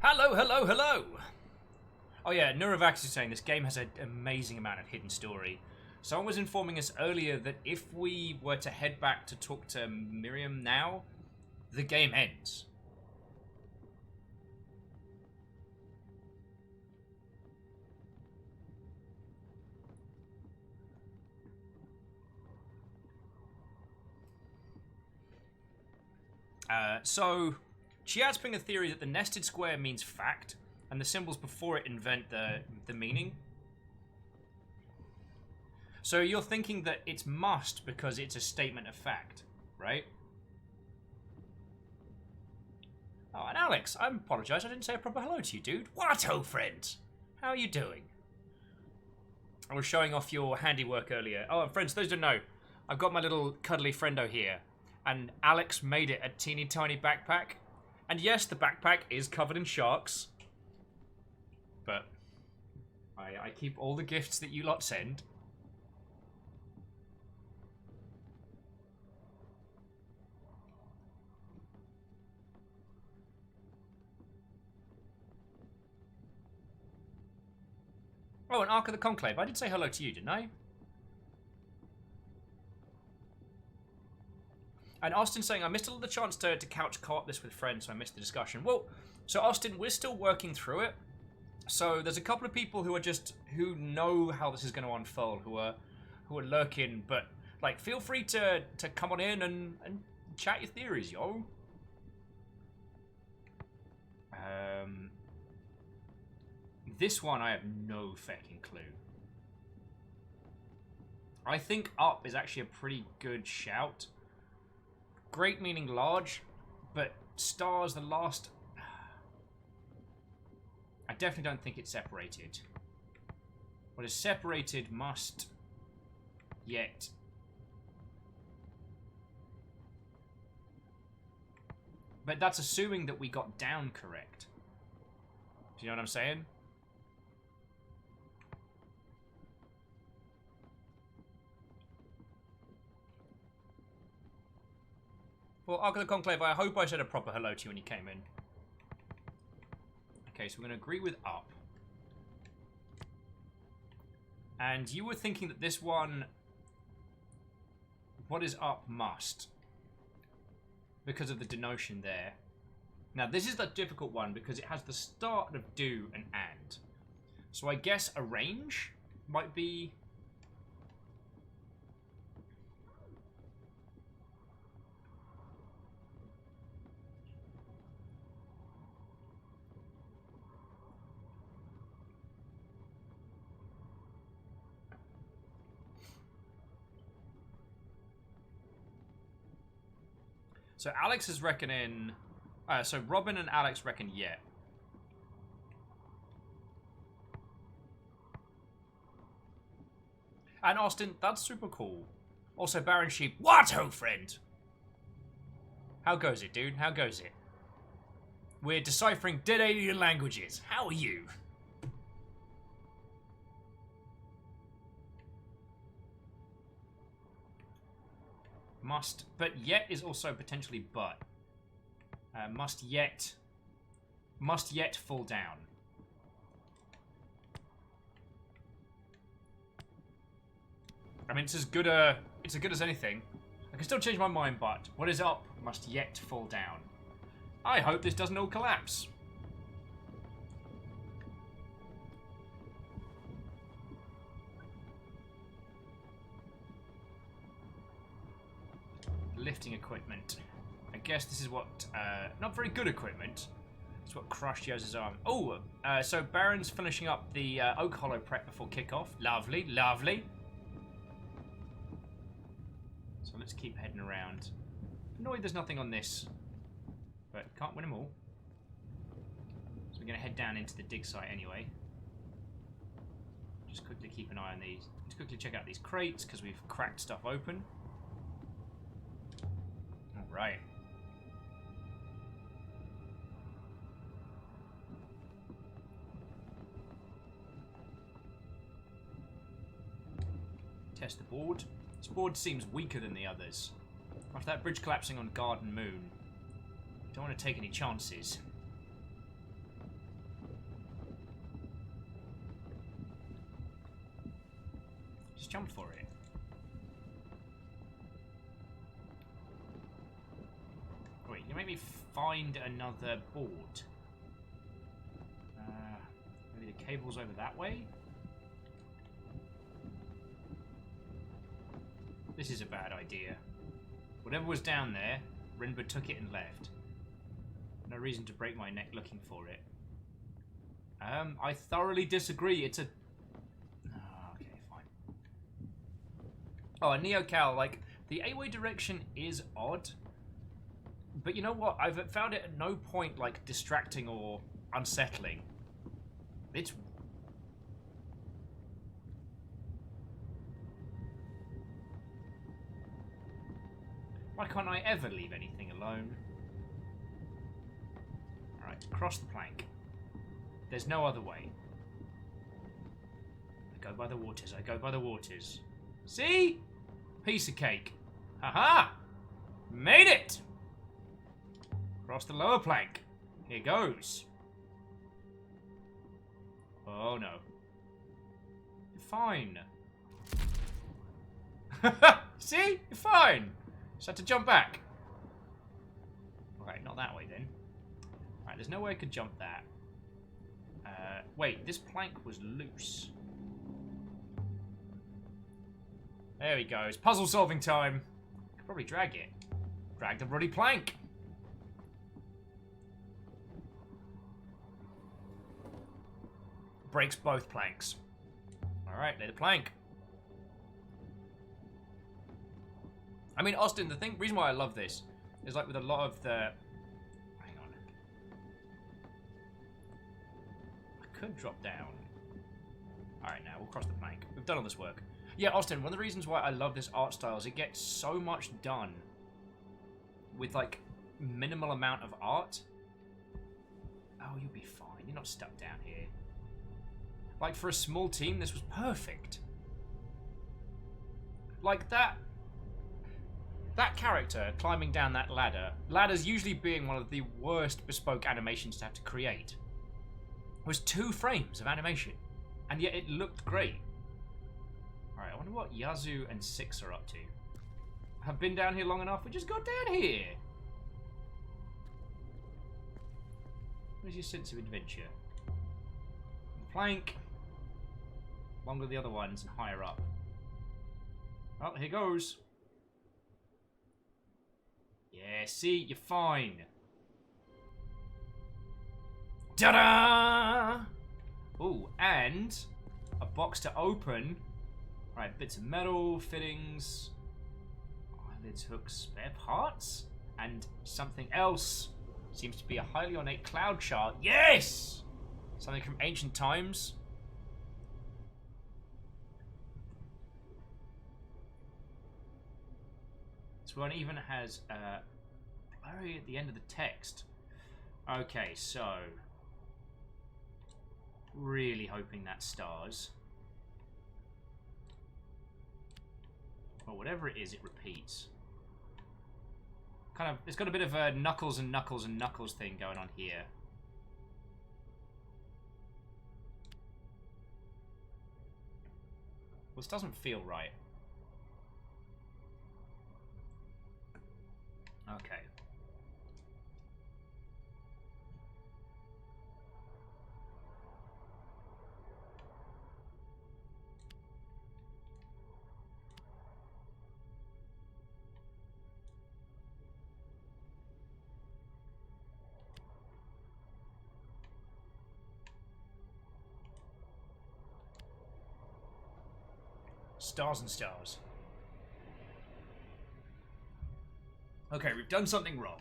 Hello, hello, hello! Oh yeah, Nurovax is saying this game has an amazing amount of hidden story. Someone was informing us earlier that if we were to head back to talk to Miriam now, the game ends. So, Chiat's putting a theory that the nested square means fact, and the symbols before it invent the meaning. So you're thinking that it's must because it's a statement of fact, right? Oh, and Alex, I apologise, I didn't say a proper hello to you, dude. What, oh friends? How are you doing? I was showing off your handiwork earlier. Oh, and friends, those who don't know, I've got my little cuddly friendo here. And Alex made it a teeny tiny backpack. And yes, the backpack is covered in sharks. But I keep all the gifts that you lot send. Oh, and Ark of the Conclave. I did say hello to you, didn't I? And Austin saying, I missed a little chance to couch co-op this with friends, so I missed the discussion. Well, so Austin, we're still working through it. So there's a couple of people who know how this is going to unfold, who are lurking, but like feel free to come on in and chat your theories, yo. This one I have no fucking clue. I think up is actually a pretty good shout. Great meaning large, but stars the last... I definitely don't think it's separated. What is separated must yet... But that's assuming that we got down correct. Do you know what I'm saying? Well, Ark of the Conclave, I hope I said a proper hello to you when you came in. Okay, so we're going to agree with up. And you were thinking that this one... What is up must? Because of the denotion there. Now, this is the difficult one because it has the start of do and. So I guess arrange might be... So Alex is reckoning... so Robin and Alex reckon yeah. And Austin, that's super cool. Also Baron Sheep, what ho friend? How goes it, dude? How goes it? We're deciphering dead alien languages. How are you? Must, but yet is also potentially but. Must yet fall down. I mean, it's as good as anything. I can still change my mind, but what is up must yet fall down. I hope this doesn't all collapse. Lifting equipment. I guess this is what, not very good equipment. It's what crushed Yoz's arm. Oh, so Baron's finishing up the Oak Hollow prep before kickoff. Lovely, lovely. So let's keep heading around. Annoyed there's nothing on this, but can't win them all. So we're going to head down into the dig site anyway. Just quickly keep an eye on these. Just quickly check out these crates because we've cracked stuff open. Right. Test the board. This board seems weaker than the others. After that bridge collapsing on Garden Moon, don't want to take any chances. jump for it. Wait, you make me find another board. Maybe the cable's over that way? This is a bad idea. Whatever was down there, Rinba took it and left. No reason to break my neck looking for it. I thoroughly disagree. It's a... Oh, okay, fine. Oh, and NeoCal, like, the 8-way direction is odd. But you know what? I've found it at no point, like, distracting or unsettling. It's... Why can't I ever leave anything alone? Alright, cross the plank. There's no other way. I go by the waters, I go by the waters. See? Piece of cake. Haha! Made it! Cross the lower plank. Here goes. Oh no. You're fine. See? You're fine. Just had to jump back. Alright, not that way then. Alright, there's no way I could jump that. Wait, this plank was loose. There he goes. Puzzle solving time. Could probably drag it. Drag the bloody plank. Breaks both planks. Alright, lay the plank. I mean, Austin, the reason why I love this is like with a lot of the... Hang on. I could drop down. Alright, now we'll cross the plank. We've done all this work. Yeah, Austin, one of the reasons why I love this art style is it gets so much done with like minimal amount of art. Oh, you'll be fine. You're not stuck down here. Like, for a small team, this was perfect. Like, that character climbing down that ladder, ladders usually being one of the worst bespoke animations to have to create, was 2 frames of animation, and yet it looked great. Alright, I wonder what Yazoo and Six are up to. Have been down here long enough, we just got down here! Where's your sense of adventure? Plank. Along with the other ones and higher up. Oh, here goes. Yeah, see, you're fine. Ta-da! Ooh, and a box to open. Right, bits of metal, fittings, eyelids, hooks, spare parts, and something else. Seems to be a highly ornate cloud chart. Yes! Something from ancient times. This one even has blurry at the end of the text. Okay, so really hoping that stars. Well, whatever it is, it repeats. Kind of, it's got a bit of a Knuckles and Knuckles and Knuckles thing going on here. Well, this doesn't feel right. Okay. Stars and stars. Okay, we've done something wrong.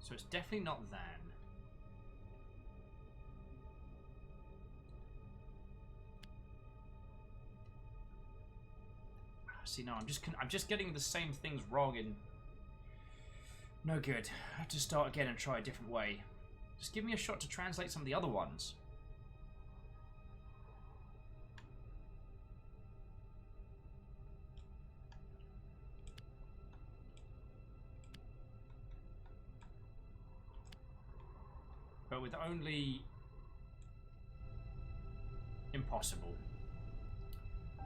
So it's definitely not Than. See, no, I'm just getting the same things wrong and no good. I have to start again and try a different way. Just give me a shot to translate some of the other ones. But with only... Impossible.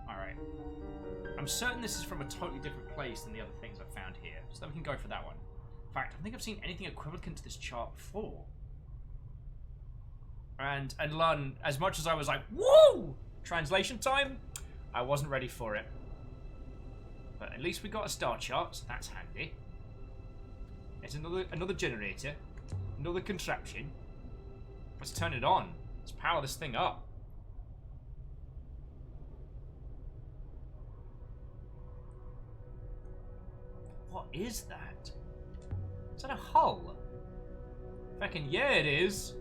Alright. I'm certain this is from a totally different place than the other things I've found here. So then we can go for that one. In fact, I don't think I've seen anything equivalent to this chart before. And Lun, as much as I was like, woo! Translation time, I wasn't ready for it. But at least we got a star chart, so that's handy. It's another generator. Another contraption. Let's turn it on. Let's power this thing up. What is that? Is that a hull? Fucking yeah, it is.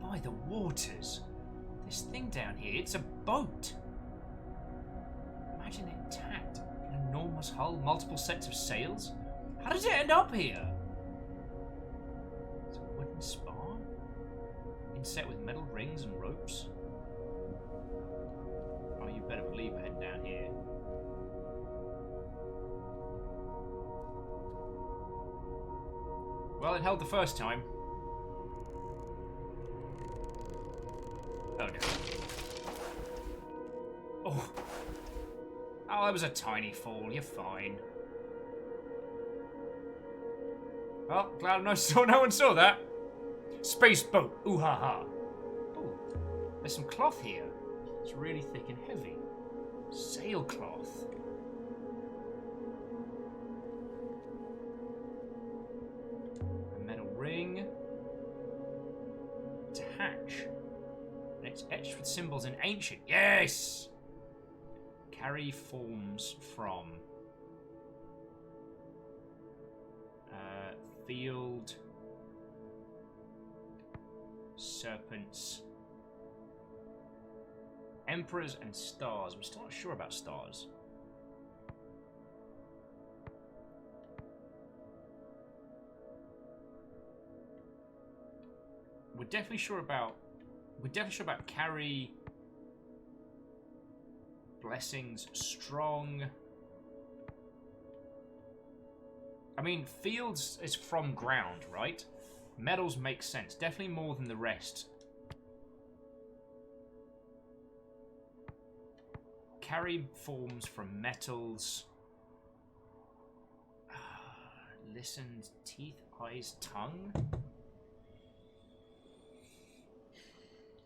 By the waters. This thing down here, it's a boat. Imagine it intact. An enormous hull, multiple sets of sails. How did it end up here? It's a wooden spar? Inset with metal rings and ropes. Oh, you better believe we're heading down here. Well, it held the first time. Oh no. Oh. Oh, that was a tiny fall. You're fine. Well, glad no one saw that. Space boat. Ooh ha ha. Ooh. There's some cloth here. It's really thick and heavy. Sailcloth. A metal ring. It's a hatch. And it's etched with symbols in ancient. Yes! Carry forms from field serpents, emperors, and stars. We're still not sure about stars. We're definitely sure about carry, blessings, strong. I mean, fields is from ground, right? Metals make sense. Definitely more than the rest. Carry forms from metals. Listened, teeth, eyes, tongue.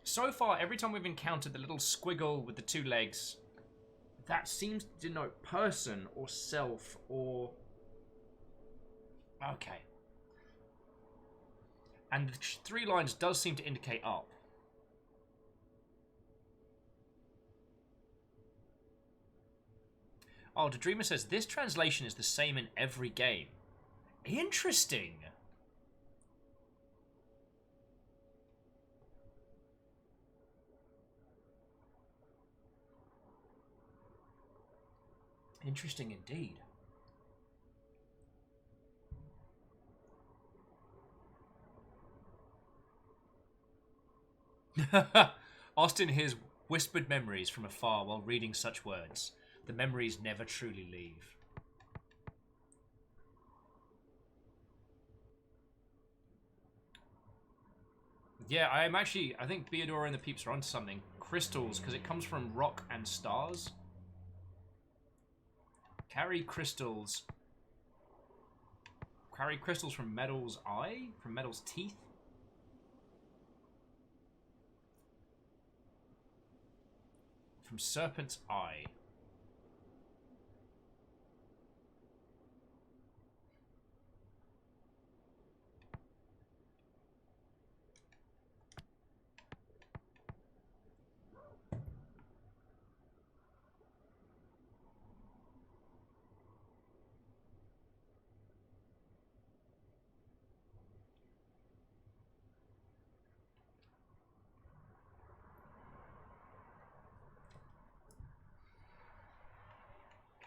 So far, every time we've encountered the little squiggle with the two legs, that seems to denote person or self or... Okay. And the three lines does seem to indicate up. Oh, the Dreamer says, this translation is the same in every game. Interesting. Interesting indeed. Austin hears whispered memories from afar while reading such words. The memories never truly leave. Yeah, I think Beodora and the peeps are onto something. Crystals, because it comes from rock and stars. Carry crystals. Carry crystals from Metal's eye? From Metal's teeth? From Serpent's eye.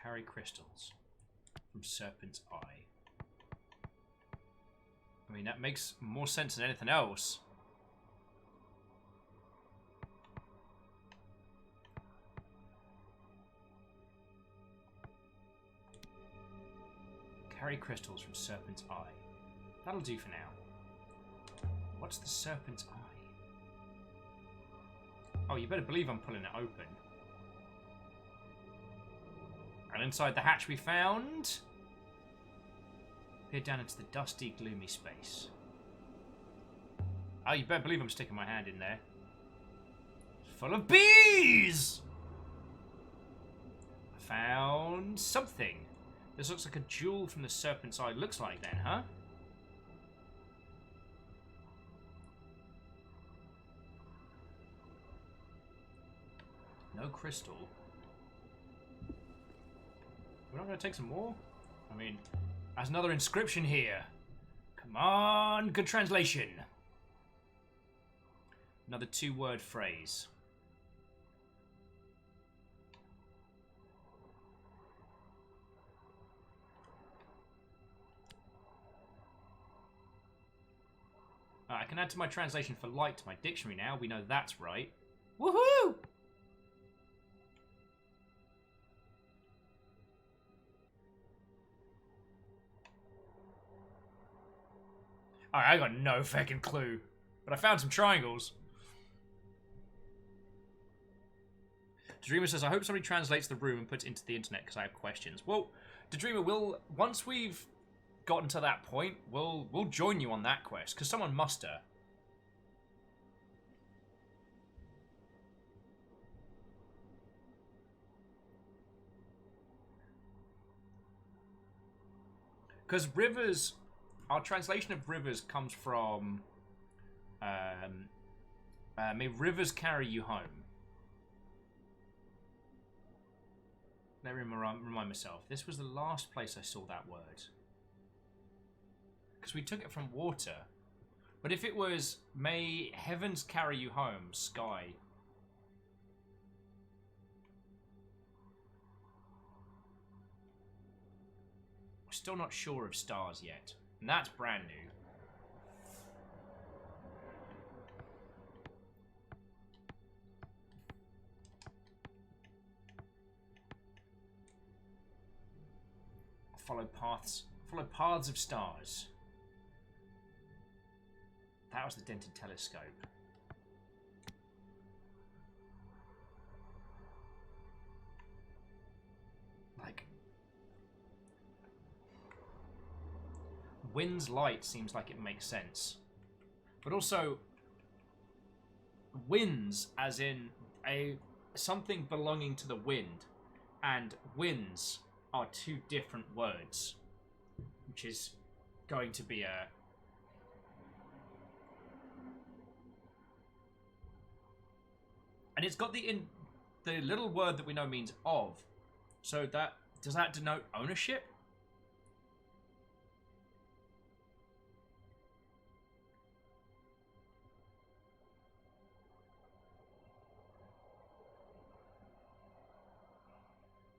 Carry crystals from Serpent's eye. mean, that makes more sense than anything else. Carry crystals from Serpent's Eye. That'll do for now. What's the Serpent's Eye? Oh, you better believe I'm pulling it open. And inside the hatch we found... Peer down into the dusty, gloomy space. Oh, you better believe I'm sticking my hand in there. It's full of bees! I found something. This looks like a jewel from the Serpent's Eye. Looks like then, huh? No crystal. We're not going to take some more? I mean, there's another inscription here. Come on, good translation. Another 2-word phrase. I can add to my translation for light to my dictionary now. We know that's right. Woohoo! Alright, I got no fucking clue. But I found some triangles. Dreamer says, I hope somebody translates the room and puts it into the internet because I have questions. Well, Dreamer, once we've gotten to that point, we'll join you on that quest, because someone must have. Because rivers, our translation of rivers comes from, may rivers carry you home. Let me remind myself. This was the last place I saw that word. Because we took it from water. But if it was, may heavens carry you home, sky. We're still not sure of stars yet. And that's brand new. Follow paths of stars. That was the dented telescope. Like, wind's light seems like it makes sense, but also winds, as in something belonging to the wind, and winds are two different words, which is going to be a and it's got the little word that we know means of, so that does that denote ownership?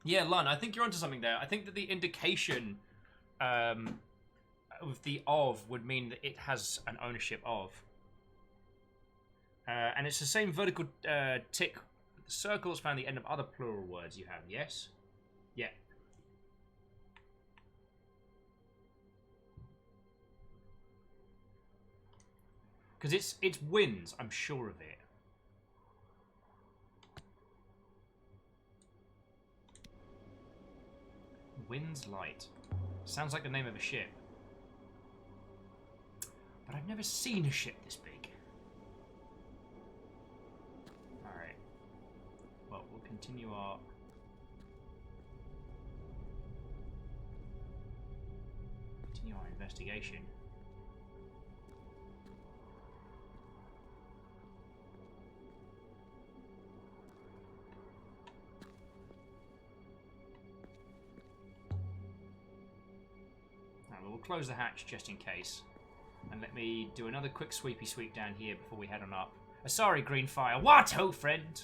Yeah, Lun, I think you're onto something there. I think that the indication of the of would mean that it has an ownership of. And it's the same vertical tick. The circle is found at the end of other plural words you have, yes? Yeah. Because it's winds, I'm sure of it. Wind's Light. Sounds like the name of a ship. But I've never seen a ship this big. Alright. Well, we'll continue our... investigation. We'll close the hatch just in case. And let me do another quick sweepy sweep down here before we head on up. Sorry, Greenfire. What, oh friend?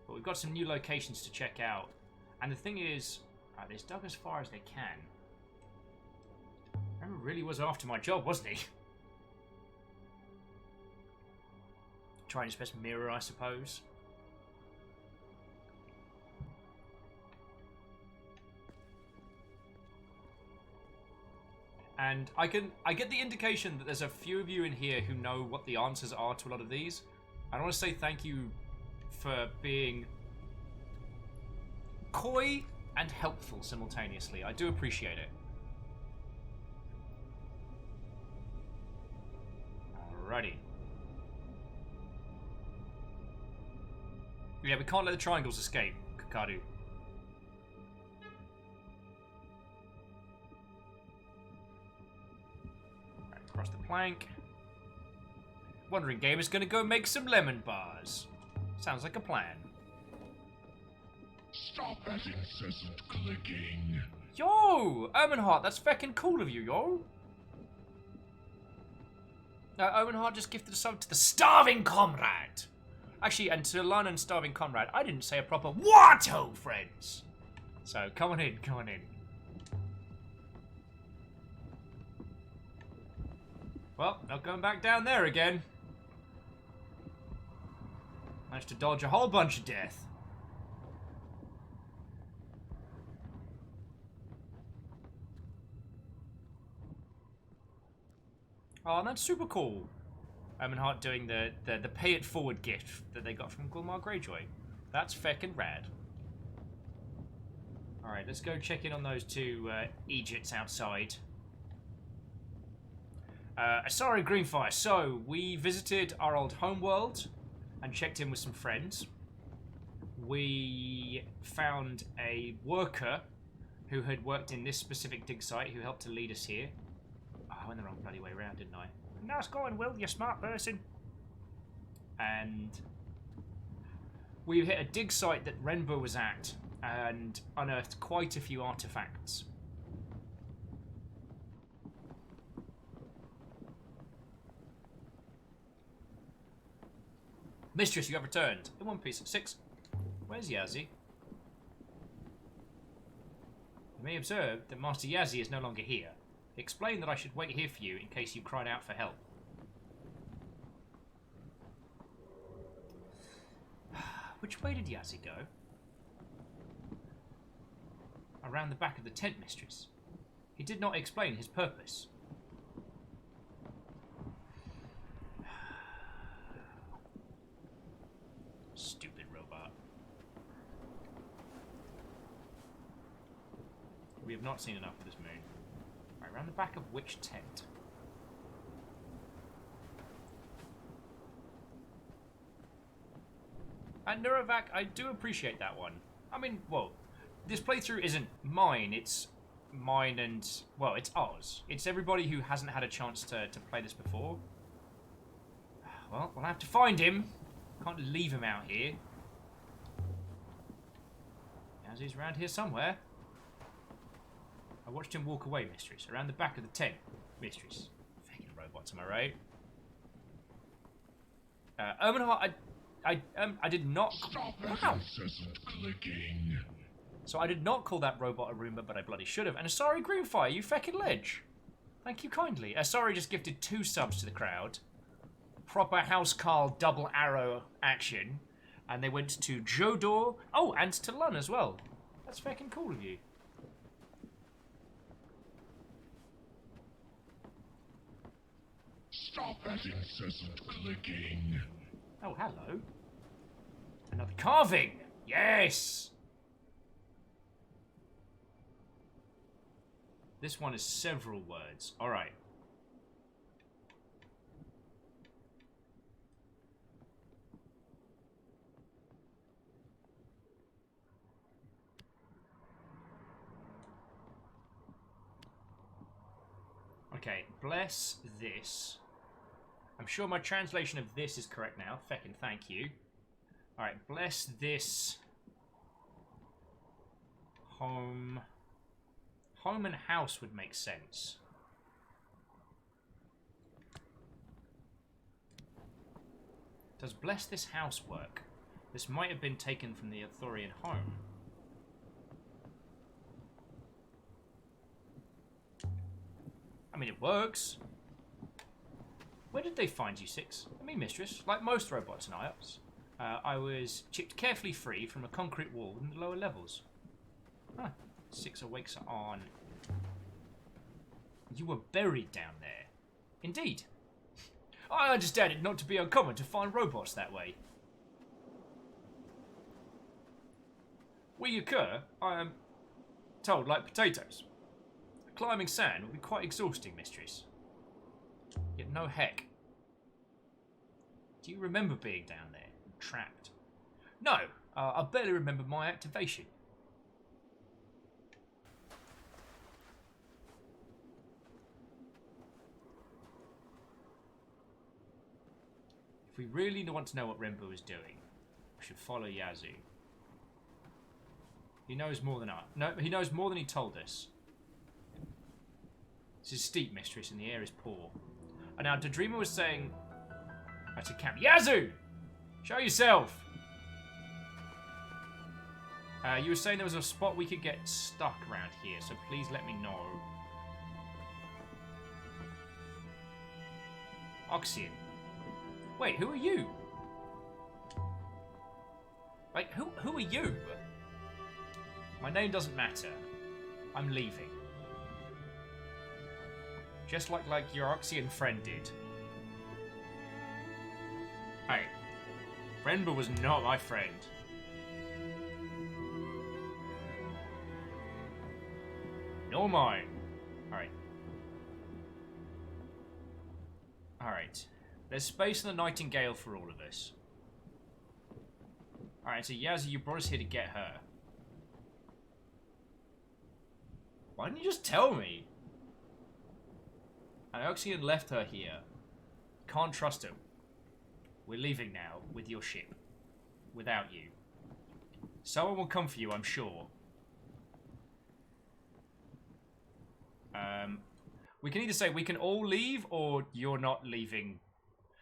But we've got some new locations to check out. And the thing is, they've dug as far as they can. Remember really was after my job, wasn't he? Trying his best mirror, I suppose. And I get the indication that there's a few of you in here who know what the answers are to a lot of these. I want to say thank you for being coy and helpful simultaneously. I do appreciate it. Alrighty. Yeah, we can't let the triangles escape, Kakadu. Right, across the plank. Wandering Game is gonna go make some lemon bars. Sounds like a plan. Stop that incessant clicking. Yo! Ermenhart, that's feckin' cool of you, yo! Ermenhart just gifted a sub to the Starving Comrade! Actually, and to Lon and Starving Comrade, I didn't say a proper Watto, friends! So, come on in, come on in. Well, not going back down there again. Managed to dodge a whole bunch of death. Oh, that's super cool. Ermenhart doing the pay it forward gift that they got from Gulmar Greyjoy. That's feckin' rad. Alright, let's go check in on those two Egypts outside. Sorry, Greenfire. So, we visited our old homeworld and checked in with some friends. We found a worker who had worked in this specific dig site who helped to lead us here. Oh, I went the wrong bloody way around, didn't I? Nice going, Will, you smart person. And we hit a dig site that Renbo was at and unearthed quite a few artifacts. Mistress, you have returned. In one piece. 6. Where's Yazzie? You may observe that Master Yazzie is no longer here. Explain that I should wait here for you in case you cried out for help. Which way did Yazzie go? Around the back of the tent, Mistress. He did not explain his purpose. Stupid robot. We have not seen enough of this moon. Right, around the back of which tent? And Nurovac, I do appreciate that one. I mean, well, this playthrough isn't mine, it's mine and, well, it's ours. It's everybody who hasn't had a chance to play this before. Well, we'll have to find him. Can't leave him out here. As he's around here somewhere. I watched him walk away, Mistress. Around the back of the tent, Mistress. Fucking robots, am I right? Ermenhart, I did not... Stop that incessant clicking. So I did not call that robot a Roomba, but I bloody should have. And sorry, Greenfire, you feckin' ledge. Thank you kindly. Sorry just gifted 2 subs to the crowd. Proper Housecarl double arrow action. And they went to Jodor. Oh, and to Lun as well. That's feckin' cool of you. Stop that incessant clicking. Oh, hello. Another carving. Yes! This one is several words. Alright. Okay, bless this. I'm sure my translation of this is correct now. Feckin' thank you. Alright, bless this home. Home and house would make sense. Does bless this house work? This might have been taken from the Arthurian home. I mean, it works. Where did they find you, Six? I mean, Mistress, like most robots and IOPS, I was chipped carefully free from a concrete wall in the lower levels. Huh. Six awakes on. You were buried down there. Indeed. I understand it not to be uncommon to find robots that way. We occur, I am told, like potatoes. Climbing sand would be quite exhausting, Mistress. Yet no heck. Do you remember being down there, trapped? No, I barely remember my activation. If we really want to know what Renbu is doing, we should follow Yazoo. He knows more than he knows more than he told us. This is steep, Mistress, and the air is poor. And now, Daedreamer was saying... That's a camp. Yazoo! Show yourself! You were saying there was a spot we could get stuck around here, so please let me know. Oxian. Wait, who are you? Like, who are you? My name doesn't matter. I'm leaving. Just like your Oxian friend did. Hey, Renbu was not my friend. Nor mine. Alright. Alright. There's space in the Nightingale for all of us. Alright, so Yazzie, you brought us here to get her. Why didn't you just tell me? Ioxian left her here. Can't trust him. We're leaving now, with your ship. Without you. Someone will come for you, I'm sure. We can either say we can all leave, or you're not leaving.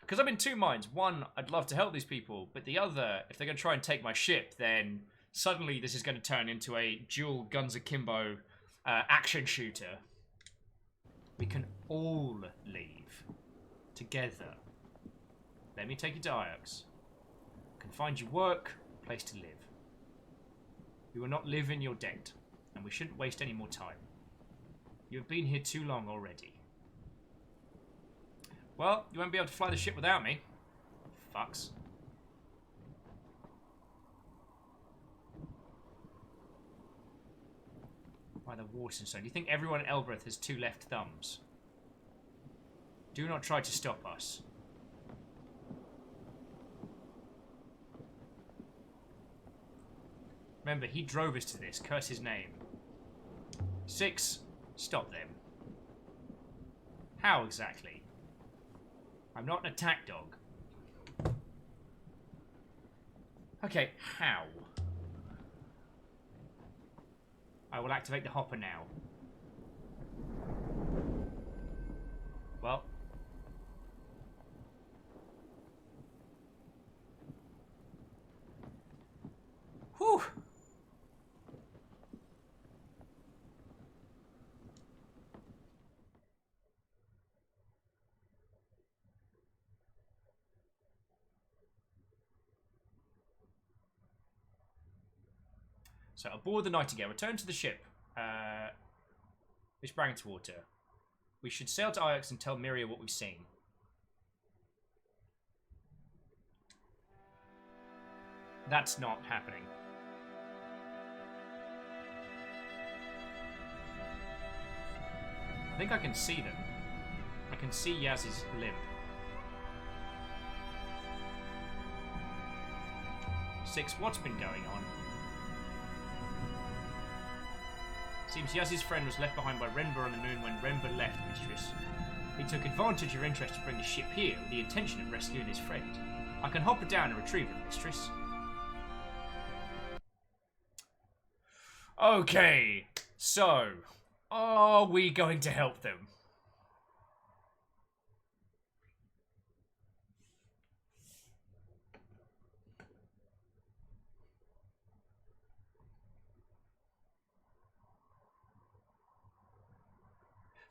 Because I'm in two minds. One, I'd love to help these people, but the other, if they're going to try and take my ship, then suddenly this is going to turn into a dual Guns Akimbo action shooter. We can all leave. Together. Let me take you to Iox. Can find you work, place to live. You are not living your dead, and we shouldn't waste any more time. You have been here too long already. Well, you won't be able to fly the ship without me. Fucks. By the Waterstone. Do you think everyone in Elbreth has two left thumbs? Do not try to stop us. Remember, he drove us to this. Curse his name. 6. Stop them. How exactly? I'm not an attack dog. Okay, how? I will activate the hopper now. Well. Whew. So aboard the Nightingale, return to the ship, which sprang into water. We should sail to Iox and tell Miria what we've seen. That's not happening. I think I can see them. I can see Yaz's limp. 6, what's been going on? Seems Yaz's friend was left behind by Renbu on the moon when Renbu left, Mistress. He took advantage of your interest to bring the ship here with the intention of rescuing his friend. I can hop her down and retrieve him, Mistress. Okay, so, are we going to help them?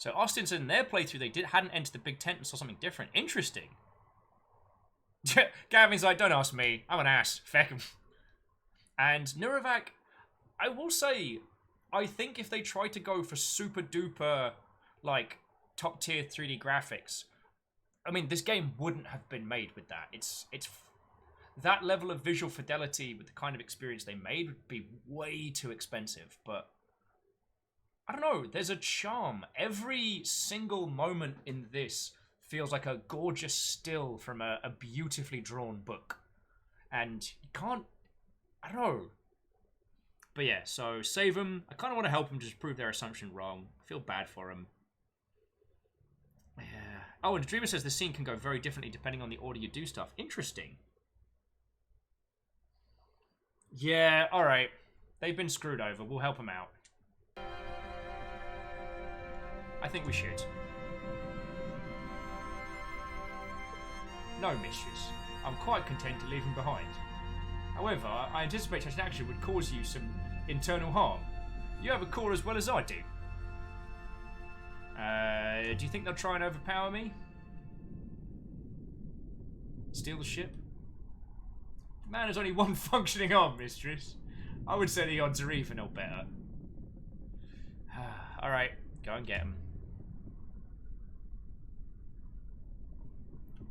So Austin said in their playthrough they hadn't entered the big tent and saw something different. Interesting. Gavin's like, don't ask me. I'm an ass. Feck him. And Nurovac, I will say, I think if they try to go for super duper, like, top tier 3D graphics, I mean, this game wouldn't have been made with that. It's that level of visual fidelity with the kind of experience they made would be way too expensive. But I don't know. There's a charm. Every single moment in this feels like a gorgeous still from a beautifully drawn book. And you can't... I don't know. But yeah, so save them. I kind of want to help them just prove their assumption wrong. I feel bad for them. Yeah. Oh, and Dreamer says the scene can go very differently depending on the order you do stuff. Interesting. Yeah, alright. They've been screwed over. We'll help them out. I think we should. No, mistress. I'm quite content to leave him behind. However, I anticipate such an action would cause you some internal harm. You have a core as well as I do. Do you think they'll try and overpower me? Steal the ship? The man has only one functioning arm, mistress. I would say the odds are even or better. Alright, go and get him.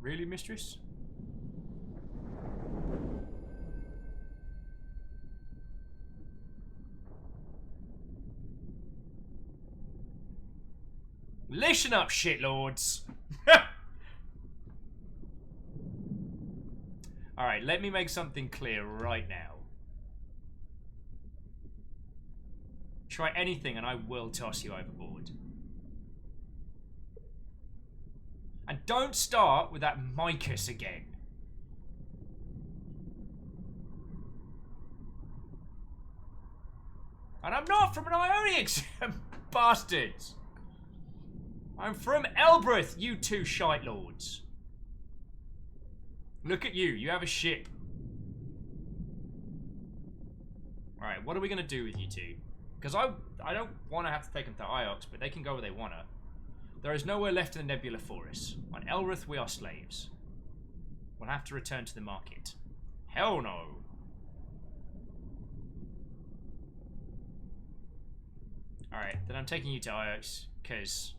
Really, mistress? Listen up, shitlords! Alright, let me make something clear right now. Try anything and I will toss you overboard. And don't start with that Micus again. And I'm not from an Ionic, bastards! I'm from Elbreth, you two shite lords. Look at you, you have a ship. Alright, what are we going to do with you two? Because I don't want to have to take them to Iox, but they can go where they want to. There is nowhere left in the Nebula for us. On Elrith, we are slaves. We'll have to return to the market. Hell no. Alright, then I'm taking you to Iox, because...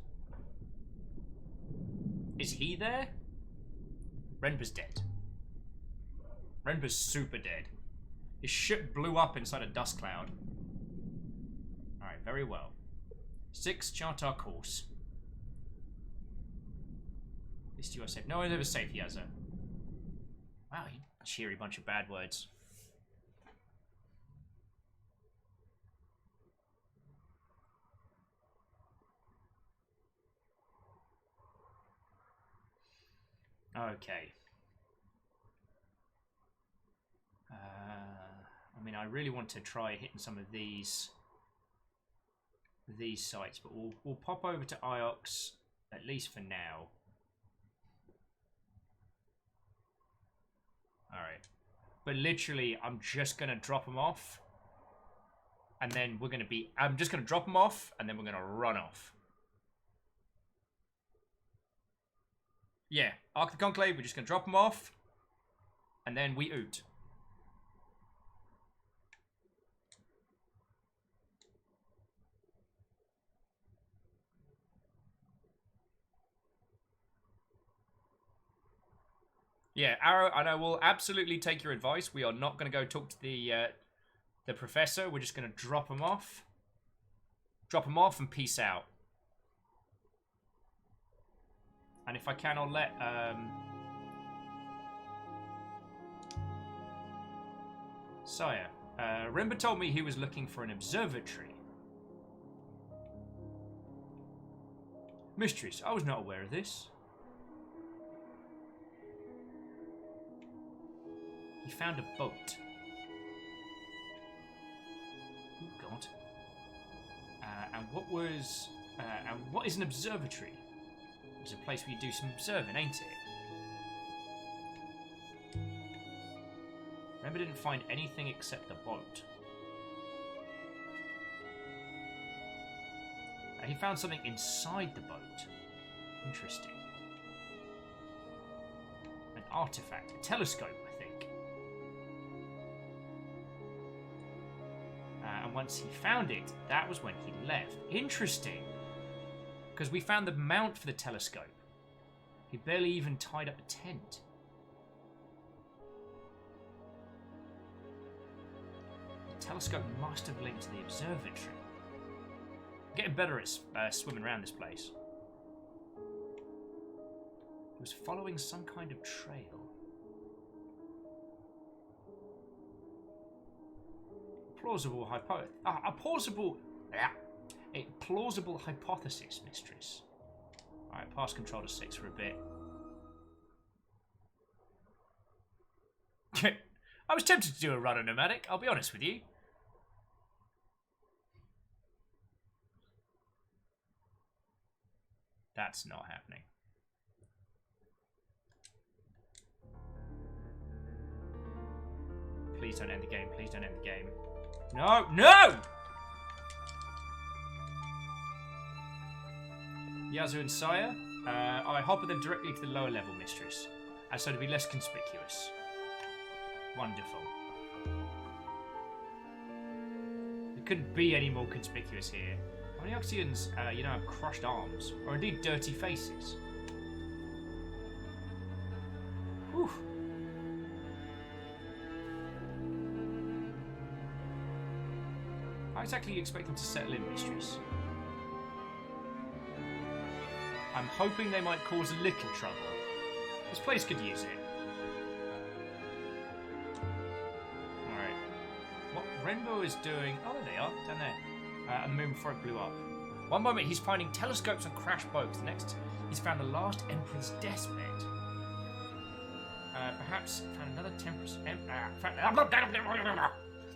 Is he there? Renber's dead. Renber's super dead. His ship blew up inside a dust cloud. Alright, very well. 6, chart our course. At least you are safe. No one's ever safe, Yaza. Wow, you cheery bunch of bad words. Okay. I mean, I really want to try hitting some of these sites, but we'll pop over to Iox at least for now. All right, but literally, I'm just gonna drop them off, and then we're gonna be. I'm just gonna drop them off, and then we're gonna run off. Yeah, Ark the Conclave, we're just going to drop them off. And then we oot. Yeah, Arrow, and I will absolutely take your advice. We are not going to go talk to the professor. We're just going to drop them off. Drop them off and peace out. And if I can, I'll let, Sire, Rimba told me he was looking for an observatory. Mistress, I was not aware of this. He found a boat. Oh, God. And what is an observatory? It's a place where you do some observing, ain't it? Remember, didn't find anything except the boat. He found something inside the boat. Interesting. An artifact. A telescope, I think. And once he found it, that was when he left. Interesting. Because we found the mount for the telescope. He barely even tied up a tent. The telescope must have linked to the observatory. I'm getting better at swimming around this place. He was following some kind of trail. Plausible a plausible hypothesis, mistress. Alright, pass control to 6 for a bit. I was tempted to do a run on Nomadic, I'll be honest with you. That's not happening. Please don't end the game, please don't end the game. No, no! Yazoo and Sire, I hop with them directly to the lower level, mistress, and so to be less conspicuous. Wonderful. It couldn't be any more conspicuous here. How many Oxians, have crushed arms, or indeed dirty faces? Whew. How exactly do you expect them to settle in, mistress? I'm hoping they might cause a little trouble. This place could use it. Alright. What Renbo is doing... Oh, there they are, down there. And the moon before it blew up. One moment he's finding telescopes on crashed boats. The next, he's found the last Emperor's deathbed. Perhaps found another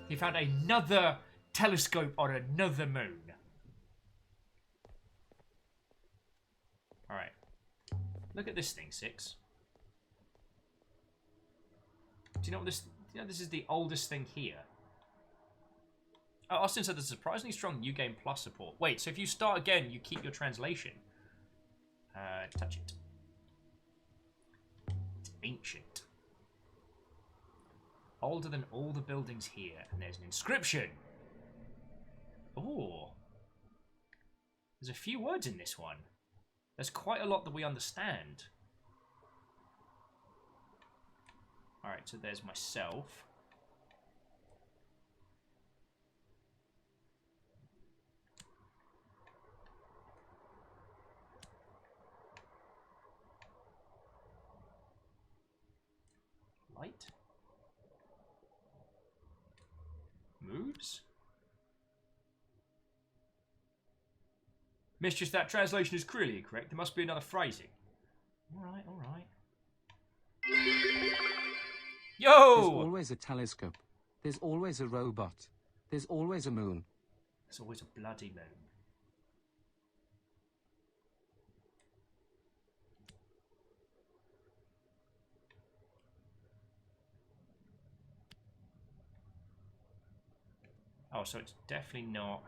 he found another telescope on another moon. Alright. Look at this thing, 6. Do you know what this... this is the oldest thing here. Oh, Austin said there's surprisingly strong New Game Plus support. Wait, so if you start again, you keep your translation. Touch it. It's ancient. Older than all the buildings here, and there's an inscription. Oh. There's a few words in this one. There's quite a lot that we understand. Alright, so there's myself. Light. Moves. Mistress, that translation is clearly incorrect. There must be another phrasing. Alright, alright. Yo! There's always a telescope. There's always a robot. There's always a moon. There's always a bloody moon. Oh, so it's definitely not...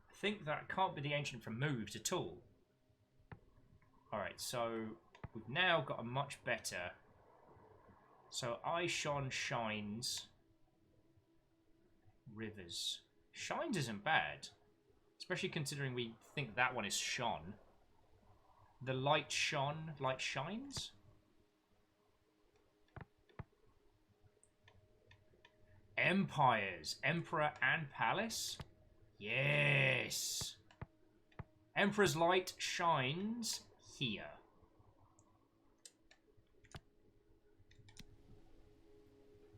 I think that can't be the ancient from moves at all. Alright, so we've now got a much better... So Aishon shines... Rivers. Shines isn't bad. Especially considering we think that one is shone. The light shone, light shines? Empires. Emperor and palace? Yes. Emperor's light shines here.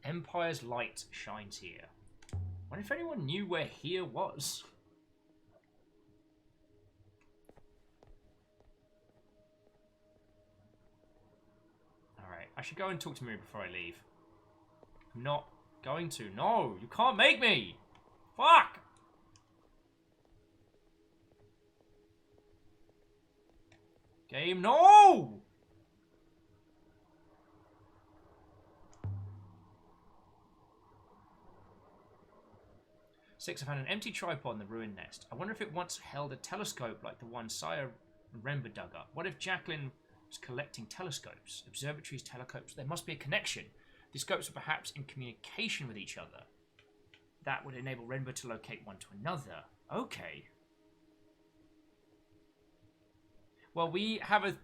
Empire's light shines here. I wonder if anyone knew where here was. Alright, I should go and talk to Miri before I leave. I'm not going to. No, you can't make me! Fuck! Game, no! Six, I found an empty tripod in the ruined nest. I wonder if it once held a telescope like the one Sire and Rember dug up. What if Jacqueline was collecting telescopes? Observatories, telescopes. There must be a connection. The scopes are perhaps in communication with each other. That would enable Rember to locate one to another. Okay. Well, we have a...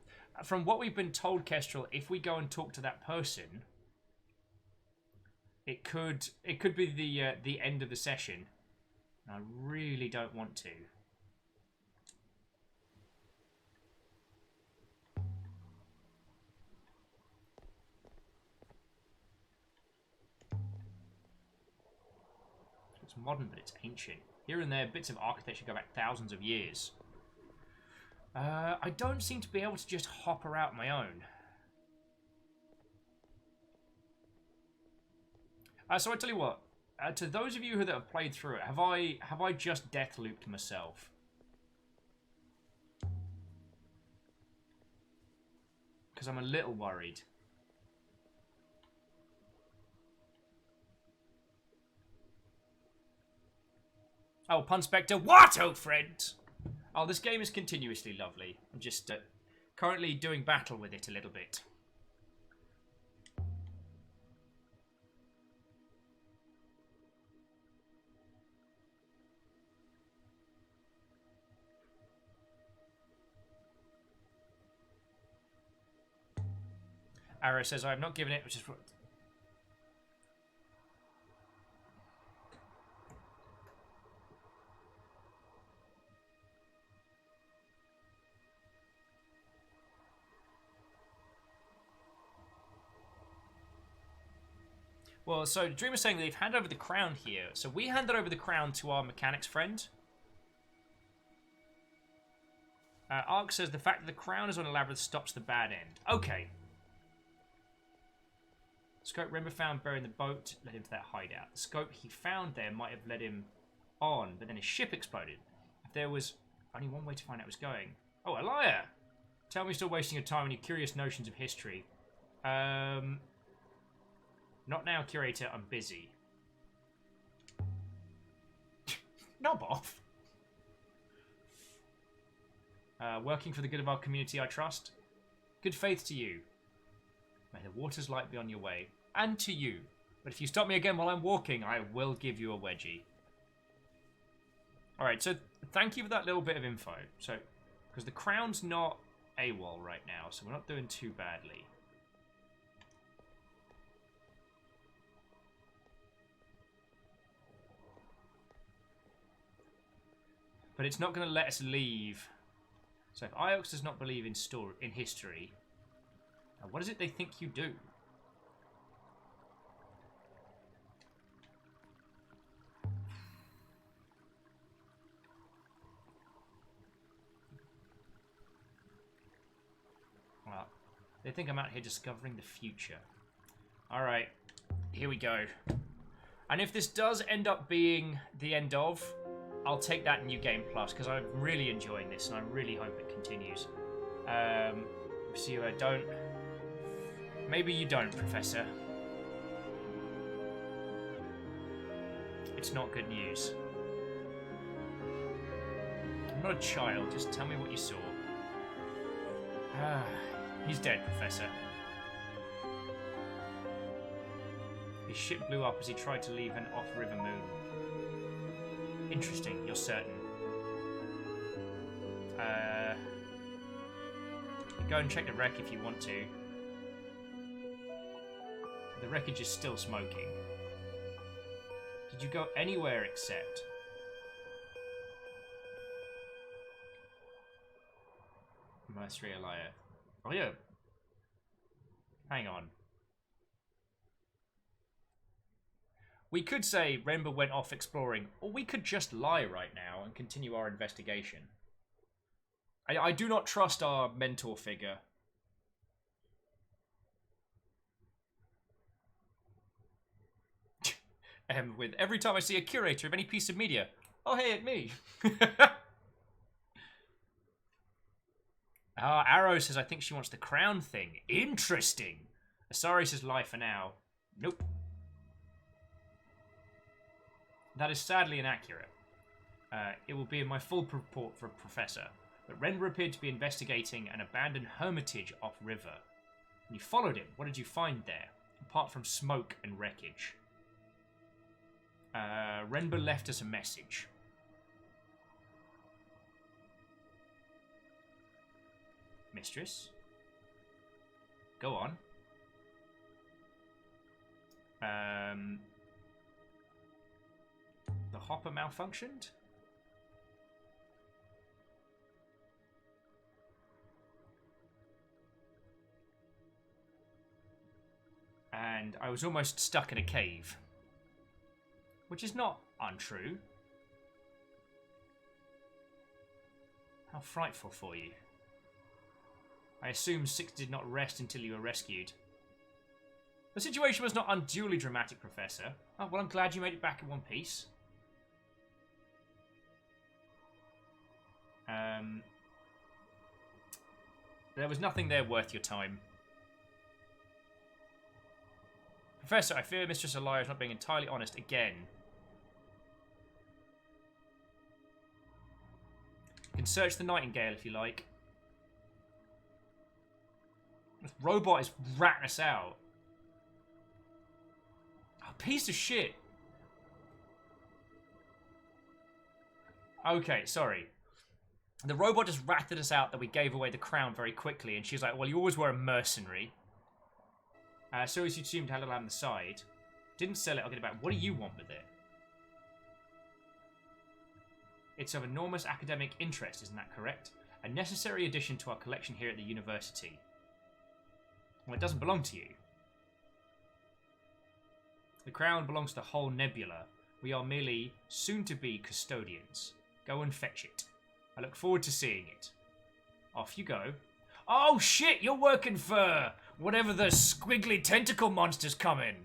From what we've been told, Kestrel, if we go and talk to that person, it could be the end of the session. I really don't want to. It's modern, but it's ancient. Here and there, bits of architecture go back thousands of years. I don't seem to be able to just hop her out my own. So I tell you what. To those of you that have played through it, have I just death looped myself? Because I'm a little worried. Oh, Pun Spectre, what, old friend? Oh, this game is continuously lovely. I'm just currently doing battle with it a little bit. Arrow says, I have not given it, which is... Well, so Dreamer's saying they've handed over the crown here. So we handed over the crown to our mechanics friend. Ark says the fact that the crown is on a labyrinth stops the bad end. Okay. Scope Rember found buried in the boat led him to that hideout. The scope he found there might have led him on, but then his ship exploded. If there was only one way to find out what's going. Oh, a liar! Tell me you're still wasting your time on your curious notions of history. Not now, curator. I'm busy. Knob off. Working for the good of our community, I trust. Good faith to you. May the waters light be on your way. And to you. But if you stop me again while I'm walking, I will give you a wedgie. Alright, so thank you for that little bit of info. So, because the crown's not AWOL right now, so we're not doing too badly. But it's not going to let us leave. So if Iox does not believe in history, what is it they think you do? Well, they think I'm out here discovering the future. Alright, here we go. And if this does end up being the end of, I'll take that in New Game Plus, because I'm really enjoying this, and I really hope it continues. So you don't... Maybe you don't, Professor. It's not good news. I'm not a child, just tell me what you saw. He's dead, Professor. His ship blew up as he tried to leave an off-river moon. Interesting, you're certain. Go and check the wreck if you want to. The wreckage is still smoking. Did you go anywhere except... Maestri Elia? Oh yeah. Hang on. We could say Rember went off exploring, or we could just lie right now and continue our investigation. I do not trust our mentor figure. With every time I see a curator of any piece of media, oh hey, it's me. Ah, Arrow says, I think she wants the crown thing. Interesting. Asari says, lie for now. Nope. That is sadly inaccurate. It will be in my full report for Professor. But Renber appeared to be investigating an abandoned hermitage off-river. And you followed him. What did you find there? Apart from smoke and wreckage. Renber left us a message. Mistress? Go on. The hopper malfunctioned? And I was almost stuck in a cave. Which is not untrue. How frightful for you. I assume Six did not rest until you were rescued. The situation was not unduly dramatic, Professor. Oh, well, I'm glad you made it back in one piece. There was nothing there worth your time. Professor, I fear Mistress Elia is not being entirely honest again. You can search the Nightingale if you like. This robot is ratting us out. A piece of shit. Okay, sorry. The robot just ratted us out that we gave away the crown very quickly, and she's like, well, you always were a mercenary. So as you assumed had it on the side. Didn't sell it, I'll get it back. What do you want with it? It's of enormous academic interest, isn't that correct? A necessary addition to our collection here at the university. Well, it doesn't belong to you. The crown belongs to the whole nebula. We are merely soon-to-be custodians. Go and fetch it. I look forward to seeing it. Off you go. Oh shit, you're working for whatever the squiggly tentacle monster's coming.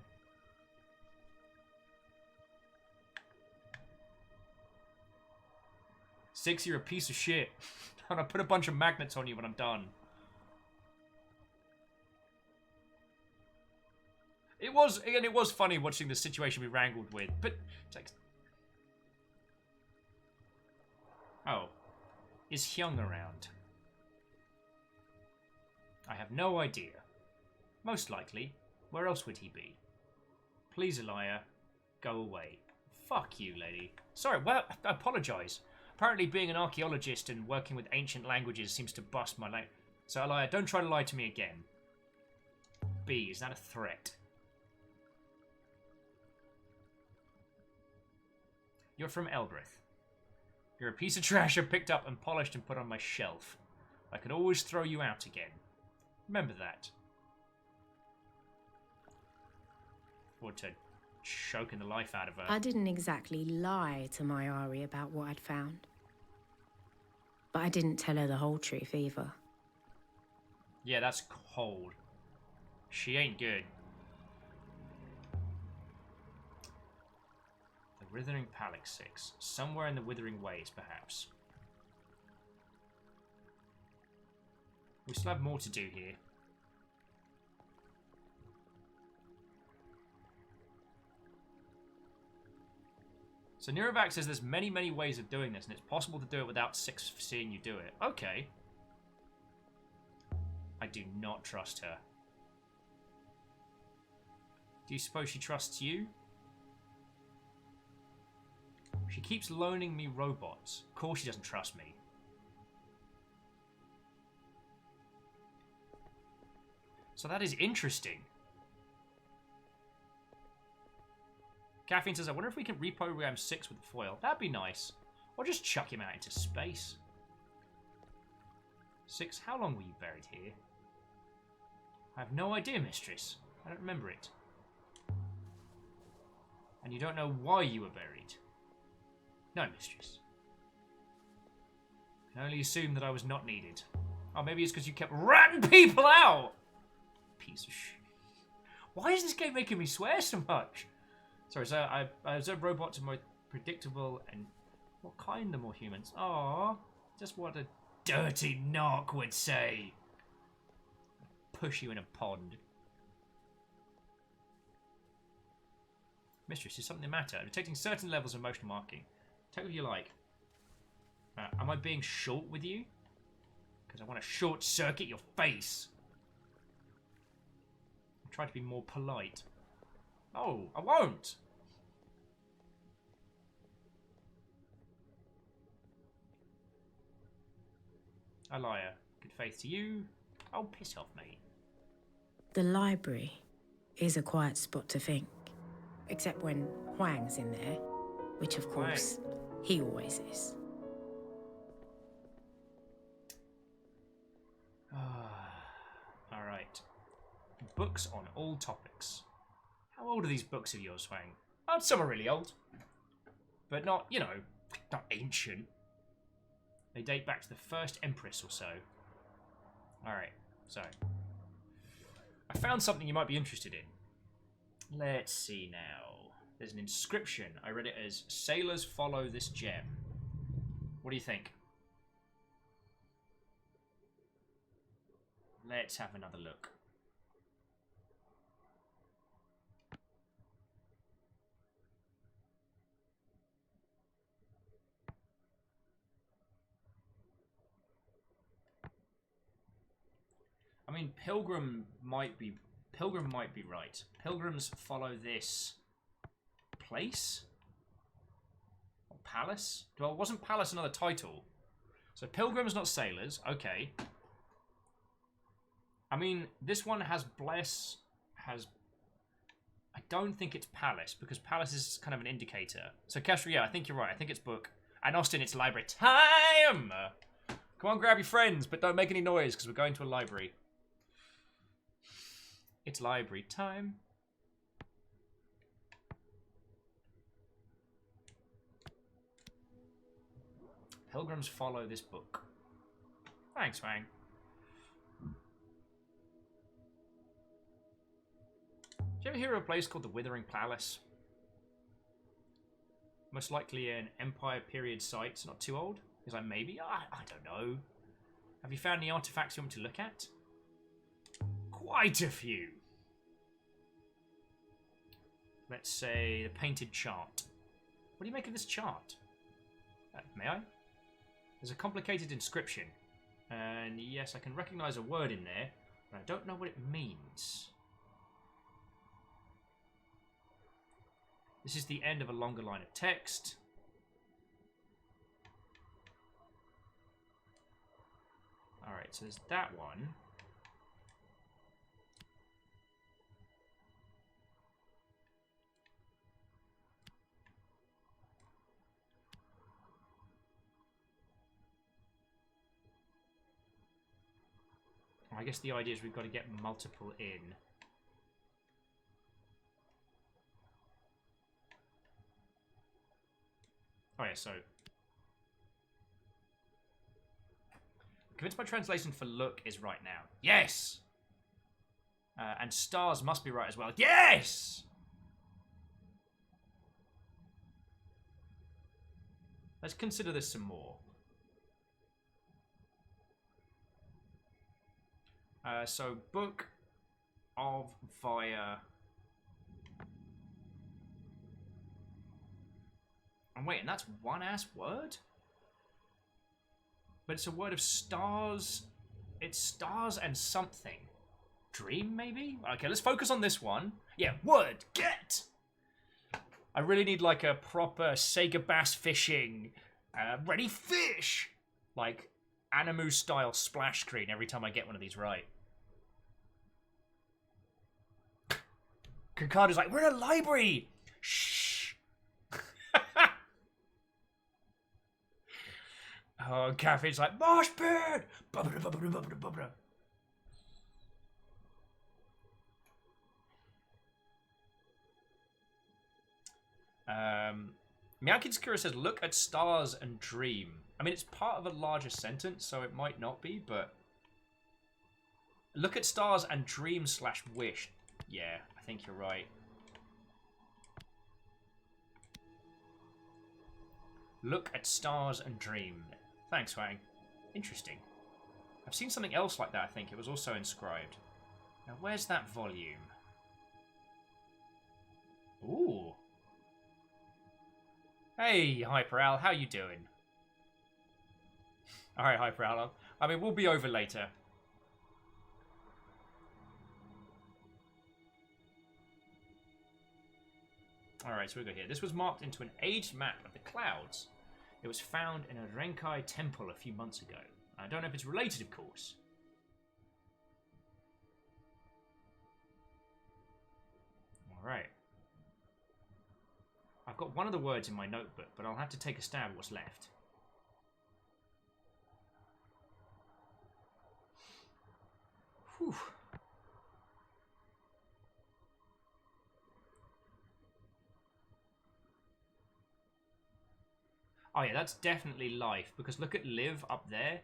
Six, you're a piece of shit. I'm gonna put a bunch of magnets on you when I'm done. It was funny watching the situation we wrangled with, but it's like, oh, is Hyung around? I have no idea. Most likely, where else would he be? Please, Elia, go away. Fuck you, lady. Sorry, well, I apologise. Apparently being an archaeologist and working with ancient languages seems to bust my language. So, Elia, don't try to lie to me again. B, is that a threat? You're from Elbreth. You're a piece of trash I picked up and polished and put on my shelf. I could always throw you out again. Remember that. Or to choking the life out of her. I didn't exactly lie to my Ari about what I'd found. But I didn't tell her the whole truth either. Yeah, that's cold. She ain't good. The Withering Palace 6. Somewhere in the Withering Ways, perhaps. We still have more to do here. So Neurovac says there's many, many ways of doing this, and it's possible to do it without Six seeing you do it. Okay. I do not trust her. Do you suppose she trusts you? She keeps loaning me robots. Of course she doesn't trust me. So that is interesting. Caffeine says, I wonder if we can reprogram Six with the foil. That'd be nice. Or just chuck him out into space. Six, how long were you buried here? I have no idea, mistress. I don't remember it. And you don't know why you were buried? No, mistress. I can only assume that I was not needed. Oh, maybe it's because you kept ratting people out! Piece of shit. Why is this game making me swear so much? Sorry, so I observed robots are more predictable and what kind are more humans? Aww, just what a dirty narc would say. Push you in a pond. Mistress, is something the matter? Detecting certain levels of emotional marking. Take what you like. Am I being short with you? Because I want to short circuit your face. I'll try to be more polite. Oh, I won't. A liar. Good faith to you. Oh, piss off, mate. The library is a quiet spot to think. Except when Huang's in there, which of course he always is. Alright. Books on all topics. How old are these books of yours, Huang? Oh, some are really old. But not, you know, not ancient. They date back to the first Empress or so. Alright, so. I found something you might be interested in. Let's see now. There's an inscription. I read it as, sailors follow this gem. What do you think? Let's have another look. I mean, Pilgrim might be right. Pilgrims follow this place? Or palace? Well, wasn't palace another title? So Pilgrims, not sailors. Okay. I mean, this one has bless, has... I don't think it's palace, because palace is kind of an indicator. So Castro, yeah, I think you're right. I think it's book. And Austin, it's library time! Come on, grab your friends, but don't make any noise, because we're going to a library. It's library time. Pilgrims follow this book. Thanks, Wang. Did you ever hear of a place called the Withering Palace? Most likely an Empire period site. It's not too old. He's like, maybe? I don't know. Have you found any artifacts you want me to look at? Quite a few. Let's say the painted chart. What do you make of this chart? May I? There's a complicated inscription. And yes, I can recognize a word in there, but I don't know what it means. This is the end of a longer line of text. Alright, so there's that one. I guess the idea is we've got to get multiple in. Oh yeah, so... Convinced my translation for look is right now. Yes! And stars must be right as well. Yes! Let's consider this some more. So, book of via... And wait, and that's one ass word? But it's a word of stars. It's stars and something. Dream, maybe? Okay, let's focus on this one. Yeah, word, get! I really need like a proper Sega Bass fishing, ready fish! Like, Animu style splash screen every time I get one of these right. Kakada's like, we're in a library! Shh! Oh, Caffeine's like, mosh pit! Miyaki says, look at stars and dream. I mean, it's part of a larger sentence, so it might not be, but... Look at stars and dream / wish. Yeah, I think you're right. Look at stars and dream. Thanks, Wang. Interesting. I've seen something else like that, I think. It was also inscribed. Now, where's that volume? Ooh. Hey, Hyperal, how you doing? Alright, Hyperal. I mean, we'll be over later. Alright, so we go here. This was marked into an aged map of the clouds. It was found in a Renkai temple a few months ago. I don't know if it's related, of course. Alright. I've got one of the words in my notebook, but I'll have to take a stab at what's left. Whew. Oh yeah, that's definitely life, because look at live up there.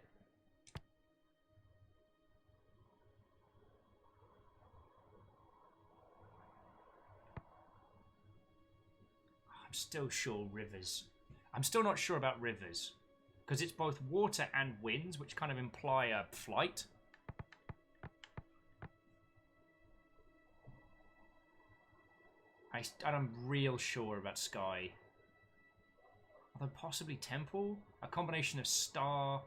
I'm still sure rivers. I'm still not sure about rivers, because it's both water and winds, which kind of imply a flight. I'm real sure about sky. Although possibly temple? A combination of star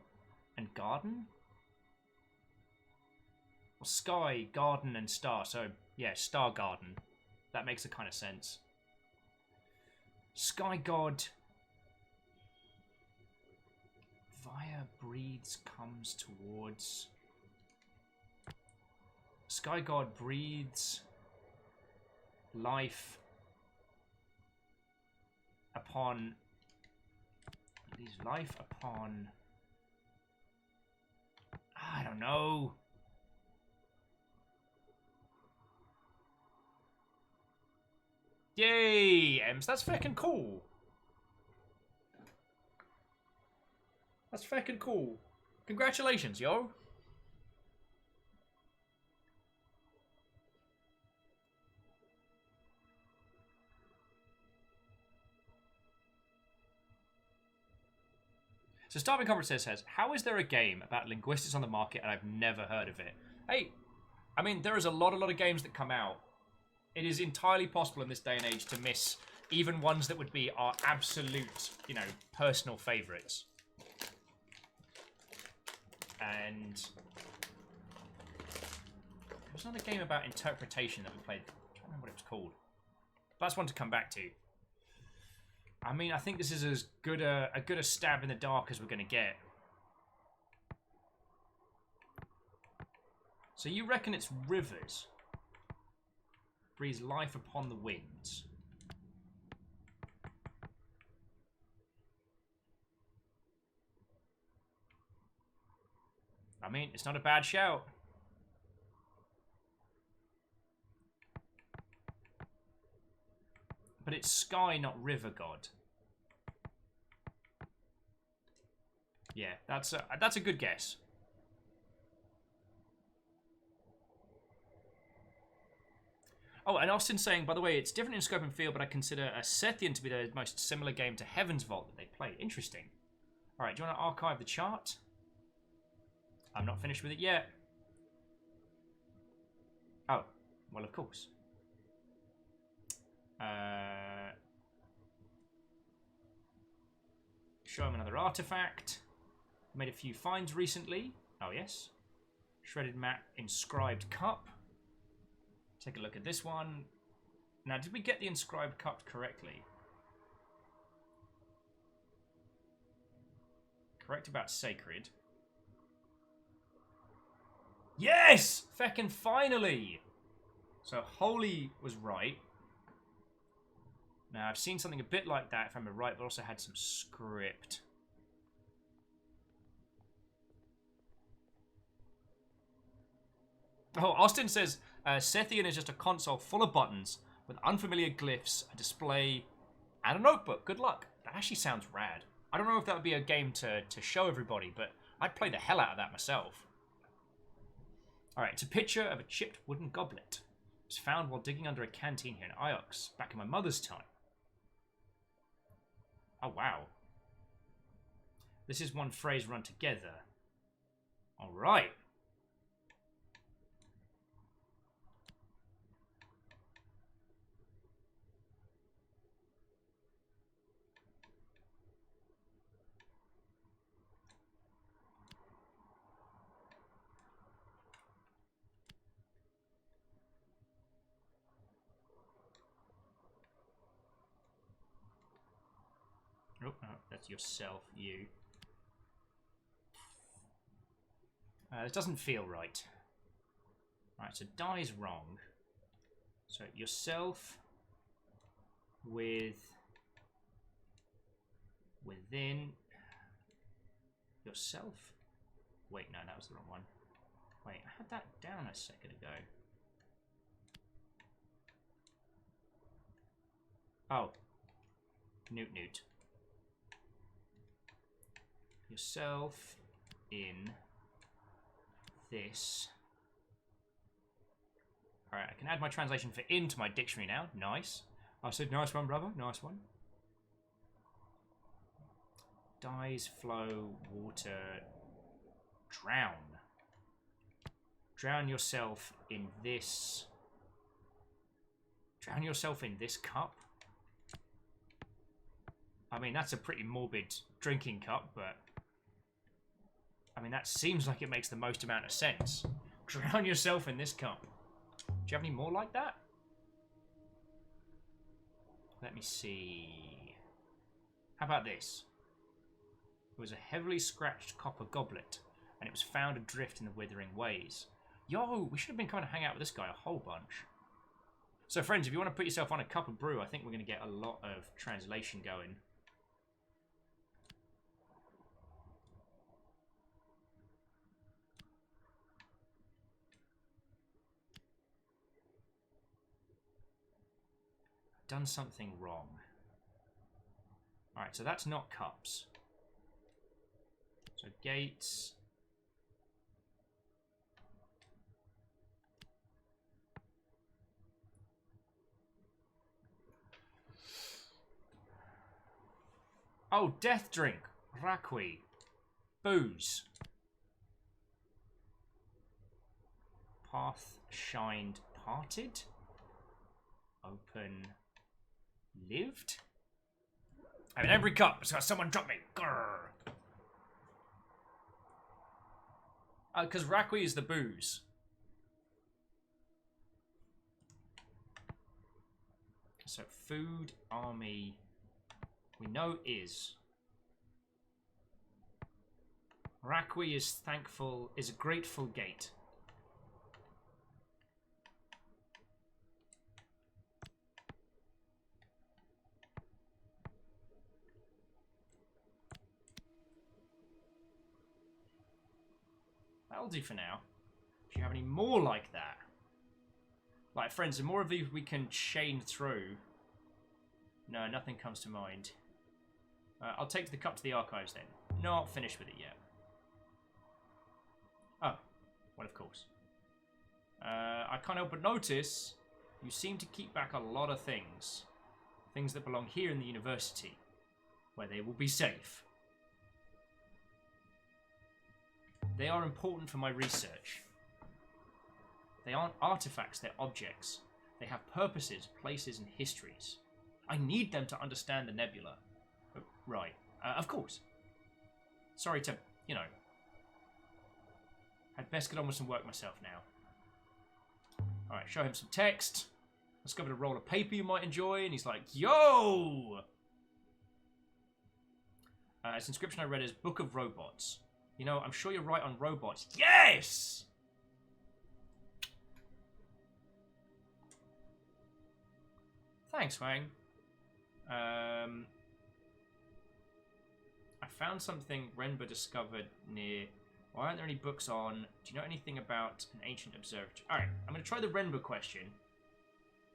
and garden? Well, sky, garden, and star. So, yeah, star garden. That makes a kind of sense. Sky god. Via breathes, comes towards. Sky god breathes life upon. Is life upon... I don't know. Yay, Ems. That's feckin' cool. That's feckin' cool. Congratulations, yo. So Starving Comrade says, how is there a game about linguistics on the market and I've never heard of it? Hey, I mean, there is a lot of games that come out. It is entirely possible in this day and age to miss even ones that would be our absolute, you know, personal favourites. And there was another game about interpretation that we played. I can't remember what it was called. That's one to come back to. I mean, I think this is as good a stab in the dark as we're going to get. So you reckon it's rivers? Breathes life upon the winds. I mean, it's not a bad shout. But it's sky, not river god. Yeah, that's a good guess. Oh, and Austin's saying, by the way, it's different in scope and feel, but I consider a Sethian to be the most similar game to Heaven's Vault that they played. Interesting. All right, do you want to archive the chart? I'm not finished with it yet. Oh, well, of course. Show him another artifact. Made a few finds recently. Oh, yes. Shredded map, inscribed cup. Take a look at this one. Now, did we get the inscribed cup correctly? Correct about sacred. Yes! Feckin' finally! So, holy was right. Now, I've seen something a bit like that, if I'm right, but also had some script. Oh, Austin says, Sethian is just a console full of buttons with unfamiliar glyphs, a display, and a notebook. Good luck. That actually sounds rad. I don't know if that would be a game to show everybody, but I'd play the hell out of that myself. Alright, it's a picture of a chipped wooden goblet. It was found while digging under a canteen here in Iox, back in my mother's time. Oh, wow. This is one phrase run together. All right. Oh, no, that's yourself, you. It doesn't feel right. Right, so die's wrong. So yourself with within yourself. Wait, no, that was the wrong one. Wait, I had that down a second ago. Oh, Newt. Yourself in this. Alright, I can add my translation for in to my dictionary now. Nice. I said nice one, brother. Nice one. Dies, flow, water, drown. Drown yourself in this. Drown yourself in this cup? I mean, that's a pretty morbid drinking cup, but I mean, that seems like it makes the most amount of sense. Drown yourself in this cup. Do you have any more like that? Let me see. How about this? It was a heavily scratched copper goblet, and it was found adrift in the withering ways. Yo, we should have been kind of hang out with this guy a whole bunch. So, friends, if you want to put yourself on a cup of brew, I think we're going to get a lot of translation going. Done something wrong. Alright, so that's not cups. So gates. Oh, death drink. Raqui. Booze. Path shined parted. Open lived? I mean, every cup has got someone drop me. Grrr. Because Raqui is the booze. So food, army, we know is. Raqui is thankful, is a grateful gate. That'll do for now. Do you have any more like that? Like, friends, the more of these we can chain through. No, nothing comes to mind. I'll take the cup to the archives then. Not finished with it yet. Oh, well, of course. I can't help but notice you seem to keep back a lot of things. Things that belong here in the university, where they will be safe. They are important for my research. They aren't artifacts, they're objects. They have purposes, places, and histories. I need them to understand the nebula. Oh, right. Of course. Sorry to, you know. I'd best get on with some work myself now. Alright, show him some text. Discovered a roll of paper you might enjoy, and he's like, yo! This inscription I read is Book of Robots. You know, I'm sure you're right on robots. Yes! Thanks, Wang. I found something Renba discovered near... Why aren't there any books on... Do you know anything about an ancient observatory? Alright, I'm going to try the Renba question.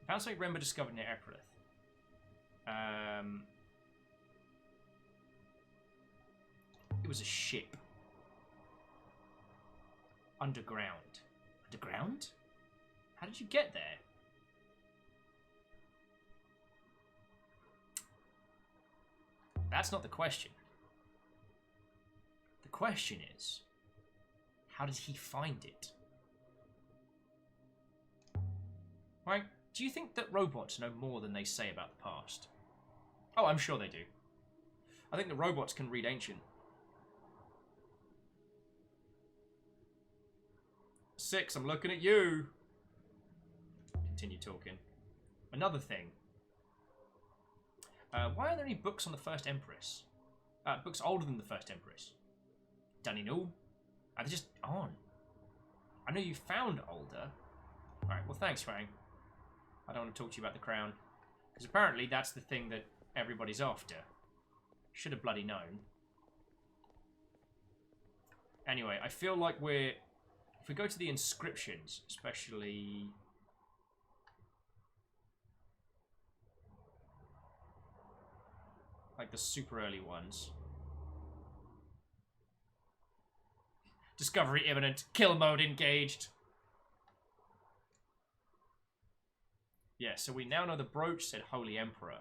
I found something Renba discovered near Epirith. It was a ship. Underground. Underground? How did you get there? That's not the question. The question is, How does he find it? Right? Do you think that robots know more than they say about the past? Oh, I'm sure they do. I think the robots can read ancient. 6, I'm looking at you. Continue talking. Another thing. Why are there any books on the First Empress? Books older than the First Empress. Danny know? Are they just on? I know you found older. Alright, well thanks, Fang. I don't want to talk to you about the crown. Because apparently that's the thing that everybody's after. Should have bloody known. Anyway, I feel like we're... If we go to the inscriptions, especially... like the super early ones. Discovery imminent. Kill mode engaged. Yeah, so we now know the brooch said Holy Emperor.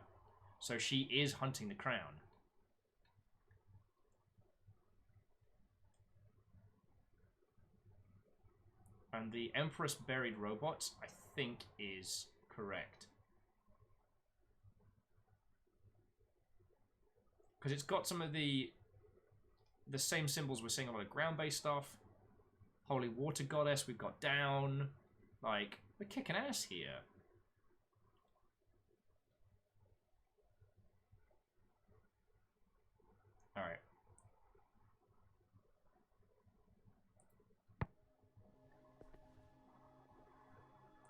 So she is hunting the crown. And the Empress buried robot, I think, is correct. Because it's got some of the same symbols we're seeing a lot of ground-based stuff. Holy Water Goddess, we've got down. Like, we're kicking ass here. Alright.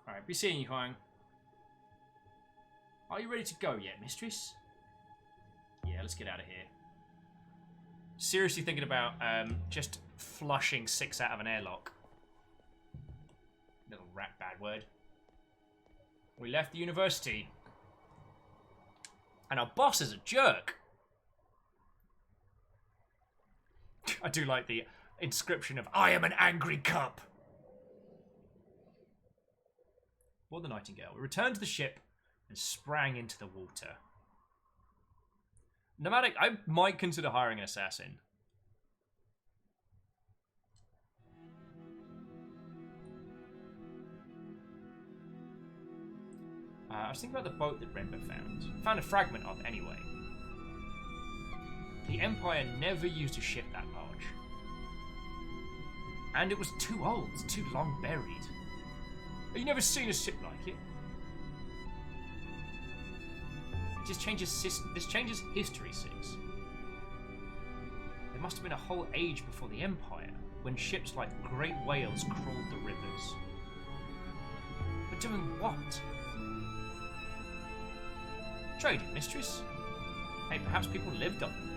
Alright, be seeing you, Huang. Are you ready to go yet, mistress? Yeah, let's get out of here. Seriously thinking about just flushing 6 out of an airlock. Little rat bad word. We left the university. And our boss is a jerk. I do like the inscription of, I am an angry cup. For the Nightingale. We returned to the ship and sprang into the water. Nomadic, I might consider hiring an assassin. I was thinking about the boat that Renba found. Found a fragment of, anyway. The Empire never used a ship that large. And it was too old, too long buried. Have you never seen a ship like it? This changes history, Six. There must have been a whole age before the Empire, when ships like great whales crawled the rivers. But doing what? Trading, mistress? Hey, perhaps people lived on them.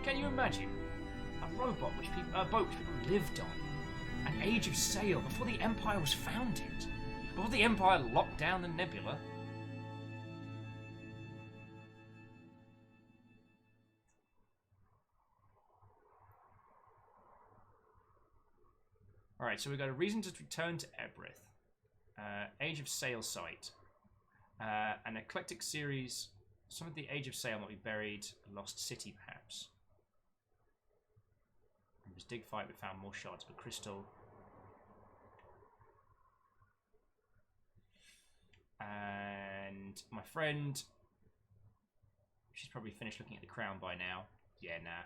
Can you imagine? A boat which people lived on. An age of sail before the Empire was founded. Before the Empire locked down the nebula. Alright, so we've got a reason to return to Ebrith. Age of Sail site. An eclectic series. Some of the Age of Sail might be buried. A lost city, perhaps. It was dig fight, we found more shards of crystal. And my friend... She's probably finished looking at the crown by now. Yeah, nah.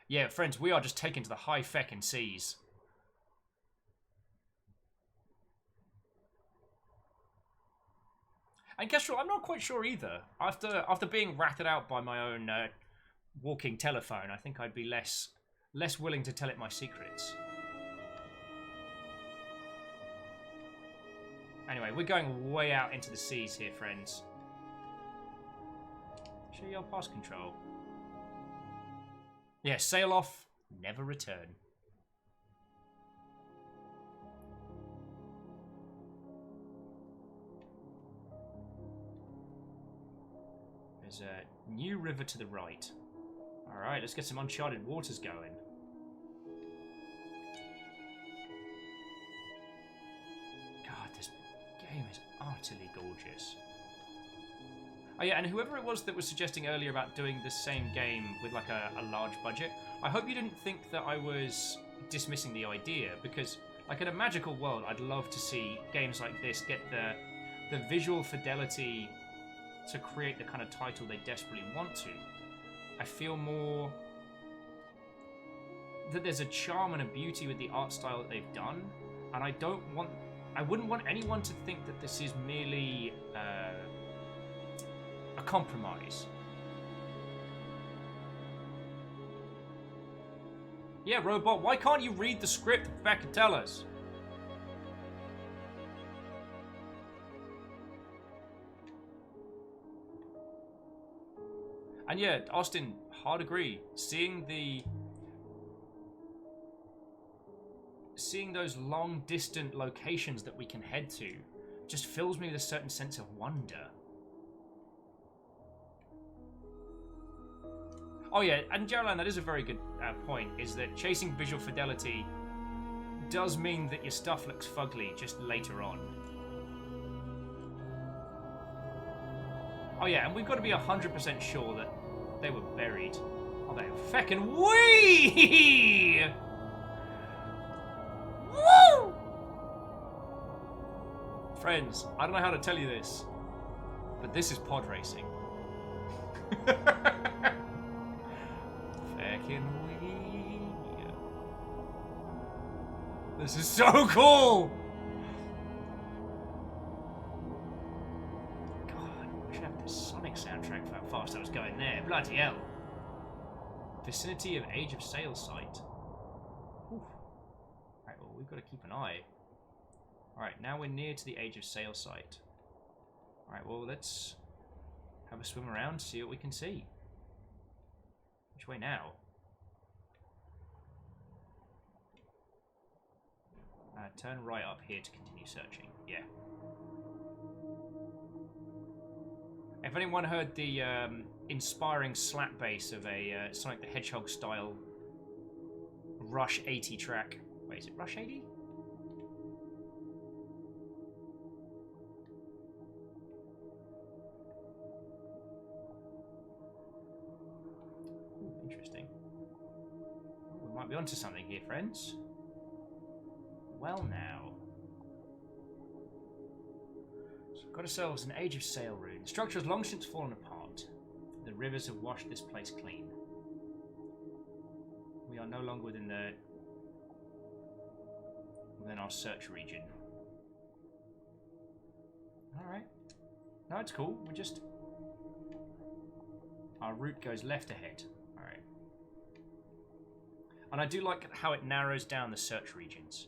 Yeah, friends, we are just taken to the high feckin' seas. And guess what? I'm not quite sure either. After being ratted out by my own walking telephone, I think I'd be less willing to tell it my secrets. Anyway, we're going way out into the seas here, friends. Show your pass control. Yeah, sail off, never return. There's a new river to the right. Alright, let's get some uncharted waters going. God, this game is utterly gorgeous. Oh yeah, and whoever it was that was suggesting earlier about doing the same game with like a large budget, I hope you didn't think that I was dismissing the idea, because like in a magical world, I'd love to see games like this get the visual fidelity to create the kind of title they desperately want to. I feel more that there's a charm and a beauty with the art style that they've done, and I wouldn't want anyone to think that this is merely a compromise. Yeah, Robot, why can't you read the script back and tell us? And yeah, Austin, hard agree. Seeing those long distant locations that we can head to just fills me with a certain sense of wonder. Oh yeah, and Geraldine, that is a very good point, is that chasing visual fidelity does mean that your stuff looks fugly just later on. Oh yeah, and we've got to be 100% sure that they were buried. Oh, they feckin' wee! Woo! Friends, I don't know how to tell you this, but this is pod racing. Feckin' wee. This is so cool! God, I should have the Sonic soundtrack for how fast I was going there. Bloody hell. Vicinity of Age of Sail site. Whew. Right, well, we've got to keep an eye. Alright, now we're near to the Age of Sail site. Alright, well, let's have a swim around, see what we can see. Which way now? Turn right up here to continue searching. Yeah. If anyone heard the inspiring slap bass of a Sonic the Hedgehog style Rush 80 track. Wait, is it Rush 80? Ooh, interesting. We might be onto something here, friends. Well now. So we've got ourselves an Age of Sail rune. The structure has long since fallen apart. The rivers have washed this place clean. We are no longer within our search region. Alright. No, it's cool. We're just... Our route goes left ahead. Alright. And I do like how it narrows down the search regions.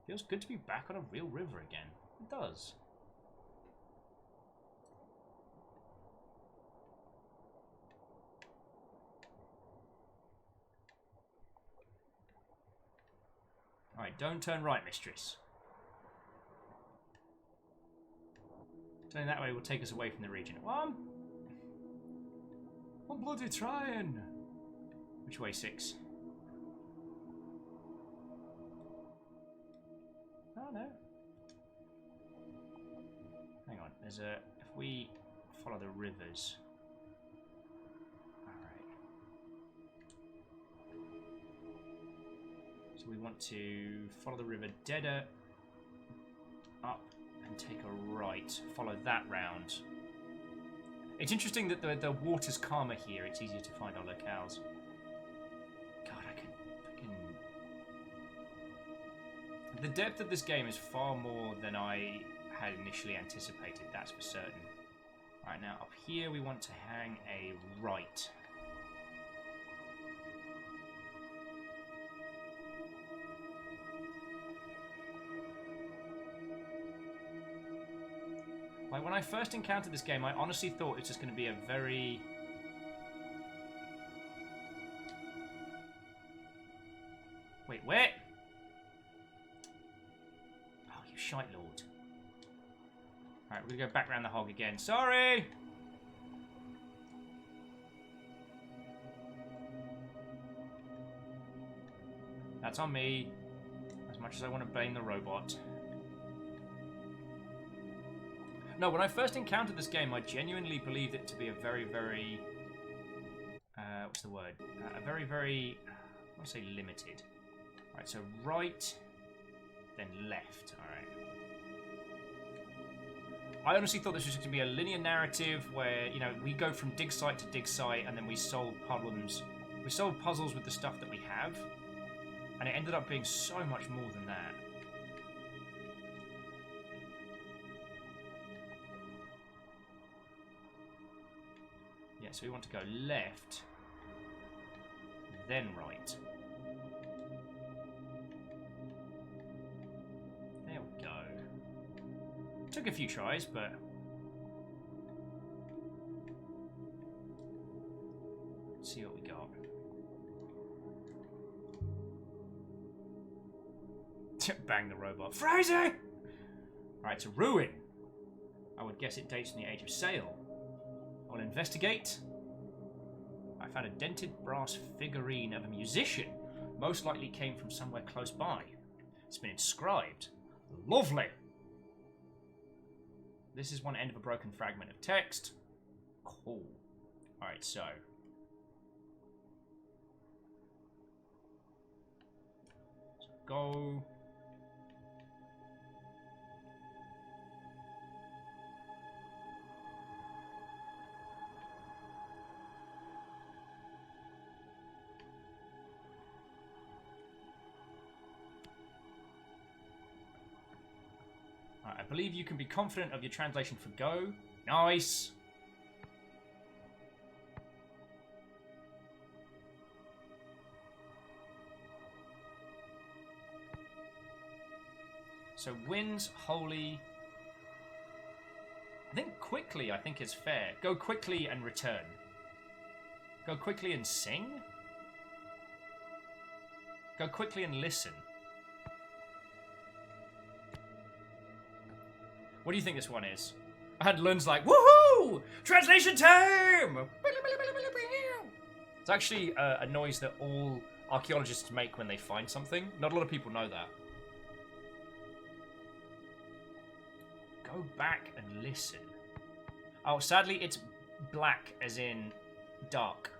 Feels good to be back on a real river again. It does. Alright, don't turn right, mistress. Turning that way will take us away from the region. Well, I'm bloody trying. Which way, 6? Oh no. Hang on, there's a... If we follow the rivers... Alright. So we want to follow the river deader up and take a right. Follow that round. It's interesting that the water's calmer here. It's easier to find our locales. God, I can... The depth of this game is far more than I had initially anticipated, that's for certain. Right, now up here we want to hang a right. Like, when I first encountered this game, I honestly thought it was just going to be a very... Wait, where? Oh, you shite lord. Alright, we're going to go back around the hog again. Sorry! That's on me. As much as I want to blame the robot. No, when I first encountered this game, I genuinely believed it to be a very, very... what's the word? A very, very... I want to say limited. Alright, so right, then left. Alright. I honestly thought this was going to be a linear narrative where, you know, we go from dig site to dig site and then we solve problems. We solve puzzles with the stuff that we have. And it ended up being so much more than that. Yeah, so we want to go left, then right. There we go. Took a few tries, but... Let's see what we got. Bang the robot. Frozen! Alright, it's a ruin. I would guess it dates from the Age of Sail. I'll investigate. I found a dented brass figurine of a musician. Most likely came from somewhere close by. It's been inscribed. Lovely! This is one end of a broken fragment of text. Cool. Alright, so... go... I believe you can be confident of your translation for go. Nice. So wins, holy. I think quickly, I think is fair. Go quickly and return. Go quickly and sing? Go quickly and listen. What do you think this one is? And Lun's like, woohoo! Translation time! It's actually a noise that all archaeologists make when they find something. Not a lot of people know that. Go back and listen. Oh, sadly, it's black as in dark.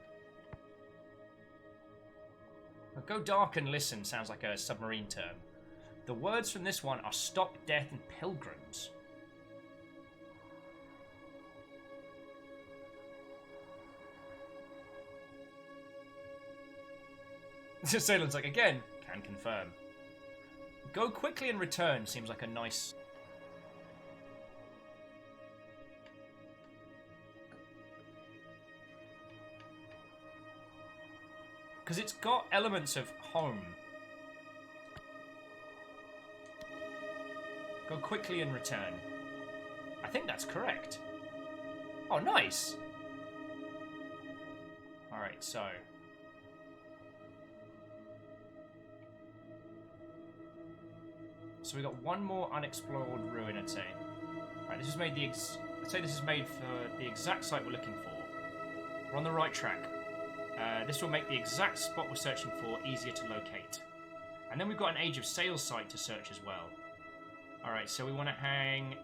But go dark and listen sounds like a submarine term. The words from this one are stop, death, and pilgrims. Salem's like, again, can confirm. Go quickly and return seems like a nice... Because it's got elements of home. Go quickly and return. I think that's correct. Oh, nice! Alright, so... So we got one more unexplored ruin, I'd say. Right, this is made I'd say this is made for the exact site we're looking for. We're on the right track. This will make the exact spot we're searching for easier to locate. And then we've got an Age of Sail site to search as well. Alright, so we want to hang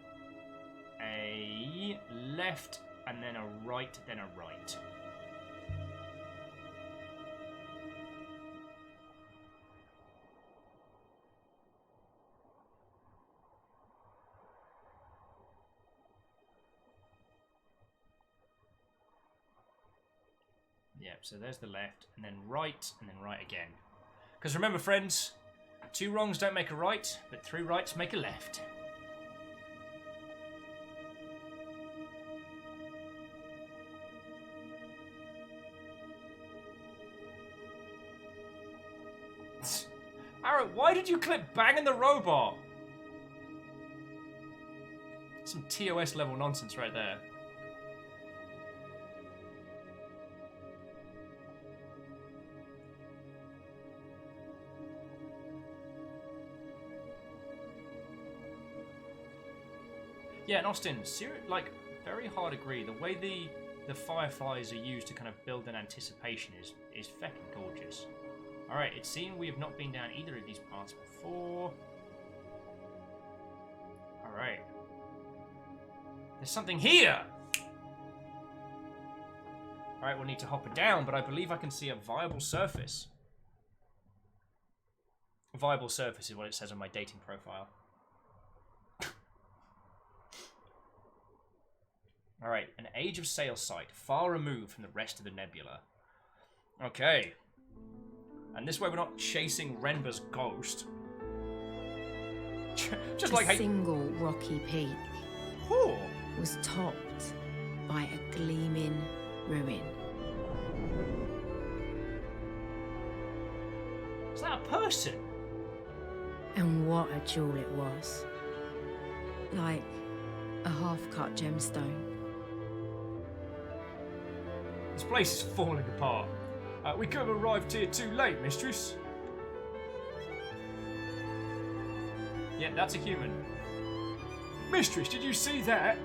a left and then a right, then a right. Yep, so there's the left, and then right again. Because remember, friends, 2 wrongs don't make a right, but 3 rights make a left. Arrow, why did you click banging the robot? Some TOS level nonsense right there. Yeah, and Austin, like, very hard agree. The way the fireflies are used to kind of build an anticipation is feckin' gorgeous. Alright, it's seen we have not been down either of these paths before. Alright. There's something here! Alright, we'll need to hop it down, but I believe I can see a viable surface. A viable surface is what it says on my dating profile. Alright, an Age of Sail site, far removed from the rest of the nebula. Okay. And this way we're not chasing Renba's ghost. Just like a single rocky peak was topped by a gleaming ruin. Is that a person? And what a jewel it was. Like a half-cut gemstone. This place is falling apart. We could have arrived here too late, mistress. Yeah, that's a human. Mistress, did you see that?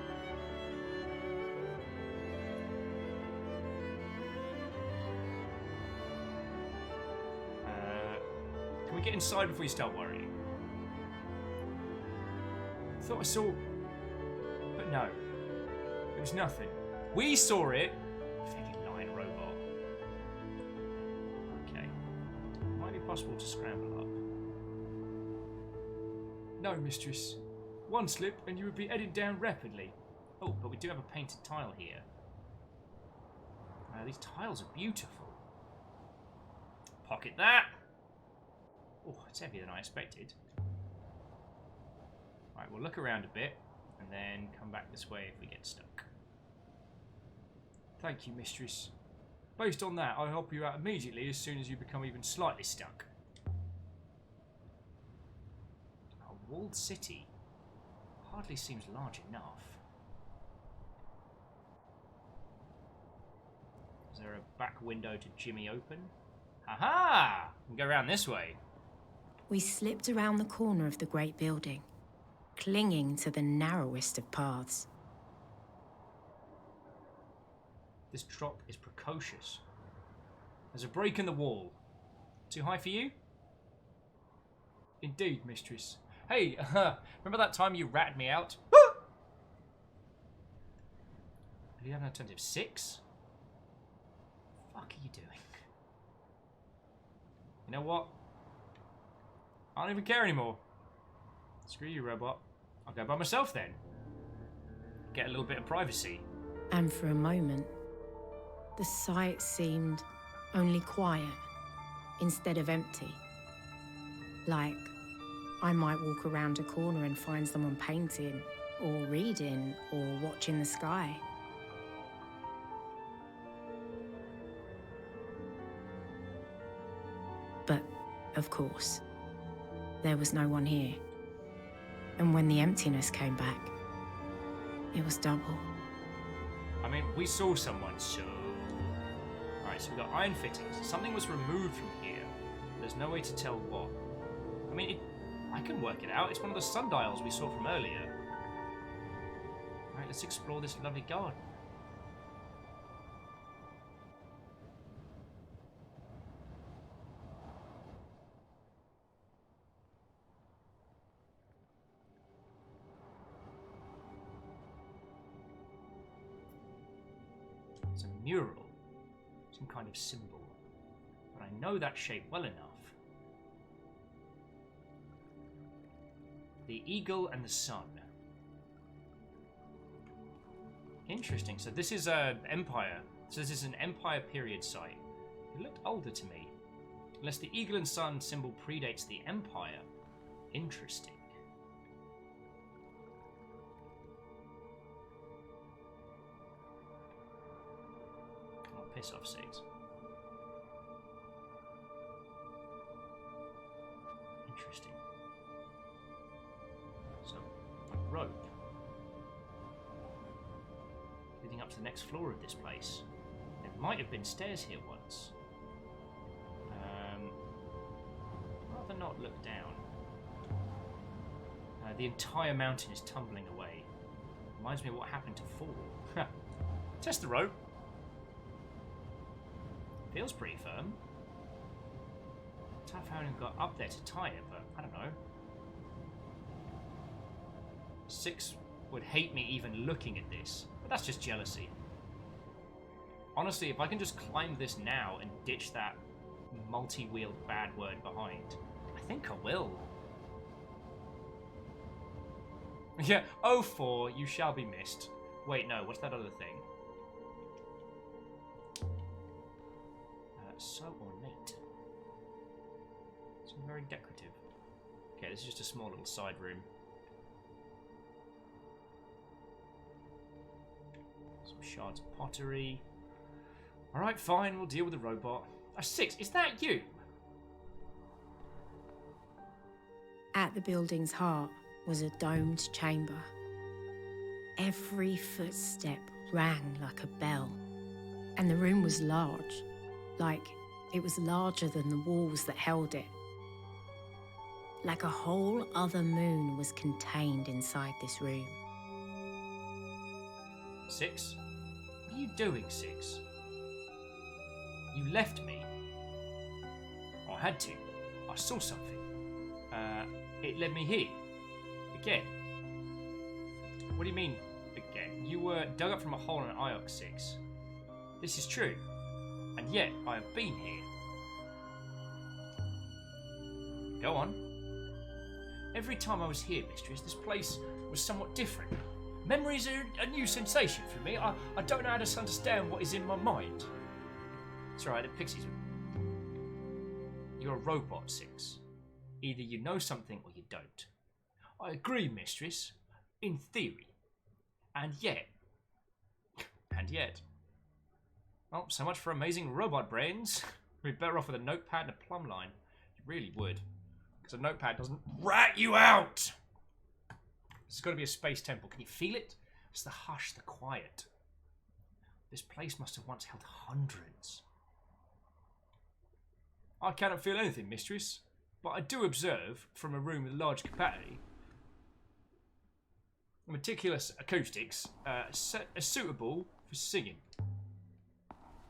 Can we get inside before you start worrying? Thought I saw... But no. It was nothing. We saw it. Fucking lying robot. Okay. Might be possible to scramble up. No, mistress. One slip and you would be heading down rapidly. Oh, but we do have a painted tile here. These tiles are beautiful. Pocket that. Oh, it's heavier than I expected. Alright, we'll look around a bit and then come back this way if we get stuck. Thank you, mistress. Based on that, I'll help you out immediately as soon as you become even slightly stuck. A walled city hardly seems large enough. Is there a back window to jimmy open? Aha! We can go around this way. We slipped around the corner of the great building, clinging to the narrowest of paths. This drop is precocious. There's a break in the wall. Too high for you? Indeed, mistress. Hey, remember that time you ratted me out? Do you have an alternative? 6? What the fuck are you doing? You know what? I don't even care anymore. Screw you, robot. I'll go by myself then. Get a little bit of privacy. And for a moment, the sight seemed only quiet instead of empty. Like I might walk around a corner and find someone painting, or reading, or watching the sky. But, of course, there was no one here. And when the emptiness came back, it was double. I mean, we saw someone, so... Alright, so we got iron fittings. Something was removed from here. There's no way to tell what. I mean, I can work it out. It's one of the sundials we saw from earlier. Alright, let's explore this lovely garden. It's a mural. Some kind of symbol. But I know that shape well enough. The eagle and the sun. Interesting. So this is an empire. So this is an empire period site. It looked older to me. Unless the eagle and sun symbol predates the empire. Interesting. Oh, piss off, Six. Interesting. So, a rope leading up to the next floor of this place. There might have been stairs here once. Rather not look down. The entire mountain is tumbling away. Reminds me of what happened to Fall. Test the rope. Feels pretty firm. Tough how I got up there to tie it, but I don't know. 6 would hate me even looking at this. But that's just jealousy. Honestly, if I can just climb this now and ditch that multi-wheeled bad word behind, I think I will. Yeah, 04, you shall be missed. Wait, no, what's that other thing? So ornate. So very decorative. Okay, this is just a small little side room. Some shards of pottery. Alright, fine, we'll deal with the robot. 6, is that you? At the building's heart was a domed chamber. Every footstep rang like a bell, and the room was large, like it was larger than the walls that held it. Like a whole other moon was contained inside this room. 6? What are you doing, 6? You left me. I had to. I saw something. It led me here. Again. What do you mean, again? You were dug up from a hole in Iox 6. This is true. And yet, I have been here. Go on. Every time I was here, Mistress, this place was somewhat different. Memories are a new sensation for me. I don't know how to understand what is in my mind. It's alright, the pixies... You're a robot, 6. Either you know something or you don't. I agree, Mistress. In theory. And yet... And yet... Well, so much for amazing robot brains. We'd be better off with a notepad and a plumb line. You really would. Because a notepad doesn't rat you out! There's got to be a space temple. Can you feel it? It's the hush, the quiet. This place must have once held hundreds. I cannot feel anything, Mistress. But I do observe, from a room with large capacity, meticulous acoustics, suitable for singing.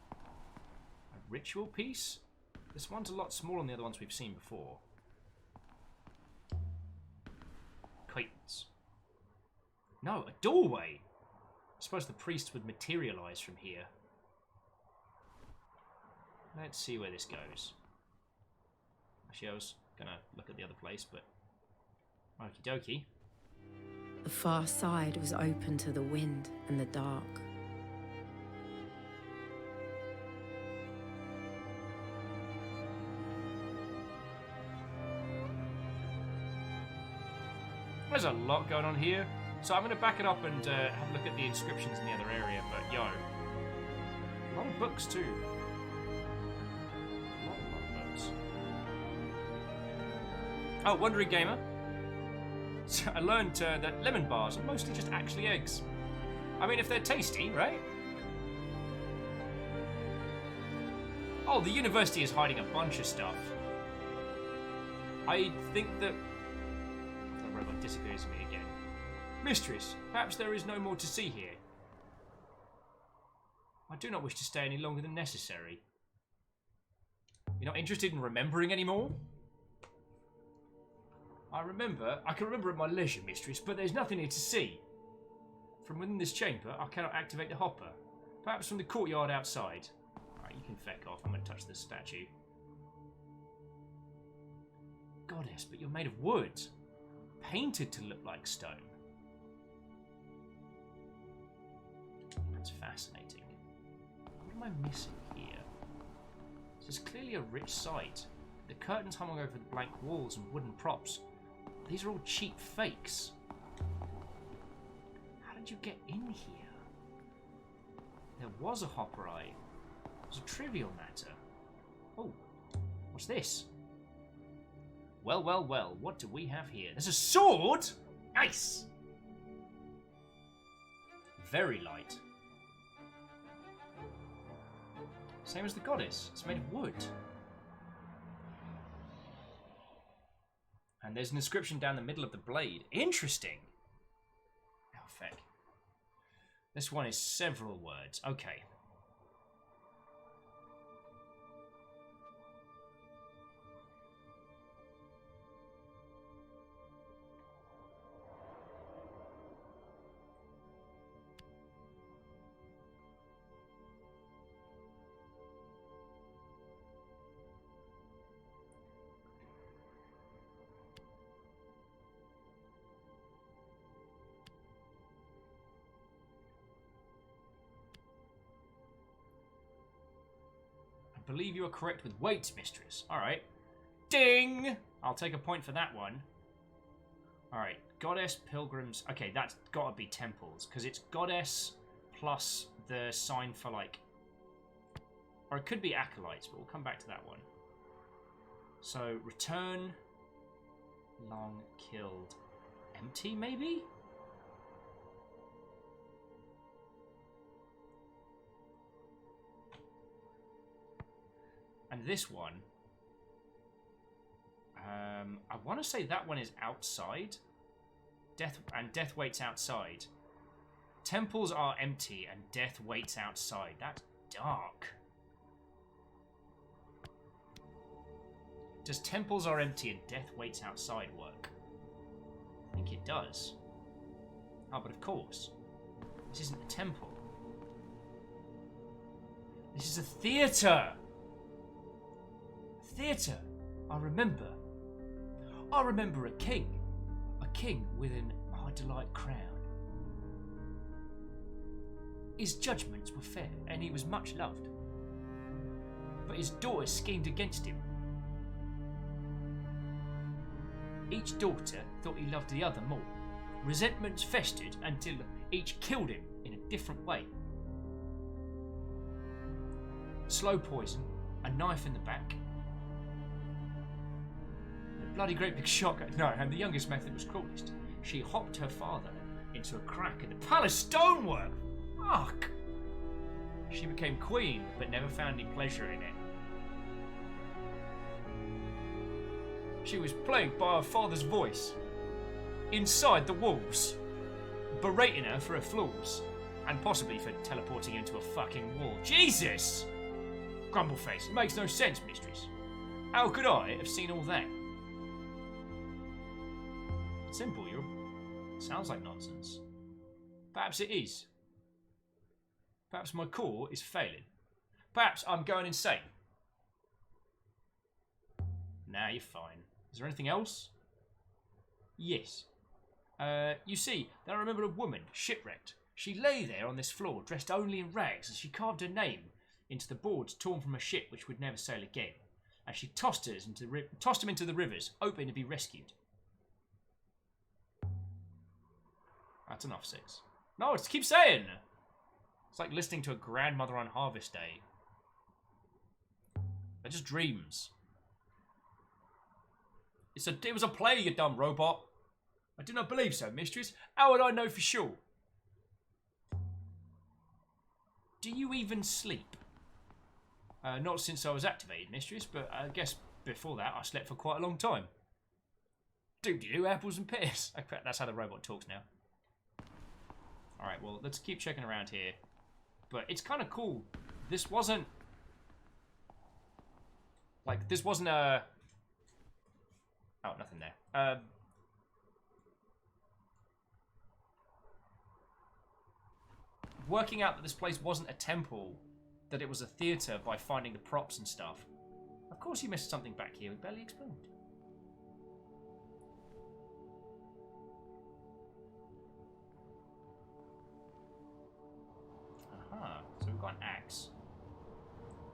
A ritual piece? This one's a lot smaller than the other ones we've seen before. Curtains. No, a doorway! I suppose the priest would materialise from here. Let's see where this goes. Actually, I was gonna look at the other place, but... Okie dokie. The far side was open to the wind and the dark. There's a lot going on here. So I'm going to back it up and have a look at the inscriptions in the other area, but yo. A lot of books too. A lot of books. Oh, Wandering Gamer. So I learned that lemon bars are mostly just actually eggs. I mean, if they're tasty, right? Oh, the university is hiding a bunch of stuff. I think that... The robot disagrees with me again. Mistress, perhaps there is no more to see here. I do not wish to stay any longer than necessary. You're not interested in remembering anymore? I can remember at my leisure, Mistress, but there's nothing here to see. From within this chamber, I cannot activate the hopper. Perhaps from the courtyard outside. Alright, you can feck off. I'm going to touch this statue. Goddess, but you're made of wood. Painted to look like stone. That's fascinating. What am I missing here? This is clearly a rich site. The curtains hung over the blank walls and wooden props. These are all cheap fakes. How did you get in here? There was a hopper eye. It was a trivial matter. Oh, what's this? Well, well, well, what do we have here? There's a sword? Nice! Very light. Same as the goddess. It's made of wood. And there's an inscription down the middle of the blade. Interesting. Oh, feck. This one is several words. Okay. believe you are correct with weights, mistress. Alright. Ding! I'll take a point for that one. Alright, goddess, pilgrims. Okay, that's gotta be temples, because it's goddess plus the sign for, like... Or it could be acolytes, but we'll come back to that one. So, return, long killed, empty, maybe? And this one, I want to say that one is outside. Death waits outside. Temples are empty and death waits outside. That's dark. Does temples are empty and death waits outside work? I think it does. Oh, but of course, this isn't a temple. This is a theatre. Theatre. I remember a king with an Ardalite crown. His judgments were fair, and he was much loved. But his daughters schemed against him. Each daughter thought he loved the other more. Resentments festered until each killed him in a different way. Slow poison, a knife in the back, bloody great big shock. No, and the youngest method was cruelest. She hopped her father into a crack in the palace stonework. Fuck! She became queen, but never found any pleasure in it. She was plagued by her father's voice. Inside the walls. Berating her for her flaws. And possibly for teleporting into a fucking wall. Jesus! Grumbleface, it makes no sense, mistress. How could I have seen all that? Simple, sounds like nonsense. Perhaps it is. Perhaps my core is failing. Perhaps I'm going insane. Nah, you're fine. Is there anything else? Yes. You see, then I remember a woman, shipwrecked. She lay there on this floor, dressed only in rags, as she carved her name into the boards torn from a ship which would never sail again. And she tossed him into the rivers, hoping to be rescued. That's enough, 6. No, just keep saying. It's like listening to a grandmother on Harvest Day. They're just dreams. It was a play, you dumb robot. I do not believe so, mistress. How would I know for sure? Do you even sleep? Not since I was activated, mistress, but I guess before that I slept for quite a long time. Do apples and pears. That's how the robot talks now. Alright, well, let's keep checking around here. But it's kind of cool. This wasn't... Like, this wasn't a... Oh, nothing there. Working out that this place wasn't a temple, that it was a theatre by finding the props and stuff. Of course you missed something back here we barely explained. So we've got an axe.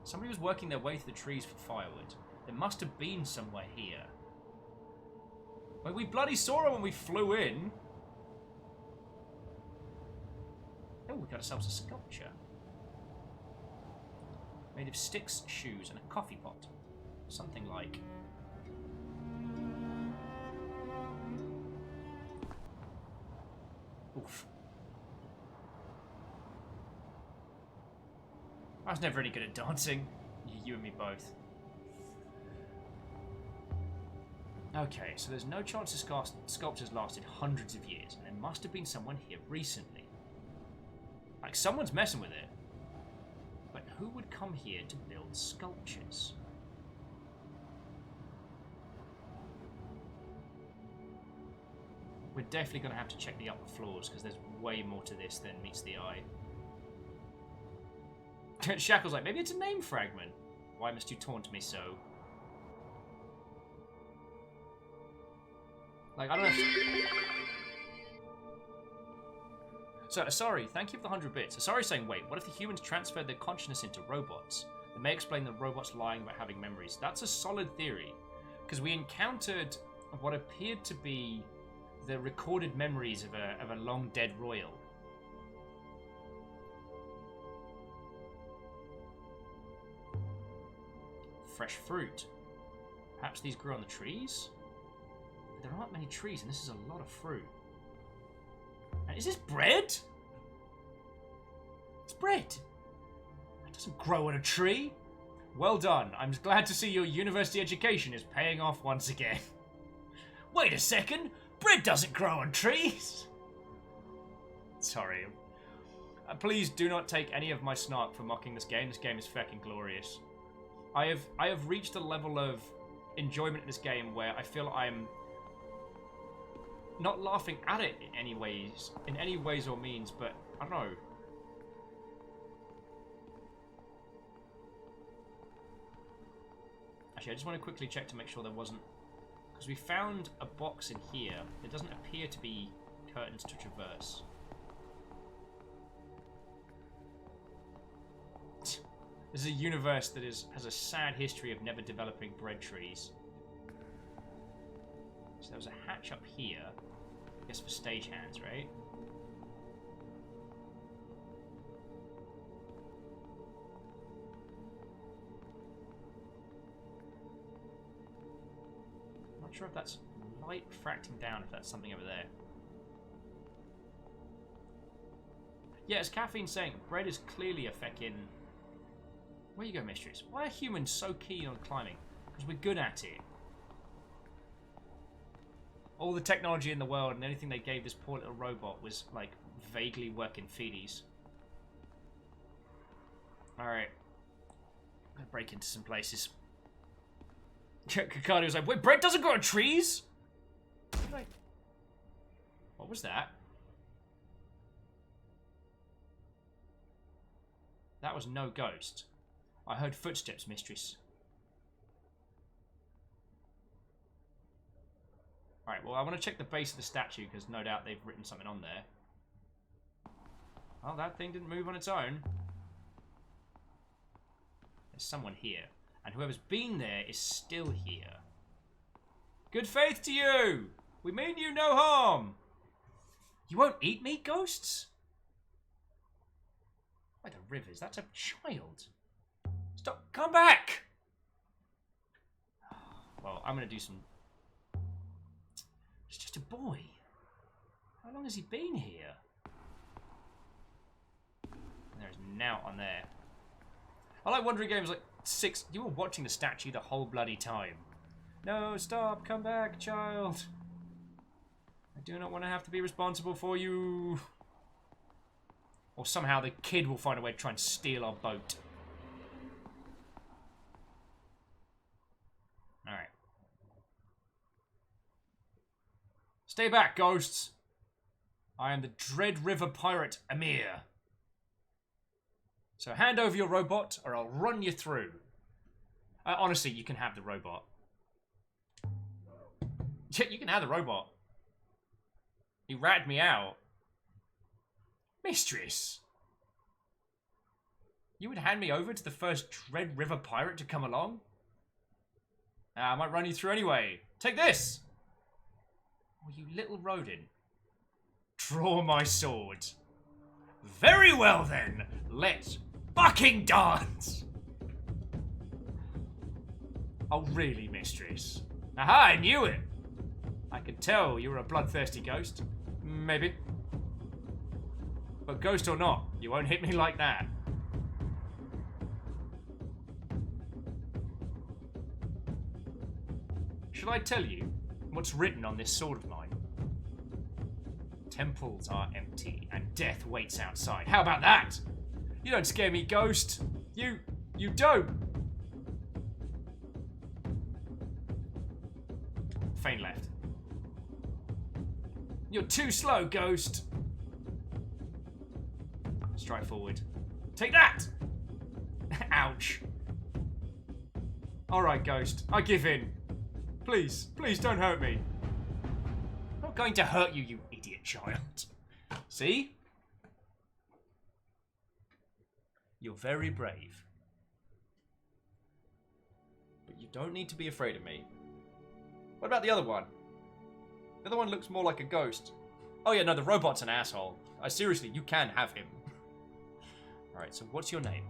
Somebody was working their way through the trees for firewood. There must have been somewhere here. Well, we bloody saw her when we flew in. Oh, we got ourselves a sculpture. Made of sticks, shoes, and a coffee pot. Something like... Oof. I was never any good at dancing. You and me both. Okay, so there's no chance the sculpture's lasted hundreds of years, and there must have been someone here recently. Like, someone's messing with it. But who would come here to build sculptures? We're definitely going to have to check the upper floors, because there's way more to this than meets the eye. Shackle's like, maybe it's a name fragment. Why must you taunt me so? Like, I don't know. So, Asari, thank you for the 100 bits. Asari's saying, wait, what if the humans transferred their consciousness into robots? It may explain the robots lying about having memories. That's a solid theory, because we encountered what appeared to be the recorded memories of a long dead royal. Fresh fruit. Perhaps these grew on the trees? But there aren't many trees, and this is a lot of fruit. And is this bread? It's bread. It doesn't grow on a tree. Well done. I'm glad to see your university education is paying off once again. Wait a second. Bread doesn't grow on trees. Sorry. Please do not take any of my snark for mocking this game. This game is fucking glorious. I have reached a level of enjoyment in this game where I feel I'm not laughing at it in any ways or means, but I don't know. Actually, I just want to quickly check to make sure there wasn't, because we found a box in here. There doesn't appear to be curtains to traverse. This is a universe that has a sad history of never developing bread trees. So there was a hatch up here. I guess for stagehands, right? I'm not sure if that's light refracting down, if that's something over there. Yeah, as Caffeine's saying, bread is clearly a feckin'... Where you go, Mistress? Why are humans so keen on climbing? Because we're good at it. All the technology in the world and anything they gave this poor little robot was, like, vaguely working feeties. Alright. I'm gonna break into some places. Kakadi was like, wait, bread doesn't grow on trees? What was that? That was no ghost. I heard footsteps, Mistress. Alright, well, I want to check the base of the statue, because no doubt they've written something on there. Oh, that thing didn't move on its own. There's someone here. And whoever's been there is still here. Good faith to you! We mean you no harm! You won't eat me, ghosts? By the rivers, that's a child. Stop! Come back! Well, I'm gonna do some... It's just a boy. How long has he been here? And there's Nout on there. I like Wandering Games like 6. You were watching the statue the whole bloody time. No, stop! Come back, child! I do not want to have to be responsible for you. Or somehow the kid will find a way to try and steal our boat. Alright. Stay back, ghosts. I am the Dread River Pirate, Amir. So hand over your robot, or I'll run you through. Honestly, you can have the robot. You can have the robot. He ratted me out. Mistress! You would hand me over to the first Dread River Pirate to come along? I might run you through anyway. Take this! Oh, you little rodent. Draw my sword. Very well then. Let's fucking dance! Oh really, Mistress? Aha, I knew it! I could tell you were a bloodthirsty ghost. Maybe. But ghost or not, you won't hit me like that. Shall I tell you what's written on this sword of mine? Temples are empty and death waits outside. How about that? You don't scare me, ghost. You don't. Feign left. You're too slow, ghost. Strike forward. Take that! Ouch. Alright, ghost. I give in. Please, please don't hurt me. I'm not going to hurt you, you idiot child. See? You're very brave. don't need to be afraid of me. What about the other one? The other one looks more like a ghost. Oh yeah, no, the robot's an asshole. Seriously, you can have him. Alright, so what's your name?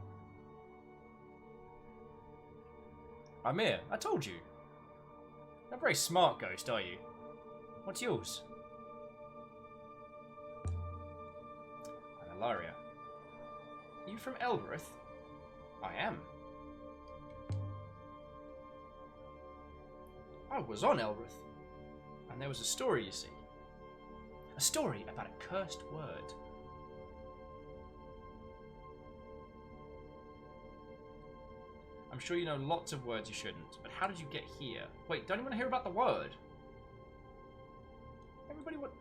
Amir, I told you. Not a very smart ghost, are you? What's yours? I'm Ilaria. Are you from Elbereth? I am. I was on Elbereth. And there was a story, you see. A story about a cursed word. I'm sure you know lots of words you shouldn't, but how did you get here? Wait, don't you want to hear about the word? Everybody what?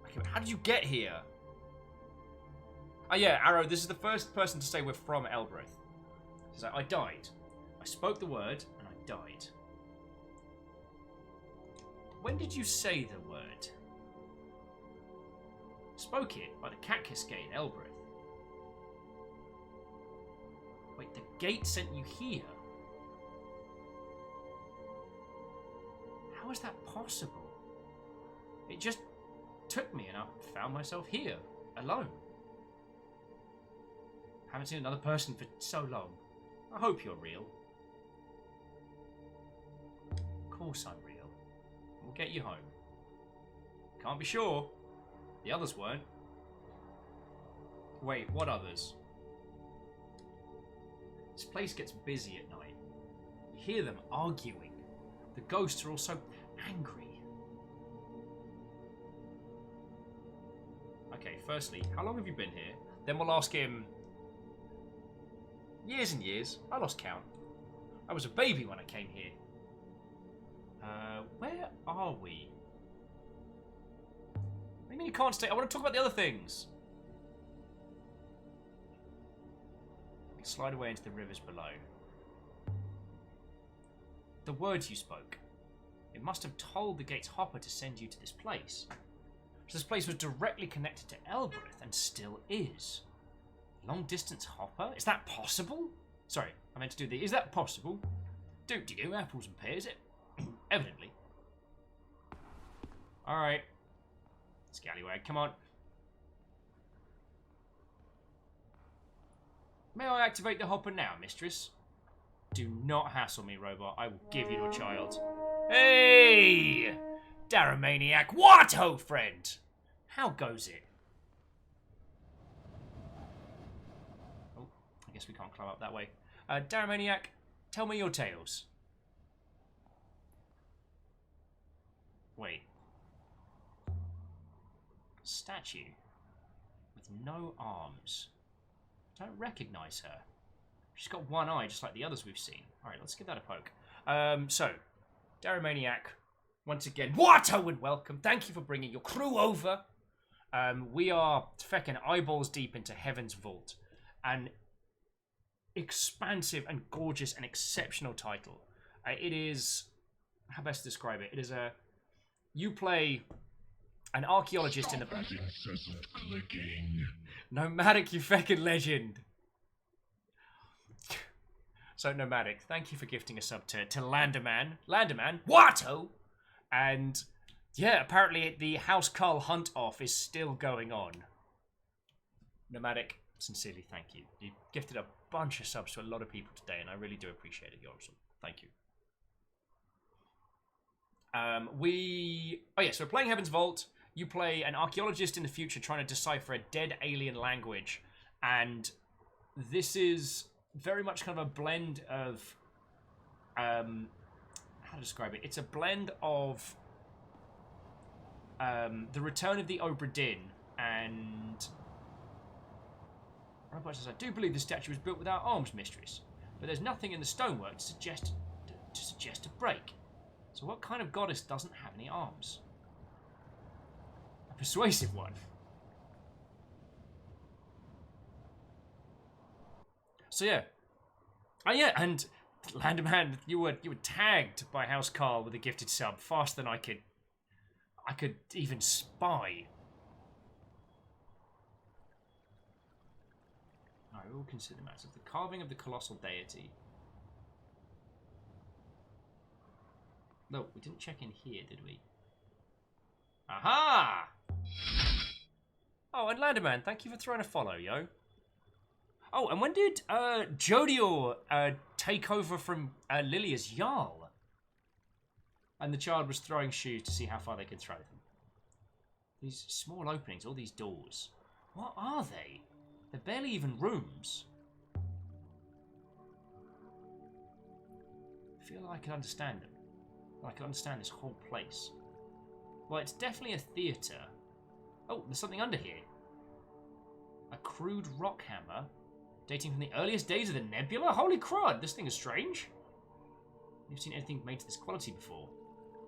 Okay, but how did you get here? Oh yeah, Arrow, this is the first person to say we're from Elbereth. He's like, I died. I spoke the word, and I died. When did you say the word? Spoke it by the Cat Cascade, Elbereth. Wait, the gate sent you here? How is that possible? It just took me and I found myself here, alone. Haven't seen another person for so long. I hope you're real. Of course I'm real. We'll get you home. Can't be sure. The others weren't. Wait, what others? This place gets busy at night. You hear them arguing. The ghosts are all so angry. Okay, firstly, how long have you been here? Then we'll ask him... Years and years. I lost count. I was a baby when I came here. Where are we? What do you mean you can't stay? I want to talk about the other things. Slide away into the rivers below. The words you spoke. It must have told the gate's hopper to send you to this place. So this place was directly connected to Elbereth and still is. Long distance hopper? Is that possible? Sorry, I meant to do the... Is that possible? Do apples and pears? Evidently. Alright. Scallywag, come on. May I activate the hopper now, mistress? Do not hassle me, robot. I will give you your child. Hey! Daramaniac, what, ho, friend? How goes it? Oh, I guess we can't climb up that way. Daramaniac, tell me your tales. Wait. Statue with no arms. Don't recognise her. She's got one eye, just like the others we've seen. Alright, let's give that a poke. So, Daramaniac, once again, what a and welcome. Thank you for bringing your crew over. We are feckin' eyeballs deep into Heaven's Vault. An expansive and gorgeous and exceptional title. It is... How best to describe it? It is a... You play an archaeologist in the... Incessant clicking. Nomadic, you feckin' legend. So, Nomadic, thank you for gifting a sub to Landerman. Landerman, what-o? And, yeah, apparently the House Carl Hunt off is still going on. Nomadic, sincerely thank you. You gifted a bunch of subs to a lot of people today, and I really do appreciate it. You're awesome. Thank you. Oh yeah, so we're playing Heaven's Vault. You play an archaeologist in the future trying to decipher a dead alien language. And this is very much kind of a blend of... how to describe it? It's a blend of The Return of the Obra Dinn and... Robot says, I do believe the statue was built without arms, mistress. But there's nothing in the stonework to suggest a break. So what kind of goddess doesn't have any arms? A persuasive one. So yeah. Oh yeah, and Landerman, you were tagged by House Carl with a gifted sub faster than I could even spy. Alright, we will consider matters. The carving of the colossal deity. No, we didn't check in here, did we? Aha! Oh, and Landerman, thank you for throwing a follow, yo. Oh, and when did Jodior take over from Lily as Jarl? And the child was throwing shoes to see how far they could throw them. These small openings, all these doors. What are they? They're barely even rooms. I feel like I can understand them. Like I can understand this whole place. Well, it's definitely a theatre. Oh, there's something under here. A crude rock hammer dating from the earliest days of the nebula? Holy crud, this thing is strange. You've seen anything made to this quality before.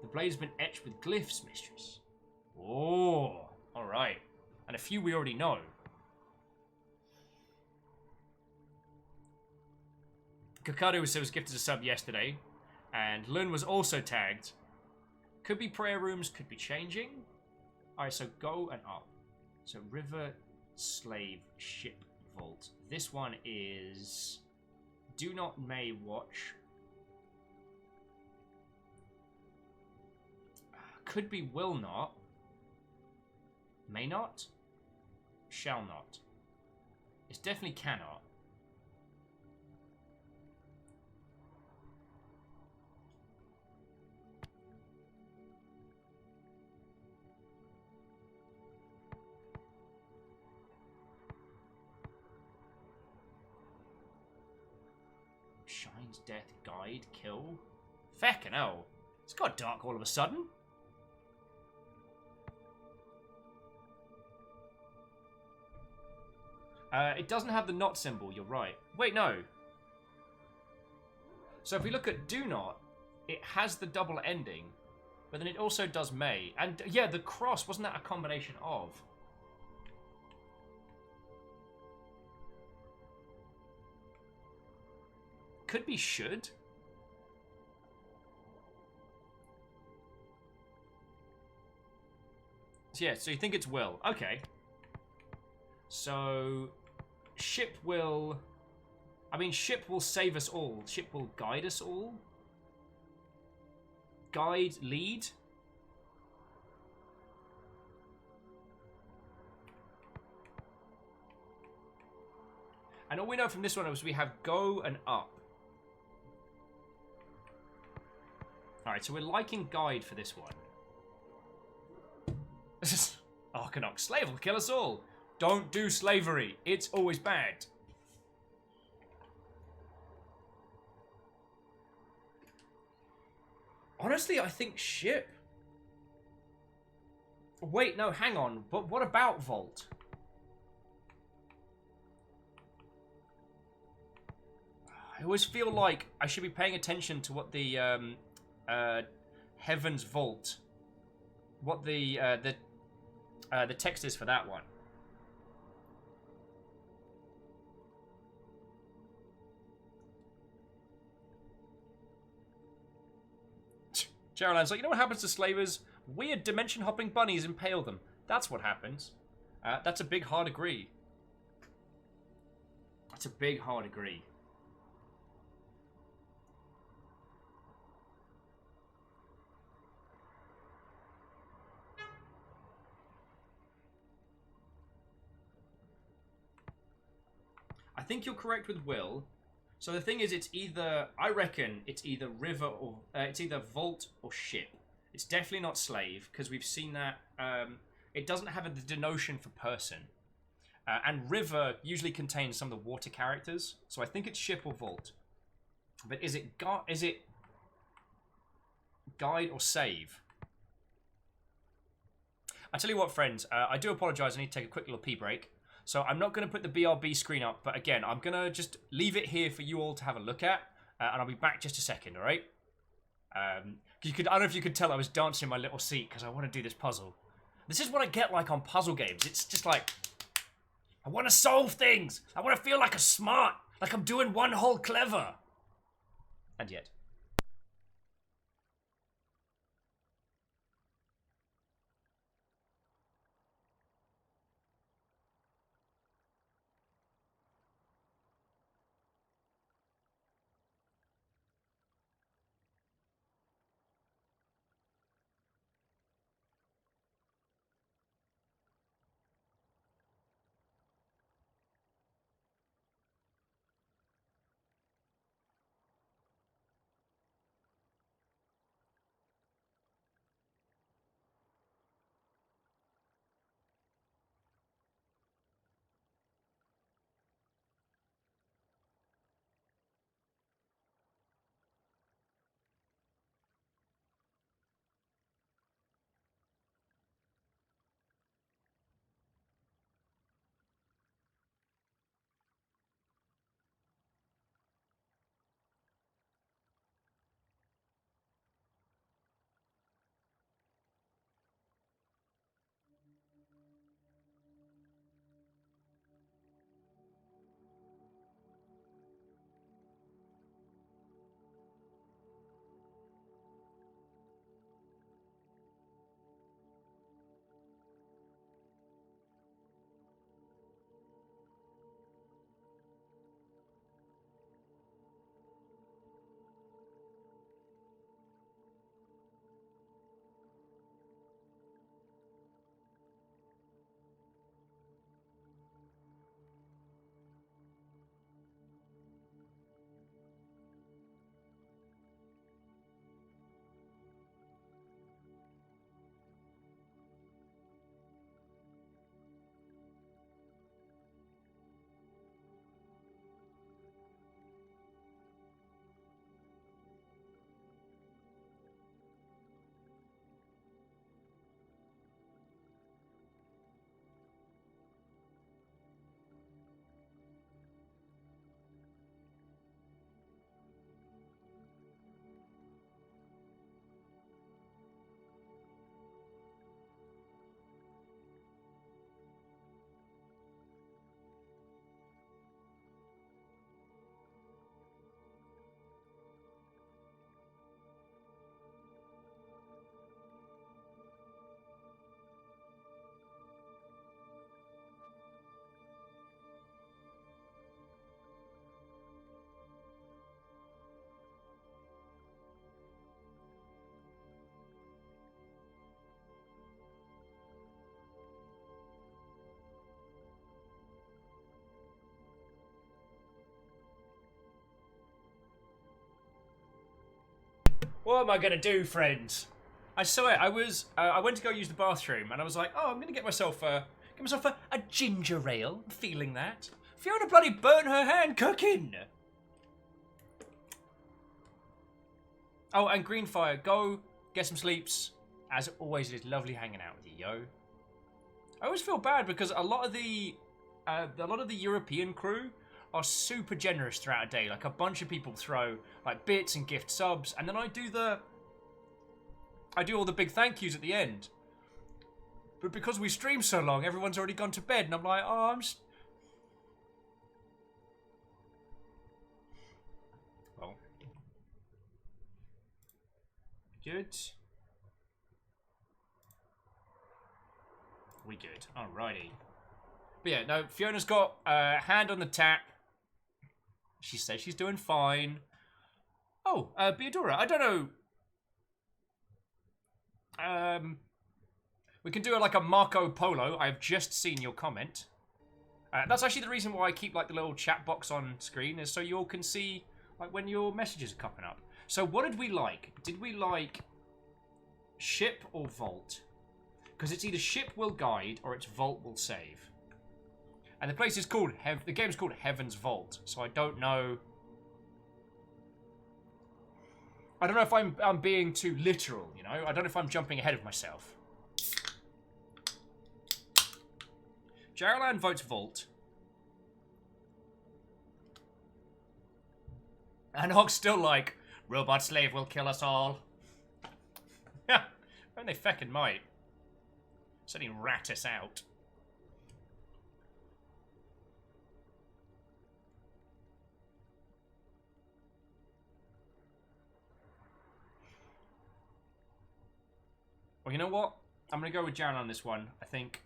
The blade has been etched with glyphs, mistress. Oh, alright. And a few we already know. Kakadu was gifted a sub yesterday, and Lun was also tagged. Could be prayer rooms, could be changing. Alright, so go and up. So river, slave, ship, vault. This one is do not may watch. Could be will not. May not. Shall not. It's definitely cannot. Shine's death, guide, kill. Feckin' hell. It's got dark all of a sudden. It doesn't have the not symbol, you're right. Wait, no. So if we look at do not, it has the double ending, but then it also does may. And yeah, the cross, wasn't that a combination of? Could be should. Yeah, so you think it's will. Okay. So, ship will... I mean, ship will save us all. Ship will guide us all. Guide, lead. And all we know from this one is we have go and up. Alright, so we're liking guide for this one. Arcanok, slave will kill us all. Don't do slavery. It's always bad. Honestly, I think ship. Wait, no, hang on. But what about vault? I always feel like I should be paying attention to what the Heaven's Vault, what the text is for that one. Geraldine's like, you know what happens to slavers? Weird dimension-hopping bunnies impale them. That's what happens. That's a big, hard agree. That's a big, hard agree. I think you're correct with Will. So the thing is, it's either, I reckon, it's either river or, it's either vault or ship. It's definitely not slave, because we've seen that, it doesn't have the denotion for person. And river usually contains some of the water characters, so I think it's ship or vault. But is it guide or save? I tell you what, friends, I do apologise, I need to take a quick little pee break. So I'm not going to put the BRB screen up, but again, I'm going to just leave it here for you all to have a look at, and I'll be back just a second, alright? I don't know if you could tell I was dancing in my little seat, because I want to do this puzzle. This is what I get like on puzzle games. It's just like, I want to solve things! I want to feel like a smart, like I'm doing one whole clever! And yet. What am I gonna do, friends? I swear, I went to go use the bathroom, and I was like, oh, I'm gonna get myself a ginger ale. I'm feeling that. Fiona bloody burnt her hand cooking. Oh, and Greenfire, go get some sleeps. As always, it is lovely hanging out with you, yo. I always feel bad because a lot of the European crew are super generous throughout a day. Like, a bunch of people throw like bits and gift subs, and then I do all the big thank yous at the end. But because we stream so long, everyone's already gone to bed, and I'm like, oh, well, good. We good. Alrighty. But yeah, no, Fiona's got a hand on the tap. She says she's doing fine. Oh, Beadora, I don't know. We can do like a Marco Polo. I've just seen your comment. That's actually the reason why I keep like the little chat box on screen, is so you all can see like when your messages are coming up. So what did we like? Did we like ship or vault? Because it's either ship will guide or it's vault will save. And the place is called the game's called Heaven's Vault. So I don't know. I don't know if I'm being too literal, you know? I don't know if I'm jumping ahead of myself. Jarlan votes Vault. And Hog's still like, robot slave will kill us all. Yeah, when they feckin' might. Certainly rat us out. Well, you know what? I'm going to go with Jaren on this one. I think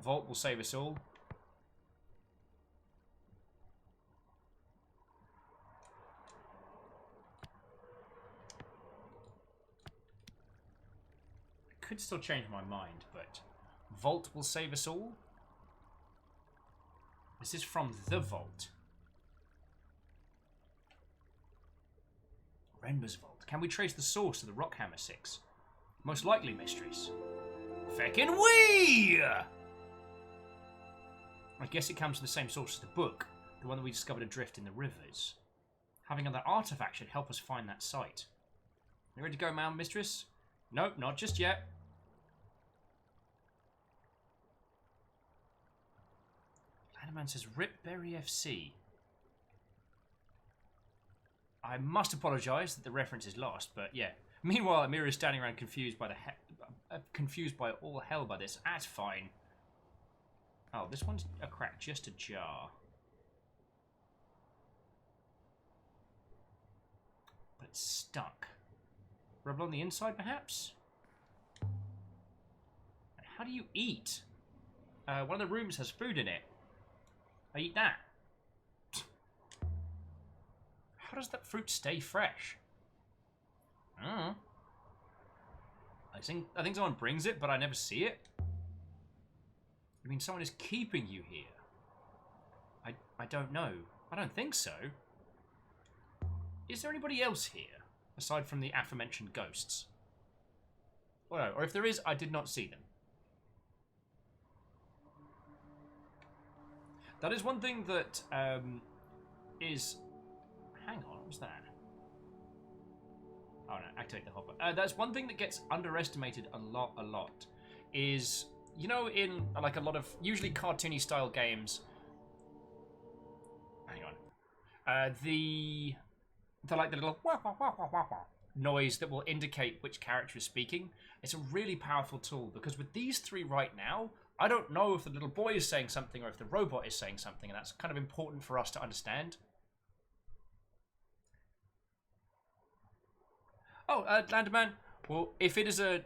Vault will save us all. I could still change my mind, but Vault will save us all. This is from the Vault. Renber's Vault. Can we trace the source of the Rockhammer 6? Most likely mysteries. Feckin' we! I guess it comes from the same source as the book, the one that we discovered adrift in the rivers. Having another artifact should help us find that site. You ready to go, Mount Mistress? Nope, not just yet. Landerman says Ripberry FC. I must apologise that the reference is lost, but yeah. Meanwhile, Amira is standing around confused by all hell by this. That's fine. Oh, this one's a crack, just ajar. But it's stuck. Rubble on the inside, perhaps? How do you eat? One of the rooms has food in it. I eat that. How does that fruit stay fresh? I don't know. I think someone brings it, but I never see it. You mean someone is keeping you here? I don't know. I don't think so. Is there anybody else here, aside from the aforementioned ghosts? Or no, or if there is, I did not see them. That is one thing that is... Hang on, what was that? Oh no, activate the hopper. That's one thing that gets underestimated a lot. Is, you know, in like a lot of usually cartoony style games. Hang on. The like the little wah, wah, wah, wah, wah, wah noise that will indicate which character is speaking. It's a really powerful tool because with these three right now, I don't know if the little boy is saying something or if the robot is saying something, and that's kind of important for us to understand. Oh, Landerman. Well, if it is a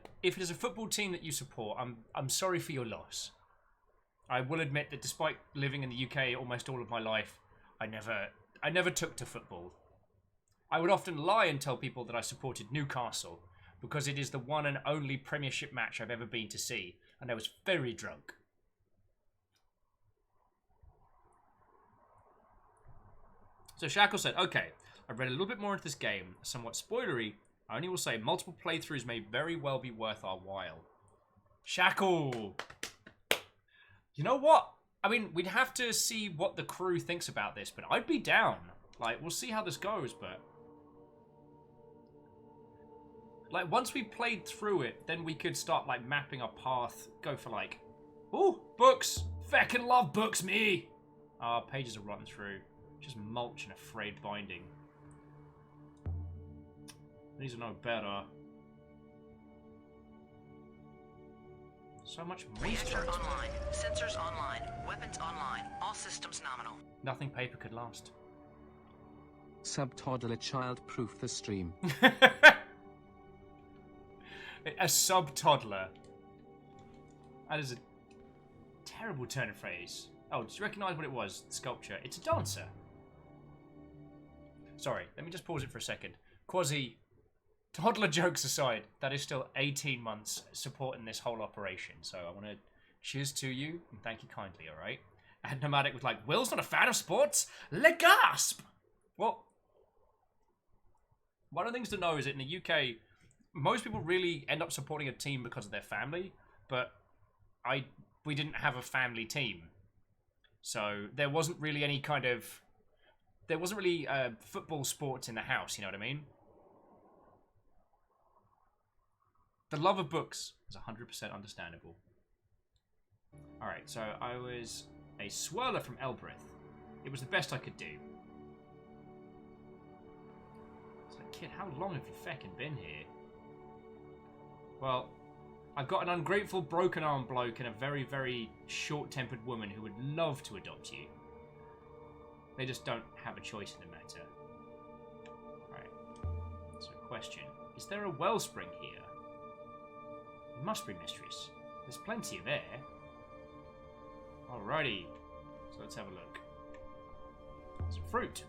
football team that you support, I'm sorry for your loss. I will admit that despite living in the UK almost all of my life, I never took to football. I would often lie and tell people that I supported Newcastle because it is the one and only Premiership match I've ever been to see, and I was very drunk. So Shackle said, okay, I've read a little bit more into this game, somewhat spoilery. I only will say multiple playthroughs may very well be worth our while. Shackle! You know what? I mean, we'd have to see what the crew thinks about this, but I'd be down. Like, we'll see how this goes, but... Like, once we played through it, then we could start, like, mapping our path. Go for, like... Ooh, books! Feckin' love books, me! Pages are rotten through. Just mulch and a frayed binding. These are no better. So much Reactor online. Sensors online. Weapons online. All systems nominal. Nothing paper could last. Sub-toddler child proof the stream. A sub-toddler. That is a terrible turn of phrase. Oh, did you recognise what it was? The sculpture. It's a dancer. Sorry, let me just pause it for a second. Quasi, toddler jokes aside, that is still 18 months supporting this whole operation. So I want to cheers to you and thank you kindly, alright? And Nomadic was like, Will's not a fan of sports? Le gasp! Well, one of the things to know is that in the UK, most people really end up supporting a team because of their family, but we didn't have a family team. So there wasn't really any kind of... There wasn't really football sports in the house, you know what I mean? The love of books is 100% understandable. Alright, so I was a swirler from Elbreth. It was the best I could do. It's like, kid, how long have you feckin' been here? Well, I've got an ungrateful broken arm bloke and a very, very short-tempered woman who would love to adopt you. They just don't have a choice in the matter. Right. So, question. Is there a wellspring here? It must be, mistress. There's plenty of air. Alrighty. So let's have a look. There's a fruit.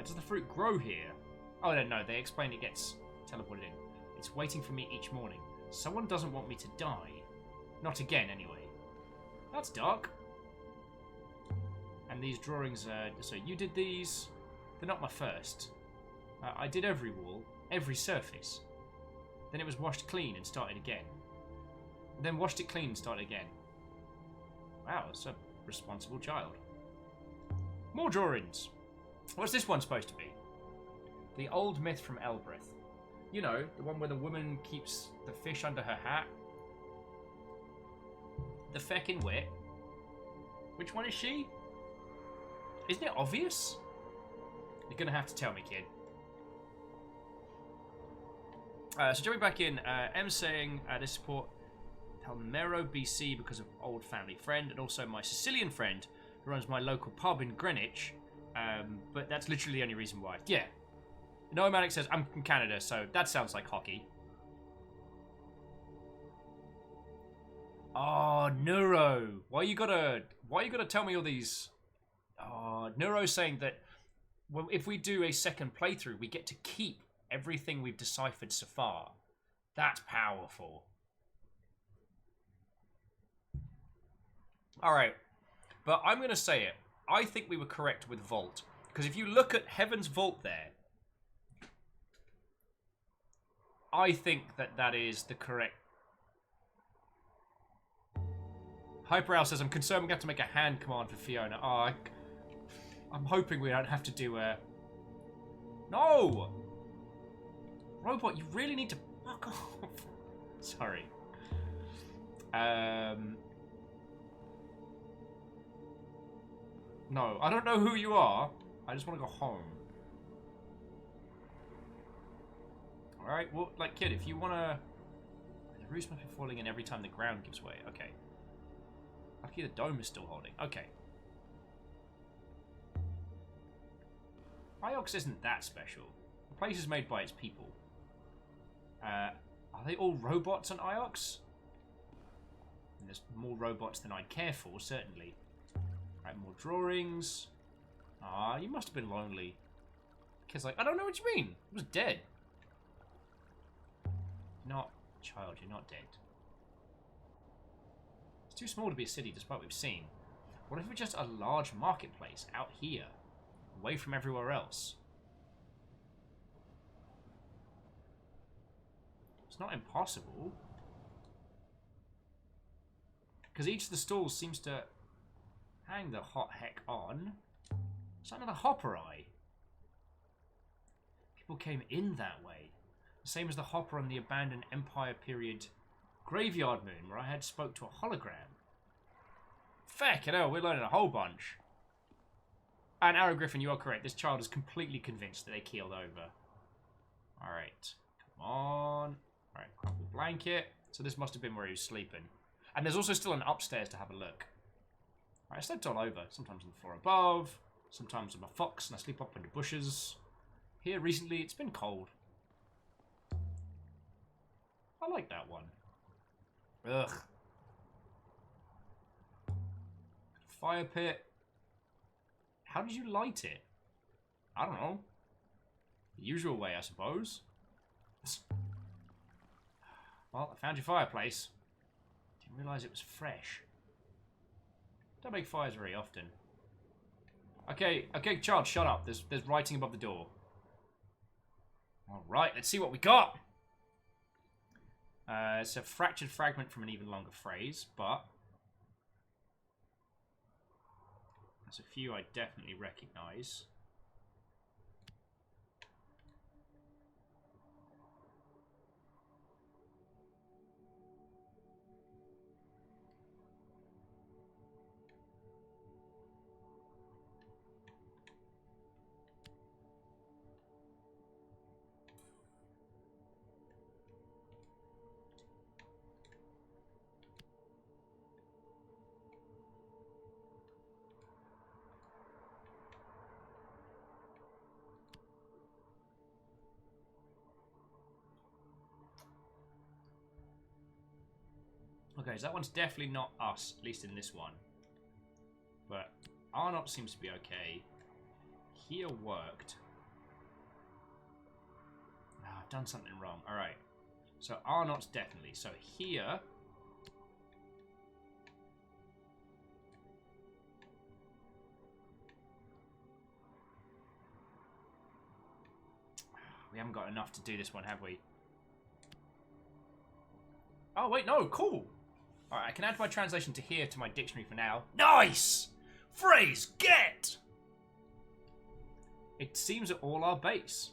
Does the fruit grow here? Oh, no, they explain it gets teleported in. It's waiting for me each morning. Someone doesn't want me to die. Not again, anyway. That's dark. And these drawings, so you did these. They're not my first. I did every wall, every surface. Then it was washed clean and started again. Then washed it clean and started again. Wow, it's a responsible child. More drawings. What's this one supposed to be? The old myth from Elbreth. You know, the one where the woman keeps the fish under her hat. The feckin' wit. Which one is she? Isn't it obvious? You're gonna have to tell me, kid. So jumping back in, M saying they support Palmero, BC because of old family friend, and also my Sicilian friend who runs my local pub in Greenwich. But that's literally the only reason why. Yeah. Nomadic says I'm from Canada, so that sounds like hockey. Oh, Neuro. Why you gotta tell me all these? Oh, Neuro's saying that well, if we do a second playthrough, we get to keep everything we've deciphered so far. That's powerful. Alright. But I'm going to say it. I think we were correct with Vault. Because if you look at Heaven's Vault there, I think that is the correct... Hyperowl says, I'm concerned we're going to have to make a hand command for Fiona. Oh, I'm hoping we don't have to do a... No! Robot, you really need to fuck off. Sorry. No, I don't know who you are. I just want to go home. Alright, well, like, kid, if you want to... The roofs must be falling in every time the ground gives way. Okay. Lucky the dome is still holding. Okay. Iox isn't that special. The place is made by its people. Are they all robots on Iox? And there's more robots than I'd care for, certainly. Right, more drawings. Ah, you must have been lonely. The kid's like, I don't know what you mean. I was dead. Not, child, you're not dead. It's too small to be a city despite what we've seen. What if it was just a large marketplace out here? away from everywhere else. It's not impossible. Because each of the stalls seems to hang the hot heck on. It's another hopper eye. People came in that way. The same as the hopper on the abandoned Empire period Graveyard Moon, where I had spoke to a hologram. Feck, you know, we're learning a whole bunch. And Arrow Griffin, you are correct. This child is completely convinced that they keeled over. Alright. Come on. Alright, crumpled blanket. So this must have been where he was sleeping. And there's also still an upstairs to have a look. Alright, I slept all over. Sometimes on the floor above. Sometimes I'm a fox and I sleep up in the bushes. Here recently, it's been cold. I like that one. Ugh. Fire pit. How did you light it? I don't know. The usual way, I suppose. Well, I found your fireplace. Didn't realise it was fresh. Don't make fires very often. Okay, child, shut up. There's writing above the door. Alright, let's see what we got. It's a fractured fragment from an even longer phrase, but there's a few I definitely recognise. Okay, so that one's definitely not us, at least in this one. But Arnott seems to be okay. Here worked. Oh, I've done something wrong. Alright. So Arnott's definitely. So here... We haven't got enough to do this one, have we? Oh, wait, no, cool. Alright, I can add my translation to here to my dictionary for now. Nice! Phrase, get! It seems at all our base.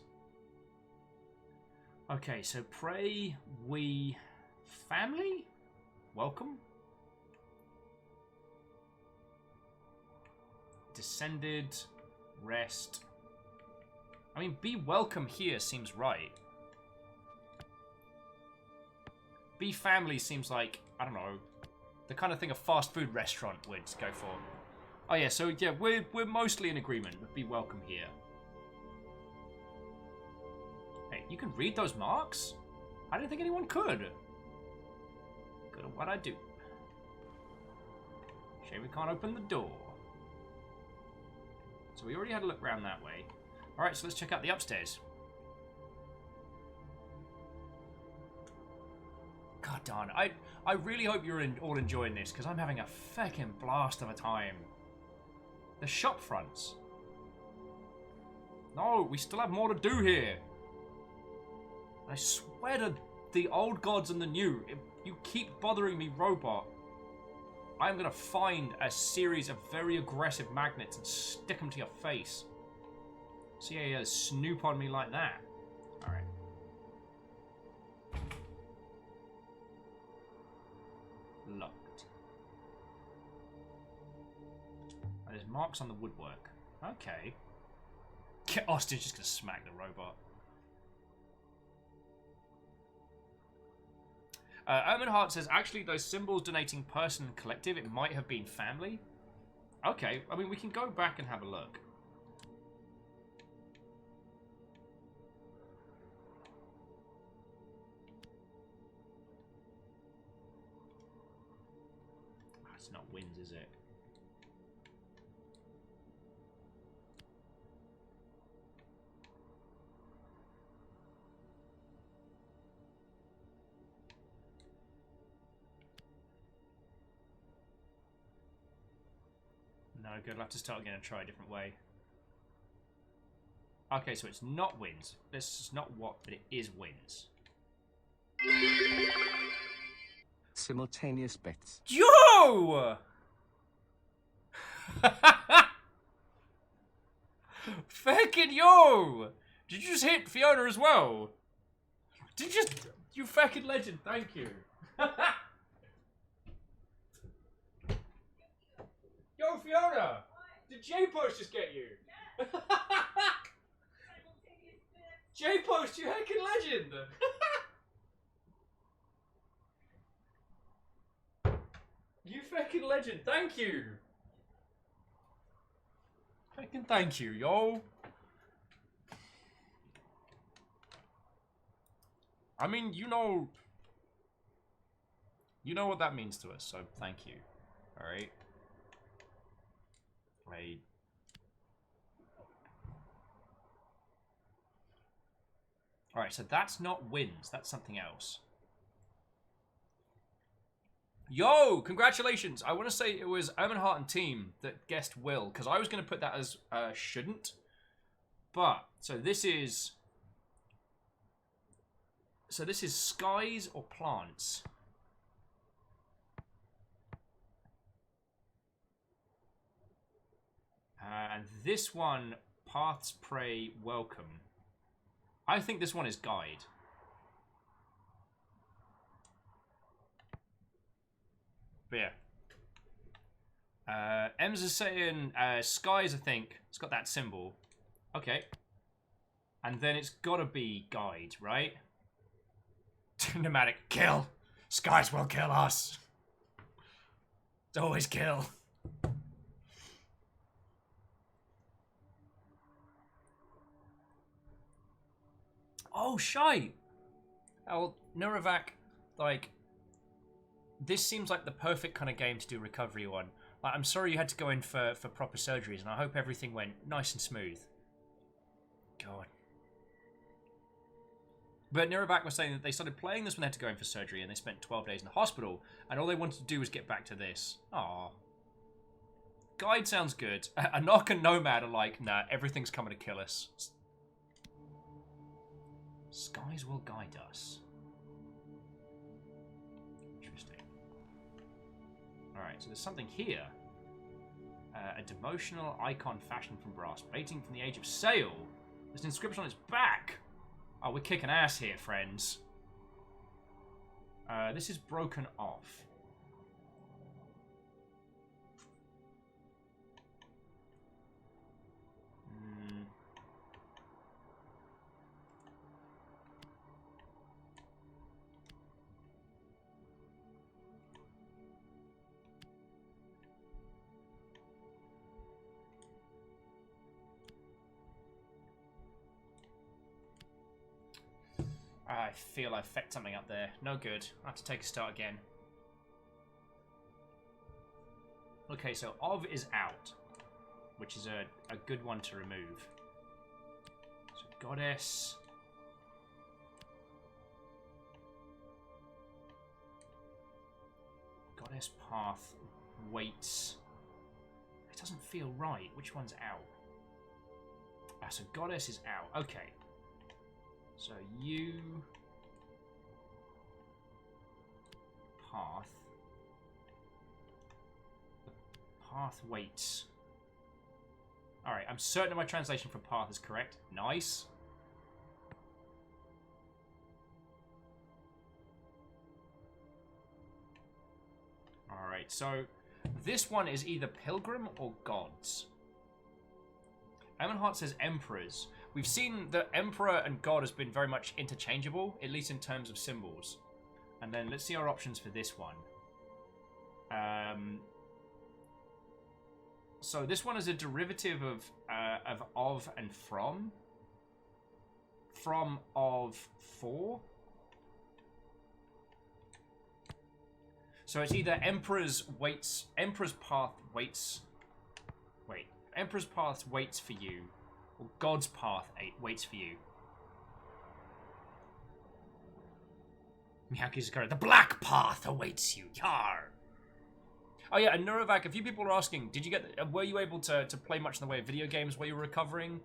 Okay, so pray we family? Welcome? Descended, rest. I mean, be welcome here seems right. Be family seems like, I don't know, the kind of thing a fast food restaurant would go for. Oh yeah, so yeah, we're mostly in agreement with be welcome here. Hey, you can read those marks? I didn't think anyone could. Good at what I do. Shame we can't open the door. So we already had a look around that way. Alright, so let's check out the upstairs. God darn, I really hope you're all enjoying this, because I'm having a feckin' blast of a time. The shop fronts. No, we still have more to do here. I swear to the old gods and the new, if you keep bothering me, robot, I'm gonna find a series of very aggressive magnets and stick them to your face. See how you snoop on me like that. Alright. Locked. Oh, there's marks on the woodwork. Okay. Austin's just gonna smack the robot. Erman Hart says, actually, those symbols donating person and collective, it might have been family. Okay, I mean, we can go back and have a look. It's not wins, is it? No, good. I'll have to start again and try a different way. Okay, so it's not wins. This is not what, but it is wins. Simultaneous bets. Yo! Fucking yo! Did you just hit Fiona as well? Did you just... You fucking legend, thank you. Yo, Fiona! Did J-Post just get you? J-Post, you heckin' legend! You fucking legend, thank you! Fucking thank you, yo! I mean, you know what that means to us, so thank you. Alright? Wait. Alright, so that's not wins, that's something else. Yo! Congratulations! I want to say it was Ermenhart and team that guessed Will, because I was going to put that as shouldn't. But, so this is skies or plants? And this one, paths pray welcome. I think this one is guide. But yeah. Ems is saying skies, I think. It's got that symbol. Okay. And then it's gotta be guide, right? Pneumatic, kill! Skies will kill us! It's always kill. Oh, shite! Oh, Neurovac, like, this seems like the perfect kind of game to do recovery on. Like, I'm sorry you had to go in for proper surgeries, and I hope everything went nice and smooth. God. But Neurovac was saying that they started playing this when they had to go in for surgery, and they spent 12 days in the hospital, and all they wanted to do was get back to this. Aww. Guide sounds good. Anok and Nomad are like, nah, everything's coming to kill us. Skies will guide us. Interesting. Alright, so there's something here. A devotional icon fashioned from brass, dating from the age of sail. There's an inscription on its back. Oh, we're kicking ass here, friends. This is broken off. I feel I fucked something up there. No good. I have to take a start again. Okay, so of is out, which is a good one to remove. So goddess. Goddess path waits. It doesn't feel right. Which one's out? Ah, so goddess is out. Okay. So you path waits. Alright, I'm certain my translation for path is correct. Nice. Alright, so this one is either pilgrim or gods. Ermenhart says emperors. We've seen that Emperor and God has been very much interchangeable, at least in terms of symbols. And then let's see our options for this one. So this one is a derivative of and from. From of for. So it's either Emperor's path waits. Wait, Emperor's path waits for you. Or God's path waits for you. Miyaki's correct. The black path awaits you. Yar. Oh yeah, and Neurovac, a few people are asking, were you able to play much in the way of video games while you were recovering?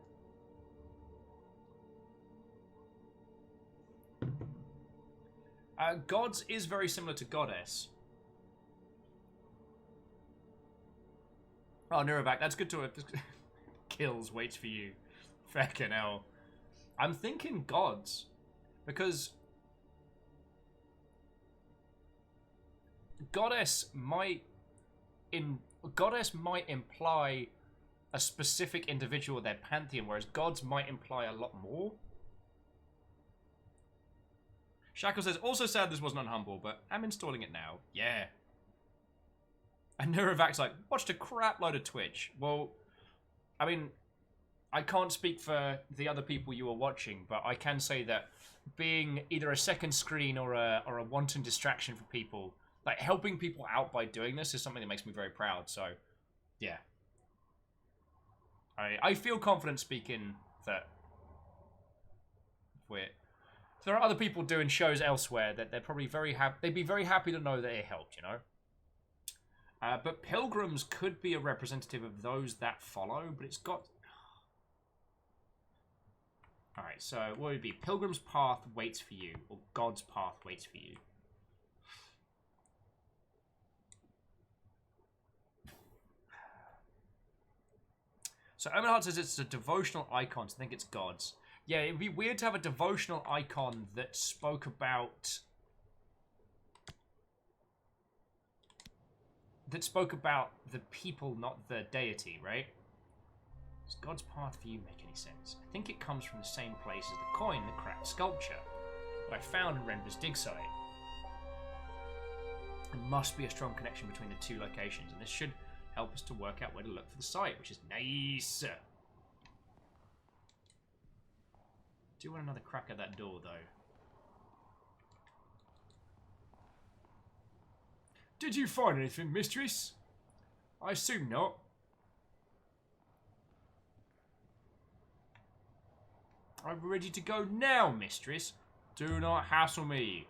Gods is very similar to goddess. Oh, Neurovac, that's good to... Kills, waits for you. Fucking hell. I'm thinking gods. Because... Goddess might imply a specific individual in their pantheon, whereas gods might imply a lot more. Shackle says, also sad this wasn't on Humble, but I'm installing it now. Yeah. And Neurovac's like, watched a crap load of Twitch. Well, I mean, I can't speak for the other people you were watching, but I can say that being either a second screen or a wanton distraction for people, like helping people out by doing this is something that makes me very proud. So, yeah. I feel confident speaking that if there are other people doing shows elsewhere, that they're probably very happy. They'd be very happy to know that it helped, you know. But pilgrims could be a representative of those that follow, but it's got... Alright, so what would it be? Pilgrim's path waits for you, or God's path waits for you. So Omenhard says it's a devotional icon, so I think it's God's. Yeah, it'd be weird to have a devotional icon that spoke about... the people, not the deity, right? Does God's path for you make any sense? I think it comes from the same place as the coin that cracked sculpture that I found in Renber's dig site. There must be a strong connection between the two locations, and this should help us to work out where to look for the site, which is nice. Do want another crack at that door, though. Did you find anything, mistress? I assume not. I'm ready to go now, mistress. Do not hassle me.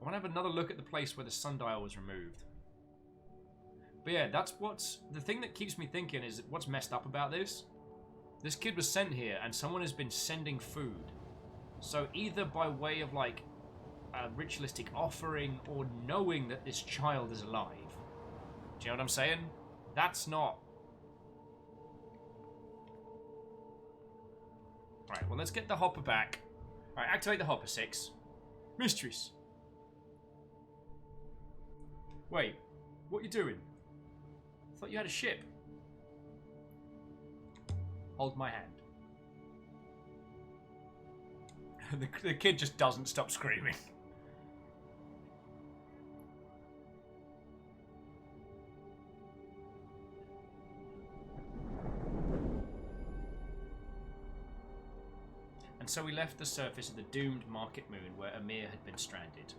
I want to have another look at the place where the sundial was removed. But yeah, that's what's... The thing that keeps me thinking is what's messed up about this. This kid was sent here and someone has been sending food. So either by way of like a ritualistic offering or knowing that this child is alive. Do you know what I'm saying? That's not... Alright, well let's get the hopper back. Alright, activate the hopper, 6. Mistress. Wait, what are you doing? I thought you had a ship. Hold my hand. The kid just doesn't stop screaming. And so we left the surface of the doomed Market Moon where Amir had been stranded.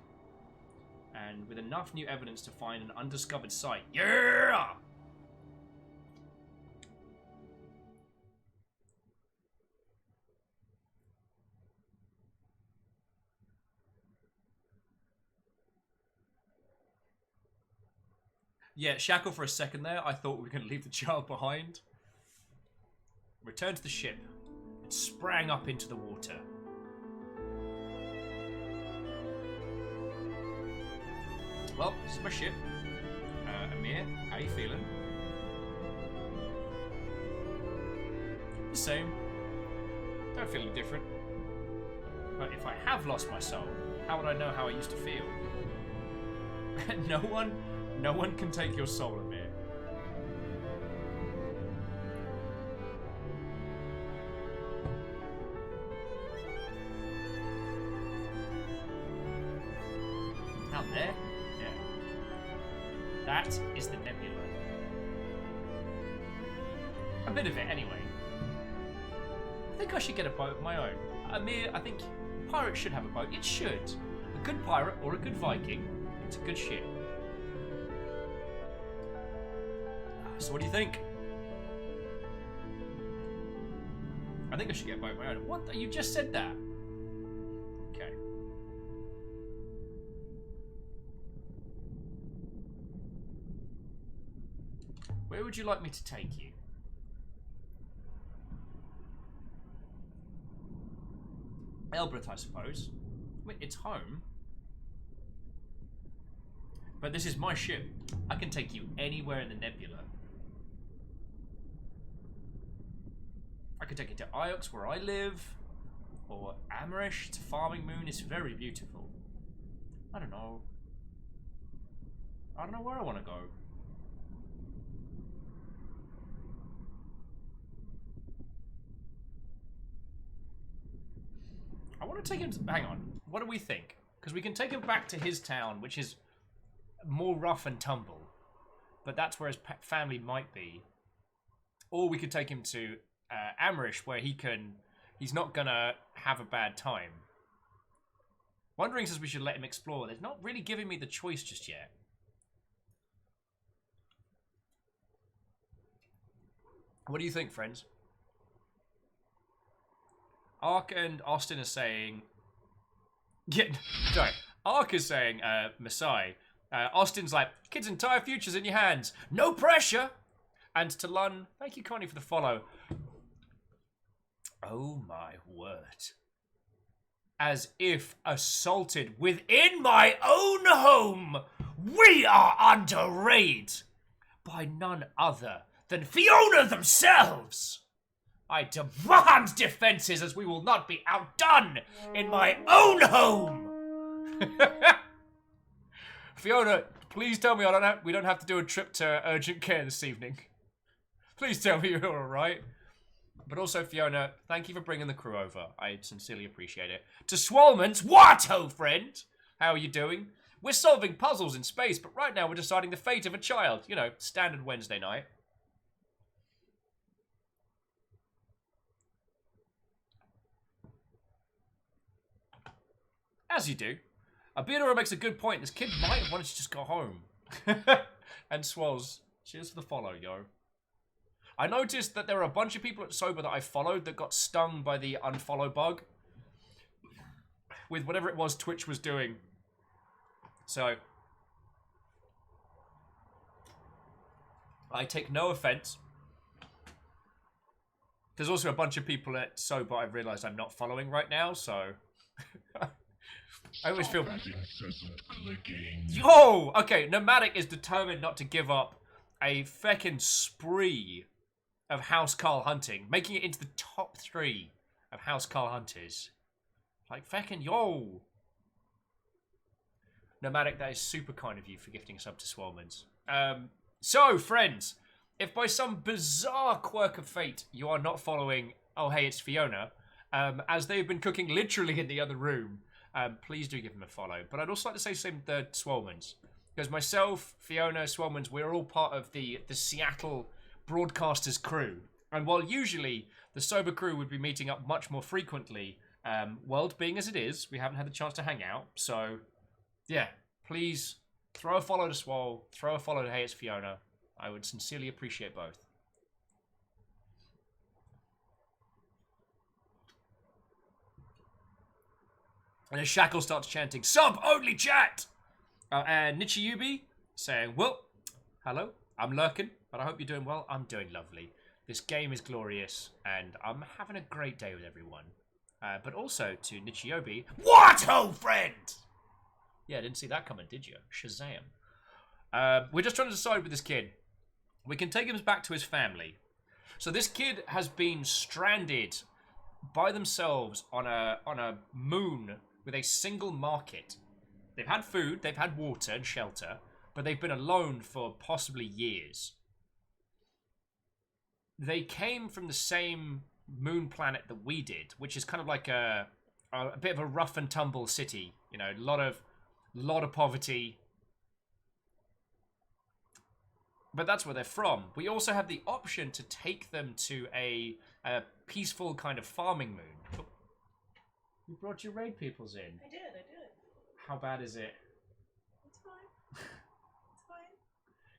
And with enough new evidence to find an undiscovered site. Yeah! Yeah, Shackle for a second there. I thought we were going to leave the child behind. Returned to the ship. It sprang up into the water. Well, this is my ship. Amir, how you feeling? The same. Don't feel any different. But if I have lost my soul, how would I know how I used to feel? No one can take your soul, Amir. Out there? Yeah. That is the nebula. A bit of it, anyway. I think I should get a boat of my own. Amir, I think pirates should have a boat. It should. A good pirate or a good Viking. It's a good ship. So what do you think? I think I should get a boat of my own. What? You just said that. Okay. Where would you like me to take you? Elbreth, I suppose. Wait, it's home. But this is my ship. I can take you anywhere in the nebula. I could take you to Iox, where I live, or Amerish. It's a farming moon. It's very beautiful. I don't know. I don't know where I want to go. I want to take him to... Hang on. What do we think? Because we can take him back to his town, which is more rough and tumble. But that's where his family might be. Or we could take him to Amerish, where he's not gonna have a bad time. Wondering says we should let him explore. They're not really giving me the choice just yet. What do you think, friends? Ark and Austin are saying... Yeah, sorry. Ark is saying, Masai. Austin's like, kid's entire future's in your hands. No pressure! And to Lun, thank you kindly for the follow. Oh my word. As if assaulted within my own home, we are under raid by none other than Fiona themselves. I demand defenses, as we will not be outdone in my own home. Fiona, please tell me we don't have to do a trip to urgent care this evening. Please tell me you're all right. But also, Fiona, thank you for bringing the crew over. I sincerely appreciate it. To Swalmans, what, ho, friend? How are you doing? We're solving puzzles in space, but right now we're deciding the fate of a child. You know, standard Wednesday night. As you do. Abinora makes a good point. This kid might have wanted to just go home. And Swalls, cheers for the follow, yo. I noticed that there are a bunch of people at Sober that I followed that got stung by the unfollow bug. With whatever it was Twitch was doing. So. I take no offense. There's also a bunch of people at Sober I've realized I'm not following right now, so. I always feel bad. Yo! Okay, Nomadic is determined not to give up a feckin' spree of Housecarl hunting, making it into the top 3 of Housecarl hunters. Like, feckin' yo! Nomadic, that is super kind of you for gifting a sub to Swalmans. So, friends, if by some bizarre quirk of fate you are not following, oh hey, it's Fiona, as they've been cooking literally in the other room, please do give them a follow. But I'd also like to say the same to Swalmans. Because myself, Fiona, Swalmans, we're all part of the Seattle Broadcasters crew. And while usually the Sober crew would be meeting up much more frequently, world being as it is, we haven't had the chance to hang out. So, yeah, please throw a follow to Swal, throw a follow to Hey It's Fiona. I would sincerely appreciate both. And as Shackle starts chanting, sub-only chat! And Nichiyubi saying, well, hello, I'm lurking, but I hope you're doing well. I'm doing lovely. This game is glorious, and I'm having a great day with everyone. But also to Nichiyubi, what ho, friend? Yeah, didn't see that coming, did you? Shazam. We're just trying to decide with this kid. We can take him back to his family. So this kid has been stranded by themselves on a moon with a single market. They've had food, they've had water and shelter, but they've been alone for possibly years. They came from the same moon planet that we did, which is kind of like a bit of a rough and tumble city. You know, a lot of poverty. But that's where they're from. We also have the option to take them to a peaceful kind of farming moon. You brought your raid peoples in. I did. How bad is it? It's fine. It's fine.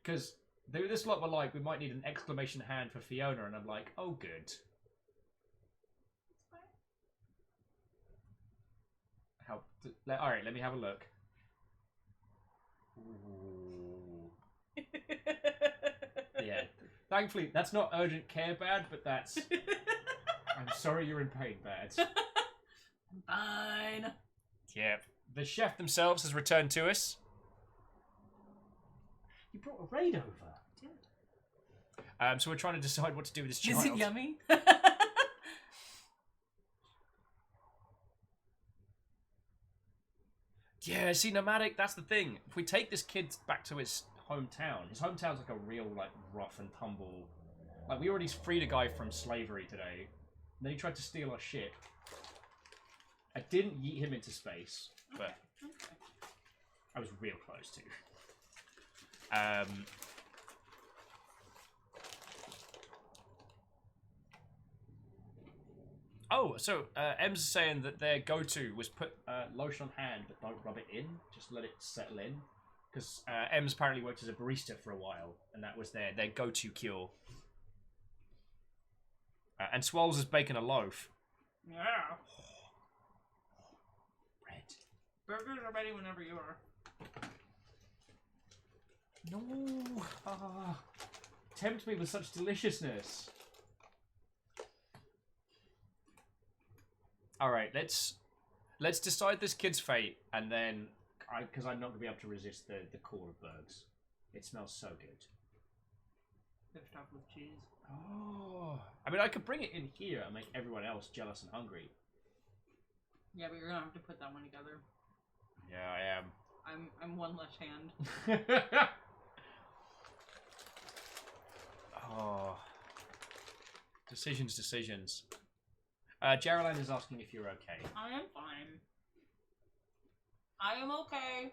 Because this lot were like, we might need an exclamation hand for Fiona, and I'm like, oh good. It's fine. Alright, let me have a look. Ooh. Yeah. Thankfully, that's not urgent care bad, but that's... I'm sorry you're in pain bad. I'm Fine. Yep. The chef themselves has returned to us. You brought a raid over. So we're trying to decide what to do with this child. Is it yummy? Yeah, see, nomadic, that's the thing. If we take this kid back to his hometown's like a real, like, rough and tumble... Like, we already freed a guy from slavery today. And then he tried to steal our ship. I didn't yeet him into space, but I was real close to. Oh, so Em's saying that their go-to was put lotion on hand, but don't rub it in. Just let it settle in. Because Em's apparently worked as a barista for a while, and that was their go-to cure. And Swallows is baking a loaf. Yeah. Bread. Burgers are ready whenever you are. No. Tempt me with such deliciousness. All right, let's decide this kid's fate, and then because I'm not gonna be able to resist the core of Bergs. It smells so good. Fish topped with cheese. Oh, I mean, I could bring it in here and make everyone else jealous and hungry. Yeah, but you're gonna have to put that one together. Yeah, I am. I'm one less hand. Oh, decisions. Geraldine is asking if you're okay. I am fine. I am okay.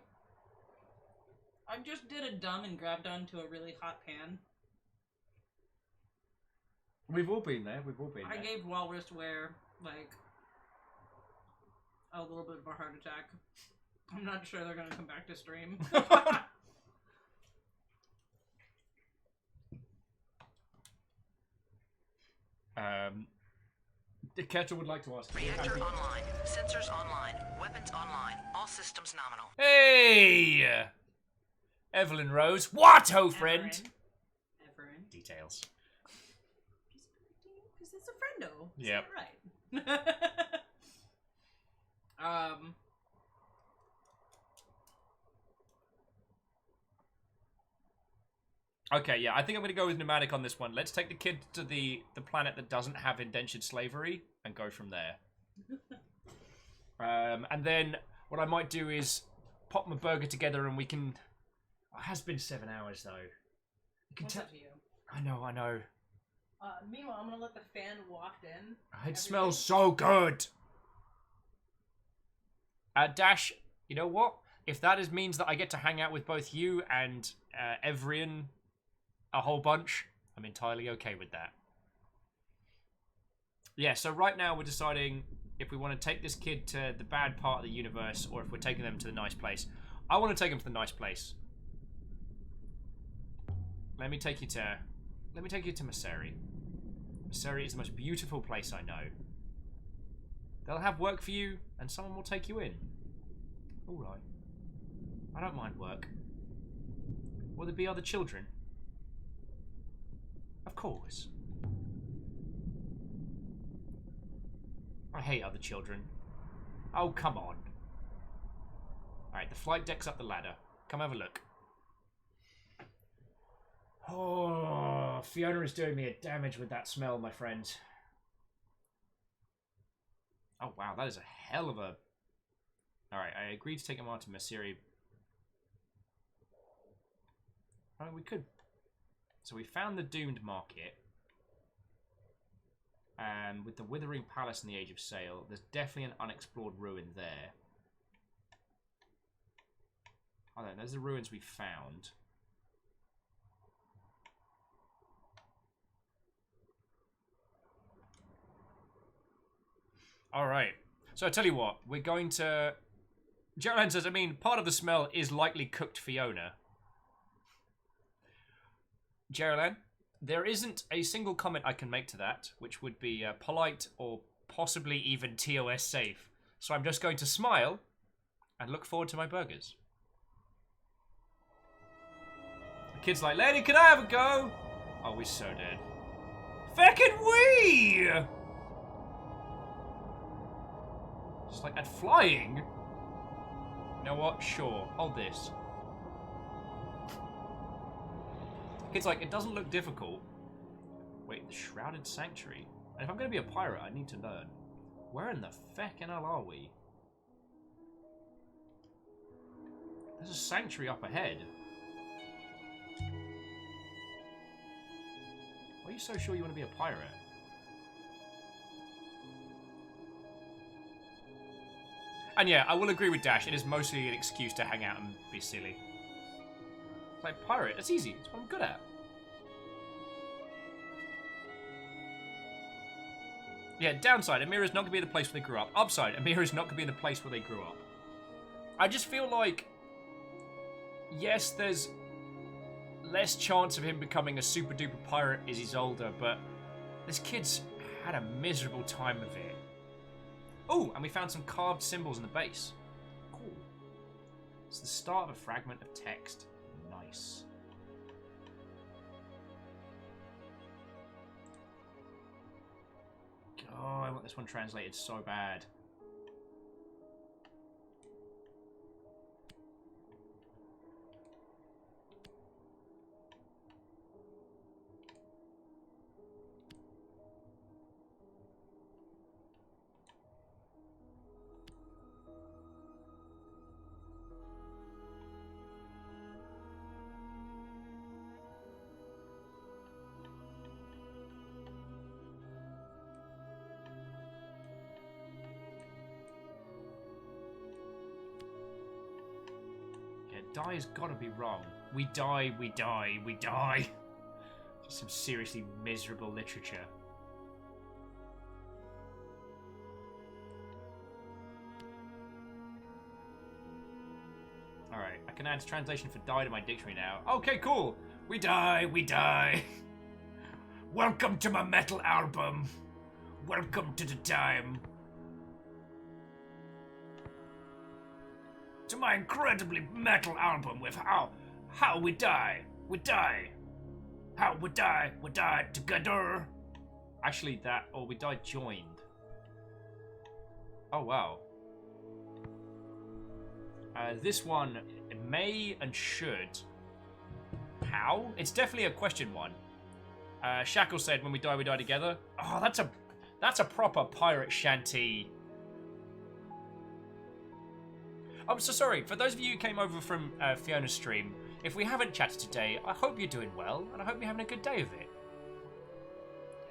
I just did a dumb and grabbed onto a really hot pan. We've all been there. I gave Walrus Wear, like, a little bit of a heart attack. I'm not sure they're gonna come back to stream. The Kettle would like to ask. Reactor online. Sensors online. Weapons online. All systems nominal. Hey! Evelyn Rose. What, ho friend? Everin. Details. Because it's a friendo. Yep. Right. Okay, yeah, I think I'm going to go with nomadic on this one. Let's take the kid to the planet that doesn't have indentured slavery and go from there. And then what I might do is pop my burger together and we can... Oh, it has been 7 hours, though. You can What's tell. up to you? I know. Meanwhile, I'm gonna let the fan waft in. It smells so good. Dash, you know what? If that means that I get to hang out with both you and Evrian a whole bunch, I'm entirely okay with that. Yeah, so right now we're deciding if we want to take this kid to the bad part of the universe or if we're taking them to the nice place. I want to take them to the nice place. Let me take you to Maseri. Maseri is the most beautiful place I know. They'll have work for you, and someone will take you in. Alright. I don't mind work. Will there be other children? Of course. I hate other children. Oh, come on. Alright, the flight deck's up the ladder. Come have a look. Oh, Fiona is doing me a damage with that smell, my friend. Oh, wow, that is a hell of a... Alright, I agreed to take him on to Masiri. I mean, we could... So we found the Doomed Market. And with the Withering Palace and the Age of Sail, there's definitely an unexplored ruin there. Oh, no, there's the ruins we found. Alright. So I tell you what, we're going to... Geraldine says, I mean, part of the smell is likely cooked Fiona. Geraldine, there isn't a single comment I can make to that, which would be polite or possibly even TOS safe. So I'm just going to smile and look forward to my burgers. The kid's like, lady, can I have a go? Oh, we're so dead. Feckin' we! Just like, at flying? You know what? Sure. Hold this. It's like, it doesn't look difficult. Wait, the Shrouded Sanctuary. And if I'm going to be a pirate, I need to learn. Where in the feckin' hell are we? There's a sanctuary up ahead. Why are you so sure you want to be a pirate? And yeah, I will agree with Dash. It is mostly an excuse to hang out and be silly. It's like, pirate, it's easy. It's what I'm good at. Yeah, downside, Amira's not going to be in the place where they grew up. Upside, Amira's not going to be in the place where they grew up. I just feel like, yes, there's less chance of him becoming a super duper pirate as he's older, but this kid's had a miserable time of it. Oh, and we found some carved symbols in the base. Cool. It's the start of a fragment of text. Nice. Oh, I want this one translated so bad. Die's gotta be wrong. We die, we die, we die. Just some seriously miserable literature. Alright, I can add translation for die to my dictionary now. Okay, cool. We die, we die. Welcome to my metal album. Welcome to the time. To my incredibly metal album with how we die, how we die together. Actually, that, or we die joined. Oh wow. This one may and should. How? It's definitely a question one. Shackle said, "When we die together." Oh, that's a proper pirate shanty. I'm so sorry, for those of you who came over from Fiona's stream, if we haven't chatted today, I hope you're doing well, and I hope you're having a good day of it.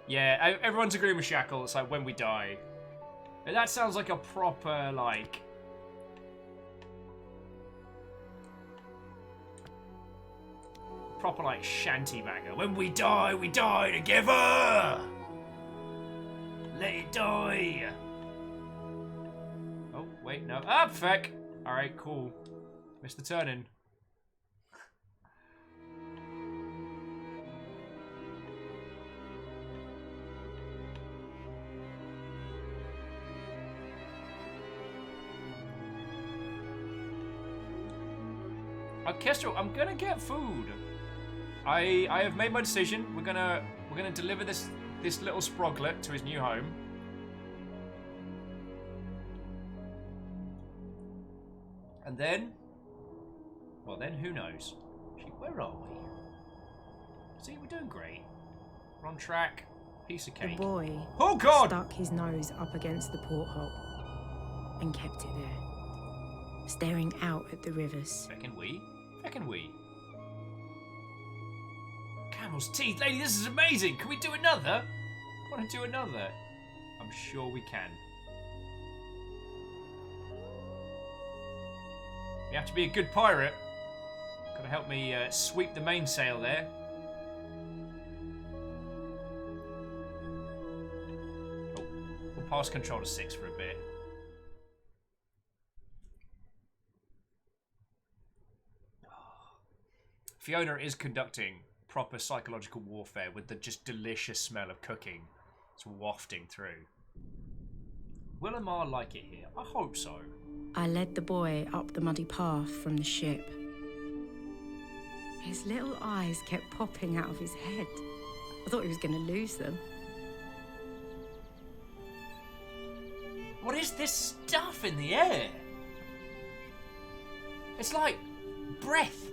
Yeah, everyone's agreeing with Shackle, it's like, when we die. That sounds like a proper, like... proper, like, shanty banger. When we die together! Let it die! Oh, wait, no. Ah, feck! Alright, cool. Missed the turn-in. Kestrel, I'm gonna get food. I have made my decision. We're gonna deliver this little sproglet to his new home. And then, well then, who knows? Where are we? See, we're doing great. We're on track. Piece of cake. The boy oh God! Stuck his nose up against the porthole and kept it there, staring out at the rivers. Feckin' we? Feckin' we? Camel's teeth, lady, this is amazing! Can we do another? I want to do another. I'm sure we can. You have to be a good pirate. Gotta help me sweep the mainsail there. Oh, we'll pass control to 6 for a bit. Fiona is conducting proper psychological warfare with the just delicious smell of cooking. It's wafting through. Will Amar like it here? I hope so. I led the boy up the muddy path from the ship. His little eyes kept popping out of his head. I thought he was going to lose them. What is this stuff in the air? It's like breath.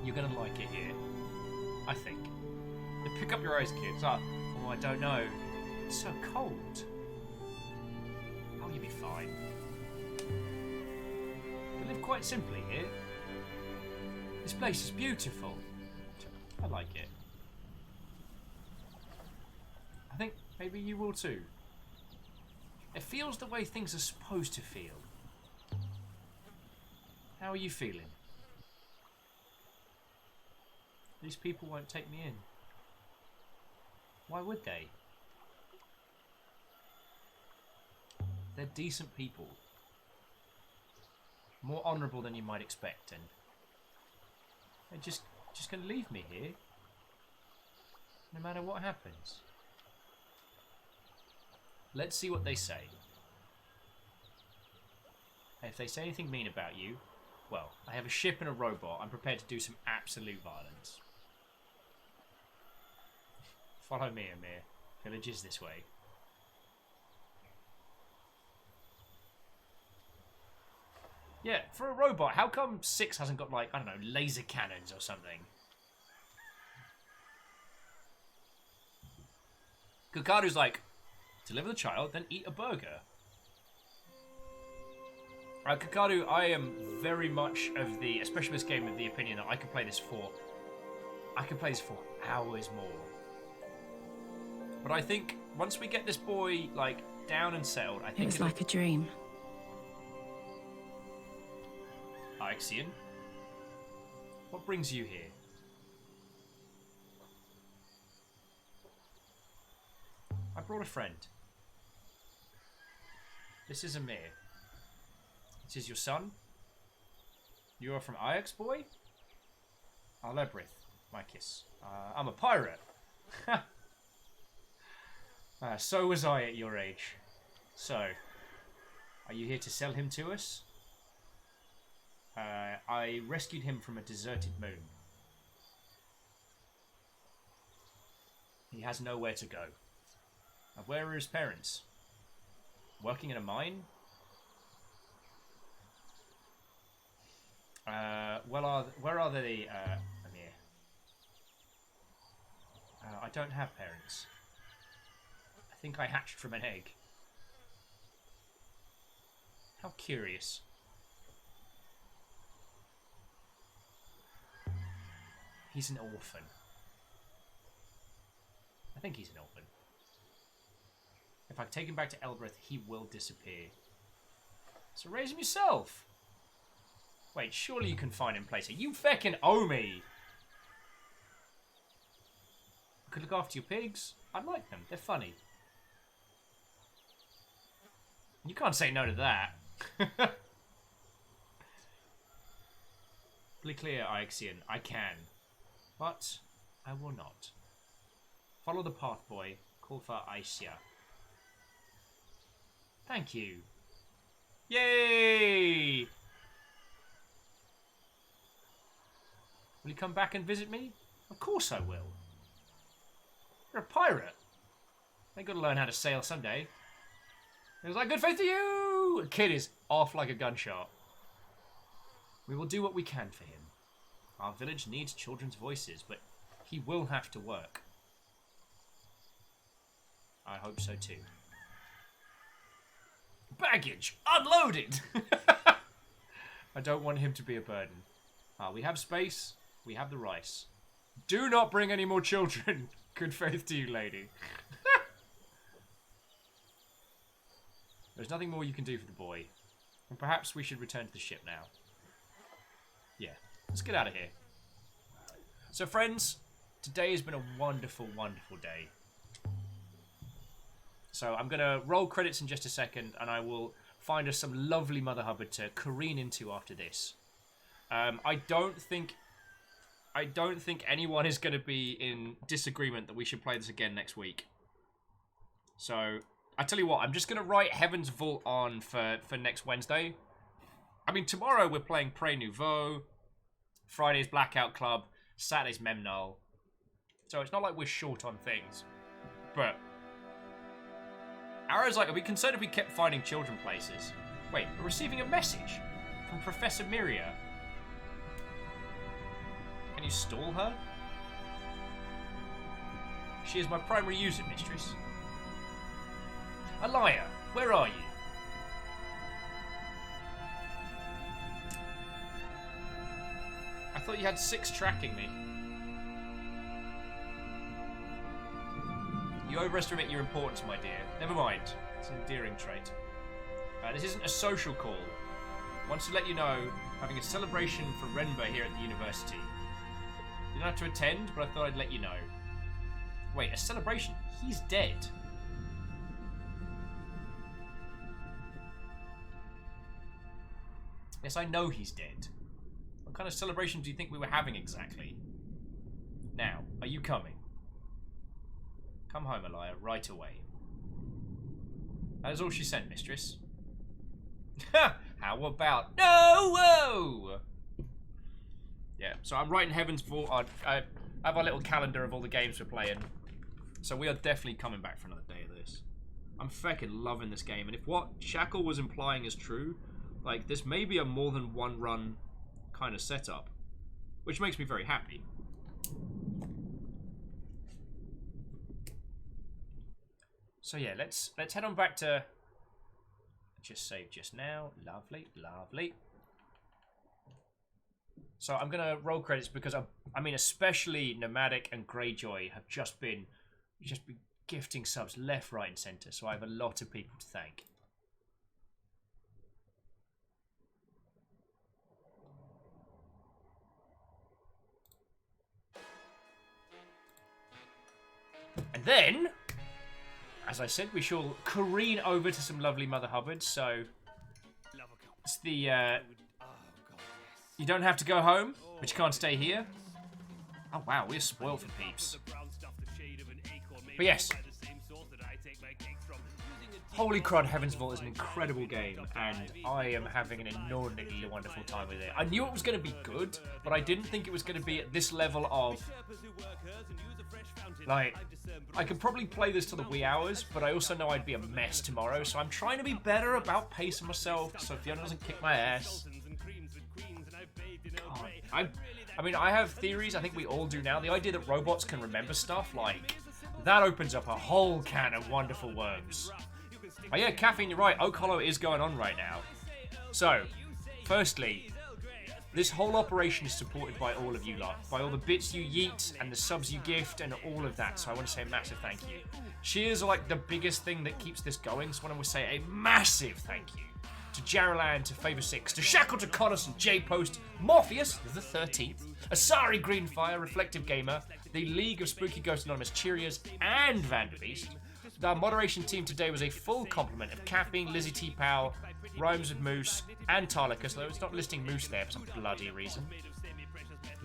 You're gonna like it here, I think. Pick up your eyes, kids. Oh, I don't know. It's so cold. Oh, you'll be fine. We live quite simply here. This place is beautiful. I like it. I think maybe you will too. It feels the way things are supposed to feel. How are you feeling? These people won't take me in. Why would they? They're decent people. More honourable than you might expect, and they're just gonna leave me here. No matter what happens. Let's see what they say. If they say anything mean about you, well, I have a ship and a robot. I'm prepared to do some absolute violence. Follow me, Amir. Village is this way. Yeah, for a robot, how come 6 hasn't got, like, I don't know, laser cannons or something? Kakadu's like, deliver the child, then eat a burger. Kakadu, I am very much of the, especially this game, of the opinion that I could play this for hours more. But I think once we get this boy, like, down and settled, I think it was like a dream. Ixion, what brings you here? I brought a friend. This is Amir. This is your son. You are from Ajax, boy? Alebrith, my kiss. I'm a pirate. So was I at your age. So, are you here to sell him to us? I rescued him from a deserted moon. He has nowhere to go. Where are his parents? Working in a mine? Where are they, Amir? I don't have parents. I think I hatched from an egg. How curious. He's an orphan. I think he's an orphan. If I take him back to Elbreth, he will disappear. So raise him yourself. Wait, surely you can find him places. You feckin' owe me. I could look after your pigs. I like them. They're funny. You can't say no to that. Be clear, Ixion. I can. But I will not. Follow the path, boy. Call for Aisha. Thank you. Yay! Will you come back and visit me? Of course I will. You're a pirate. I gotta learn how to sail someday. It was like good faith to you! The kid is off like a gunshot. We will do what we can for him. Our village needs children's voices, but he will have to work. I hope so too. Baggage! Unloaded! I don't want him to be a burden. We have space. We have the rice. Do not bring any more children. Good faith to you, lady. There's nothing more you can do for the boy. And perhaps we should return to the ship now. Yeah, let's get out of here. So friends, today has been a wonderful, wonderful day. So I'm going to roll credits in just a second, and I will find us some lovely Mother Hubbard to careen into after this. I don't think anyone is going to be in disagreement that we should play this again next week. So I tell you what, I'm just going to write Heaven's Vault on for next Wednesday. I mean, tomorrow we're playing Prey Nouveau, Friday's Blackout Club, Saturday's Memnol. So it's not like we're short on things. But Arrow's like, are we concerned if we kept finding children places? Wait, we're receiving a message from Professor Miria. Can you stall her? She is my primary user, mistress. Alaya, where are you? I thought you had 6 tracking me. You overestimate your importance, my dear. Never mind. It's an endearing trait. This isn't a social call. I want to let you know, having a celebration for Renba here at the university. You don't have to attend, but I thought I'd let you know. Wait, a celebration? He's dead. Yes, I know he's dead. What kind of celebration do you think we were having exactly? Now, are you coming? Come home, Alaya, right away. That is all she sent, mistress. Ha! How about... No! Whoa! Yeah, so I'm writing Heaven's Vault. I have our little calendar of all the games we're playing. So we are definitely coming back for another day of this. I'm feckin' loving this game. And if what Shackle was implying is true, like, this may be a more than one run kind of setup. Which makes me very happy. So yeah, let's head on back to... Just saved just now. Lovely, lovely. So I'm gonna roll credits because I mean, especially Nomadic and Greyjoy have just been gifting subs left, right, and centre. So I have a lot of people to thank. And then, as I said, we shall careen over to some lovely Mother Hubbards. So it's the you don't have to go home, but you can't stay here. Oh wow, we're spoiled for peeps. But yes, Holy Crud, Heaven's Vault is an incredible game, and I am having an inordinately wonderful time with it. I knew it was going to be good, but I didn't think it was going to be at this level of... Like, I could probably play this till the wee hours, but I also know I'd be a mess tomorrow, so I'm trying to be better about pacing myself so Fiona doesn't kick my ass. God, I mean, I have theories, I think we all do now. The idea that robots can remember stuff, like, that opens up a whole can of wonderful worms. Oh yeah, Caffeine, you're right, Oak Hollow is going on right now. So, firstly, this whole operation is supported by all of you lot, by all the bits you yeet and the subs you gift and all of that, so I want to say a massive thank you. Cheers are like the biggest thing that keeps this going, so I want to say a massive thank you to Jaraland, to Favor6, to Shackle, to Connors and J-Post, Morpheus, the 13th, Asari Greenfire, Reflective Gamer, the League of Spooky Ghost Anonymous Cheeriers, and Vanderbeast. The moderation team today was a full complement of Caffeine, Lizzie T. Powell, Rhymes with Moose, and Tarlicus, though it's not listing Moose there for some bloody reason.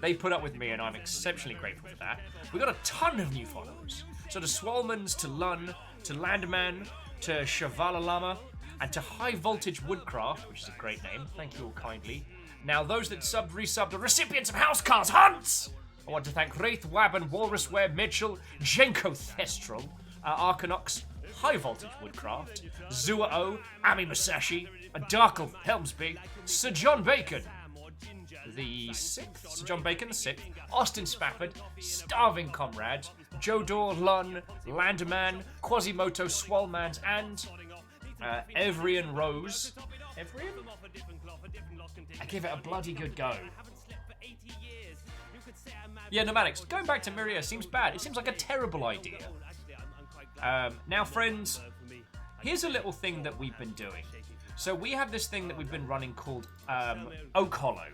They put up with me, and I'm exceptionally grateful for that. We got a ton of new followers. So to Swalmans, to Lun, to Landerman, to Shavalalama, and to High Voltage Woodcraft, which is a great name. Thank you all kindly. Now, those that subbed, resubbed, are recipients of Housecarls Hunts! I want to thank Wraith, Wabben, Walrus Ware, Mitchell, Jenko Thestral, Arkanox, High Voltage Woodcraft, Zua-O, Ami Masashi, Darkle Helmsby, Sir John Bacon, the 6th, Sir John Bacon the 6th, Austin Spafford, Starving Comrade, Jodor Lun, Landerman, Quasimoto Swalmans, and Evrian Rose. Evrian? I give it a bloody good go. Yeah, Nomadics, going back to Miria seems bad. It seems like a terrible idea. Now, friends, here's a little thing that we've been doing. So we have this thing that we've been running called Oak Hollow,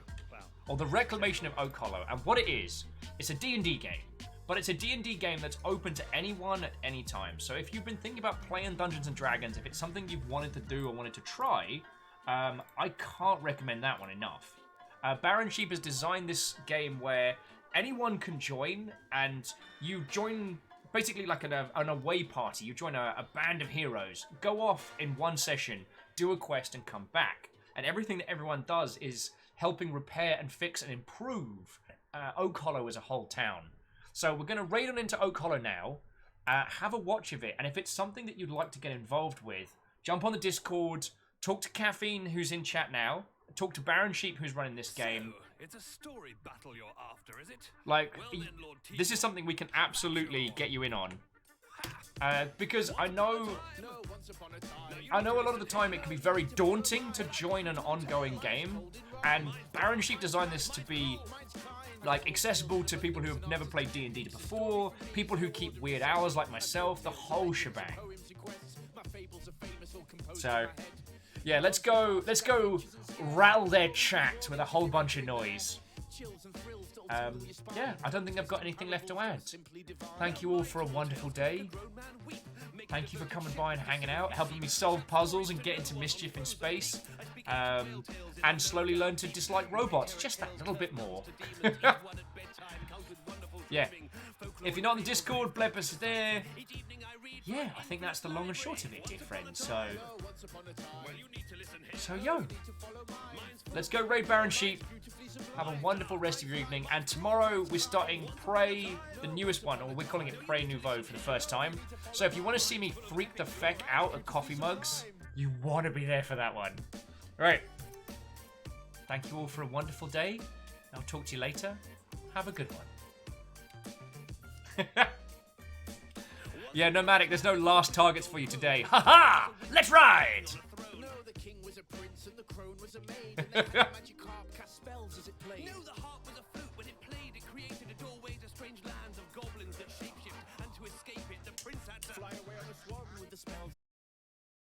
or the Reclamation of Oak Hollow. And what it is, it's a D&D game, but it's a D&D game that's open to anyone at any time. So if you've been thinking about playing Dungeons & Dragons, if it's something you've wanted to do or wanted to try, I can't recommend that one enough. Baron Sheep has designed this game where anyone can join, and you join basically like an away party. You join a band of heroes, go off in one session, do a quest, and come back. And everything that everyone does is helping repair and fix and improve Oak Hollow as a whole town. So we're going to raid on into Oak Hollow now. have a watch of it. And if it's something that you'd like to get involved with, jump on the Discord, talk to Caffeine, who's in chat now, talk to Baron Sheep, who's running this game. So, it's a story battle you're after, is it? Like, Well then, Lord T- this is something we can absolutely get you in on. Because I know a lot of the time it can be very daunting to join an ongoing game, and Baron Sheep designed this to be like accessible to people who have never played D&D before, people who keep weird hours like myself, the whole shebang. So, yeah, let's go rattle their chat with a whole bunch of noise. Yeah, I don't think I've got anything left to add. Thank you all for a wonderful day. Thank you for coming by and hanging out, helping me solve puzzles and get into mischief in space, and slowly learn to dislike robots just that little bit more. Yeah. If you're not on the Discord, Blebus is there. Yeah, I think that's the long and short of it, dear friends. So yo, let's go raid Baron Sheep. Have a wonderful rest of your evening. And tomorrow we're starting Prey, the newest one, or we're calling it Prey Nouveau for the first time. So if you want to see me freak the feck out at coffee mugs, you want to be there for that one. Right. Thank you all for a wonderful day. I'll talk to you later. Have a good one. Yeah, Nomadic, there's no last targets for you today. Ha ha! Let's ride! The king was a prince and the crone was a maid, and the magic harp cast spells as it played. No, the harp was a flute when it played. It created a doorway to strange lands of goblins that shapeshift, and to escape it, the prince had to fly away on a swan.